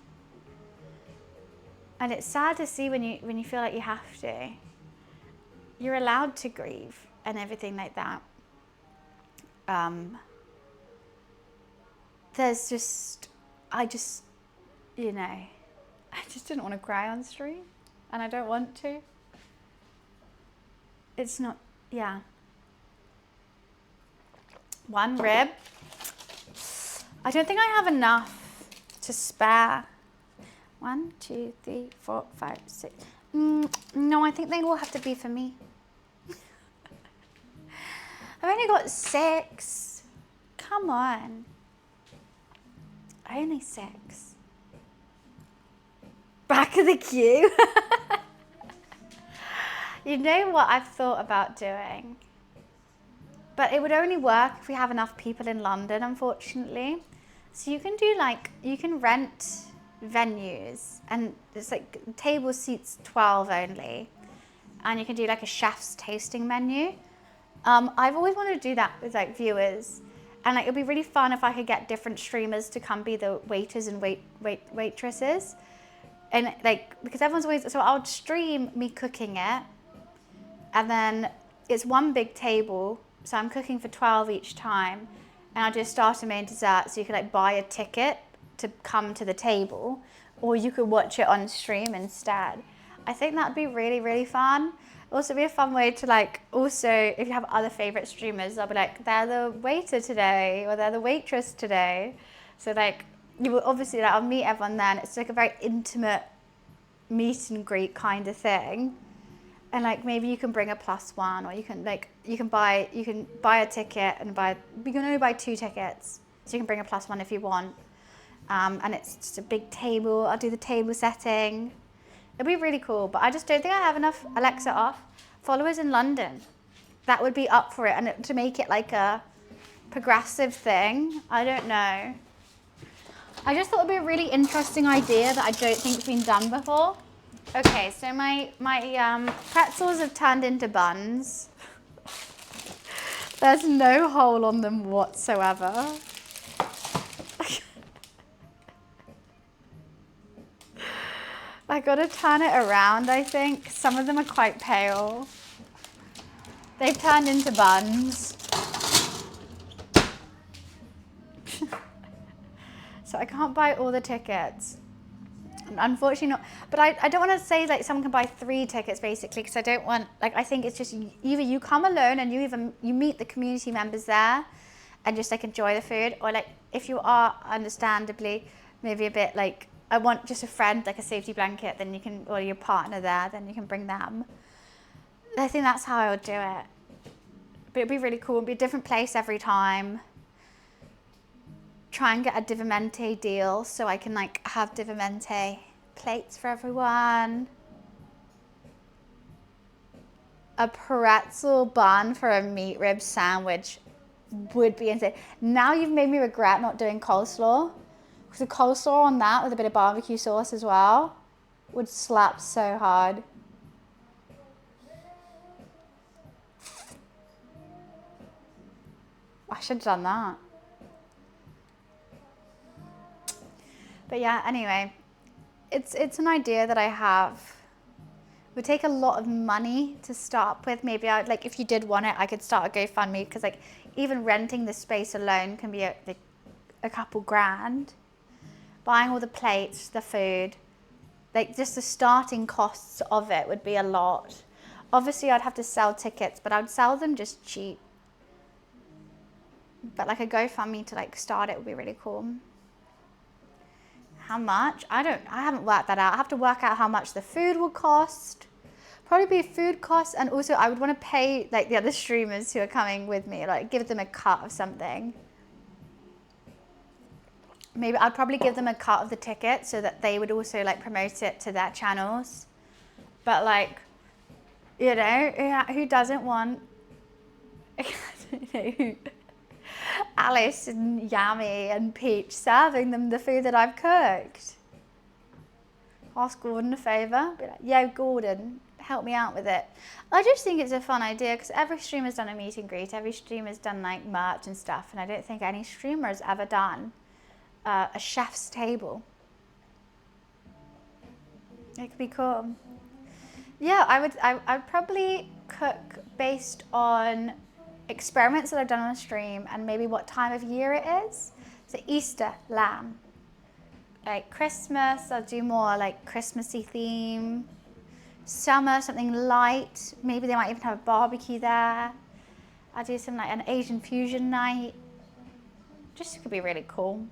And it's sad to see when you feel like you have to. You're allowed to grieve and everything like that. There's just, you know, I just didn't want to cry on stream, and I don't want to. It's not, yeah. One rib. I don't think I have enough to spare. 1, 2, 3, 4, 5, 6. No, I think they all have to be for me. I've only got 6. Come on. Only 6. Back of the queue. You know what I've thought about doing? But it would only work if we have enough people in London, unfortunately. So you can do like, you can rent venues, and it's like table seats 12 only. And you can do like a chef's tasting menu. I've always wanted to do that with like viewers. And like, it'd be really fun if I could get different streamers to come be the waiters and waitresses. And like, because everyone's always, so I'll stream me cooking it. And then it's one big table. So I'm cooking for 12 each time. And I'll do a starter, main, dessert. So you could like buy a ticket to come to the table, or you could watch it on stream instead. I think that'd be really, really fun. Also be a fun way to like, also if you have other favorite streamers, I'll be like, they're the waiter today, or they're the waitress today. So like, you will obviously, like, I'll meet everyone then. It's like a very intimate meet and greet kind of thing. And like, maybe you can bring a +1, or you can like, you can buy a ticket and you can only buy 2 tickets. So you can bring a +1 if you want. And it's just a big table. I'll do the table setting. It'd be really cool, but I just don't think I have enough, Alexa off, followers in London. That would be up for it, and to make it like a progressive thing, I don't know. I just thought it'd be a really interesting idea that I don't think's been done before. Okay, so my pretzels have turned into buns. There's no hole on them whatsoever. I gotta turn it around, I think. Some of them are quite pale. They've turned into buns. So I can't buy all the tickets. Unfortunately not, but I don't want to say like someone can buy 3 tickets basically, because I don't want, like, I think it's just either you come alone and you meet the community members there, and just like enjoy the food. Or like if you are understandably maybe a bit like, I want just a friend, like a safety blanket, then you can, or your partner there, then you can bring them. I think that's how I would do it. But it'd be really cool. It'd be a different place every time. Try and get a Divamente deal so I can like have Divamente plates for everyone. A pretzel bun for a meat rib sandwich would be insane. Now you've made me regret not doing coleslaw. Because the coleslaw on that with a bit of barbecue sauce as well would slap so hard. I should have done that. But yeah, anyway, it's an idea that I have. It would take a lot of money to start with. Maybe I would, like, if you did want it, I could start a GoFundMe, because like even renting the space alone can be a couple grand. Buying all the plates, the food, like just the starting costs of it would be a lot. Obviously I'd have to sell tickets, but I would sell them just cheap. But like a GoFundMe to like start it would be really cool. How much? I haven't worked that out. I have to work out how much the food will cost. Probably be food costs, and also I would want to pay like the other streamers who are coming with me, like give them a cut of something. Maybe I'd probably give them a cut of the ticket so that they would also like promote it to their channels. But like, you know, who doesn't want Alice and Yami and Peach serving them the food that I've cooked? Ask Gordon a favour. Be like, yo, Gordon, help me out with it. I just think it's a fun idea, because every streamer's done a meet and greet. Every streamer's done like merch and stuff. And I don't think any streamer has ever done a chef's table. It could be cool. Yeah, I'd probably cook based on experiments that I've done on a stream and maybe what time of year it is. So Easter, lamb. Like Christmas, I'll do more like Christmassy theme. Summer, something light. Maybe they might even have a barbecue there. I'll do some like an Asian fusion night. Just could be really cool.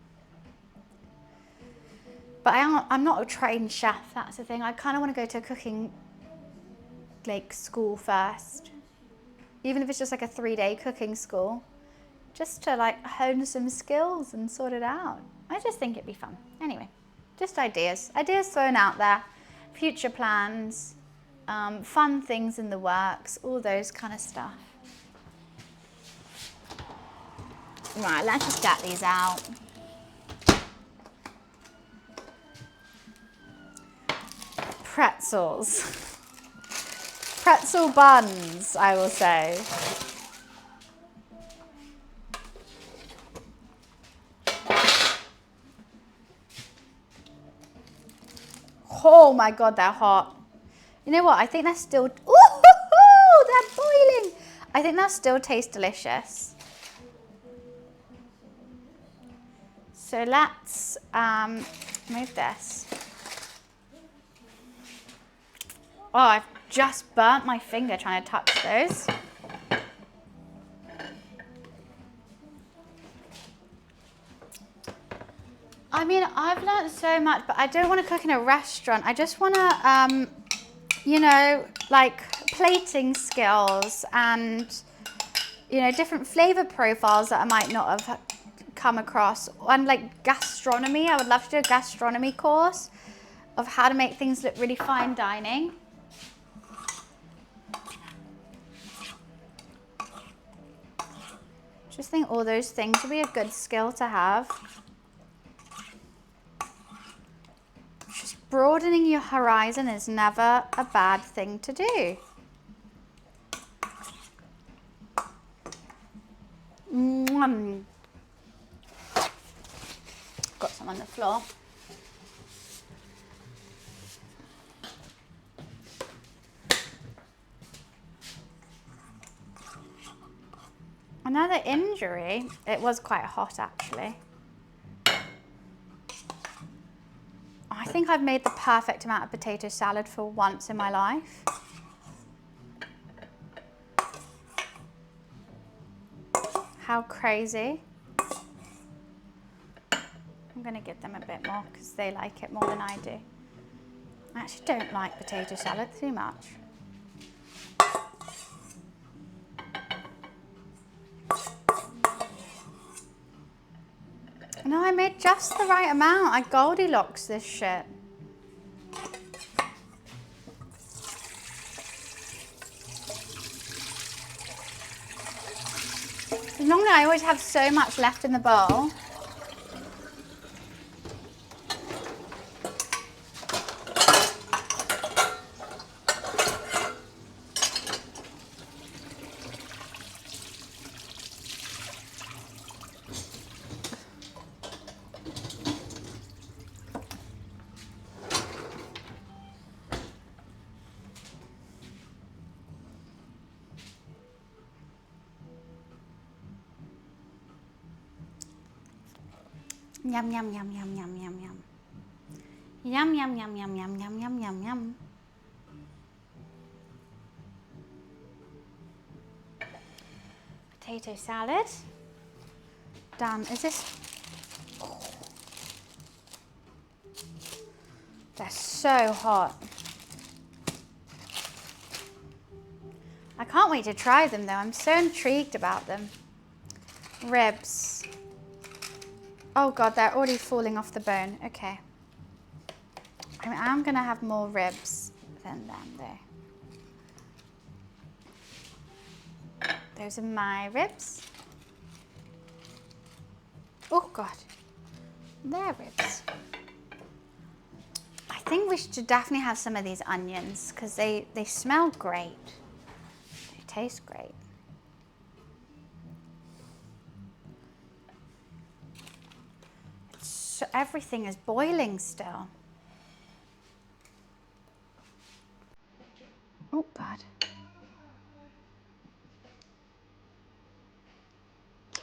But I'm not a trained chef, that's the thing. I kind of want to go to a cooking like school first. Even if it's just like a 3-day cooking school. Just to like hone some skills and sort it out. I just think it'd be fun. Anyway, just ideas. Ideas thrown out there. Future plans. Fun things in the works. All those kind of stuff. Right, let's just get these out. Pretzels. Pretzel buns, I will say. Oh my God, they're hot. You know what? I think they're still, they're boiling. I think they'll still taste delicious. So let's move this. Oh, I've just burnt my finger trying to touch those. I mean, I've learned so much, but I don't want to cook in a restaurant. I just want to, you know, like plating skills and, you know, different flavor profiles that I might not have come across. And like gastronomy, I would love to do a gastronomy course of how to make things look really fine dining. Just think all those things would be a good skill to have. Just broadening your horizon is never a bad thing to do. Got some on the floor. Another injury, it was quite hot actually. I think I've made the perfect amount of potato salad for once in my life. How crazy. I'm going to give them a bit more because they like it more than I do. I actually don't like potato salad too much. No, I made just the right amount. I Goldilocks this shit. Normally I always have so much left in the bowl. Yum, yum, yum, yum, yum, yum, yum. Yum, yum, yum, yum, yum, yum, yum, yum, yum. Potato salad. Done. Is this... They're so hot. I can't wait to try them though. I'm so intrigued about them. Ribs. Oh God, they're already falling off the bone. Okay. I'm gonna have more ribs than them though. Those are my ribs. Oh God, they're ribs. I think we should definitely have some of these onions because they smell great. They taste great. So everything is boiling still. Oh God.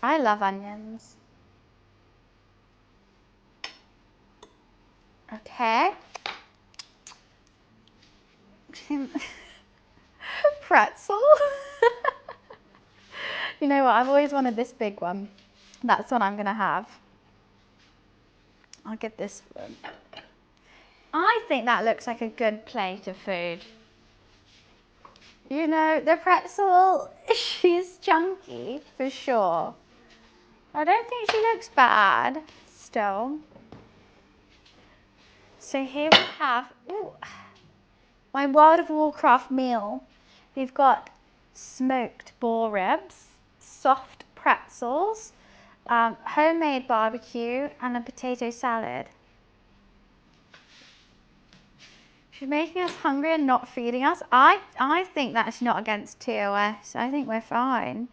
I love onions. Okay. Pretzel. You know what? I've always wanted this big one. That's what I'm gonna have. I'll get this one. I think that looks like a good plate of food. You know, the pretzel, she's chunky for sure. I don't think she looks bad still. So here we have my World of Warcraft meal. We've got smoked boar ribs, soft pretzels, homemade barbecue, and a potato salad. She's making us hungry and not feeding us. I think that's not against TOS. I think we're fine.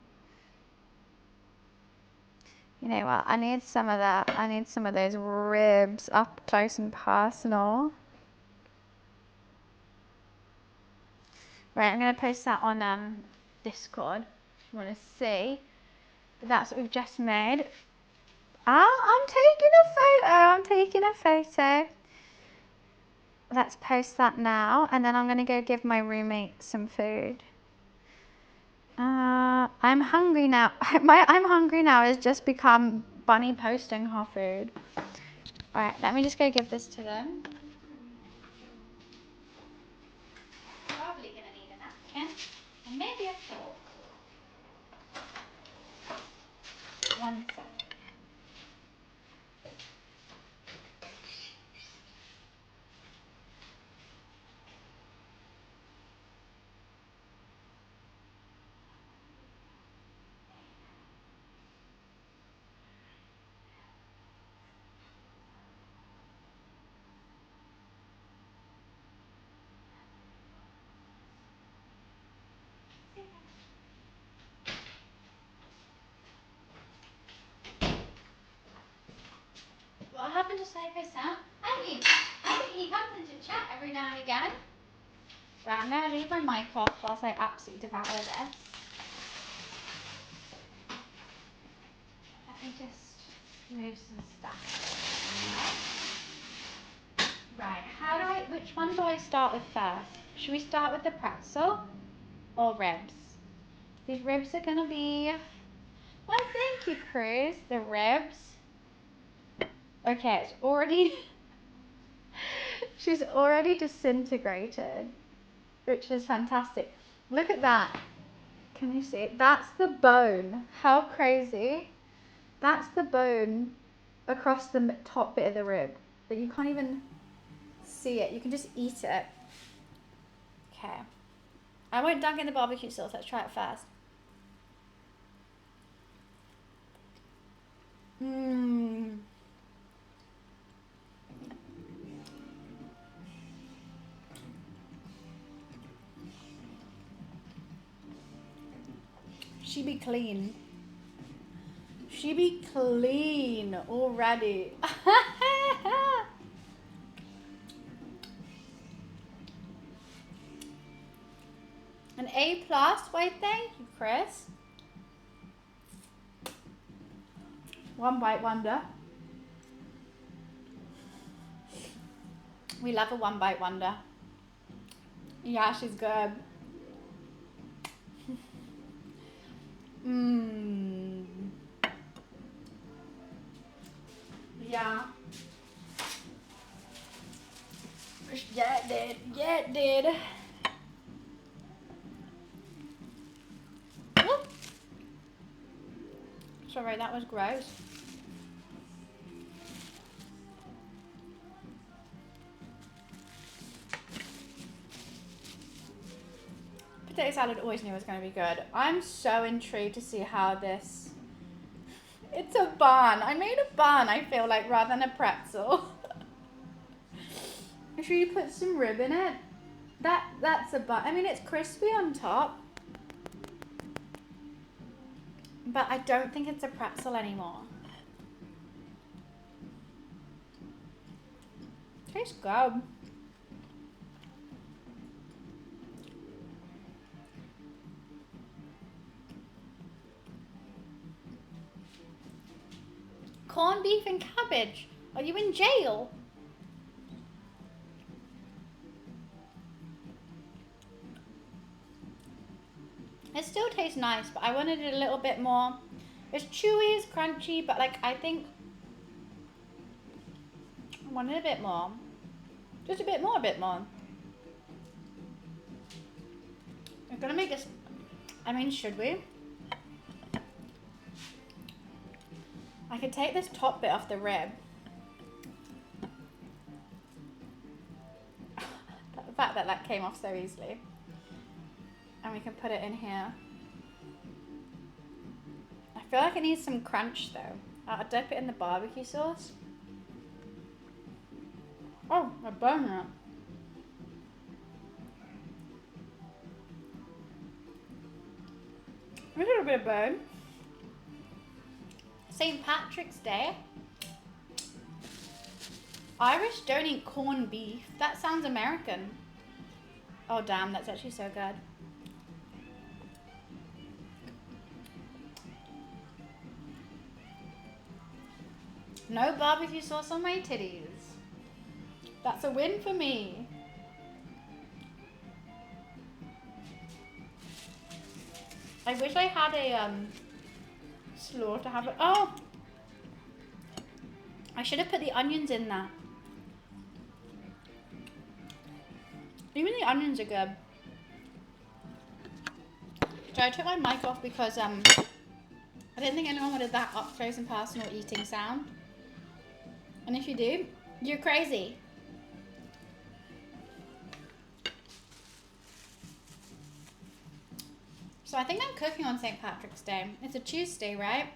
You know what? I need some of that. I need some of those ribs up close and personal. Right, I'm going to post that on Discord if you want to see. But that's what we've just made. I'm taking a photo. I'm taking a photo. Let's post that now, and then I'm going to go give my roommate some food. I'm hungry now. I'm hungry now has just become Bunny posting her food. Alright, let me just go give this to them. Probably going to need a napkin, and maybe a fork. One sec. What happened to Psycho Sam? I think he comes into chat every now and again. Right, I'm going to leave my mic off whilst I absolutely devour this. Let me just move some stuff. Right, which one do I start with first? Should we start with the pretzel or ribs? These ribs are going to be Why, thank you, Chris. The ribs. Okay, it's already... She's already disintegrated, which is fantastic. Look at that. Can you see it? That's the bone. How crazy. That's the bone across the top bit of the rib. But you can't even see it. You can just eat it. Okay. I won't dunk in the barbecue sauce. Let's try it first. Mmm. She be clean. She be clean already. An A+, why thank you, Chris. One bite wonder. We love a one bite wonder. Yeah, she's good. Mmm. Yeah. Yeah, it did. Yeah, it did. Whoop. Sorry, that was gross. Potato salad always knew it was going to be good. I'm so intrigued to see how this... It's a bun. I made a bun, I feel like, rather than a pretzel. Make sure you put some rib in it. That's a bun. I mean, it's crispy on top. But I don't think it's a pretzel anymore. Tastes good. Corned beef and cabbage. Are you in jail? It still tastes nice, but I wanted it a little bit more. It's chewy, it's crunchy, but like I think I wanted a bit more. Just a bit more, a bit more. We're gonna make this, I mean, should we? I could take this top bit off the rib. The fact that that came off so easily. And we can put it in here. I feel like it needs some crunch though. I'll dip it in the barbecue sauce. Oh, I burned it. A little bit of burn. St. Patrick's Day. Irish don't eat corned beef. That sounds American. Oh damn, that's actually so good. No barbecue sauce on my titties. That's a win for me. I wish I had a slaw to have it. Oh! I should have put the onions in that. Even the onions are good. So I took my mic off because I didn't think anyone wanted that up close and personal eating sound. And if you do, you're crazy. So I think I'm cooking on St. Patrick's Day. It's a Tuesday, right?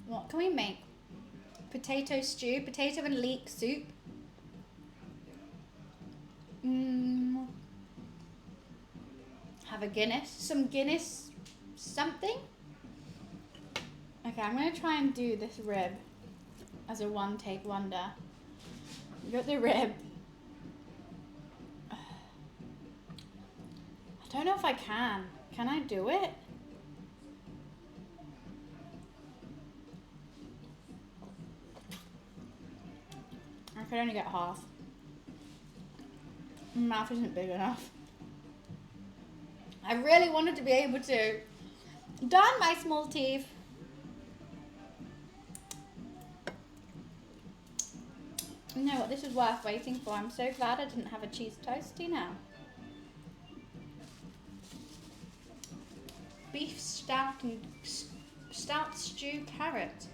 What can we make? Potato stew, potato and leek soup. Have a Guinness, some Guinness something. Okay, I'm gonna try and do this rib as a one take wonder. You got the rib. I don't know if I can. Can I do it? I could only get half. My mouth isn't big enough. I really wanted to be able to. Darn my small teeth. You know what? This is worth waiting for. I'm so glad I didn't have a cheese toasty now. Beef stout and stout stew carrot.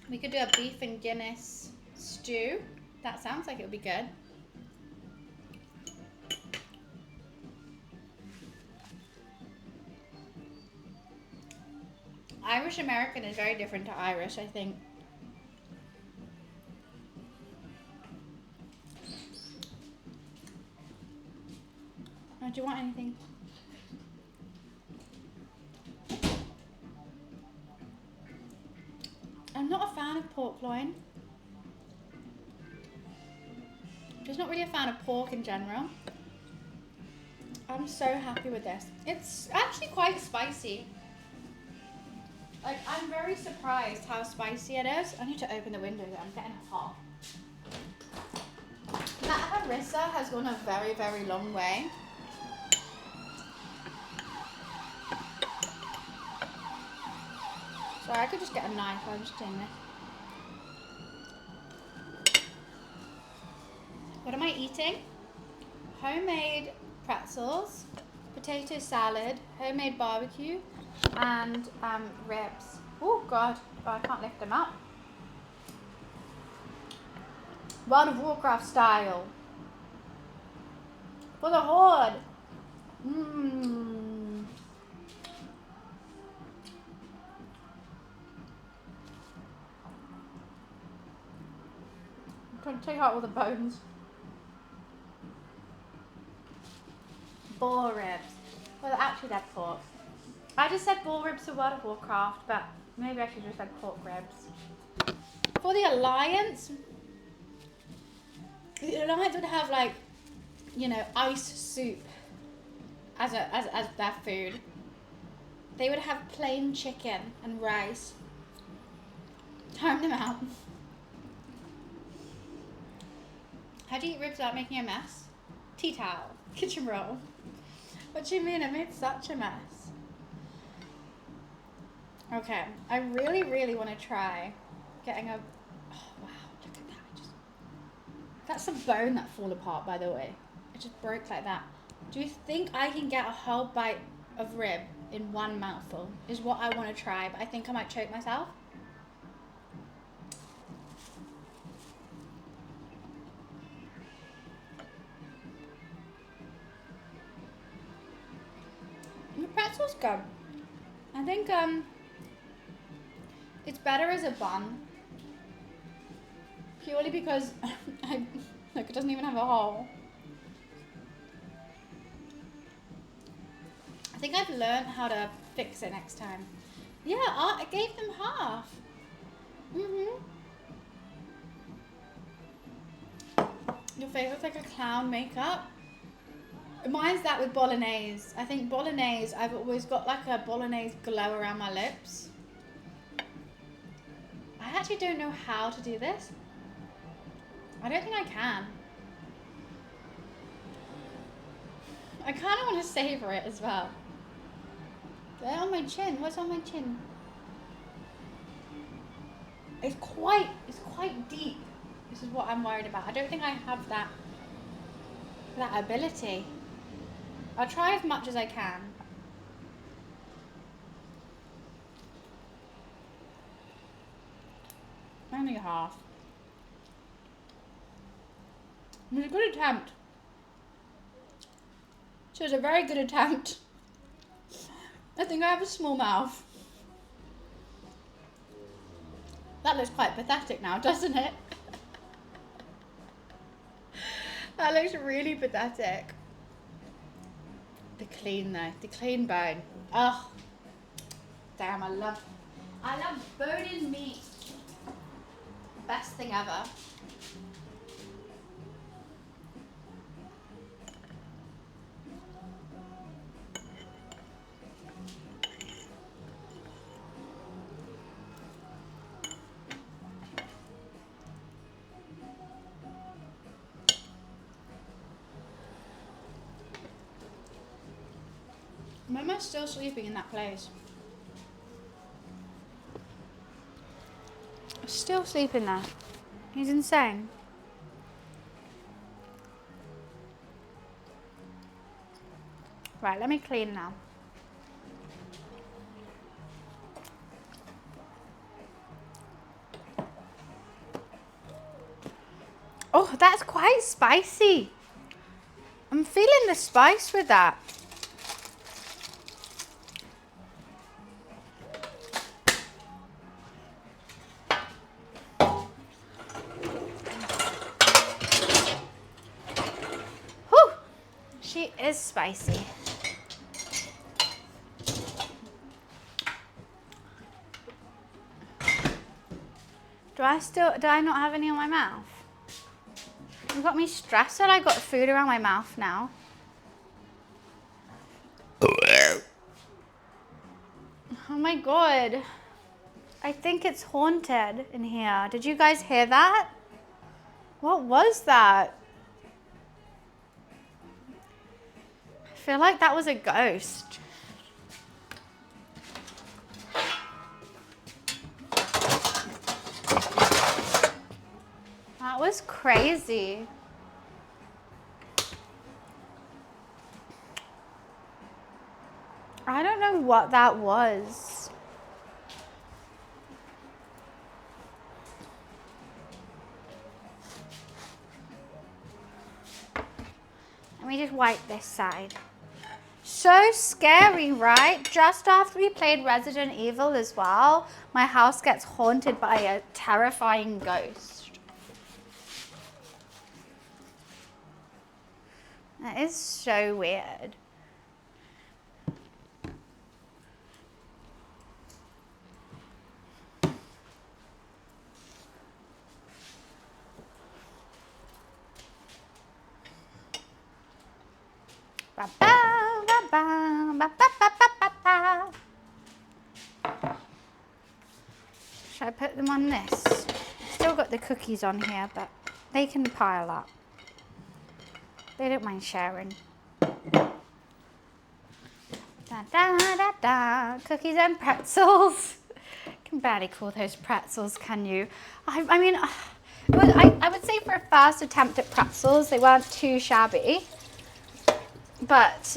We could do a beef and Guinness stew. That sounds like it would be good. Irish American is very different to Irish, I think. Oh, do you want anything? I'm not a fan of pork loin. Just not really a fan of pork in general. I'm so happy with this. It's actually quite spicy. Like, I'm very surprised how spicy it is. I need to open the window though, I'm getting hot. That harissa has gone a very, very long way. Sorry, I could just get a knife, I'm just doing this. What am I eating? Homemade pretzels, potato salad, homemade barbecue, and ribs. Oh God, I can't lift them up. World of Warcraft style. For the Horde. Mmm. I'm trying to take out all the bones. Boar ribs. Well, actually they're pork. I just said boar ribs for World of Warcraft, but maybe I should have just said pork ribs. For the Alliance would have, like, you know, ice soup as their food. They would have plain chicken and rice. Time them out. How do you eat ribs without making a mess? Tea towel. Kitchen roll. What do you mean? I made such a mess. Okay, I really, really want to try getting a... Oh, wow, look at that. That's a bone that fall apart, by the way. It just broke like that. Do you think I can get a whole bite of rib in one mouthful? Is what I want to try, but I think I might choke myself. The pretzel's good. I think it's better as a bun. Purely because look, it doesn't even have a hole. I think I've learned how to fix it next time. Yeah, I gave them half. Your favorite's like a clown makeup? Mine's that with bolognese. I think bolognese, I've always got like a bolognese glow around my lips. I actually don't know how to do this. I don't think I can. I kind of want to savor it as well. They're on my chin. What's on my chin? It's quite deep. This is what I'm worried about. I don't think I have that ability. I'll try as much as I can. Only half. It was a good attempt. So it was a very good attempt. I think I have a small mouth. That looks quite pathetic now, doesn't it? That looks really pathetic. The clean though, the clean bone. Oh, damn! I love bone in meat. Best thing ever. Why am I still sleeping in that place? I'm still sleeping there. He's insane. Right, let me clean now. Oh, that's quite spicy. I'm feeling the spice with that. Whew, she is spicy. Do I not have any on my mouth? You got me stressed that I got food around my mouth now. Oh my god. I think it's haunted in here. Did you guys hear that? What was that? I feel like that was a ghost. That was crazy. I don't know what that was. Let me just wipe this side. So scary, right? Just after we played Resident Evil as well, my house gets haunted by a terrifying ghost. That is so weird. Ba ba ba ba ba ba ba ba ba. Should I put them on this? Still got the cookies on here, but they can pile up. They don't mind sharing. Da da da da. Cookies and pretzels. You can barely call those pretzels, can you? I mean, I would say for a first attempt at pretzels, they weren't too shabby. But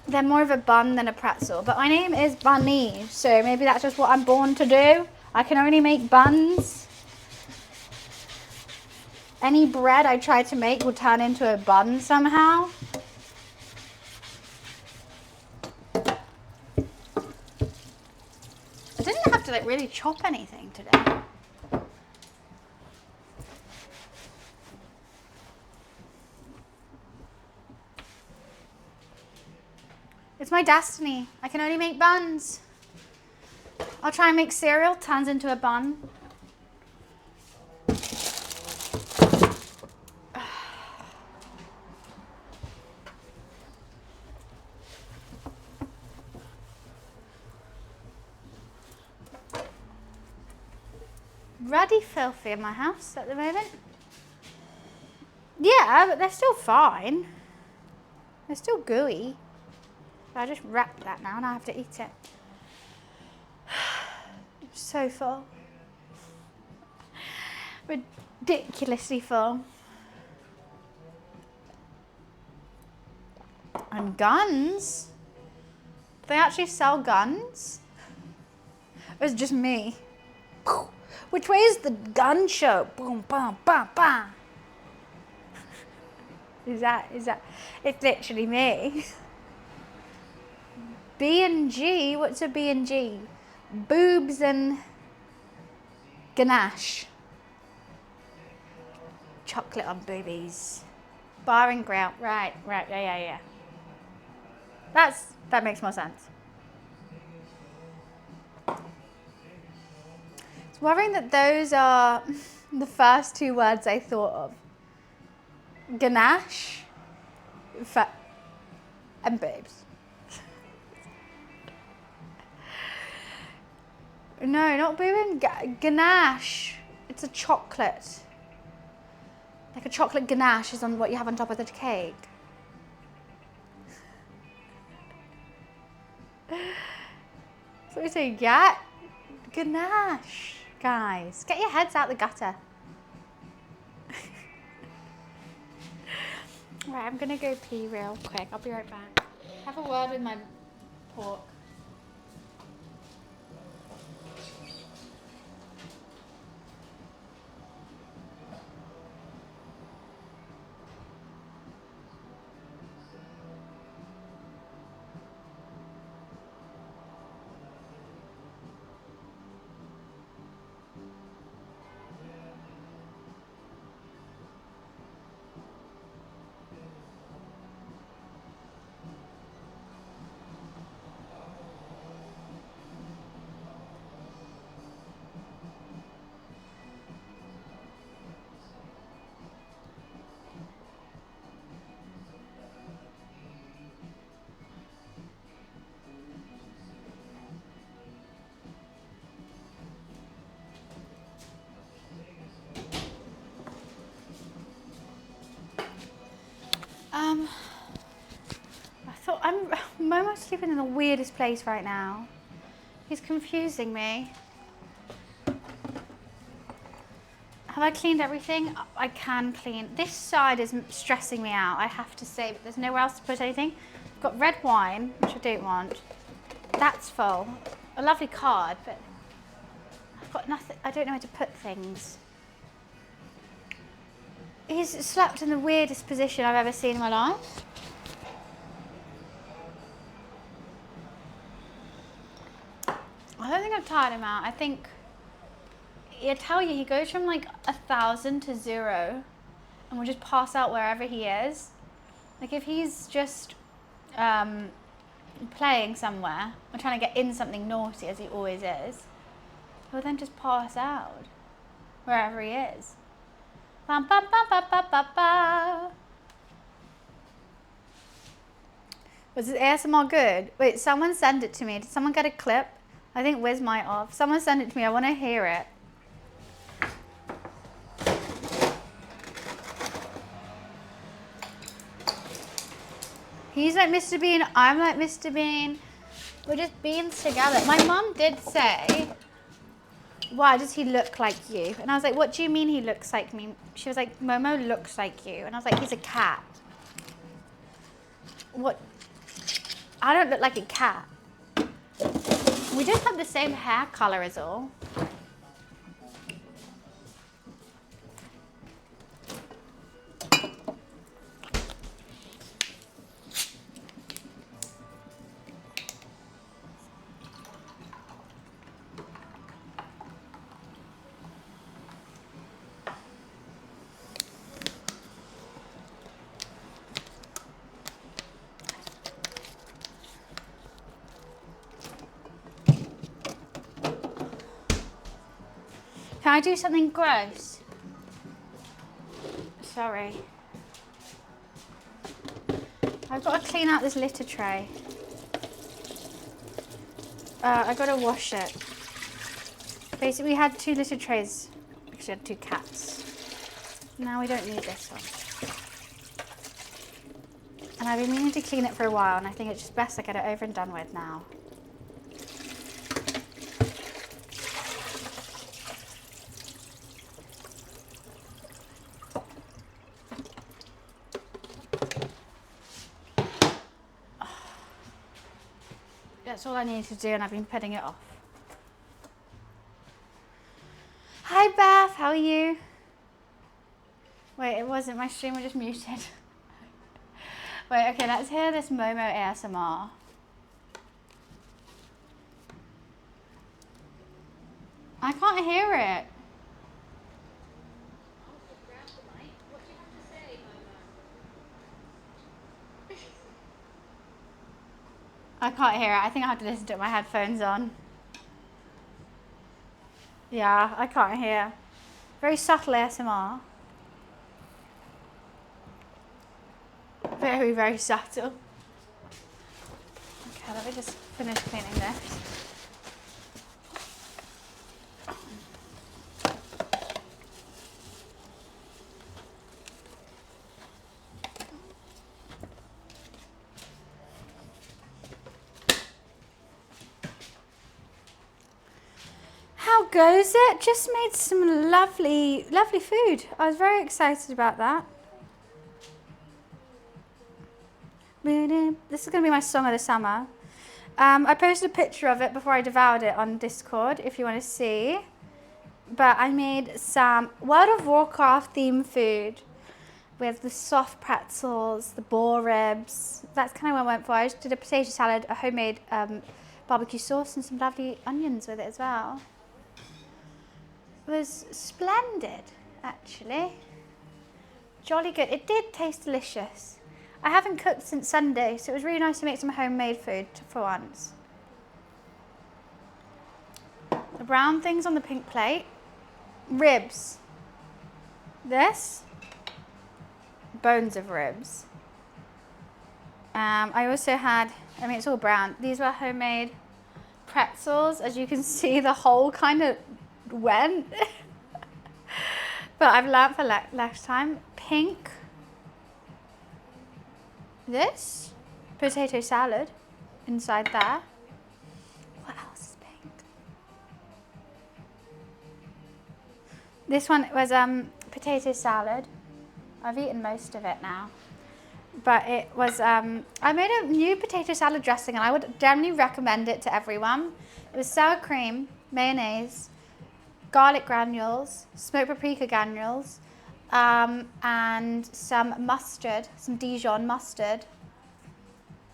they're more of a bun than a pretzel. But my name is Bunny, so maybe that's just what I'm born to do. I can only make buns. Any bread I try to make will turn into a bun somehow. I didn't have to like really chop anything today. It's my destiny. I can only make buns. I'll try and make cereal, turns into a bun. Ruddy filthy in my house at the moment. Yeah, but they're still fine. They're still gooey. I just wrapped that now and I have to eat it. I'm so full. Ridiculously full. And guns? Do they actually sell guns? Or is it just me? Which way is the gun show? Boom, bam, bam, bam. Is that, it's literally me. B&G, what's a B&G? Boobs and ganache. Chocolate on boobies. Bar and grill, right, yeah. That makes more sense. It's worrying that those are the first two words I thought of. Ganache and boobs. No, not boob and ganache. It's a chocolate. Like a chocolate ganache is on what you have on top of the cake. So we say, yeah, ganache, guys. Get your heads out the gutter. Right, I'm gonna go pee real quick. I'll be right back. Have a word with my pork. I thought Momo's sleeping in the weirdest place right now. He's confusing me. Have I cleaned everything? I can clean. This side is stressing me out, I have to say, but there's nowhere else to put anything. I've got red wine, which I don't want. That's full. A lovely card, but I've got nothing. I don't know where to put things. He's slept in the weirdest position I've ever seen in my life. I don't think I've tired him out. I think, I tell you, he goes from like 1,000 to 0 and will just pass out wherever he is. Like if he's just playing somewhere or trying to get in something naughty, as he always is, he'll then just pass out wherever he is. Bum, bum, bum, bum, bum, bum, bum. Was this ASMR good? Wait, someone send it to me. Did someone get a clip? I think Wiz might have. Someone send it to me. I want to hear it. He's like Mr. Bean. I'm like Mr. Bean. We're just beans together. My mum did say, why does he look like you? And I was like, what do you mean he looks like me? She was like, Momo looks like you. And I was like, he's a cat. What? I don't look like a cat. We just have the same hair color is all. Can I do something gross? Sorry. I've got to clean out this litter tray. I've got to wash it. Basically, we had 2 litter trays because we had 2 cats. Now we don't need this one. And I've been meaning to clean it for a while, and I think it's just best I get it over and done with now. That's all I need to do, and I've been putting it off. Hi Beth, how are you? Wait, it wasn't, my stream was just muted. Wait, okay, let's hear this Momo ASMR. I can't hear it. I can't hear it. I think I have to listen to it with my headphones on. Yeah, I can't hear. Very subtle ASMR. Very, very subtle. Okay, let me just finish cleaning this. How goes it? Just made some lovely, lovely food. I was very excited about that. This is going to be my song of the summer. I posted a picture of it before I devoured it on Discord if you want to see. But I made some World of Warcraft themed food with the soft pretzels, the boar ribs. That's kind of what I went for. I just did a potato salad, a homemade barbecue sauce, and some lovely onions with it as well. It was splendid, actually. Jolly good. It did taste delicious. I haven't cooked since Sunday, so it was really nice to make some homemade food for once. The brown things on the pink plate. Ribs. This. Bones of ribs. I also had, I mean, it's all brown. These were homemade pretzels. As you can see, the hole kind of went. But I've learned for last time. Pink. This. Potato salad inside there. What else is pink? This one was potato salad. I've eaten most of it now. But it was, I made a new potato salad dressing and I would generally recommend it to everyone. It was sour cream, mayonnaise, garlic granules, smoked paprika granules, and some mustard, some Dijon mustard.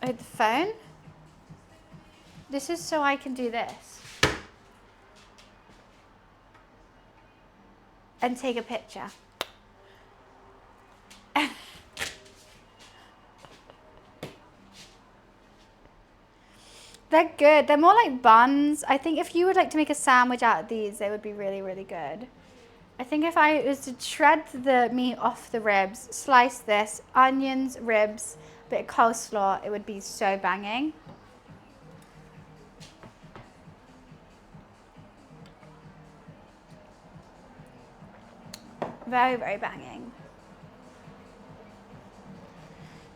I had the phone. This is so I can do this. And take a picture. They're good. They're more like buns. I think if you would like to make a sandwich out of these, they would be really, really good. I think if I was to shred the meat off the ribs, slice this, onions, ribs, a bit of coleslaw, it would be so banging. Very, very banging.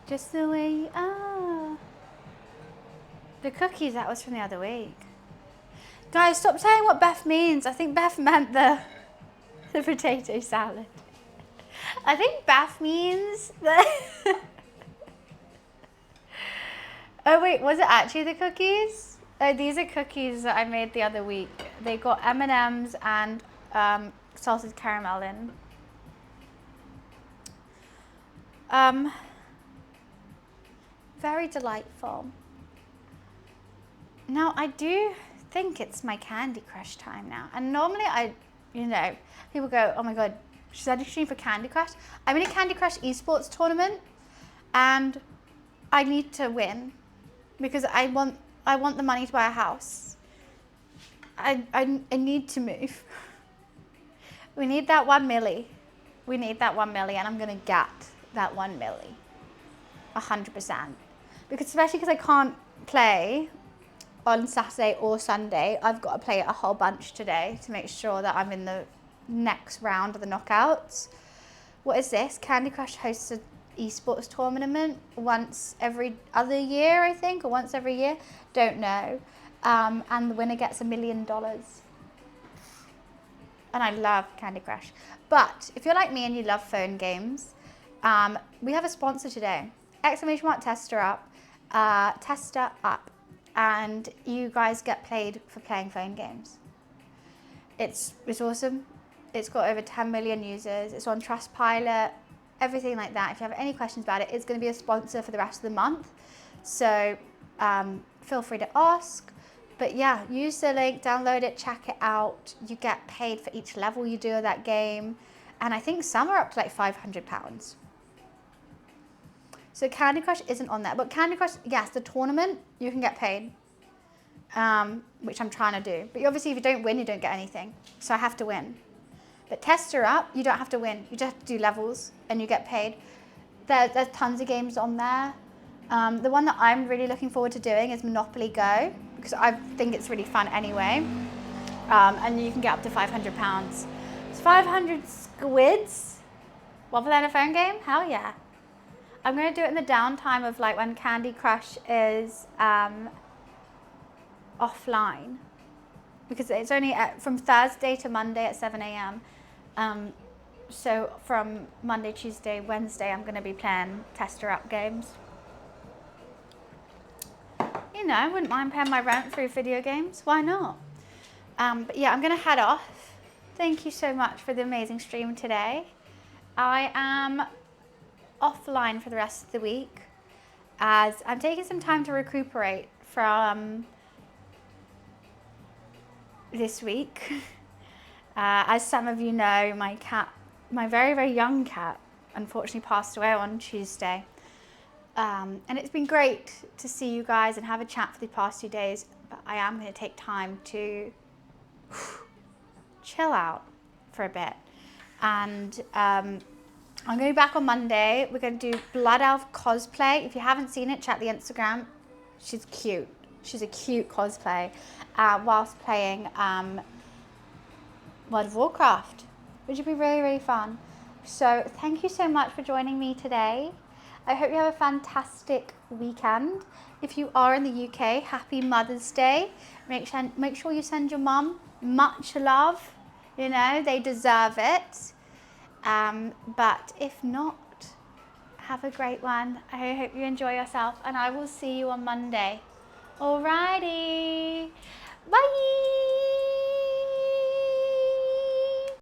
Just the way you are. The cookies, that was from the other week. Guys, stop saying what Beth means. I think Beth meant the potato salad. I think Beth means the... Oh wait, was it actually the cookies? Oh, these are cookies that I made the other week. They got M&Ms and salted caramel in. Very delightful. Now, I do think it's my Candy Crush time now. And normally people go, oh my God, she's auditioning for Candy Crush. I'm in a Candy Crush esports tournament and I need to win because I want the money to buy a house. I need to move. We need that 1 milli. We need that 1 milli and I'm gonna get that 1 milli. 100%. Because especially because I can't play on Saturday or Sunday, I've got to play a whole bunch today to make sure that I'm in the next round of the knockouts. What is this? Candy Crush hosts an esports tournament once every other year, I think, or once every year. Don't know. And the winner gets $1 million. And I love Candy Crush. But if you're like me and you love phone games, we have a sponsor today. ! Tester Up. And you guys get paid for playing phone games. It's awesome. It's got over 10 million users. It's on Trustpilot, everything like that. If you have any questions about it, it's going to be a sponsor for the rest of the month. So feel free to ask. But yeah, use the link, download it, check it out. You get paid for each level you do of that game. And I think some are up to like £500. So Candy Crush isn't on there, but Candy Crush, yes, the tournament, you can get paid, which I'm trying to do. But obviously if you don't win, you don't get anything. So I have to win. But Tester Up, you don't have to win. You just have to do levels and you get paid. There's tons of games on there. The one that I'm really looking forward to doing is Monopoly Go, because I think it's really fun anyway. And you can get up to £500. It's 500 squids. What for then a phone game? Hell yeah. I'm going to do it in the downtime of like when Candy Crush is offline, because it's only from Thursday to Monday at 7 a.m. So from Monday, Tuesday, Wednesday, I'm going to be playing Tester Up games. know, I wouldn't mind paying my rent through video games. Why not? But yeah, I'm gonna head off. Thank you so much for the amazing stream today. I am offline for the rest of the week as I'm taking some time to recuperate from this week. As some of you know, my cat, my very, very young cat, unfortunately passed away on Tuesday. And it's been great to see you guys and have a chat for the past 2 days, but I am going to take time to chill out for a bit. And I'm going to be back on Monday. We're going to do Blood Elf cosplay. If you haven't seen it, check the Instagram. She's cute. She's a cute cosplay whilst playing World of Warcraft, which would be really, really fun. So thank you so much for joining me today. I hope you have a fantastic weekend. If you are in the UK, happy Mother's Day. Make sure you send your mum much love. You know, they deserve it. But if not, have a great one. I hope you enjoy yourself, and I will see you on Monday. Alrighty.